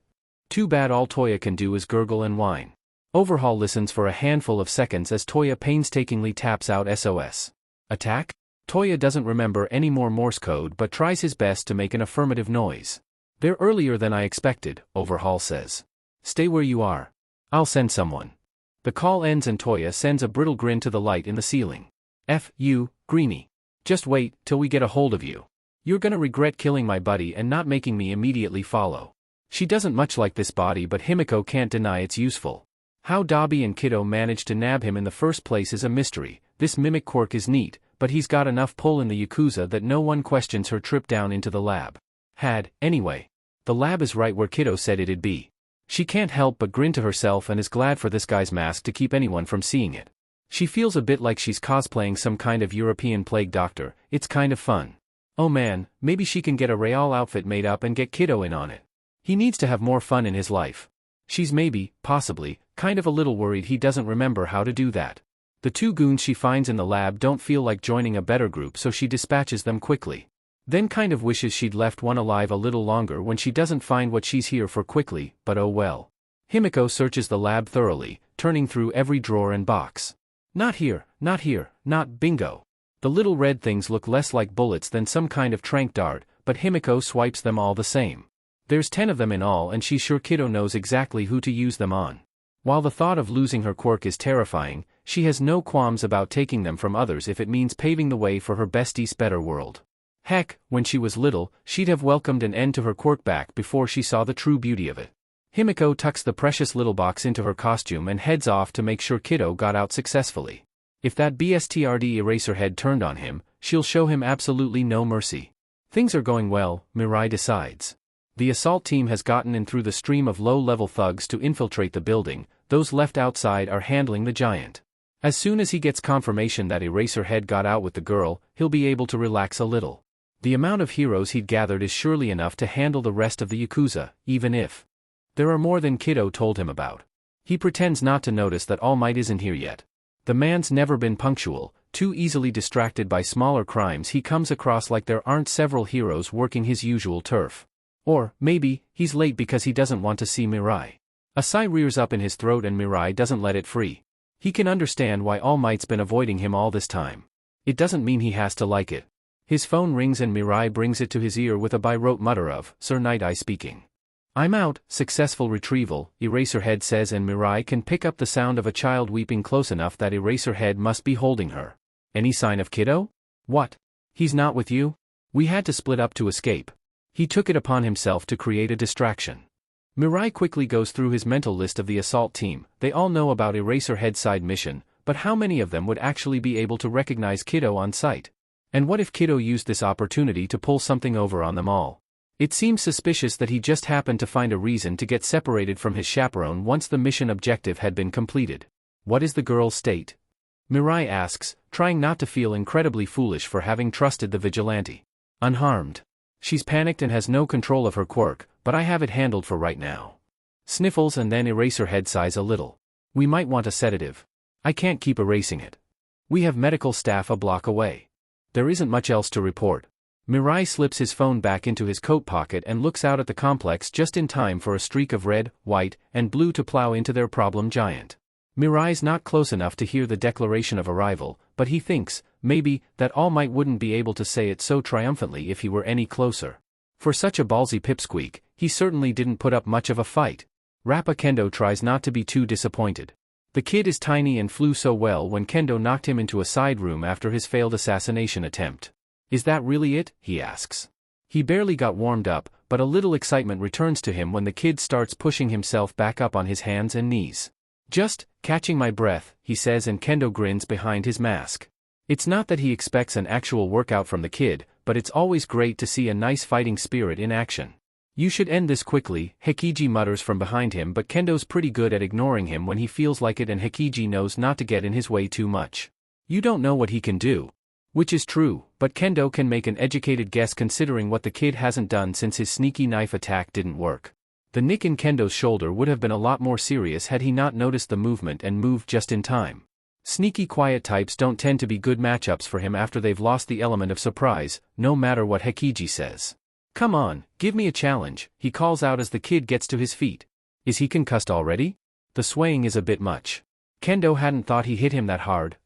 Too bad all Toya can do is gurgle and whine. Overhaul listens for a handful of seconds as Toya painstakingly taps out SOS. Attack? Toya doesn't remember any more Morse code but tries his best to make an affirmative noise. They're earlier than I expected, Overhaul says. Stay where you are. I'll send someone. The call ends and Toya sends a brittle grin to the light in the ceiling. F you, Greenie. Just wait till we get a hold of you. You're gonna regret killing my buddy and not making me immediately follow. She doesn't much like this body, but Himiko can't deny it's useful. How Dabi and Kiddo managed to nab him in the first place is a mystery. This mimic quirk is neat, but he's got enough pull in the Yakuza that no one questions her trip down into the lab. Anyway. The lab is right where Kiddo said it'd be. She can't help but grin to herself and is glad for this guy's mask to keep anyone from seeing it. She feels a bit like she's cosplaying some kind of European plague doctor. It's kind of fun. Oh man, maybe she can get a Real outfit made up and get Kiddo in on it. He needs to have more fun in his life. She's maybe, possibly, kind of a little worried he doesn't remember how to do that. The two goons she finds in the lab don't feel like joining a better group, so she dispatches them quickly. Then kind of wishes she'd left one alive a little longer when she doesn't find what she's here for quickly, but oh well. Himiko searches the lab thoroughly, turning through every drawer and box. Not here, not bingo. The little red things look less like bullets than some kind of tranq dart, but Himiko swipes them all the same. There's 10 of them in all and she's sure Kiddo knows exactly who to use them on. While the thought of losing her quirk is terrifying, she has no qualms about taking them from others if it means paving the way for her bestie's better world. Heck, when she was little, she'd have welcomed an end to her quirk back before she saw the true beauty of it. Himiko tucks the precious little box into her costume and heads off to make sure Kiddo got out successfully. If that BSTRD Eraserhead turned on him, she'll show him absolutely no mercy. Things are going well, Mirai decides. The assault team has gotten in through the stream of low-level thugs to infiltrate the building. Those left outside are handling the giant. As soon as he gets confirmation that Eraserhead got out with the girl, he'll be able to relax a little. The amount of heroes he'd gathered is surely enough to handle the rest of the Yakuza, even if there are more than Kiddo told him about. He pretends not to notice that All Might isn't here yet. The man's never been punctual, too easily distracted by smaller crimes he comes across like there aren't several heroes working his usual turf. Or, maybe, he's late because he doesn't want to see Mirai. A sigh rears up in his throat and Mirai doesn't let it free. He can understand why All Might's been avoiding him all this time. It doesn't mean he has to like it. His phone rings and Mirai brings it to his ear with a bi-rote mutter of, "Sir Night Eye speaking." "I'm out, successful retrieval," Eraserhead says, and Mirai can pick up the sound of a child weeping close enough that Eraserhead must be holding her. "Any sign of Kiddo?" "What? He's not with you? We had to split up to escape. He took it upon himself to create a distraction." Mirai quickly goes through his mental list of the assault team. They all know about Eraserhead's side mission, but how many of them would actually be able to recognize Kiddo on sight? And what if Kiddo used this opportunity to pull something over on them all? It seems suspicious that he just happened to find a reason to get separated from his chaperone once the mission objective had been completed. "What is the girl's state?" Mirai asks, trying not to feel incredibly foolish for having trusted the vigilante. "Unharmed. She's panicked and has no control of her quirk, but I have it handled for right now." Sniffles and then Eraserhead sighs a little. "We might want a sedative. I can't keep erasing it. We have medical staff a block away." There isn't much else to report. Mirai slips his phone back into his coat pocket and looks out at the complex just in time for a streak of red, white, and blue to plow into their problem giant. Mirai's not close enough to hear the declaration of arrival, but he thinks, maybe, that All Might wouldn't be able to say it so triumphantly if he were any closer. For such a ballsy pipsqueak, he certainly didn't put up much of a fight. Rappa Kendo tries not to be too disappointed. The kid is tiny and flew so well when Kendo knocked him into a side room after his failed assassination attempt. "Is that really it?" he asks. He barely got warmed up, but a little excitement returns to him when the kid starts pushing himself back up on his hands and knees. "Just catching my breath," he says, and Kendo grins behind his mask. It's not that he expects an actual workout from the kid, but it's always great to see a nice fighting spirit in action. "You should end this quickly," Hikiji mutters from behind him, but Kendo's pretty good at ignoring him when he feels like it, and Hikiji knows not to get in his way too much. You don't know what he can do. Which is true, but Kendo can make an educated guess considering what the kid hasn't done since his sneaky knife attack didn't work. The nick in Kendo's shoulder would have been a lot more serious had he not noticed the movement and moved just in time. Sneaky quiet types don't tend to be good matchups for him after they've lost the element of surprise, no matter what Hikiji says. "Come on, give me a challenge," he calls out as the kid gets to his feet. Is he concussed already? The swaying is a bit much. Kendo hadn't thought he hit him that hard.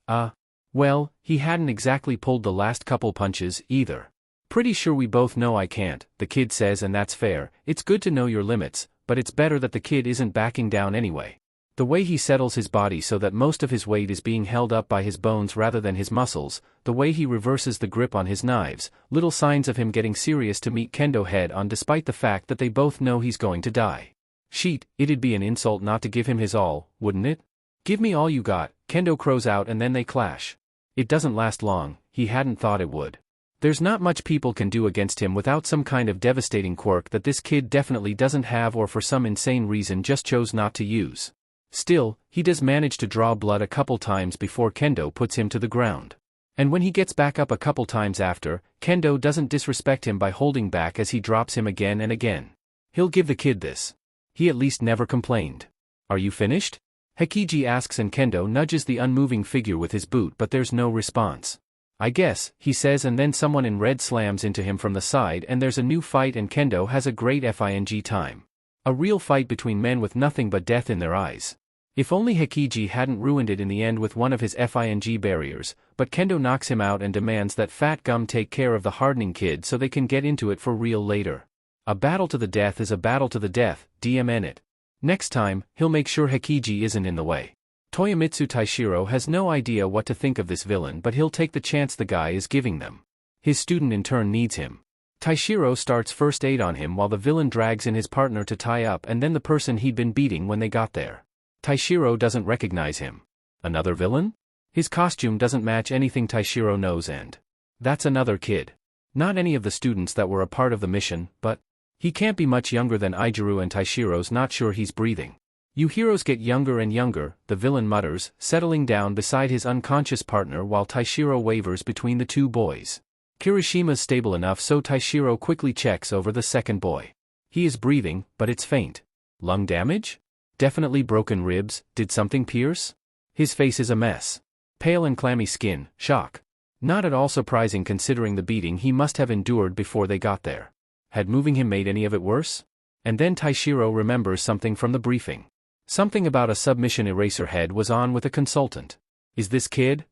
Well, he hadn't exactly pulled the last couple punches, either. "Pretty sure we both know I can't," the kid says, and that's fair. It's good to know your limits, but it's better that the kid isn't backing down anyway. The way he settles his body so that most of his weight is being held up by his bones rather than his muscles, the way he reverses the grip on his knives, little signs of him getting serious to meet Kendo head on despite the fact that they both know he's going to die. Sheet, it'd be an insult not to give him his all, wouldn't it? "Give me all you got," Kendo crows out, and then they clash. It doesn't last long. He hadn't thought it would. There's not much people can do against him without some kind of devastating quirk that this kid definitely doesn't have or for some insane reason just chose not to use. Still, he does manage to draw blood a couple times before Kendo puts him to the ground. And when he gets back up a couple times after, Kendo doesn't disrespect him by holding back as he drops him again and again. He'll give the kid this. He at least never complained. "Are you finished?" Hikiji asks, and Kendo nudges the unmoving figure with his boot, but there's no response. "I guess," he says, and then someone in red slams into him from the side and there's a new fight, and Kendo has a great FING time. A real fight between men with nothing but death in their eyes. If only Hikiji hadn't ruined it in the end with one of his FING barriers, but Kendo knocks him out and demands that Fat Gum take care of the hardening kid so they can get into it for real later. A battle to the death is a battle to the death, DMN it. Next time, he'll make sure Hikiji isn't in the way. Toyomitsu Taishiro has no idea what to think of this villain, but he'll take the chance the guy is giving them. His student in turn needs him. Taishiro starts first aid on him while the villain drags in his partner to tie up and then the person he'd been beating when they got there. Taishiro doesn't recognize him. Another villain? His costume doesn't match anything Taishiro knows, and that's another kid. Not any of the students that were a part of the mission, but he can't be much younger than Aijuru, and Taishiro's not sure he's breathing. You heroes get younger and younger, the villain mutters, settling down beside his unconscious partner while Taishiro wavers between the two boys. Kirishima's stable enough so Taishiro quickly checks over the second boy. He is breathing, but it's faint. Lung damage? Definitely broken ribs. Did something pierce? His face is a mess. Pale and clammy skin, shock. Not at all surprising considering the beating he must have endured before they got there. Had moving him made any of it worse? And then Taishiro remembers something from the briefing. Something about a submission Eraserhead was on with a consultant. Is this kid?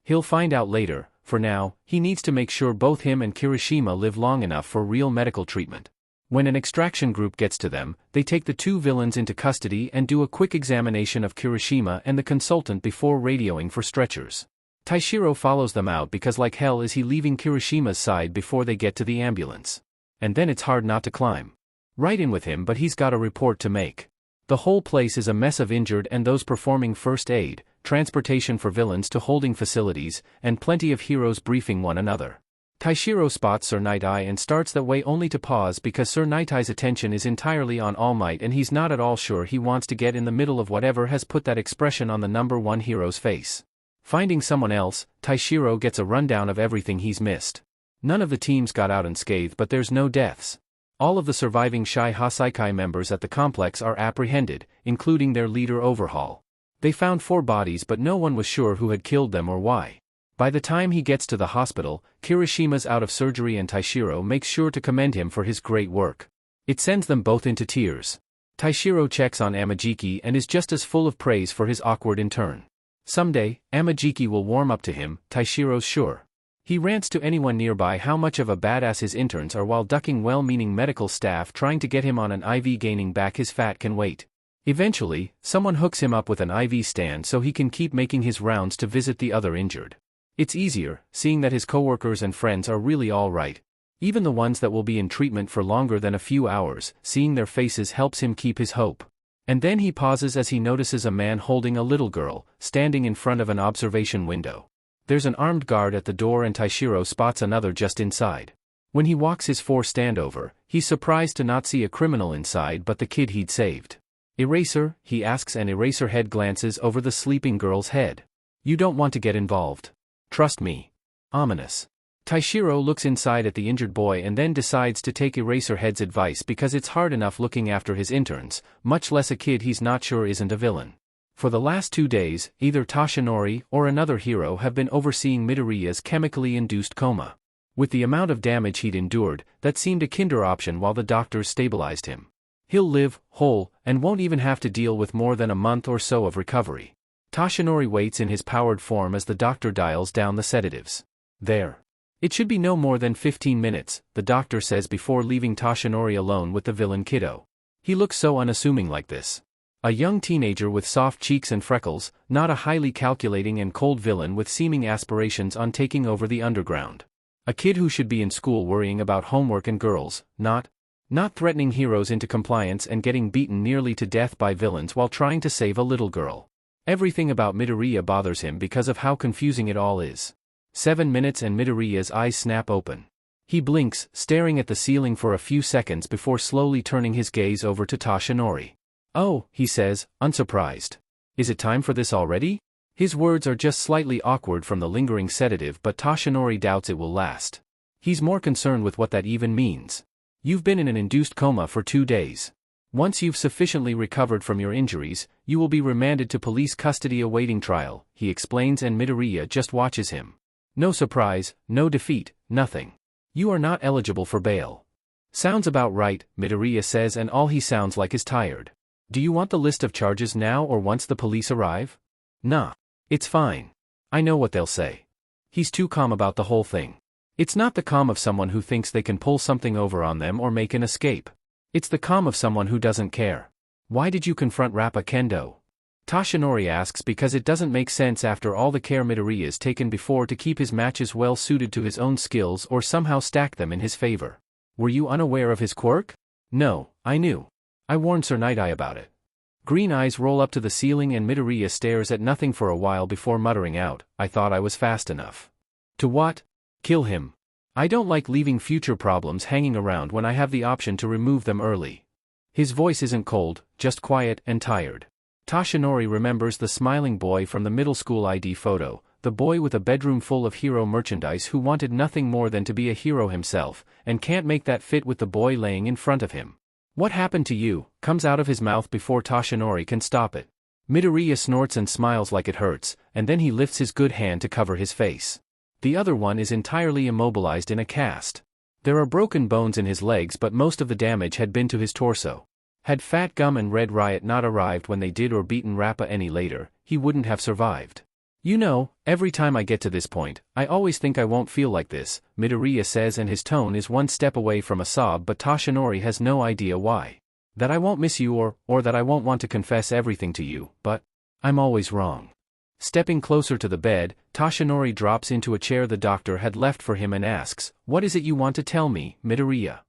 He'll find out later. For now, he needs to make sure both him and Kirishima live long enough for real medical treatment. When an extraction group gets to them, they take the two villains into custody and do a quick examination of Kirishima and the consultant before radioing for stretchers. Taishiro follows them out because like hell is he leaving Kirishima's side before they get to the ambulance. And then it's hard not to climb right in with him, but he's got a report to make. The whole place is a mess of injured and those performing first aid, transportation for villains to holding facilities, and plenty of heroes briefing one another. Taishiro spots Sir Night-Eye and starts that way only to pause because Sir Night-Eye's attention is entirely on All Might and he's not at all sure he wants to get in the middle of whatever has put that expression on the number one hero's face. Finding someone else, Taishiro gets a rundown of everything he's missed. None of the teams got out unscathed, but there's no deaths. All of the surviving Shai Hasaikai members at the complex are apprehended, including their leader Overhaul. They found 4 bodies but no one was sure who had killed them or why. By the time he gets to the hospital, Kirishima's out of surgery and Taishiro makes sure to commend him for his great work. It sends them both into tears. Taishiro checks on Amajiki and is just as full of praise for his awkward intern. Someday, Amajiki will warm up to him, Taishiro's sure. He rants to anyone nearby how much of a badass his interns are while ducking well-meaning medical staff trying to get him on an IV gaining back his fat can wait. Eventually, someone hooks him up with an IV stand so he can keep making his rounds to visit the other injured. It's easier, seeing that his coworkers and friends are really all right. Even the ones that will be in treatment for longer than a few hours, seeing their faces helps him keep his hope. And then he pauses as he notices a man holding a little girl, standing in front of an observation window. There's an armed guard at the door and Taishiro spots another just inside. When he walks his 4 standover, he's surprised to not see a criminal inside but the kid he'd saved. Eraser, he asks and Eraserhead glances over the sleeping girl's head. You don't want to get involved. Trust me. Ominous. Taishiro looks inside at the injured boy and then decides to take Eraserhead's advice because it's hard enough looking after his interns, much less a kid he's not sure isn't a villain. For the last 2 days, either Toshinori or another hero have been overseeing Midoriya's chemically induced coma. With the amount of damage he'd endured, that seemed a kinder option while the doctors stabilized him. He'll live, whole, and won't even have to deal with more than a month or so of recovery. Toshinori waits in his powered form as the doctor dials down the sedatives. There. It should be no more than 15 minutes, the doctor says before leaving Toshinori alone with the villain kiddo. He looks so unassuming like this. A young teenager with soft cheeks and freckles, not a highly calculating and cold villain with seeming aspirations on taking over the underground. A kid who should be in school worrying about homework and girls, not threatening heroes into compliance and getting beaten nearly to death by villains while trying to save a little girl. Everything about Midoriya bothers him because of how confusing it all is. 7 minutes and Midoriya's eyes snap open. He blinks, staring at the ceiling for a few seconds before slowly turning his gaze over to Toshinori. Oh, he says, unsurprised. Is it time for this already? His words are just slightly awkward from the lingering sedative but Toshinori doubts it will last. He's more concerned with what that even means. You've been in an induced coma for 2 days. Once you've sufficiently recovered from your injuries, you will be remanded to police custody awaiting trial, he explains and Midoriya just watches him. No surprise, no defeat, nothing. You are not eligible for bail. Sounds about right, Midoriya says and all he sounds like is tired. Do you want the list of charges now or once the police arrive? Nah. It's fine. I know what they'll say. He's too calm about the whole thing. It's not the calm of someone who thinks they can pull something over on them or make an escape. It's the calm of someone who doesn't care. Why did you confront Rappa Kendo? Toshinori asks because it doesn't make sense after all the care Midoriya's taken before to keep his matches well suited to his own skills or somehow stack them in his favor. Were you unaware of his quirk? No, I knew. I warned Sir Night-Eye about it. Green eyes roll up to the ceiling and Midoriya stares at nothing for a while before muttering out, I thought I was fast enough. To what? Kill him. I don't like leaving future problems hanging around when I have the option to remove them early. His voice isn't cold, just quiet and tired. Toshinori remembers the smiling boy from the middle school ID photo, the boy with a bedroom full of hero merchandise who wanted nothing more than to be a hero himself, and can't make that fit with the boy laying in front of him. "What happened to you?" comes out of his mouth before Toshinori can stop it. Midoriya snorts and smiles like it hurts, and then he lifts his good hand to cover his face. The other one is entirely immobilized in a cast. There are broken bones in his legs, but most of the damage had been to his torso. Had Fat Gum and Red Riot not arrived when they did or beaten Rappa any later, he wouldn't have survived. "You know, every time I get to this point, I always think I won't feel like this," Midoriya says, and his tone is one step away from a sob, but Toshinori has no idea why. "That I won't miss you or that I won't want to confess everything to you, but I'm always wrong." Stepping closer to the bed, Toshinori drops into a chair the doctor had left for him and asks, "What is it you want to tell me, Midoriya?"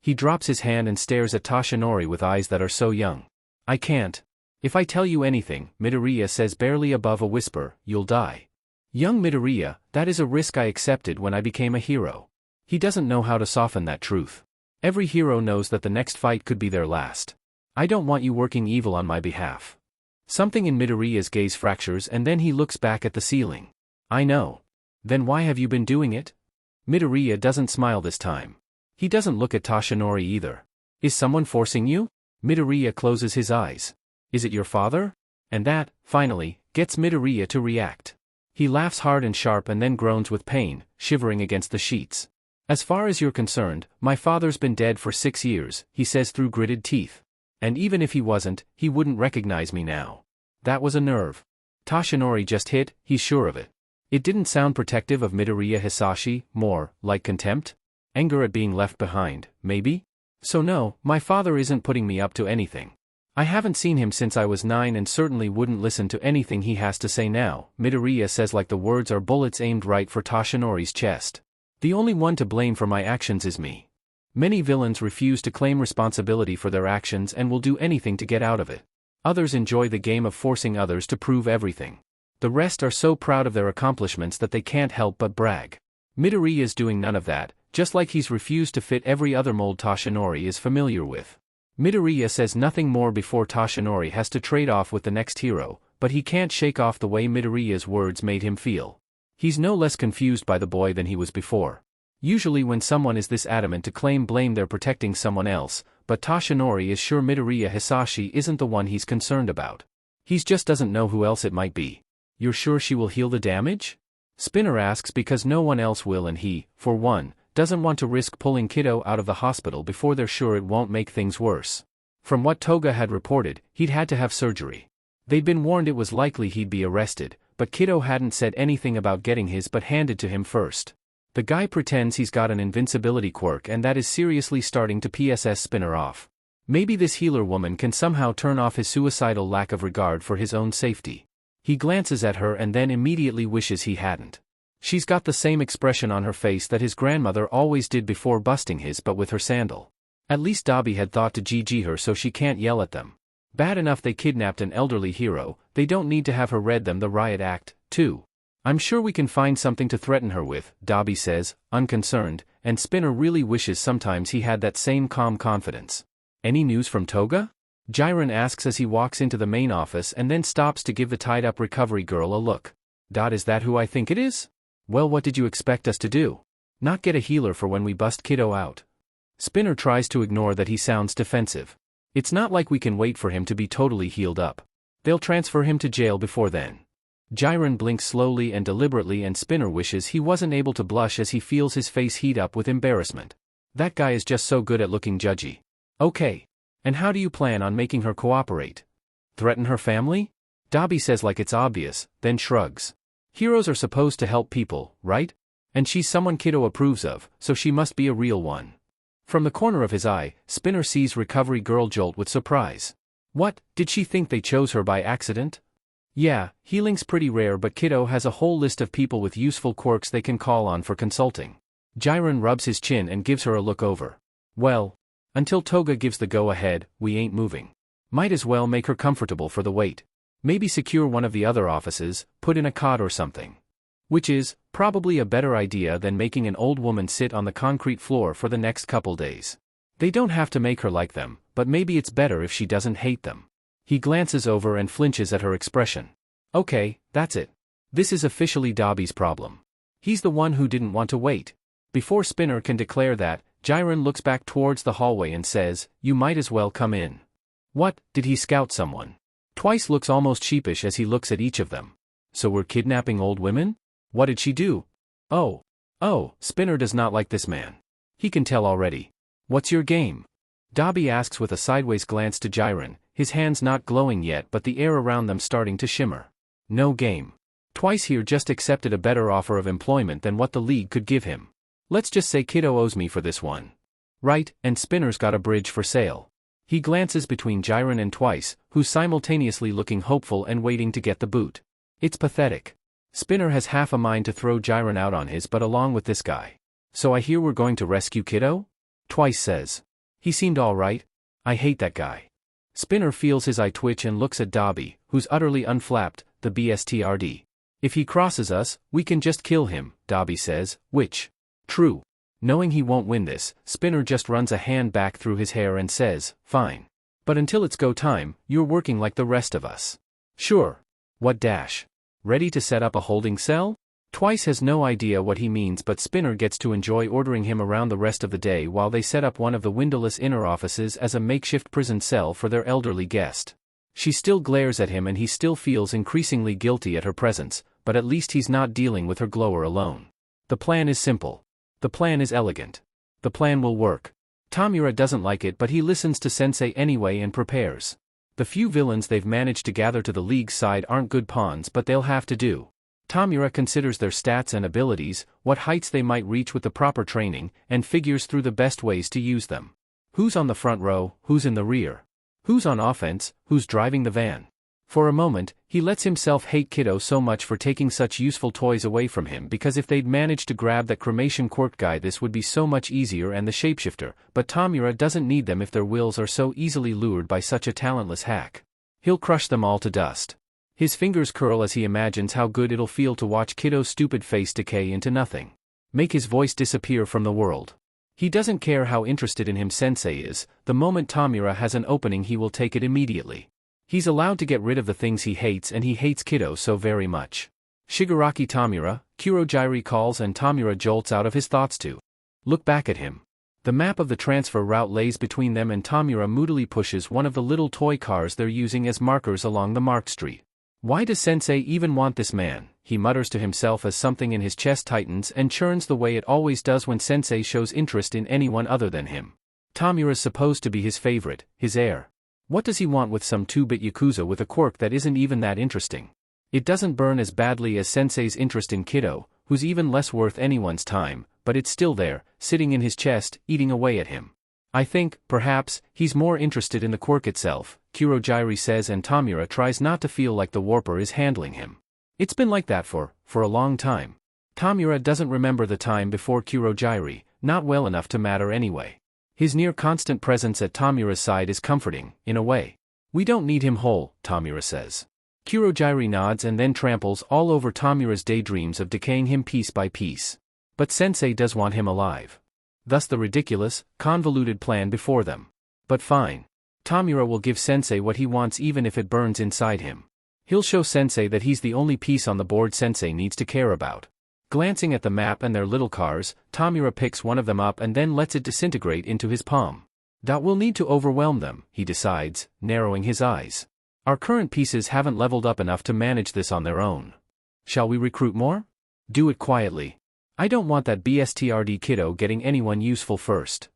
He drops his hand and stares at Toshinori with eyes that are so young. "I can't. If I tell you anything," Midoriya says barely above a whisper, "you'll die." Young Midoriya, that is a risk I accepted when I became a hero. He doesn't know how to soften that truth. Every hero knows that the next fight could be their last. "I don't want you working evil on my behalf." Something in Midoriya's gaze fractures and then he looks back at the ceiling. "I know. Then why have you been doing it?" Midoriya doesn't smile this time. He doesn't look at Toshinori either. "Is someone forcing you?" Midoriya closes his eyes. "Is it your father?" And that, finally, gets Midoriya to react. He laughs hard and sharp and then groans with pain, shivering against the sheets. "As far as you're concerned, my father's been dead for 6 years, he says through gritted teeth. "And even if he wasn't, he wouldn't recognize me now." That was a nerve. Toshinori just hit, he's sure of it. It didn't sound protective of Midoriya Hisashi, more like contempt? Anger at being left behind, maybe? "So no, my father isn't putting me up to anything. I haven't seen him since I was 9 and certainly wouldn't listen to anything he has to say now," Midoriya says like the words are bullets aimed right for Toshinori's chest. "The only one to blame for my actions is me. Many villains refuse to claim responsibility for their actions and will do anything to get out of it. Others enjoy the game of forcing others to prove everything. The rest are so proud of their accomplishments that they can't help but brag. Midoriya's doing none of that, just like he's refused to fit every other mold Toshinori is familiar with." Midoriya says nothing more before Toshinori has to trade off with the next hero, but he can't shake off the way Midoriya's words made him feel. He's no less confused by the boy than he was before. Usually when someone is this adamant to claim blame they're protecting someone else, but Toshinori is sure Midoriya Hisashi isn't the one he's concerned about. He just doesn't know who else it might be. "You're sure she will heal the damage?" Spinner asks because no one else will and he, for one, doesn't want to risk pulling Kiddo out of the hospital before they're sure it won't make things worse. From what Toga had reported, he'd had to have surgery. They'd been warned it was likely he'd be arrested, but Kiddo hadn't said anything about getting his but handed to him first. The guy pretends he's got an invincibility quirk and that is seriously starting to piss Spinner off. Maybe this healer woman can somehow turn off his suicidal lack of regard for his own safety. He glances at her and then immediately wishes he hadn't. She's got the same expression on her face that his grandmother always did before busting his butt with her sandal. At least Dobby had thought to GG her so she can't yell at them. Bad enough they kidnapped an elderly hero, they don't need to have her read them the riot act, too. "I'm sure we can find something to threaten her with," Dobby says, unconcerned, and Spinner really wishes sometimes he had that same calm confidence. "Any news from Toga?" Jiren asks as he walks into the main office and then stops to give the tied-up recovery girl a look. "Is that who I think it is? Well, what did you expect us to do? Not get a healer for when we bust Kiddo out?" Spinner tries to ignore that he sounds defensive. "It's not like we can wait for him to be totally healed up. They'll transfer him to jail before then." Jiren blinks slowly and deliberately and Spinner wishes he wasn't able to blush as he feels his face heat up with embarrassment. That guy is just so good at looking judgy. "Okay. And how do you plan on making her cooperate? Threaten her family?" Dobby says like it's obvious, then shrugs. "Heroes are supposed to help people, right? And she's someone Kiddo approves of, so she must be a real one." From the corner of his eye, Spinner sees recovery girl jolt with surprise. "What, did she think they chose her by accident?" "Yeah, healing's pretty rare but Kiddo has a whole list of people with useful quirks they can call on for consulting." Jiren rubs his chin and gives her a look over. "Well, until Toga gives the go-ahead, we ain't moving. Might as well make her comfortable for the wait. Maybe secure one of the other offices, put in a cot or something. Which is, probably a better idea than making an old woman sit on the concrete floor for the next couple days. They don't have to make her like them, but maybe it's better if she doesn't hate them." He glances over and flinches at her expression. Okay, that's it. This is officially Dabi's problem. He's the one who didn't want to wait. Before Spinner can declare that, Jiren looks back towards the hallway and says, "You might as well come in." What, did he scout someone? Twice looks almost sheepish as he looks at each of them. So we're kidnapping old women? What did she do? Oh, Spinner does not like this man. He can tell already. What's your game? Dabi asks with a sideways glance to Jiren, his hands not glowing yet but the air around them starting to shimmer. No game. Twice here just accepted a better offer of employment than what the league could give him. Let's just say Kiddo owes me for this one. Right, and Spinner's got a bridge for sale. He glances between Jiren and Twice, who's simultaneously looking hopeful and waiting to get the boot. It's pathetic. Spinner has half a mind to throw Jiren out on his butt along with this guy. So I hear we're going to rescue Kiddo? Twice says. He seemed alright. I hate that guy. Spinner feels his eye twitch and looks at Dabi, who's utterly unflapped, the BSTRD. If he crosses us, we can just kill him, Dabi says, which. True. Knowing he won't win this, Spinner just runs a hand back through his hair and says, fine. But until it's go time, you're working like the rest of us. Sure. What dash? Ready to set up a holding cell? Twice has no idea what he means but Spinner gets to enjoy ordering him around the rest of the day while they set up one of the windowless inner offices as a makeshift prison cell for their elderly guest. She still glares at him and he still feels increasingly guilty at her presence, but at least he's not dealing with her glower alone. The plan is simple. The plan is elegant. The plan will work. Tamura doesn't like it but he listens to Sensei anyway and prepares. The few villains they've managed to gather to the league's side aren't good pawns but they'll have to do. Tamura considers their stats and abilities, what heights they might reach with the proper training, and figures through the best ways to use them. Who's on the front row, who's in the rear? Who's on offense, who's driving the van? For a moment, he lets himself hate Kiddo so much for taking such useful toys away from him because if they'd managed to grab that cremation quirk guy this would be so much easier and the shapeshifter, but Tamura doesn't need them if their wills are so easily lured by such a talentless hack. He'll crush them all to dust. His fingers curl as he imagines how good it'll feel to watch Kiddo's stupid face decay into nothing. Make his voice disappear from the world. He doesn't care how interested in him Sensei is, the moment Tamura has an opening he will take it immediately. He's allowed to get rid of the things he hates and he hates Kiddo so very much. Shigaraki Tamura, Kurojirai calls and Tamura jolts out of his thoughts to look back at him. The map of the transfer route lays between them and Tamura moodily pushes one of the little toy cars they're using as markers along the marked street. Why does Sensei even want this man? He mutters to himself as something in his chest tightens and churns the way it always does when Sensei shows interest in anyone other than him. Tamura's supposed to be his favorite, his heir. What does he want with some 2-bit Yakuza with a quirk that isn't even that interesting? It doesn't burn as badly as Sensei's interest in Kiddo, who's even less worth anyone's time, but it's still there, sitting in his chest, eating away at him. I think, perhaps, he's more interested in the quirk itself, Kurojirai says and Tamura tries not to feel like the warper is handling him. It's been like that for a long time. Tamura doesn't remember the time before Kurojirai, not well enough to matter anyway. His near-constant presence at Tamura's side is comforting, in a way. We don't need him whole, Tamura says. Kurojirai nods and then tramples all over Tamura's daydreams of decaying him piece by piece. But Sensei does want him alive. Thus the ridiculous, convoluted plan before them. But fine. Tamura will give Sensei what he wants even if it burns inside him. He'll show Sensei that he's the only piece on the board Sensei needs to care about. Glancing at the map and their little cars, Tamura picks one of them up and then lets it disintegrate into his palm. We'll need to overwhelm them, he decides, narrowing his eyes. Our current pieces haven't leveled up enough to manage this on their own. Shall we recruit more? Do it quietly. I don't want that BSTRD Kiddo getting anyone useful first.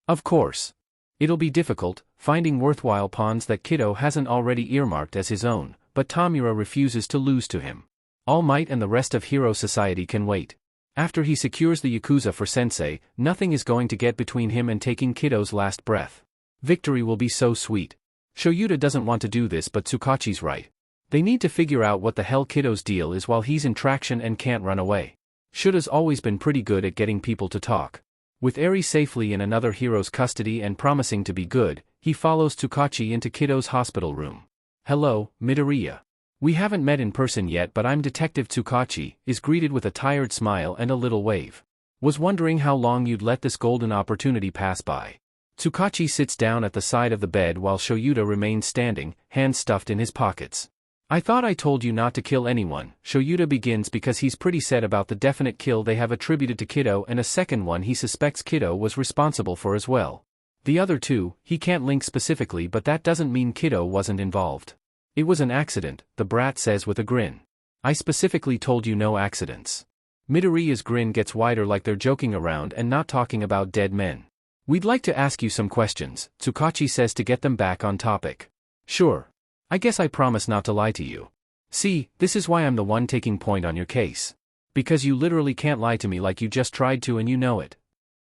Of course. It'll be difficult, finding worthwhile pawns that Kiddo hasn't already earmarked as his own, but Tamura refuses to lose to him. All Might and the rest of Hero Society can wait. After he secures the Yakuza for Sensei, nothing is going to get between him and taking Kiddo's last breath. Victory will be so sweet. Shoyuta doesn't want to do this but Tsukachi's right. They need to figure out what the hell Kiddo's deal is while he's in traction and can't run away. Shuta's always been pretty good at getting people to talk. With Eri safely in another hero's custody and promising to be good, he follows Tsukachi into Kiddo's hospital room. Hello, Midoriya. We haven't met in person yet but I'm Detective Tsukachi, is greeted with a tired smile and a little wave. Was wondering how long you'd let this golden opportunity pass by. Tsukachi sits down at the side of the bed while Shoyuta remains standing, hands stuffed in his pockets. I thought I told you not to kill anyone, Shoyuta begins because he's pretty sad about the definite kill they have attributed to Kiddo and a second one he suspects Kiddo was responsible for as well. The other two, he can't link specifically, but that doesn't mean Kiddo wasn't involved. It was an accident, the brat says with a grin. I specifically told you no accidents. Midoriya's grin gets wider like they're joking around and not talking about dead men. We'd like to ask you some questions, Tsukachi says to get them back on topic. Sure. I guess I promise not to lie to you. See, this is why I'm the one taking point on your case. Because you literally can't lie to me like you just tried to and you know it.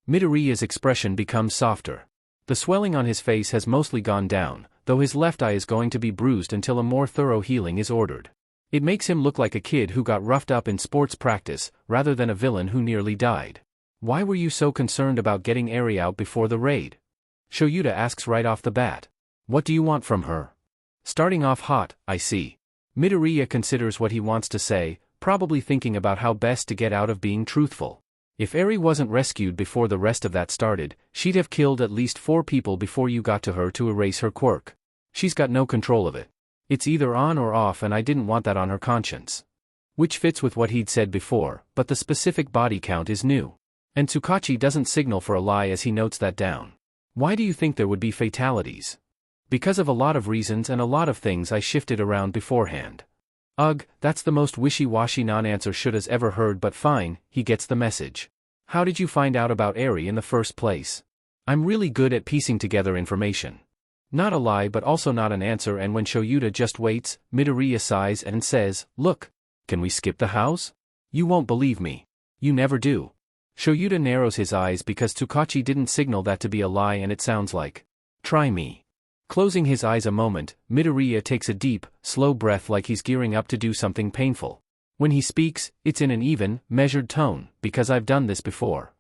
Midoriya's expression becomes softer. The swelling on his face has mostly gone down, though his left eye is going to be bruised until a more thorough healing is ordered. It makes him look like a kid who got roughed up in sports practice, rather than a villain who nearly died. Why were you so concerned about getting Eri out before the raid? Shoyuta asks right off the bat. What do you want from her? Starting off hot, I see. Midoriya considers what he wants to say, probably thinking about how best to get out of being truthful. If Eri wasn't rescued before the rest of that started, she'd have killed at least 4 people before you got to her to erase her quirk. She's got no control of it. It's either on or off and I didn't want that on her conscience. Which fits with what he'd said before, but the specific body count is new. And Tsukachi doesn't signal for a lie as he notes that down. Why do you think there would be fatalities? Because of a lot of reasons and a lot of things I shifted around beforehand. Ugh, that's the most wishy-washy non-answer Shuta's ever heard, but fine, he gets the message. How did you find out about Eri in the first place? I'm really good at piecing together information. Not a lie but also not an answer, and when Shoyuta just waits, Midoriya sighs and says, look, can we skip the house? You won't believe me. You never do. Shoyuta narrows his eyes because Tsukachi didn't signal that to be a lie and it sounds like, try me. Closing his eyes a moment, Midoriya takes a deep, slow breath like he's gearing up to do something painful. When he speaks, it's in an even, measured tone, because I've done this before.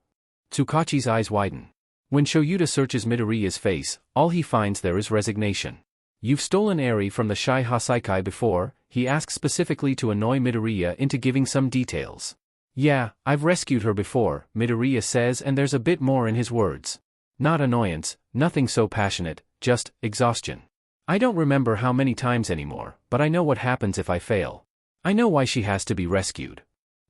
Tsukachi's eyes widen. When Shoyuta searches Midoriya's face, all he finds there is resignation. You've stolen Eri from the Shai Hasaikai before, he asks specifically to annoy Midoriya into giving some details. Yeah, I've rescued her before, Midoriya says, and there's a bit more in his words. Not annoyance, nothing so passionate, just exhaustion. I don't remember how many times anymore, but I know what happens if I fail. I know why she has to be rescued.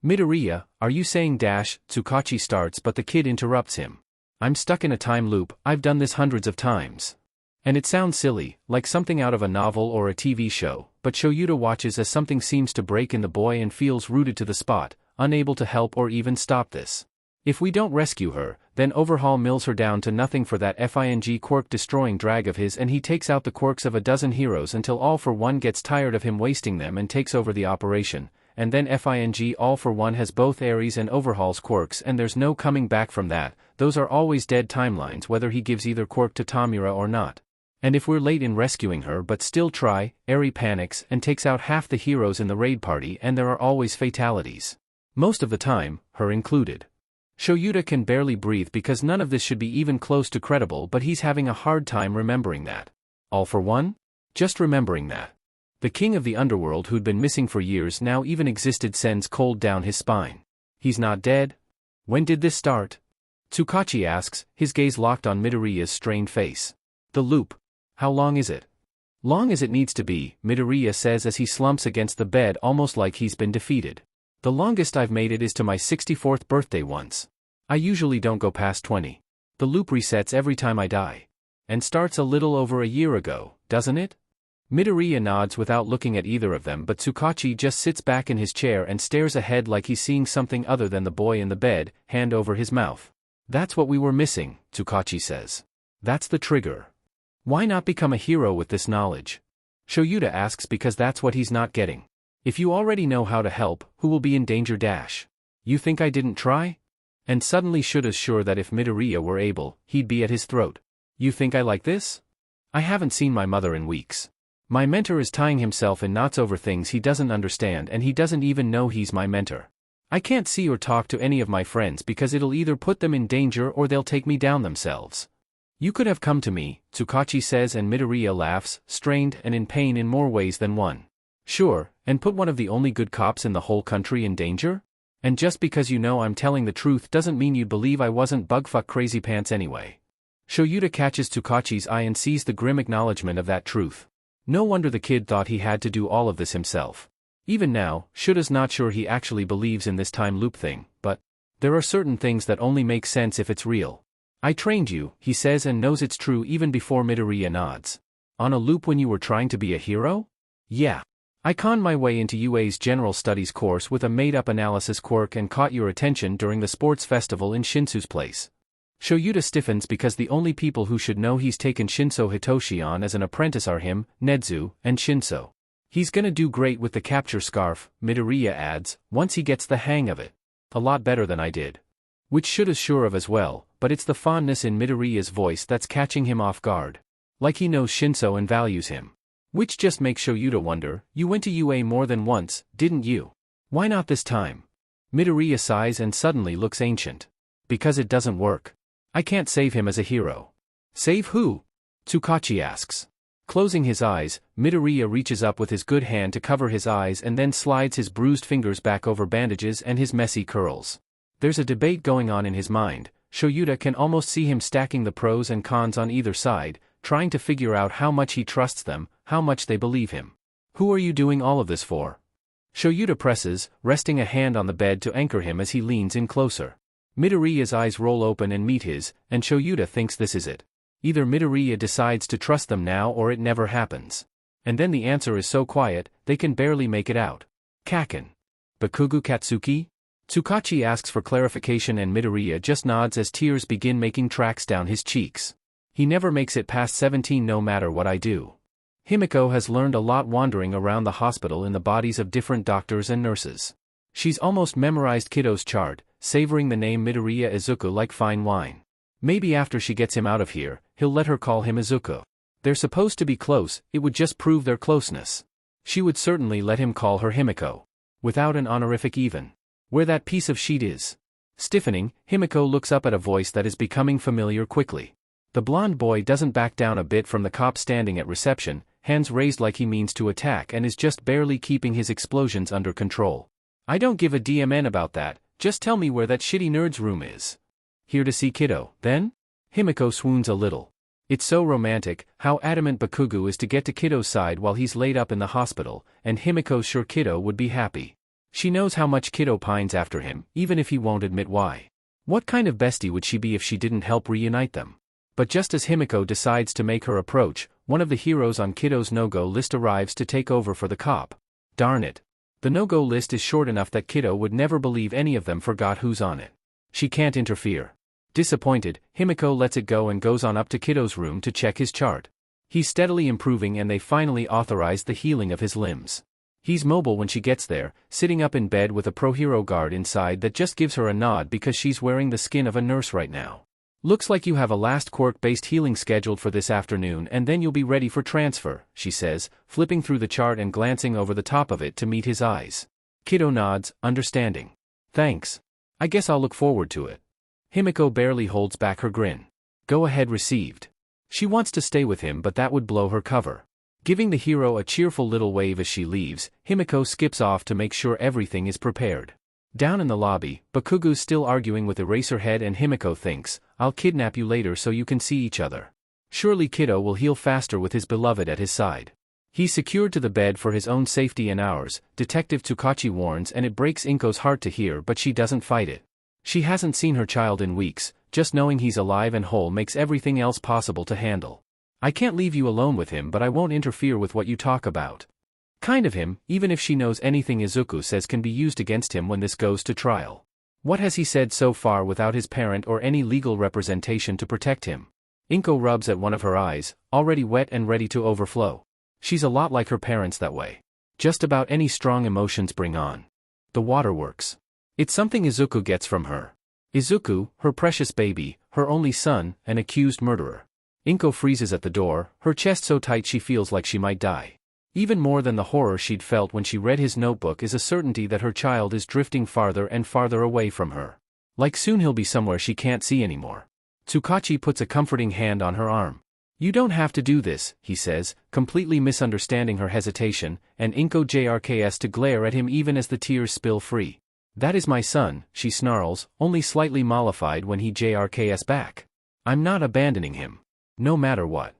Midoriya, are you saying dash? Tsukachi starts but the kid interrupts him. I'm stuck in a time loop, I've done this hundreds of times. And it sounds silly, like something out of a novel or a TV show, but Shoyuta watches as something seems to break in the boy and feels rooted to the spot, unable to help or even stop this. If we don't rescue her, then Overhaul mills her down to nothing for that FING quirk-destroying drag of his, and he takes out the quirks of a dozen heroes until All for One gets tired of him wasting them and takes over the operation, and then FING All for One has both Ares and Overhaul's quirks and there's no coming back from that. Those are always dead timelines whether he gives either quirk to Tamura or not. And if we're late in rescuing her but still try, Eri panics and takes out half the heroes in the raid party and there are always fatalities. Most of the time, her included. Shoyuta can barely breathe because none of this should be even close to credible, but he's having a hard time remembering that. All for one? Just remembering that. The king of the underworld who'd been missing for years now even existed sends cold down his spine. He's not dead? When did this start? Tsukachi asks, his gaze locked on Midoriya's strained face. The loop. How long is it? Long as it needs to be, Midoriya says as he slumps against the bed almost like he's been defeated. The longest I've made it is to my 64th birthday once. I usually don't go past 20. The loop resets every time I die. And starts a little over a year ago, doesn't it? Midoriya nods without looking at either of them, but Tsukachi just sits back in his chair and stares ahead like he's seeing something other than the boy in the bed, hand over his mouth. That's what we were missing, Tsukachi says. That's the trigger. Why not become a hero with this knowledge? Shoyuta asks because that's what he's not getting. If you already know how to help, who will be in danger dash? You think I didn't try? And suddenly Shuta's sure that if Midoriya were able, he'd be at his throat. You think I like this? I haven't seen my mother in weeks. My mentor is tying himself in knots over things he doesn't understand and he doesn't even know he's my mentor. I can't see or talk to any of my friends because it'll either put them in danger or they'll take me down themselves. You could have come to me, Tsukachi says, and Midoriya laughs, strained and in pain in more ways than one. Sure, and put one of the only good cops in the whole country in danger? And just because you know I'm telling the truth doesn't mean you'd believe I wasn't bugfuck crazy pants anyway. Shoyuta catches Tsukachi's eye and sees the grim acknowledgement of that truth. No wonder the kid thought he had to do all of this himself. Even now, Shuta's not sure he actually believes in this time loop thing, but there are certain things that only make sense if it's real. I trained you, he says, and knows it's true even before Midoriya nods. On a loop when you were trying to be a hero? Yeah. I conned my way into UA's General Studies course with a made-up analysis quirk and caught your attention during the sports festival in Shinsu's place. Shoyuta stiffens because the only people who should know he's taken Shinso Hitoshi on as an apprentice are him, Nedzu, and Shinso. He's gonna do great with the capture scarf, Midoriya adds, once he gets the hang of it. A lot better than I did. Which Shuta's sure of as well, but it's the fondness in Midoriya's voice that's catching him off guard. Like he knows Shinso and values him. Which just makes Shoyuta wonder, you went to UA more than once, didn't you? Why not this time? Midoriya sighs and suddenly looks ancient. Because it doesn't work. I can't save him as a hero. Save who? Tsukachi asks. Closing his eyes, Midoriya reaches up with his good hand to cover his eyes and then slides his bruised fingers back over bandages and his messy curls. There's a debate going on in his mind. Shoyuta can almost see him stacking the pros and cons on either side, trying to figure out how much he trusts them, how much they believe him. Who are you doing all of this for? Shoyuta presses, resting a hand on the bed to anchor him as he leans in closer. Midoriya's eyes roll open and meet his, and Shoyuta thinks this is it. Either Midoriya decides to trust them now or it never happens. And then the answer is so quiet, they can barely make it out. Kaken. Bakugo Katsuki? Tsukachi asks for clarification and Midoriya just nods as tears begin making tracks down his cheeks. He never makes it past 17 no matter what I do. Himiko has learned a lot wandering around the hospital in the bodies of different doctors and nurses. She's almost memorized Kiddo's chart, savoring the name Midoriya Izuku like fine wine. Maybe after she gets him out of here, he'll let her call him Izuku. They're supposed to be close, it would just prove their closeness. She would certainly let him call her Himiko. Without an honorific even. Where that piece of sheet is. Stiffening, Himiko looks up at a voice that is becoming familiar quickly. The blonde boy doesn't back down a bit from the cop standing at reception, hands raised like he means to attack and is just barely keeping his explosions under control. I don't give a DMN about that, just tell me where that shitty nerd's room is. Here to see Kiddo, then? Himiko swoons a little. It's so romantic, how adamant Bakugo is to get to Kiddo's side while he's laid up in the hospital, and Himiko's sure Kiddo would be happy. She knows how much Kiddo pines after him, even if he won't admit why. What kind of bestie would she be if she didn't help reunite them? But just as Himiko decides to make her approach, one of the heroes on Kiddo's no-go list arrives to take over for the cop. Darn it. The no-go list is short enough that Kiddo would never believe any of them forgot who's on it. She can't interfere. Disappointed, Himiko lets it go and goes on up to Kiddo's room to check his chart. He's steadily improving and they finally authorize the healing of his limbs. He's mobile when she gets there, sitting up in bed with a pro-hero guard inside that just gives her a nod because she's wearing the skin of a nurse right now. Looks like you have a last quirk-based healing scheduled for this afternoon and then you'll be ready for transfer, she says, flipping through the chart and glancing over the top of it to meet his eyes. Kiddo nods, understanding. Thanks. I guess I'll look forward to it. Himiko barely holds back her grin. Go ahead, received. She wants to stay with him but that would blow her cover. Giving the hero a cheerful little wave as she leaves, Himiko skips off to make sure everything is prepared. Down in the lobby, Bakugo's still arguing with Eraserhead and Himiko thinks, I'll kidnap you later so you can see each other. Surely Kiddo will heal faster with his beloved at his side. He's secured to the bed for his own safety and ours, Detective Tsukachi warns, and it breaks Inko's heart to hear, but she doesn't fight it. She hasn't seen her child in weeks, just knowing he's alive and whole makes everything else possible to handle. I can't leave you alone with him but I won't interfere with what you talk about. Kind of him, even if she knows anything Izuku says can be used against him when this goes to trial. What has he said so far without his parent or any legal representation to protect him? Inko rubs at one of her eyes, already wet and ready to overflow. She's a lot like her parents that way. Just about any strong emotions bring on. The waterworks. It's something Izuku gets from her. Izuku, her precious baby, her only son, an accused murderer. Inko freezes at the door, her chest so tight she feels like she might die. Even more than the horror she'd felt when she read his notebook is a certainty that her child is drifting farther and farther away from her. Like soon he'll be somewhere she can't see anymore. Tsukachi puts a comforting hand on her arm. You don't have to do this, he says, completely misunderstanding her hesitation, and Inko jrks to glare at him even as the tears spill free. That is my son, she snarls, only slightly mollified when he jrks back. I'm not abandoning him. No matter what.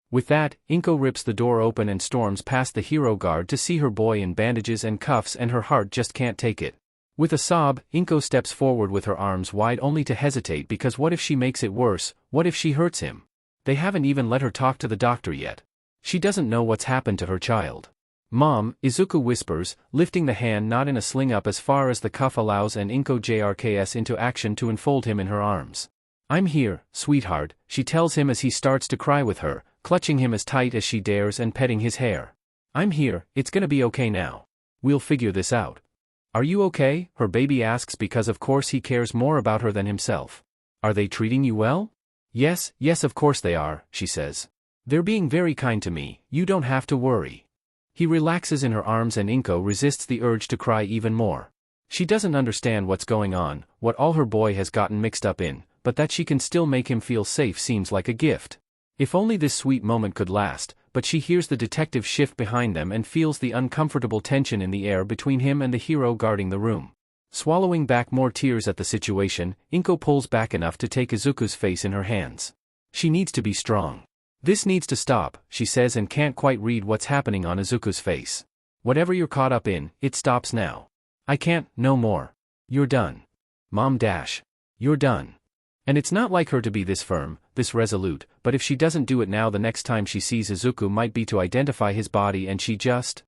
With that, Inko rips the door open and storms past the hero guard to see her boy in bandages and cuffs, and her heart just can't take it. With a sob, Inko steps forward with her arms wide only to hesitate, because what if she makes it worse? What if she hurts him? They haven't even let her talk to the doctor yet. She doesn't know what's happened to her child. Mom, Izuku whispers, lifting the hand not in a sling up as far as the cuff allows, and Inko JRKs into action to enfold him in her arms. I'm here, sweetheart, she tells him as he starts to cry with her, clutching him as tight as she dares and petting his hair. I'm here, it's gonna be okay now. We'll figure this out. Are you okay? Her baby asks, because of course he cares more about her than himself. Are they treating you well? Yes, of course they are, she says. They're being very kind to me, you don't have to worry. He relaxes in her arms and Inko resists the urge to cry even more. She doesn't understand what's going on, what all her boy has gotten mixed up in, but that she can still make him feel safe seems like a gift. If only this sweet moment could last, but she hears the detective shift behind them and feels the uncomfortable tension in the air between him and the hero guarding the room. Swallowing back more tears at the situation, Inko pulls back enough to take Izuku's face in her hands. She needs to be strong. This needs to stop, she says, and can't quite read what's happening on Izuku's face. Whatever you're caught up in, it stops now. I can't, no more. You're done. Mom dash. You're done. And it's not like her to be this firm, this resolute, but if she doesn't do it now, the next time she sees Izuku might be to identify his body, and she can't.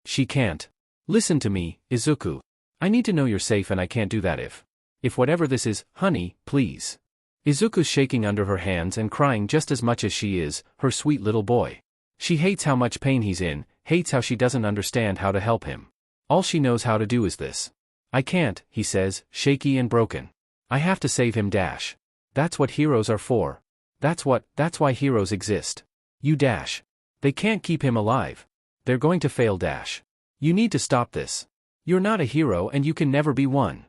She can't. Listen to me, Izuku. I need to know you're safe, and I can't do that if whatever this is, honey, please. Izuku's shaking under her hands and crying just as much as she is, her sweet little boy. She hates how much pain he's in, hates how she doesn't understand how to help him. All she knows how to do is this. I can't, he says, shaky and broken. I have to save him dash. That's what heroes are for. That's why heroes exist. You dash. They can't keep him alive. They're going to fail dash. You need to stop this. You're not a hero and you can never be one.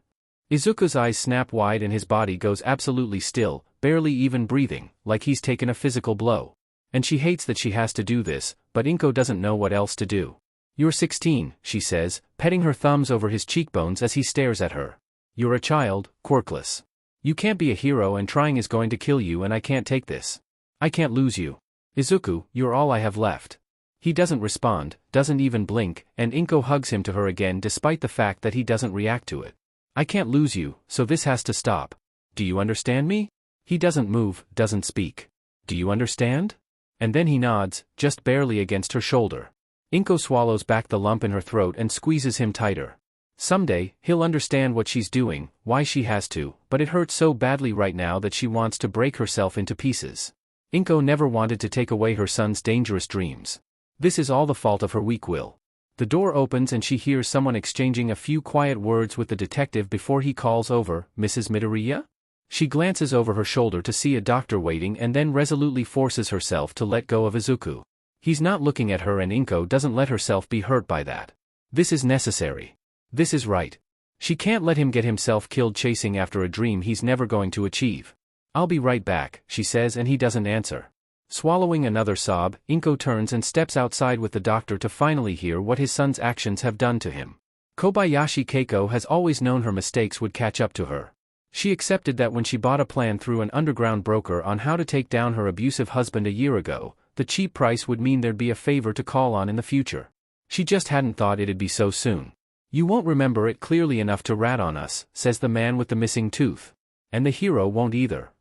Izuku's eyes snap wide and his body goes absolutely still, barely even breathing, like he's taken a physical blow. And she hates that she has to do this, but Inko doesn't know what else to do. You're 16, she says, petting her thumbs over his cheekbones as he stares at her. You're a child, quirkless. You can't be a hero, and trying is going to kill you, and I can't take this. I can't lose you. Izuku, you're all I have left. He doesn't respond, doesn't even blink, and Inko hugs him to her again despite the fact that he doesn't react to it. I can't lose you, so this has to stop. Do you understand me? He doesn't move, doesn't speak. Do you understand? And then he nods, just barely against her shoulder. Inko swallows back the lump in her throat and squeezes him tighter. Someday, he'll understand what she's doing, why she has to, but it hurts so badly right now that she wants to break herself into pieces. Inko never wanted to take away her son's dangerous dreams. This is all the fault of her weak will. The door opens and she hears someone exchanging a few quiet words with the detective before he calls over, Mrs. Midoriya? She glances over her shoulder to see a doctor waiting and then resolutely forces herself to let go of Izuku. He's not looking at her, and Inko doesn't let herself be hurt by that. This is necessary. This is right. She can't let him get himself killed chasing after a dream he's never going to achieve. I'll be right back, she says, and he doesn't answer. Swallowing another sob, Inko turns and steps outside with the doctor to finally hear what his son's actions have done to him. Kobayashi Keiko has always known her mistakes would catch up to her. She accepted that when she bought a plan through an underground broker on how to take down her abusive husband a year ago, the cheap price would mean there'd be a favor to call on in the future. She just hadn't thought it'd be so soon. You won't remember it clearly enough to rat on us, says the man with the missing tooth. And the hero won't either.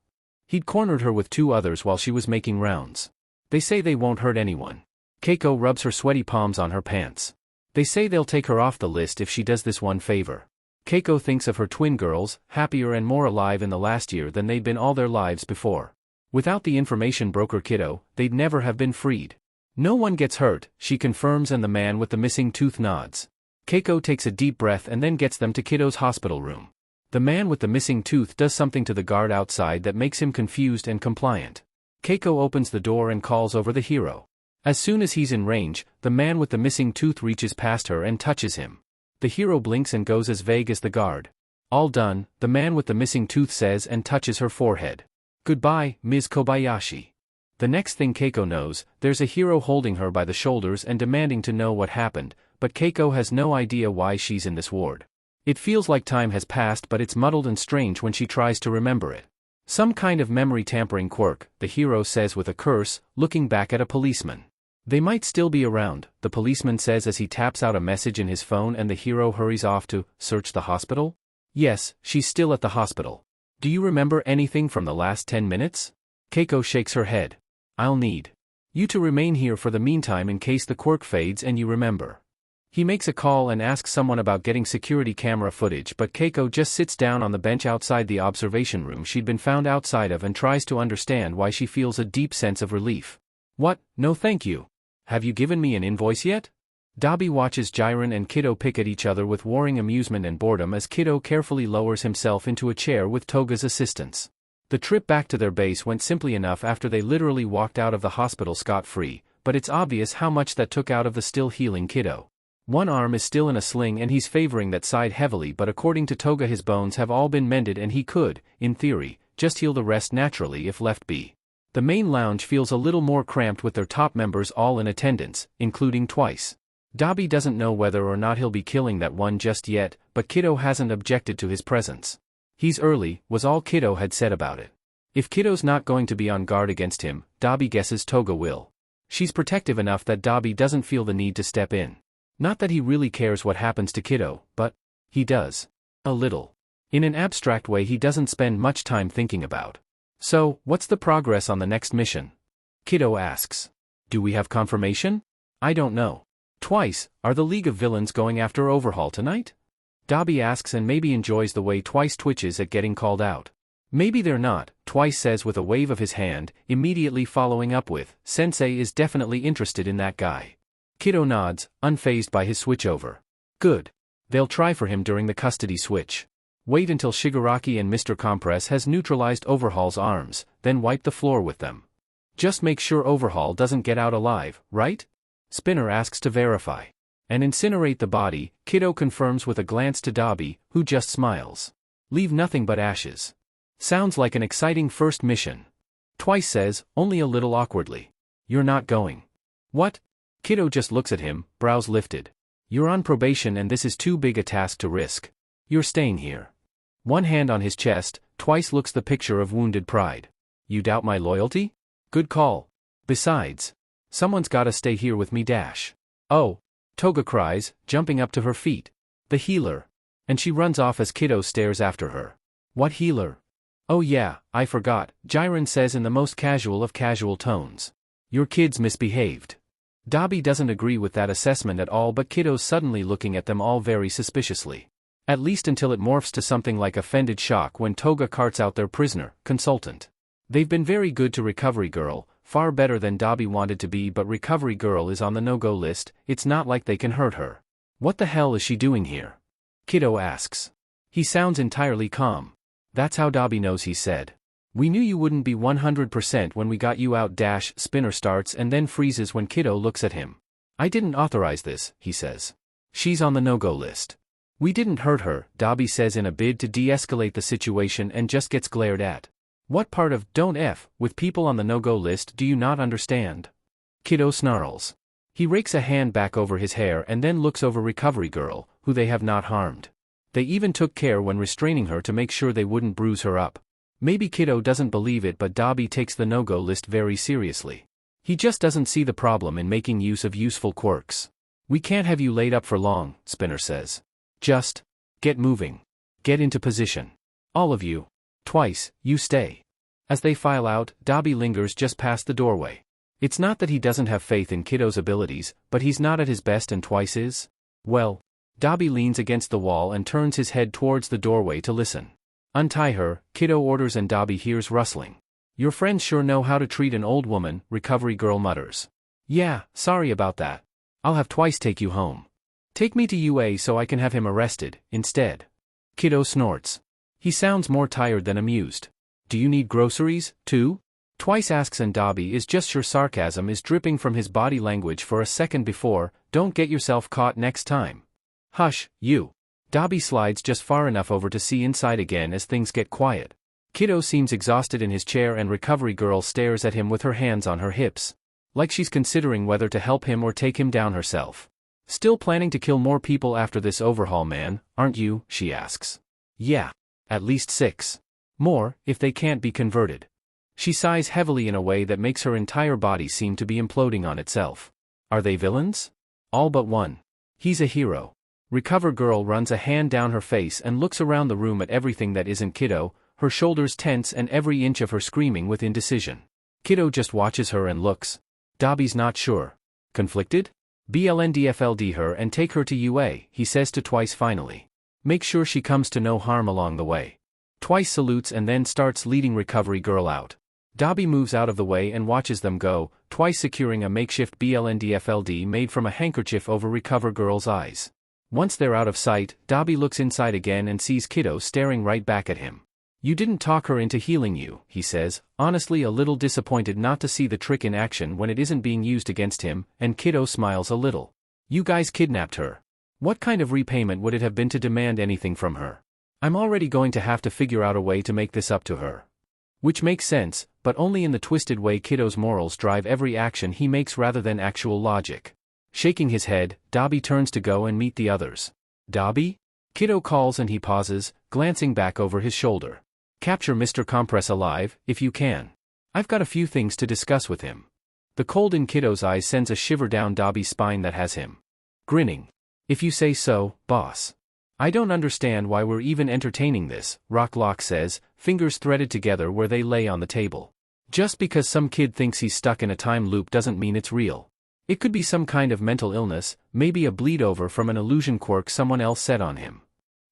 He'd cornered her with two others while she was making rounds. They say they won't hurt anyone. Keiko rubs her sweaty palms on her pants. They say they'll take her off the list if she does this one favor. Keiko thinks of her twin girls, happier and more alive in the last year than they'd been all their lives before. Without the information broker kiddo, they'd never have been freed. No one gets hurt, she confirms, and the man with the missing tooth nods. Keiko takes a deep breath and then gets them to Kiddo's hospital room. The man with the missing tooth does something to the guard outside that makes him confused and compliant. Keiko opens the door and calls over the hero. As soon as he's in range, the man with the missing tooth reaches past her and touches him. The hero blinks and goes as vague as the guard. All done, the man with the missing tooth says and touches her forehead. Goodbye, Ms. Kobayashi. The next thing Keiko knows, there's a hero holding her by the shoulders and demanding to know what happened, but Keiko has no idea why she's in this ward. It feels like time has passed, but it's muddled and strange when she tries to remember it. Some kind of memory tampering quirk, the hero says with a curse, looking back at a policeman. They might still be around, the policeman says as he taps out a message in his phone and the hero hurries off to search the hospital. Yes, she's still at the hospital. Do you remember anything from the last 10 minutes? Keiko shakes her head. I'll need you to remain here for the meantime in case the quirk fades and you remember. He makes a call and asks someone about getting security camera footage, but Keiko just sits down on the bench outside the observation room she'd been found outside of and tries to understand why she feels a deep sense of relief. What? No thank you. Have you given me an invoice yet? Dabi watches Jiren and Kiddo pick at each other with warring amusement and boredom as Kiddo carefully lowers himself into a chair with Toga's assistance. The trip back to their base went simply enough after they literally walked out of the hospital scot-free, but it's obvious how much that took out of the still healing Kiddo. One arm is still in a sling and he's favoring that side heavily, but according to Toga his bones have all been mended and he could, in theory, just heal the rest naturally if left be. The main lounge feels a little more cramped with their top members all in attendance, including Twice. Dabi doesn't know whether or not he'll be killing that one just yet, but Kiddo hasn't objected to his presence. He's early, was all Kiddo had said about it. If Kiddo's not going to be on guard against him, Dabi guesses Toga will. She's protective enough that Dabi doesn't feel the need to step in. Not that he really cares what happens to Kiddo, but he does. A little. In an abstract way he doesn't spend much time thinking about. So, what's the progress on the next mission? Kiddo asks. Do we have confirmation? I don't know. Twice, are the League of Villains going after Overhaul tonight? Dabi asks and maybe enjoys the way Twice twitches at getting called out. Maybe they're not, Twice says with a wave of his hand, immediately following up with, Sensei is definitely interested in that guy. Kiddo nods, unfazed by his switchover. Good. They'll try for him during the custody switch. Wait until Shigaraki and Mr. Compress has neutralized Overhaul's arms, then wipe the floor with them. Just make sure Overhaul doesn't get out alive, right? Spinner asks to verify. And incinerate the body, Kiddo confirms with a glance to Dabi, who just smiles. Leave nothing but ashes. Sounds like an exciting first mission. Twice says, only a little awkwardly. You're not going. What? Kiddo just looks at him, brows lifted. You're on probation and this is too big a task to risk. You're staying here. One hand on his chest, Twice looks the picture of wounded pride. You doubt my loyalty? Good call. Besides, someone's gotta stay here with me dash. Oh, Toga cries, jumping up to her feet. The healer. And she runs off as Kiddo stares after her. What healer? Oh yeah, I forgot, Jiren says in the most casual of casual tones. Your kids misbehaved. Dabi doesn't agree with that assessment at all, but Kiddo's suddenly looking at them all very suspiciously. At least until it morphs to something like offended shock when Toga carts out their prisoner, consultant. They've been very good to Recovery Girl, far better than Dabi wanted to be, but Recovery Girl is on the no-go list, it's not like they can hurt her. What the hell is she doing here? Kiddo asks. He sounds entirely calm. That's how Dabi knows he said. We knew you wouldn't be 100% when we got you out dash, Spinner starts and then freezes when Kiddo looks at him. I didn't authorize this, he says. She's on the no-go list. We didn't hurt her, Dabi says in a bid to de-escalate the situation and just gets glared at. What part of don't F with people on the no-go list do you not understand? Kiddo snarls. He rakes a hand back over his hair and then looks over Recovery Girl, who they have not harmed. They even took care when restraining her to make sure they wouldn't bruise her up. Maybe Kiddo doesn't believe it, but Dabi takes the no-go list very seriously. He just doesn't see the problem in making use of useful quirks. We can't have you laid up for long, Spinner says. Just get moving. Get into position. All of you. Twice, you stay. As they file out, Dabi lingers just past the doorway. It's not that he doesn't have faith in Kiddo's abilities, but he's not at his best and Twice is. Well, Dabi leans against the wall and turns his head towards the doorway to listen. Untie her, Kiddo orders and Dabi hears rustling. Your friends sure know how to treat an old woman, Recovery Girl mutters. Yeah, sorry about that. I'll have Twice take you home. Take me to UA so I can have him arrested, instead. Kiddo snorts. He sounds more tired than amused. Do you need groceries, too? Twice asks and Dabi is just sure sarcasm is dripping from his body language for a second before, don't get yourself caught next time. Hush, you. Dabi slides just far enough over to see inside again as things get quiet. Kiddo seems exhausted in his chair and Recovery Girl stares at him with her hands on her hips. Like she's considering whether to help him or take him down herself. Still planning to kill more people after this Overhaul man, aren't you, she asks. Yeah. At least 6. More, if they can't be converted. She sighs heavily in a way that makes her entire body seem to be imploding on itself. Are they villains? All but one. He's a hero. Recover Girl runs a hand down her face and looks around the room at everything that isn't Kiddo, her shoulders tense and every inch of her screaming with indecision. Kiddo just watches her and looks. Dabi's not sure. Conflicted? BLNDFLD her and take her to UA, he says to Twice finally. Make sure she comes to no harm along the way. Twice salutes and then starts leading Recovery Girl out. Dabi moves out of the way and watches them go, Twice securing a makeshift BLNDFLD made from a handkerchief over Recover Girl's eyes. Once they're out of sight, Dabi looks inside again and sees Kiddo staring right back at him. You didn't talk her into healing you, he says, honestly a little disappointed not to see the trick in action when it isn't being used against him, and Kiddo smiles a little. You guys kidnapped her. What kind of repayment would it have been to demand anything from her? I'm already going to have to figure out a way to make this up to her. Which makes sense, but only in the twisted way Kiddo's morals drive every action he makes rather than actual logic. Shaking his head, Dabi turns to go and meet the others. Dabi? Kiddo calls and he pauses, glancing back over his shoulder. Capture Mr. Compress alive, if you can. I've got a few things to discuss with him. The cold in Kiddo's eyes sends a shiver down Dabi's spine that has him grinning. If you say so, boss. I don't understand why we're even entertaining this, Rocklock says, fingers threaded together where they lay on the table. Just because some kid thinks he's stuck in a time loop doesn't mean it's real. It could be some kind of mental illness, maybe a bleed over from an illusion quirk someone else set on him.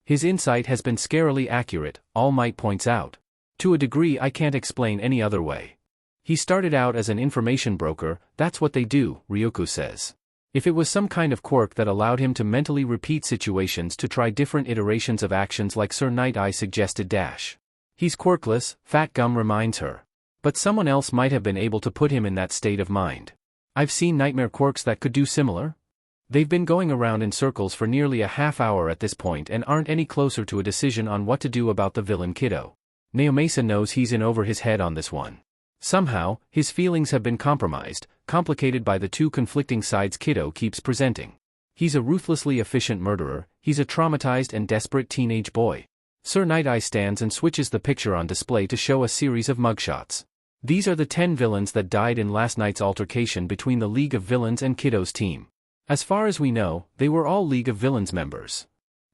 His insight has been scarily accurate, All Might points out. To a degree I can't explain any other way. He started out as an information broker, that's what they do, Ryuko says. If it was some kind of quirk that allowed him to mentally repeat situations to try different iterations of actions like Sir Night Eye suggested dash. He's quirkless, Fat Gum reminds her. But someone else might have been able to put him in that state of mind. I've seen nightmare quirks that could do similar. They've been going around in circles for nearly a half hour at this point and aren't any closer to a decision on what to do about the villain Kiddo. Naomasa knows he's in over his head on this one. Somehow, his feelings have been compromised, complicated by the two conflicting sides Kiddo keeps presenting. He's a ruthlessly efficient murderer, he's a traumatized and desperate teenage boy. Sir Night Eye stands and switches the picture on display to show a series of mugshots. These are the 10 villains that died in last night's altercation between the League of Villains and Kiddo's team. As far as we know, they were all League of Villains members.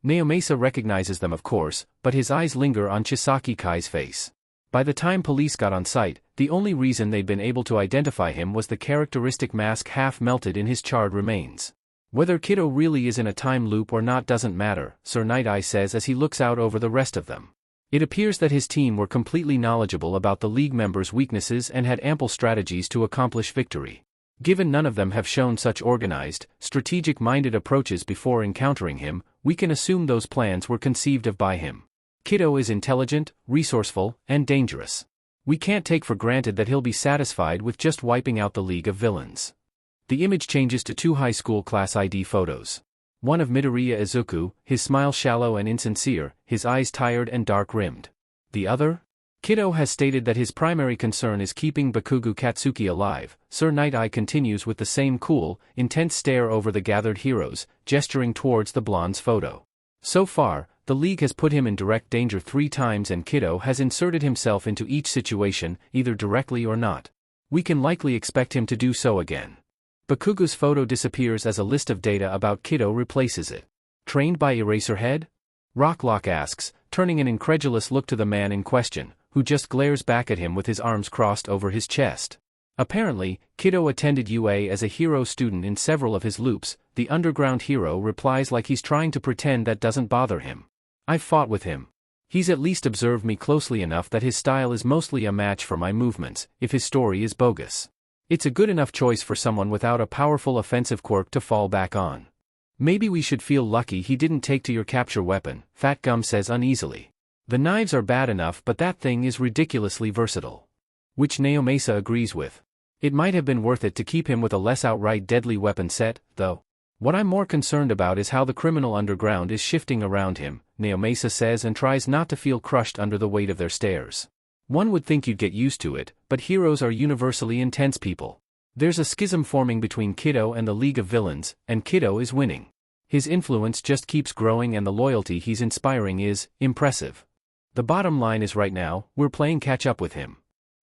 Naomasa recognizes them of course, but his eyes linger on Chisaki Kai's face. By the time police got on site, the only reason they'd been able to identify him was the characteristic mask half melted in his charred remains. Whether Kiddo really is in a time loop or not doesn't matter, Sir Night Eye says as he looks out over the rest of them. It appears that his team were completely knowledgeable about the League members' weaknesses and had ample strategies to accomplish victory. Given none of them have shown such organized, strategic-minded approaches before encountering him, we can assume those plans were conceived of by him. Kiddo is intelligent, resourceful, and dangerous. We can't take for granted that he'll be satisfied with just wiping out the League of Villains. The image changes to 2 high school class ID photos. One of Midoriya Izuku, his smile shallow and insincere, his eyes tired and dark-rimmed. The other? Kiddo has stated that his primary concern is keeping Bakugo Katsuki alive. Sir Night Eye continues with the same cool, intense stare over the gathered heroes, gesturing towards the blonde's photo. So far, the League has put him in direct danger 3 times and Kiddo has inserted himself into each situation, either directly or not. We can likely expect him to do so again. Bakugo's photo disappears as a list of data about Kiddo replaces it. Trained by Eraserhead? Rocklock asks, turning an incredulous look to the man in question, who just glares back at him with his arms crossed over his chest. Apparently, Kiddo attended UA as a hero student in several of his loops. The underground hero replies like he's trying to pretend that doesn't bother him. I've fought with him. He's at least observed me closely enough that his style is mostly a match for my movements, if his story is bogus. It's a good enough choice for someone without a powerful offensive quirk to fall back on. Maybe we should feel lucky he didn't take to your capture weapon, Fat Gum says uneasily. The knives are bad enough but that thing is ridiculously versatile. Which Naomasa agrees with. It might have been worth it to keep him with a less outright deadly weapon set, though. What I'm more concerned about is how the criminal underground is shifting around him, Naomasa says and tries not to feel crushed under the weight of their stares. One would think you'd get used to it, but heroes are universally intense people. There's a schism forming between Kiddo and the League of Villains, and Kiddo is winning. His influence just keeps growing and the loyalty he's inspiring is impressive. The bottom line is right now, we're playing catch up with him.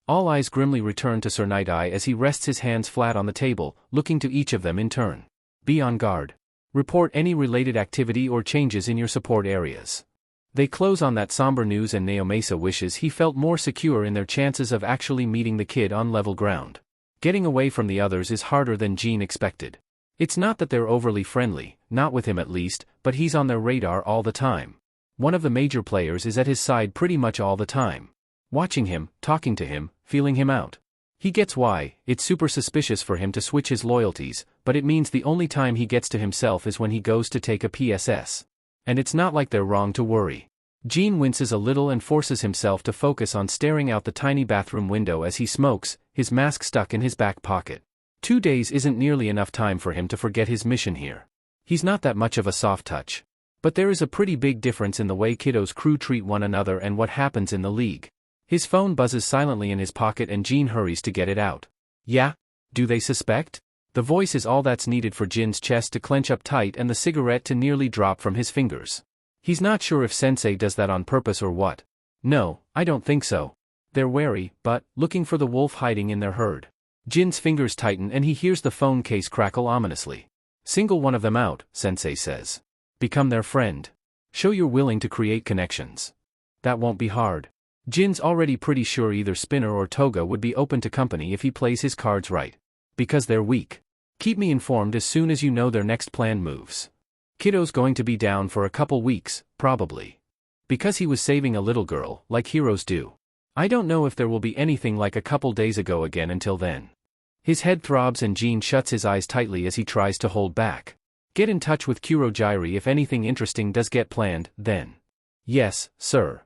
All eyes grimly return to Sir Night-Eye as he rests his hands flat on the table, looking to each of them in turn. Be on guard. Report any related activity or changes in your support areas. They close on that somber news and Naomasa wishes he felt more secure in their chances of actually meeting the kid on level ground. Getting away from the others is harder than Jean expected. It's not that they're overly friendly, not with him at least, but he's on their radar all the time. One of the major players is at his side pretty much all the time. Watching him, talking to him, feeling him out. He gets why, it's super suspicious for him to switch his loyalties, but it means the only time he gets to himself is when he goes to take a PSS. And it's not like they're wrong to worry. Jean winces a little and forces himself to focus on staring out the tiny bathroom window as he smokes, his mask stuck in his back pocket. 2 days isn't nearly enough time for him to forget his mission here. He's not that much of a soft touch. But there is a pretty big difference in the way Kiddo's crew treat one another and what happens in the league. His phone buzzes silently in his pocket and Jean hurries to get it out. Yeah? Do they suspect? The voice is all that's needed for Jin's chest to clench up tight and the cigarette to nearly drop from his fingers. He's not sure if Sensei does that on purpose or what. No, I don't think so. They're wary, but, looking for the wolf hiding in their herd. Jin's fingers tighten and he hears the phone case crackle ominously. Single one of them out, Sensei says. Become their friend. Show you're willing to create connections. That won't be hard. Jin's already pretty sure either Spinner or Toga would be open to company if he plays his cards right. Because they're weak. Keep me informed as soon as you know their next plan moves. Kiddo's going to be down for a couple weeks, probably. Because he was saving a little girl, like heroes do. I don't know if there will be anything like a couple days ago again until then. His head throbs and Jean shuts his eyes tightly as he tries to hold back. Get in touch with Kurogyri if anything interesting does get planned, then. Yes, sir.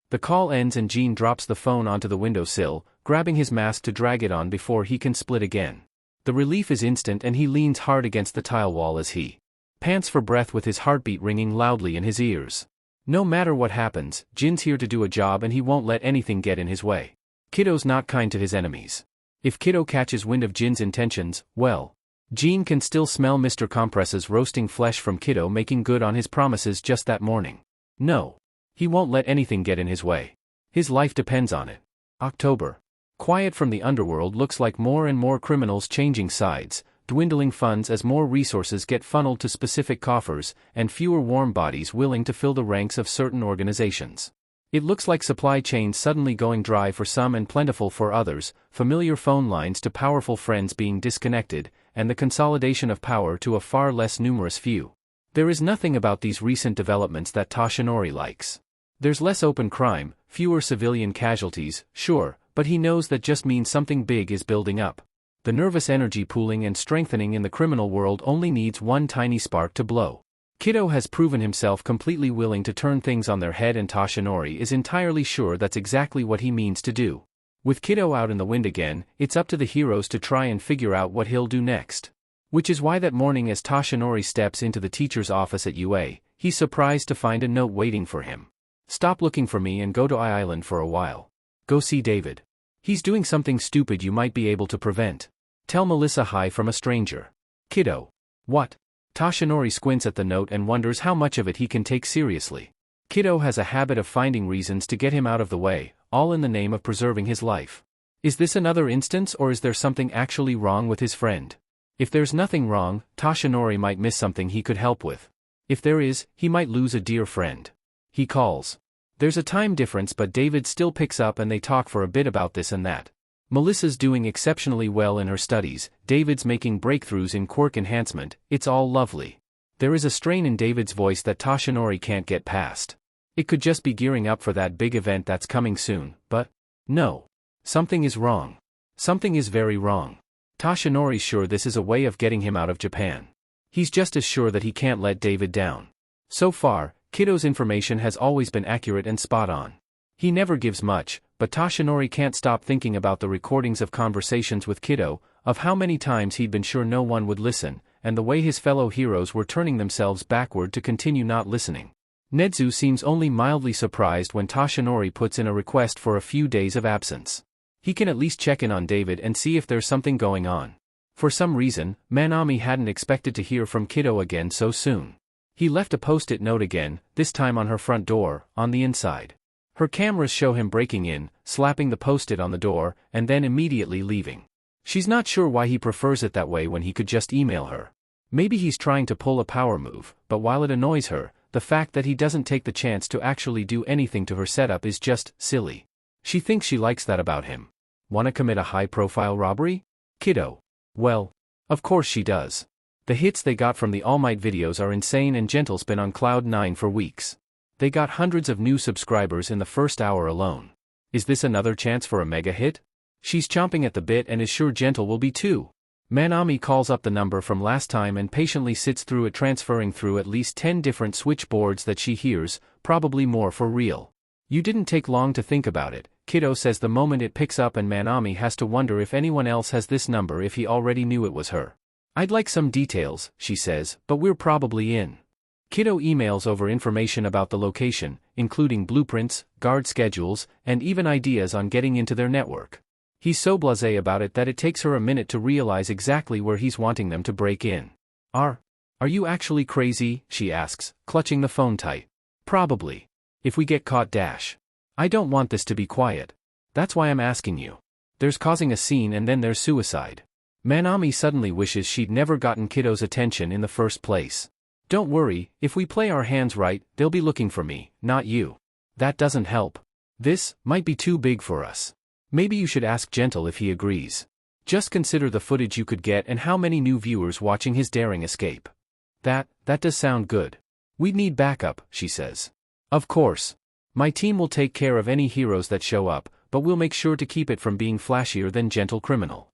The call ends and Jean drops the phone onto the windowsill, grabbing his mask to drag it on before he can split again. The relief is instant and he leans hard against the tile wall as he pants for breath with his heartbeat ringing loudly in his ears. No matter what happens, Jin's here to do a job and he won't let anything get in his way. Kiddo's not kind to his enemies. If Kiddo catches wind of Jin's intentions, well, Jean can still smell Mr. Compress's roasting flesh from Kiddo making good on his promises just that morning. No. He won't let anything get in his way. His life depends on it. October. Quiet from the underworld looks like more and more criminals changing sides, dwindling funds as more resources get funneled to specific coffers, and fewer warm bodies willing to fill the ranks of certain organizations. It looks like supply chains suddenly going dry for some and plentiful for others, familiar phone lines to powerful friends being disconnected, and the consolidation of power to a far less numerous few. There is nothing about these recent developments that Toshinori likes. There's less open crime, fewer civilian casualties, sure, but he knows that just means something big is building up. The nervous energy pooling and strengthening in the criminal world only needs one tiny spark to blow. Kiddo has proven himself completely willing to turn things on their head and Toshinori is entirely sure that's exactly what he means to do. With Kiddo out in the wind again, it's up to the heroes to try and figure out what he'll do next. Which is why that morning as Toshinori steps into the teacher's office at UA, he's surprised to find a note waiting for him. Stop looking for me and go to I Island for a while. Go see David. He's doing something stupid you might be able to prevent. Tell Melissa hi from a stranger. Kiddo. What? Toshinori squints at the note and wonders how much of it he can take seriously. Kiddo has a habit of finding reasons to get him out of the way, all in the name of preserving his life. Is this another instance or is there something actually wrong with his friend? If there's nothing wrong, Toshinori might miss something he could help with. If there is, he might lose a dear friend. He calls. There's a time difference but David still picks up and they talk for a bit about this and that. Melissa's doing exceptionally well in her studies, David's making breakthroughs in quirk enhancement, it's all lovely. There is a strain in David's voice that Toshinori can't get past. It could just be gearing up for that big event that's coming soon, but no. Something is wrong. Something is very wrong. Toshinori's sure this is a way of getting him out of Japan. He's just as sure that he can't let David down. So far, Kiddo's information has always been accurate and spot on. He never gives much, but Toshinori can't stop thinking about the recordings of conversations with Kiddo, of how many times he'd been sure no one would listen, and the way his fellow heroes were turning themselves backward to continue not listening. Nedzu seems only mildly surprised when Toshinori puts in a request for a few days of absence. He can at least check in on David and see if there's something going on. For some reason, Manami hadn't expected to hear from Kiddo again so soon. He left a post-it note again, this time on her front door, on the inside. Her cameras show him breaking in, slapping the post-it on the door, and then immediately leaving. She's not sure why he prefers it that way when he could just email her. Maybe he's trying to pull a power move, but while it annoys her, the fact that he doesn't take the chance to actually do anything to her setup is just silly. She thinks she likes that about him. Wanna commit a high-profile robbery? Kiddo. Well, of course she does. The hits they got from the All Might videos are insane, and Gentle's been on cloud 9 for weeks. They got hundreds of new subscribers in the first hour alone. Is this another chance for a mega hit? She's chomping at the bit and is sure Gentle will be too. Manami calls up the number from last time and patiently sits through it, transferring through at least 10 different switchboards that she hears, probably more for real. You didn't take long to think about it, Kiddo says the moment it picks up, and Manami has to wonder if anyone else has this number if he already knew it was her. I'd like some details, she says, but we're probably in. Kiddo emails over information about the location, including blueprints, guard schedules, and even ideas on getting into their network. He's so blasé about it that it takes her a minute to realize exactly where he's wanting them to break in. Are you actually crazy? She asks, clutching the phone tight. Probably. If we get caught dash. I don't want this to be quiet. That's why I'm asking you. There's causing a scene and then there's suicide. Manami suddenly wishes she'd never gotten Kiddo's attention in the first place. Don't worry, if we play our hands right, they'll be looking for me, not you. That doesn't help. This might be too big for us. Maybe you should ask Gentle if he agrees. Just consider the footage you could get and how many new viewers watching his daring escape. That does sound good. We'd need backup, she says. Of course. My team will take care of any heroes that show up, but we'll make sure to keep it from being flashier than Gentle Criminal.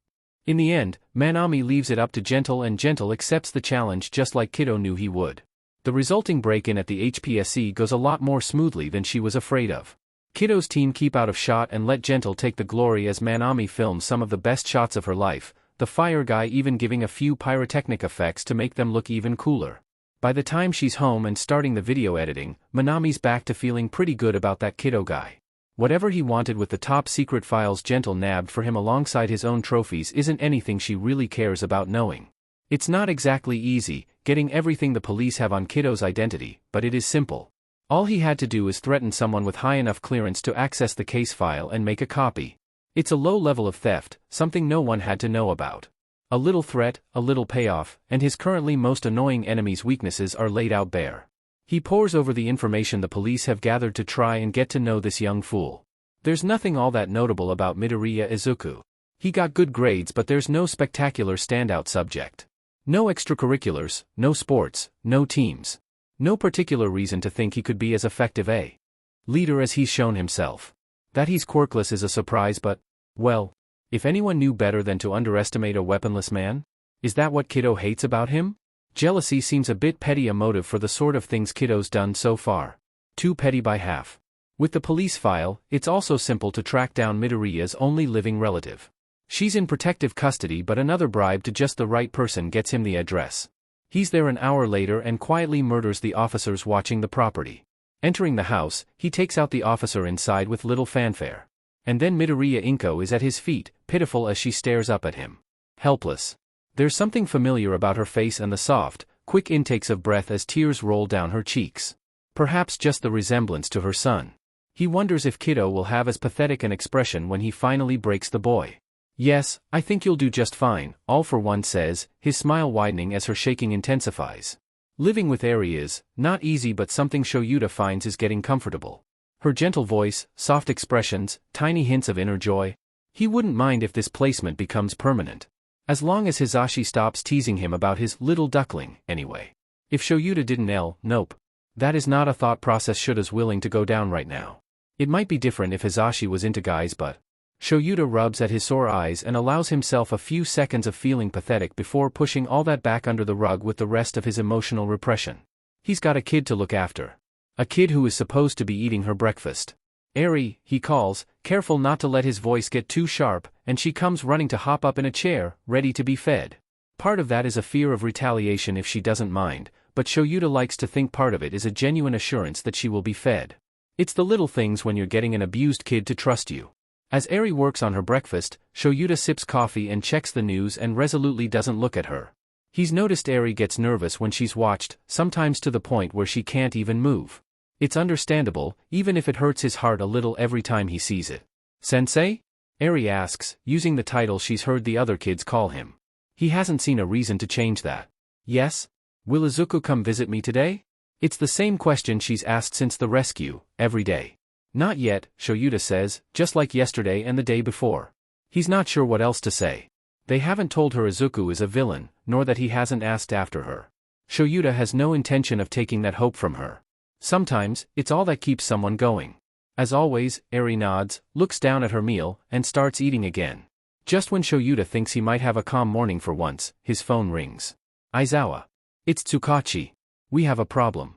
In the end, Manami leaves it up to Gentle, and Gentle accepts the challenge just like Kiddo knew he would. The resulting break-in at the HPSC goes a lot more smoothly than she was afraid of. Kiddo's team keep out of shot and let Gentle take the glory as Manami films some of the best shots of her life, the fire guy even giving a few pyrotechnic effects to make them look even cooler. By the time she's home and starting the video editing, Manami's back to feeling pretty good about that Kiddo guy. Whatever he wanted with the top secret files Gentle nabbed for him alongside his own trophies isn't anything she really cares about knowing. It's not exactly easy, getting everything the police have on Kiddo's identity, but it is simple. All he had to do is threaten someone with high enough clearance to access the case file and make a copy. It's a low level of theft, something no one had to know about. A little threat, a little payoff, and his currently most annoying enemy's weaknesses are laid out bare. He pores over the information the police have gathered to try and get to know this young fool. There's nothing all that notable about Midoriya Izuku. He got good grades, but there's no spectacular standout subject. No extracurriculars, no sports, no teams. No particular reason to think he could be as effective a leader as he's shown himself. That he's quirkless is a surprise, but, well, if anyone knew better than to underestimate a weaponless man? Is that what Kiddo hates about him? Jealousy seems a bit petty a motive for the sort of things Kiddo's done so far. Too petty by half. With the police file, it's also simple to track down Midoriya's only living relative. She's in protective custody, but another bribe to just the right person gets him the address. He's there an hour later and quietly murders the officers watching the property. Entering the house, he takes out the officer inside with little fanfare. And then Midoriya Inko is at his feet, pitiful as she stares up at him. Helpless. There's something familiar about her face and the soft, quick intakes of breath as tears roll down her cheeks. Perhaps just the resemblance to her son. He wonders if Kiddo will have as pathetic an expression when he finally breaks the boy. Yes, I think you'll do just fine, All For One says, his smile widening as her shaking intensifies. Living with Eri is not easy, but something Shoyuta finds is getting comfortable. Her gentle voice, soft expressions, tiny hints of inner joy. He wouldn't mind if this placement becomes permanent. As long as Hisashi stops teasing him about his little duckling, anyway. If Shoyuta didn't nope. That is not a thought process Shuta's willing to go down right now. It might be different if Hisashi was into guys, but Shoyuta rubs at his sore eyes and allows himself a few seconds of feeling pathetic before pushing all that back under the rug with the rest of his emotional repression. He's got a kid to look after. A kid who is supposed to be eating her breakfast. Eri, he calls, careful not to let his voice get too sharp, and she comes running to hop up in a chair, ready to be fed. Part of that is a fear of retaliation if she doesn't mind, but Shoyuta likes to think part of it is a genuine assurance that she will be fed. It's the little things when you're getting an abused kid to trust you. As Eri works on her breakfast, Shoyuta sips coffee and checks the news and resolutely doesn't look at her. He's noticed Eri gets nervous when she's watched, sometimes to the point where she can't even move. It's understandable, even if it hurts his heart a little every time he sees it. Sensei? Eri asks, using the title she's heard the other kids call him. He hasn't seen a reason to change that. Yes? Will Izuku come visit me today? It's the same question she's asked since the rescue, every day. Not yet, Shoyuta says, just like yesterday and the day before. He's not sure what else to say. They haven't told her Izuku is a villain, nor that he hasn't asked after her. Shoyuta has no intention of taking that hope from her. Sometimes, it's all that keeps someone going. As always, Eri nods, looks down at her meal, and starts eating again. Just when Shoyuta thinks he might have a calm morning for once, his phone rings. Aizawa. It's Tsukachi. We have a problem.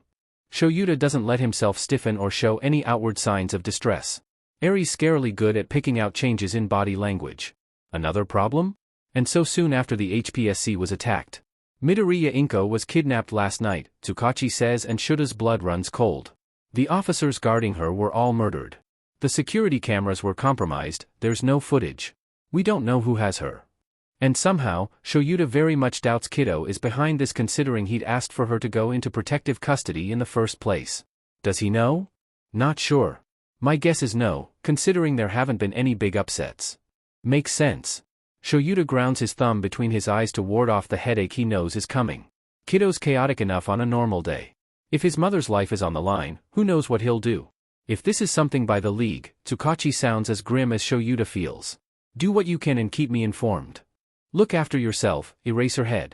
Shoyuta doesn't let himself stiffen or show any outward signs of distress. Eri's scarily good at picking out changes in body language. Another problem? And so soon after the HPSC was attacked. Midoriya Izuku was kidnapped last night, Tsukachi says, and Shuta's blood runs cold. The officers guarding her were all murdered. The security cameras were compromised, there's no footage. We don't know who has her. And somehow, Shoyuta very much doubts Kido is behind this, considering he'd asked for her to go into protective custody in the first place. Does he know? Not sure. My guess is no, considering there haven't been any big upsets. Makes sense. Shoyuta grounds his thumb between his eyes to ward off the headache he knows is coming. Kido's chaotic enough on a normal day. If his mother's life is on the line, who knows what he'll do? If this is something by the league, Tsukachi sounds as grim as Shoyuta feels. Do what you can and keep me informed. Look after yourself, Eraserhead.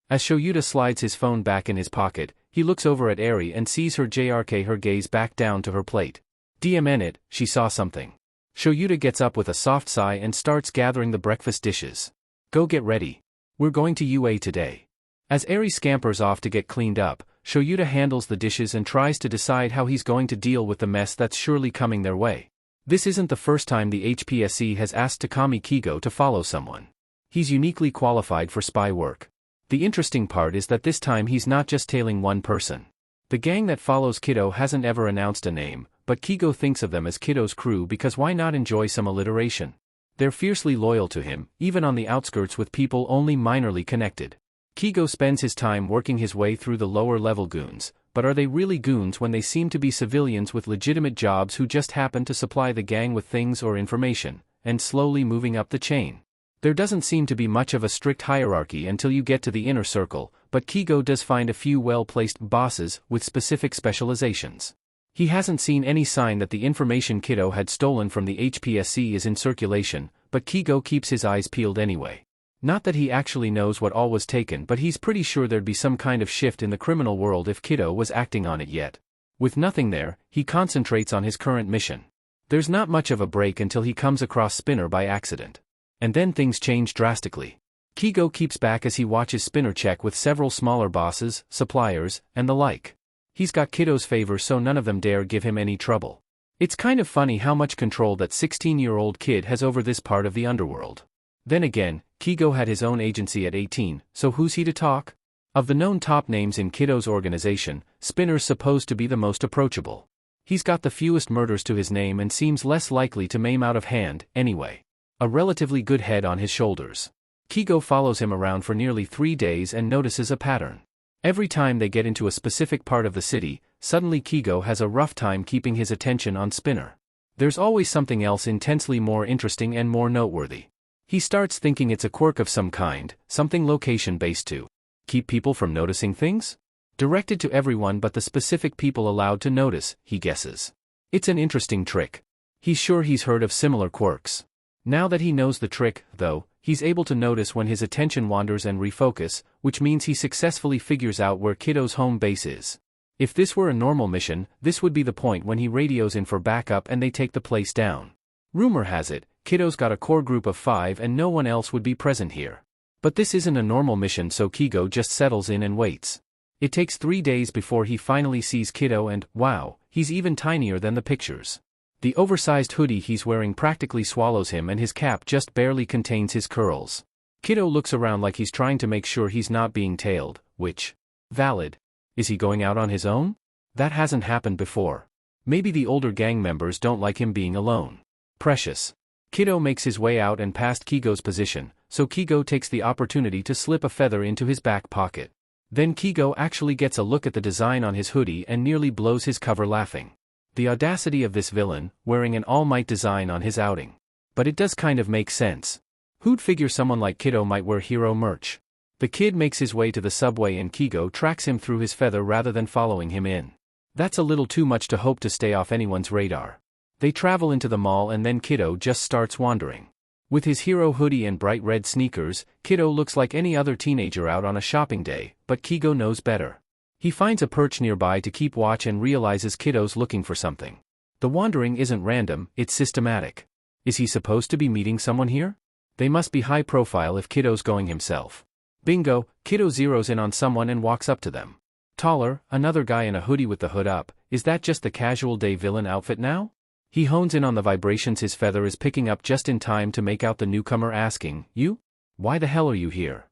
As Shoyuta slides his phone back in his pocket, he looks over at Eri and sees her JRK her gaze back down to her plate. DMN it, she saw something. Shoyuta gets up with a soft sigh and starts gathering the breakfast dishes. Go get ready. We're going to UA today. As Eri scampers off to get cleaned up, Shoyuta handles the dishes and tries to decide how he's going to deal with the mess that's surely coming their way. This isn't the first time the HPSC has asked Takami Kigo to follow someone. He's uniquely qualified for spy work. The interesting part is that this time he's not just tailing one person. The gang that follows Kido hasn't ever announced a name, but Kigo thinks of them as Kido's crew because why not enjoy some alliteration? They're fiercely loyal to him, even on the outskirts with people only minorly connected. Kigo spends his time working his way through the lower-level goons, but are they really goons when they seem to be civilians with legitimate jobs who just happen to supply the gang with things or information, and slowly moving up the chain? There doesn't seem to be much of a strict hierarchy until you get to the inner circle, but Kigo does find a few well-placed bosses with specific specializations. He hasn't seen any sign that the information Kido had stolen from the HPSC is in circulation, but Kigo keeps his eyes peeled anyway. Not that he actually knows what all was taken, but he's pretty sure there'd be some kind of shift in the criminal world if Kido was acting on it yet. With nothing there, he concentrates on his current mission. There's not much of a break until he comes across Spinner by accident. And then things change drastically. Kigo keeps back as he watches Spinner check with several smaller bosses, suppliers, and the like. He's got Kido's favor, so none of them dare give him any trouble. It's kind of funny how much control that 16-year-old kid has over this part of the underworld. Then again, Kigo had his own agency at 18, so who's he to talk? Of the known top names in Kido's organization, Spinner's supposed to be the most approachable. He's got the fewest murders to his name and seems less likely to maim out of hand, anyway. A relatively good head on his shoulders. Kigo follows him around for nearly 3 days and notices a pattern. Every time they get into a specific part of the city, suddenly Kigo has a rough time keeping his attention on Spinner. There's always something else intensely more interesting and more noteworthy. He starts thinking it's a quirk of some kind, something location-based to keep people from noticing things? Directed to everyone but the specific people allowed to notice, he guesses. It's an interesting trick. He's sure he's heard of similar quirks. Now that he knows the trick, though, he's able to notice when his attention wanders and refocus, which means he successfully figures out where Kido's home base is. If this were a normal mission, this would be the point when he radios in for backup and they take the place down. Rumor has it, Kido's got a core group of 5 and no one else would be present here. But this isn't a normal mission, so Kigo just settles in and waits. It takes 3 days before he finally sees Kido and, wow, he's even tinier than the pictures. The oversized hoodie he's wearing practically swallows him and his cap just barely contains his curls. Kido looks around like he's trying to make sure he's not being tailed, which, valid. Is he going out on his own? That hasn't happened before. Maybe the older gang members don't like him being alone. Precious. Kido makes his way out and past Kigo's position, so Kigo takes the opportunity to slip a feather into his back pocket. Then Kigo actually gets a look at the design on his hoodie and nearly blows his cover laughing. The audacity of this villain, wearing an All Might design on his outing. But it does kind of make sense. Who'd figure someone like Kiddo might wear hero merch? The kid makes his way to the subway and Kigo tracks him through his feather rather than following him in. That's a little too much to hope to stay off anyone's radar. They travel into the mall and then Kiddo just starts wandering. With his hero hoodie and bright red sneakers, Kiddo looks like any other teenager out on a shopping day, but Kigo knows better. He finds a perch nearby to keep watch and realizes Kiddo's looking for something. The wandering isn't random, it's systematic. Is he supposed to be meeting someone here? They must be high profile if Kiddo's going himself. Bingo, Kiddo zeroes in on someone and walks up to them. Taller, another guy in a hoodie with the hood up. Is that just the casual day villain outfit now? He hones in on the vibrations his feather is picking up just in time to make out the newcomer asking, "You? Why the hell are you here?"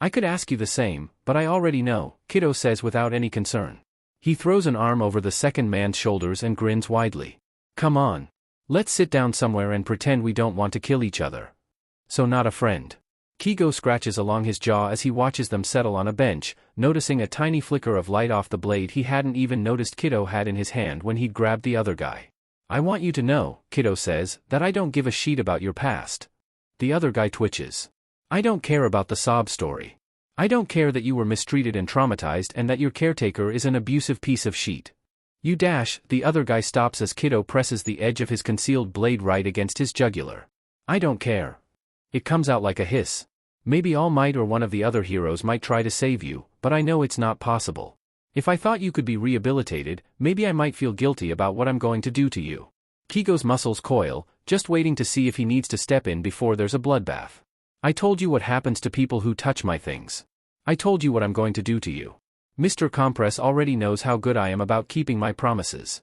"I could ask you the same, but I already know," Kiddo says without any concern. He throws an arm over the second man's shoulders and grins widely. "Come on. Let's sit down somewhere and pretend we don't want to kill each other." "So not a friend." Kigo scratches along his jaw as he watches them settle on a bench, noticing a tiny flicker of light off the blade he hadn't even noticed Kiddo had in his hand when he'd grabbed the other guy. "I want you to know," Kiddo says, "that I don't give a shit about your past." The other guy twitches. "I don't care about the sob story. I don't care that you were mistreated and traumatized and that your caretaker is an abusive piece of shit. You dash." The other guy stops as Kiddo presses the edge of his concealed blade right against his jugular. "I don't care." It comes out like a hiss. "Maybe All Might or one of the other heroes might try to save you, but I know it's not possible. If I thought you could be rehabilitated, maybe I might feel guilty about what I'm going to do to you." Kigo's muscles coil, just waiting to see if he needs to step in before there's a bloodbath. "I told you what happens to people who touch my things. I told you what I'm going to do to you. Mr. Compress already knows how good I am about keeping my promises.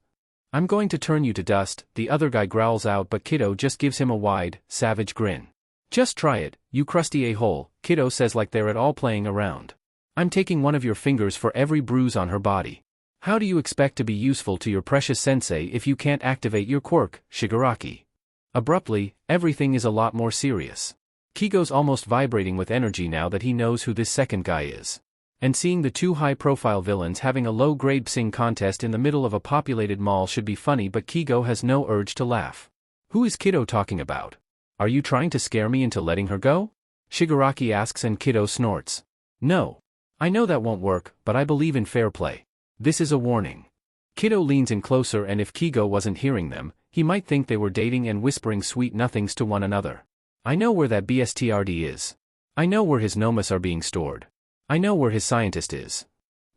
I'm going to turn you to dust," the other guy growls out, but Kiddo just gives him a wide, savage grin. "Just try it, you crusty a-hole," Kiddo says like they're at all playing around. "I'm taking one of your fingers for every bruise on her body. How do you expect to be useful to your precious sensei if you can't activate your quirk, Shigaraki?" Abruptly, everything is a lot more serious. Kigo's almost vibrating with energy now that he knows who this second guy is. And seeing the two high-profile villains having a low-grade sing contest in the middle of a populated mall should be funny, but Kigo has no urge to laugh. Who is Kiddo talking about? "Are you trying to scare me into letting her go?" Shigaraki asks and Kiddo snorts. "No. I know that won't work, but I believe in fair play. This is a warning." Kiddo leans in closer and if Kigo wasn't hearing them, he might think they were dating and whispering sweet nothings to one another. "I know where that BSTRD is. I know where his nomas are being stored. I know where his scientist is."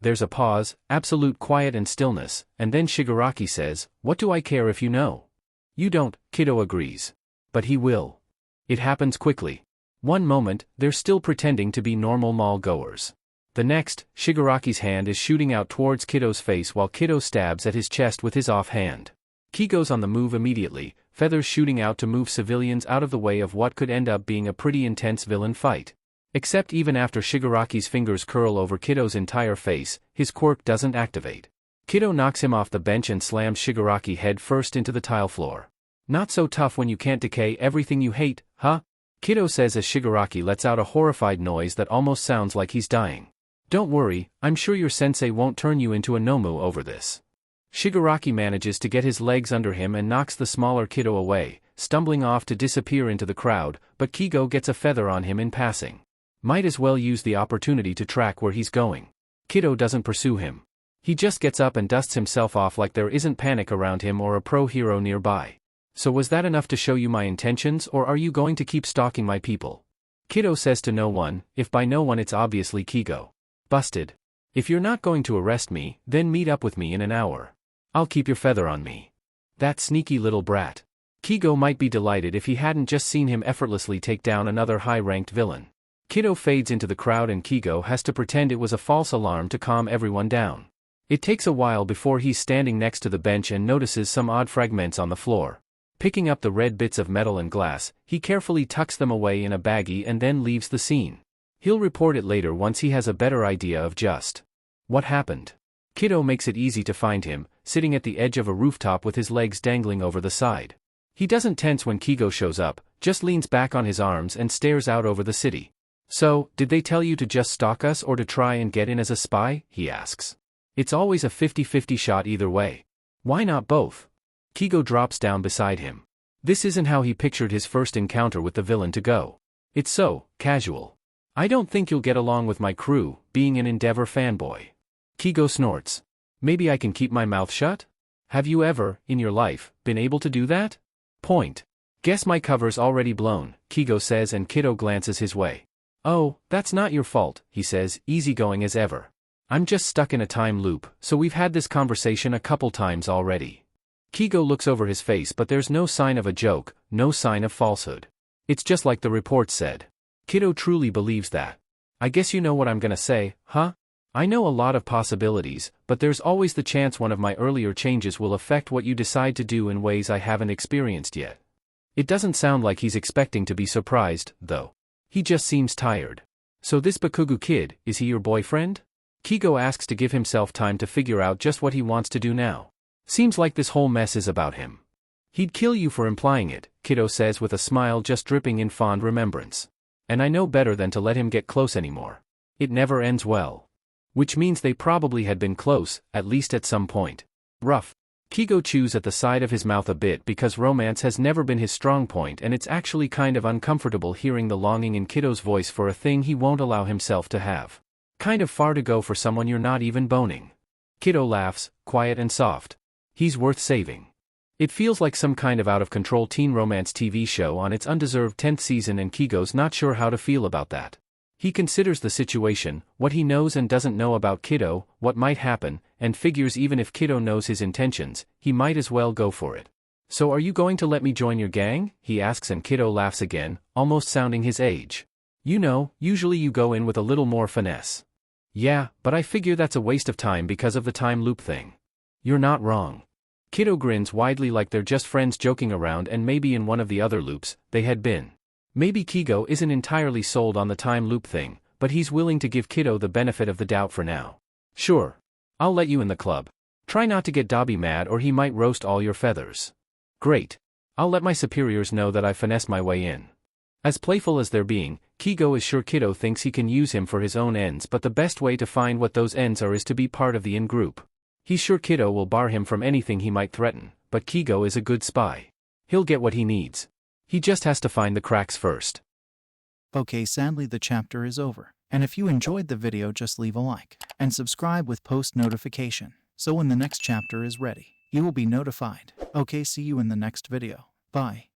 There's a pause, absolute quiet and stillness, and then Shigaraki says, "What do I care if you know?" "You don't," Kiddo agrees. "But he will." It happens quickly. One moment, they're still pretending to be normal mall goers. The next, Shigaraki's hand is shooting out towards Kiddo's face while Kiddo stabs at his chest with his offhand. Kigo's on the move immediately, feathers shooting out to move civilians out of the way of what could end up being a pretty intense villain fight. Except even after Shigaraki's fingers curl over Kiddo's entire face, his quirk doesn't activate. Kiddo knocks him off the bench and slams Shigaraki head first into the tile floor. "Not so tough when you can't decay everything you hate, huh?" Kiddo says as Shigaraki lets out a horrified noise that almost sounds like he's dying. "Don't worry, I'm sure your sensei won't turn you into a Nomu over this." Shigaraki manages to get his legs under him and knocks the smaller Kiddo away, stumbling off to disappear into the crowd, but Kigo gets a feather on him in passing. Might as well use the opportunity to track where he's going. Kiddo doesn't pursue him. He just gets up and dusts himself off like there isn't panic around him or a pro-hero nearby. "So was that enough to show you my intentions, or are you going to keep stalking my people?" Kiddo says to no one. If by no one it's obviously Kigo. "Busted. If you're not going to arrest me, then meet up with me in an hour. I'll keep your feather on me." That sneaky little brat. Kigo might be delighted if he hadn't just seen him effortlessly take down another high-ranked villain. Kiddo fades into the crowd and Kigo has to pretend it was a false alarm to calm everyone down. It takes a while before he's standing next to the bench and notices some odd fragments on the floor. Picking up the red bits of metal and glass, he carefully tucks them away in a baggie and then leaves the scene. He'll report it later once he has a better idea of just what happened. Kiddo makes it easy to find him, sitting at the edge of a rooftop with his legs dangling over the side. He doesn't tense when Kigo shows up, just leans back on his arms and stares out over the city. So, did they tell you to just stalk us or to try and get in as a spy? He asks. It's always a 50-50 shot either way. Why not both? Kigo drops down beside him. This isn't how he pictured his first encounter with the villain to go. It's so casual. I don't think you'll get along with my crew, being an Endeavor fanboy. Kigo snorts. Maybe I can keep my mouth shut? Have you ever, in your life, been able to do that? Point. Guess my cover's already blown, Kigo says, and Kiddo glances his way. Oh, that's not your fault, he says, easygoing as ever. I'm just stuck in a time loop, so we've had this conversation a couple times already. Kigo looks over his face, but there's no sign of a joke, no sign of falsehood. It's just like the report said. Kiddo truly believes that. I guess you know what I'm gonna say, huh? I know a lot of possibilities, but there's always the chance one of my earlier changes will affect what you decide to do in ways I haven't experienced yet. It doesn't sound like he's expecting to be surprised, though. He just seems tired. So this Bakugu kid, is he your boyfriend? Kigo asks to give himself time to figure out just what he wants to do now. Seems like this whole mess is about him. He'd kill you for implying it, Kiddo says with a smile just dripping in fond remembrance. And I know better than to let him get close anymore. It never ends well. Which means they probably had been close, at least at some point. Rough. Kigo chews at the side of his mouth a bit because romance has never been his strong point, and it's actually kind of uncomfortable hearing the longing in Kiddo's voice for a thing he won't allow himself to have. Kind of far to go for someone you're not even boning. Kiddo laughs, quiet and soft. He's worth saving. It feels like some kind of out-of-control teen romance TV show on its undeserved 10th season, and Kigo's not sure how to feel about that. He considers the situation, what he knows and doesn't know about Kiddo, what might happen, and figures even if Kiddo knows his intentions, he might as well go for it. So are you going to let me join your gang? He asks, and Kiddo laughs again, almost sounding his age. You know, usually you go in with a little more finesse. Yeah, but I figure that's a waste of time because of the time loop thing. You're not wrong. Kiddo grins widely like they're just friends joking around, and maybe in one of the other loops, they had been. Maybe Kigo isn't entirely sold on the time loop thing, but he's willing to give Kiddo the benefit of the doubt for now. Sure. I'll let you in the club. Try not to get Dobby mad or he might roast all your feathers. Great. I'll let my superiors know that I finessed my way in. As playful as they're being, Kigo is sure Kiddo thinks he can use him for his own ends, but the best way to find what those ends are is to be part of the in-group. He's sure Kiddo will bar him from anything he might threaten, but Kigo is a good spy. He'll get what he needs. He just has to find the cracks first. Okay, sadly the chapter is over. And if you enjoyed the video, just leave a like and subscribe with post notification, so when the next chapter is ready, you will be notified. Okay, see you in the next video. Bye.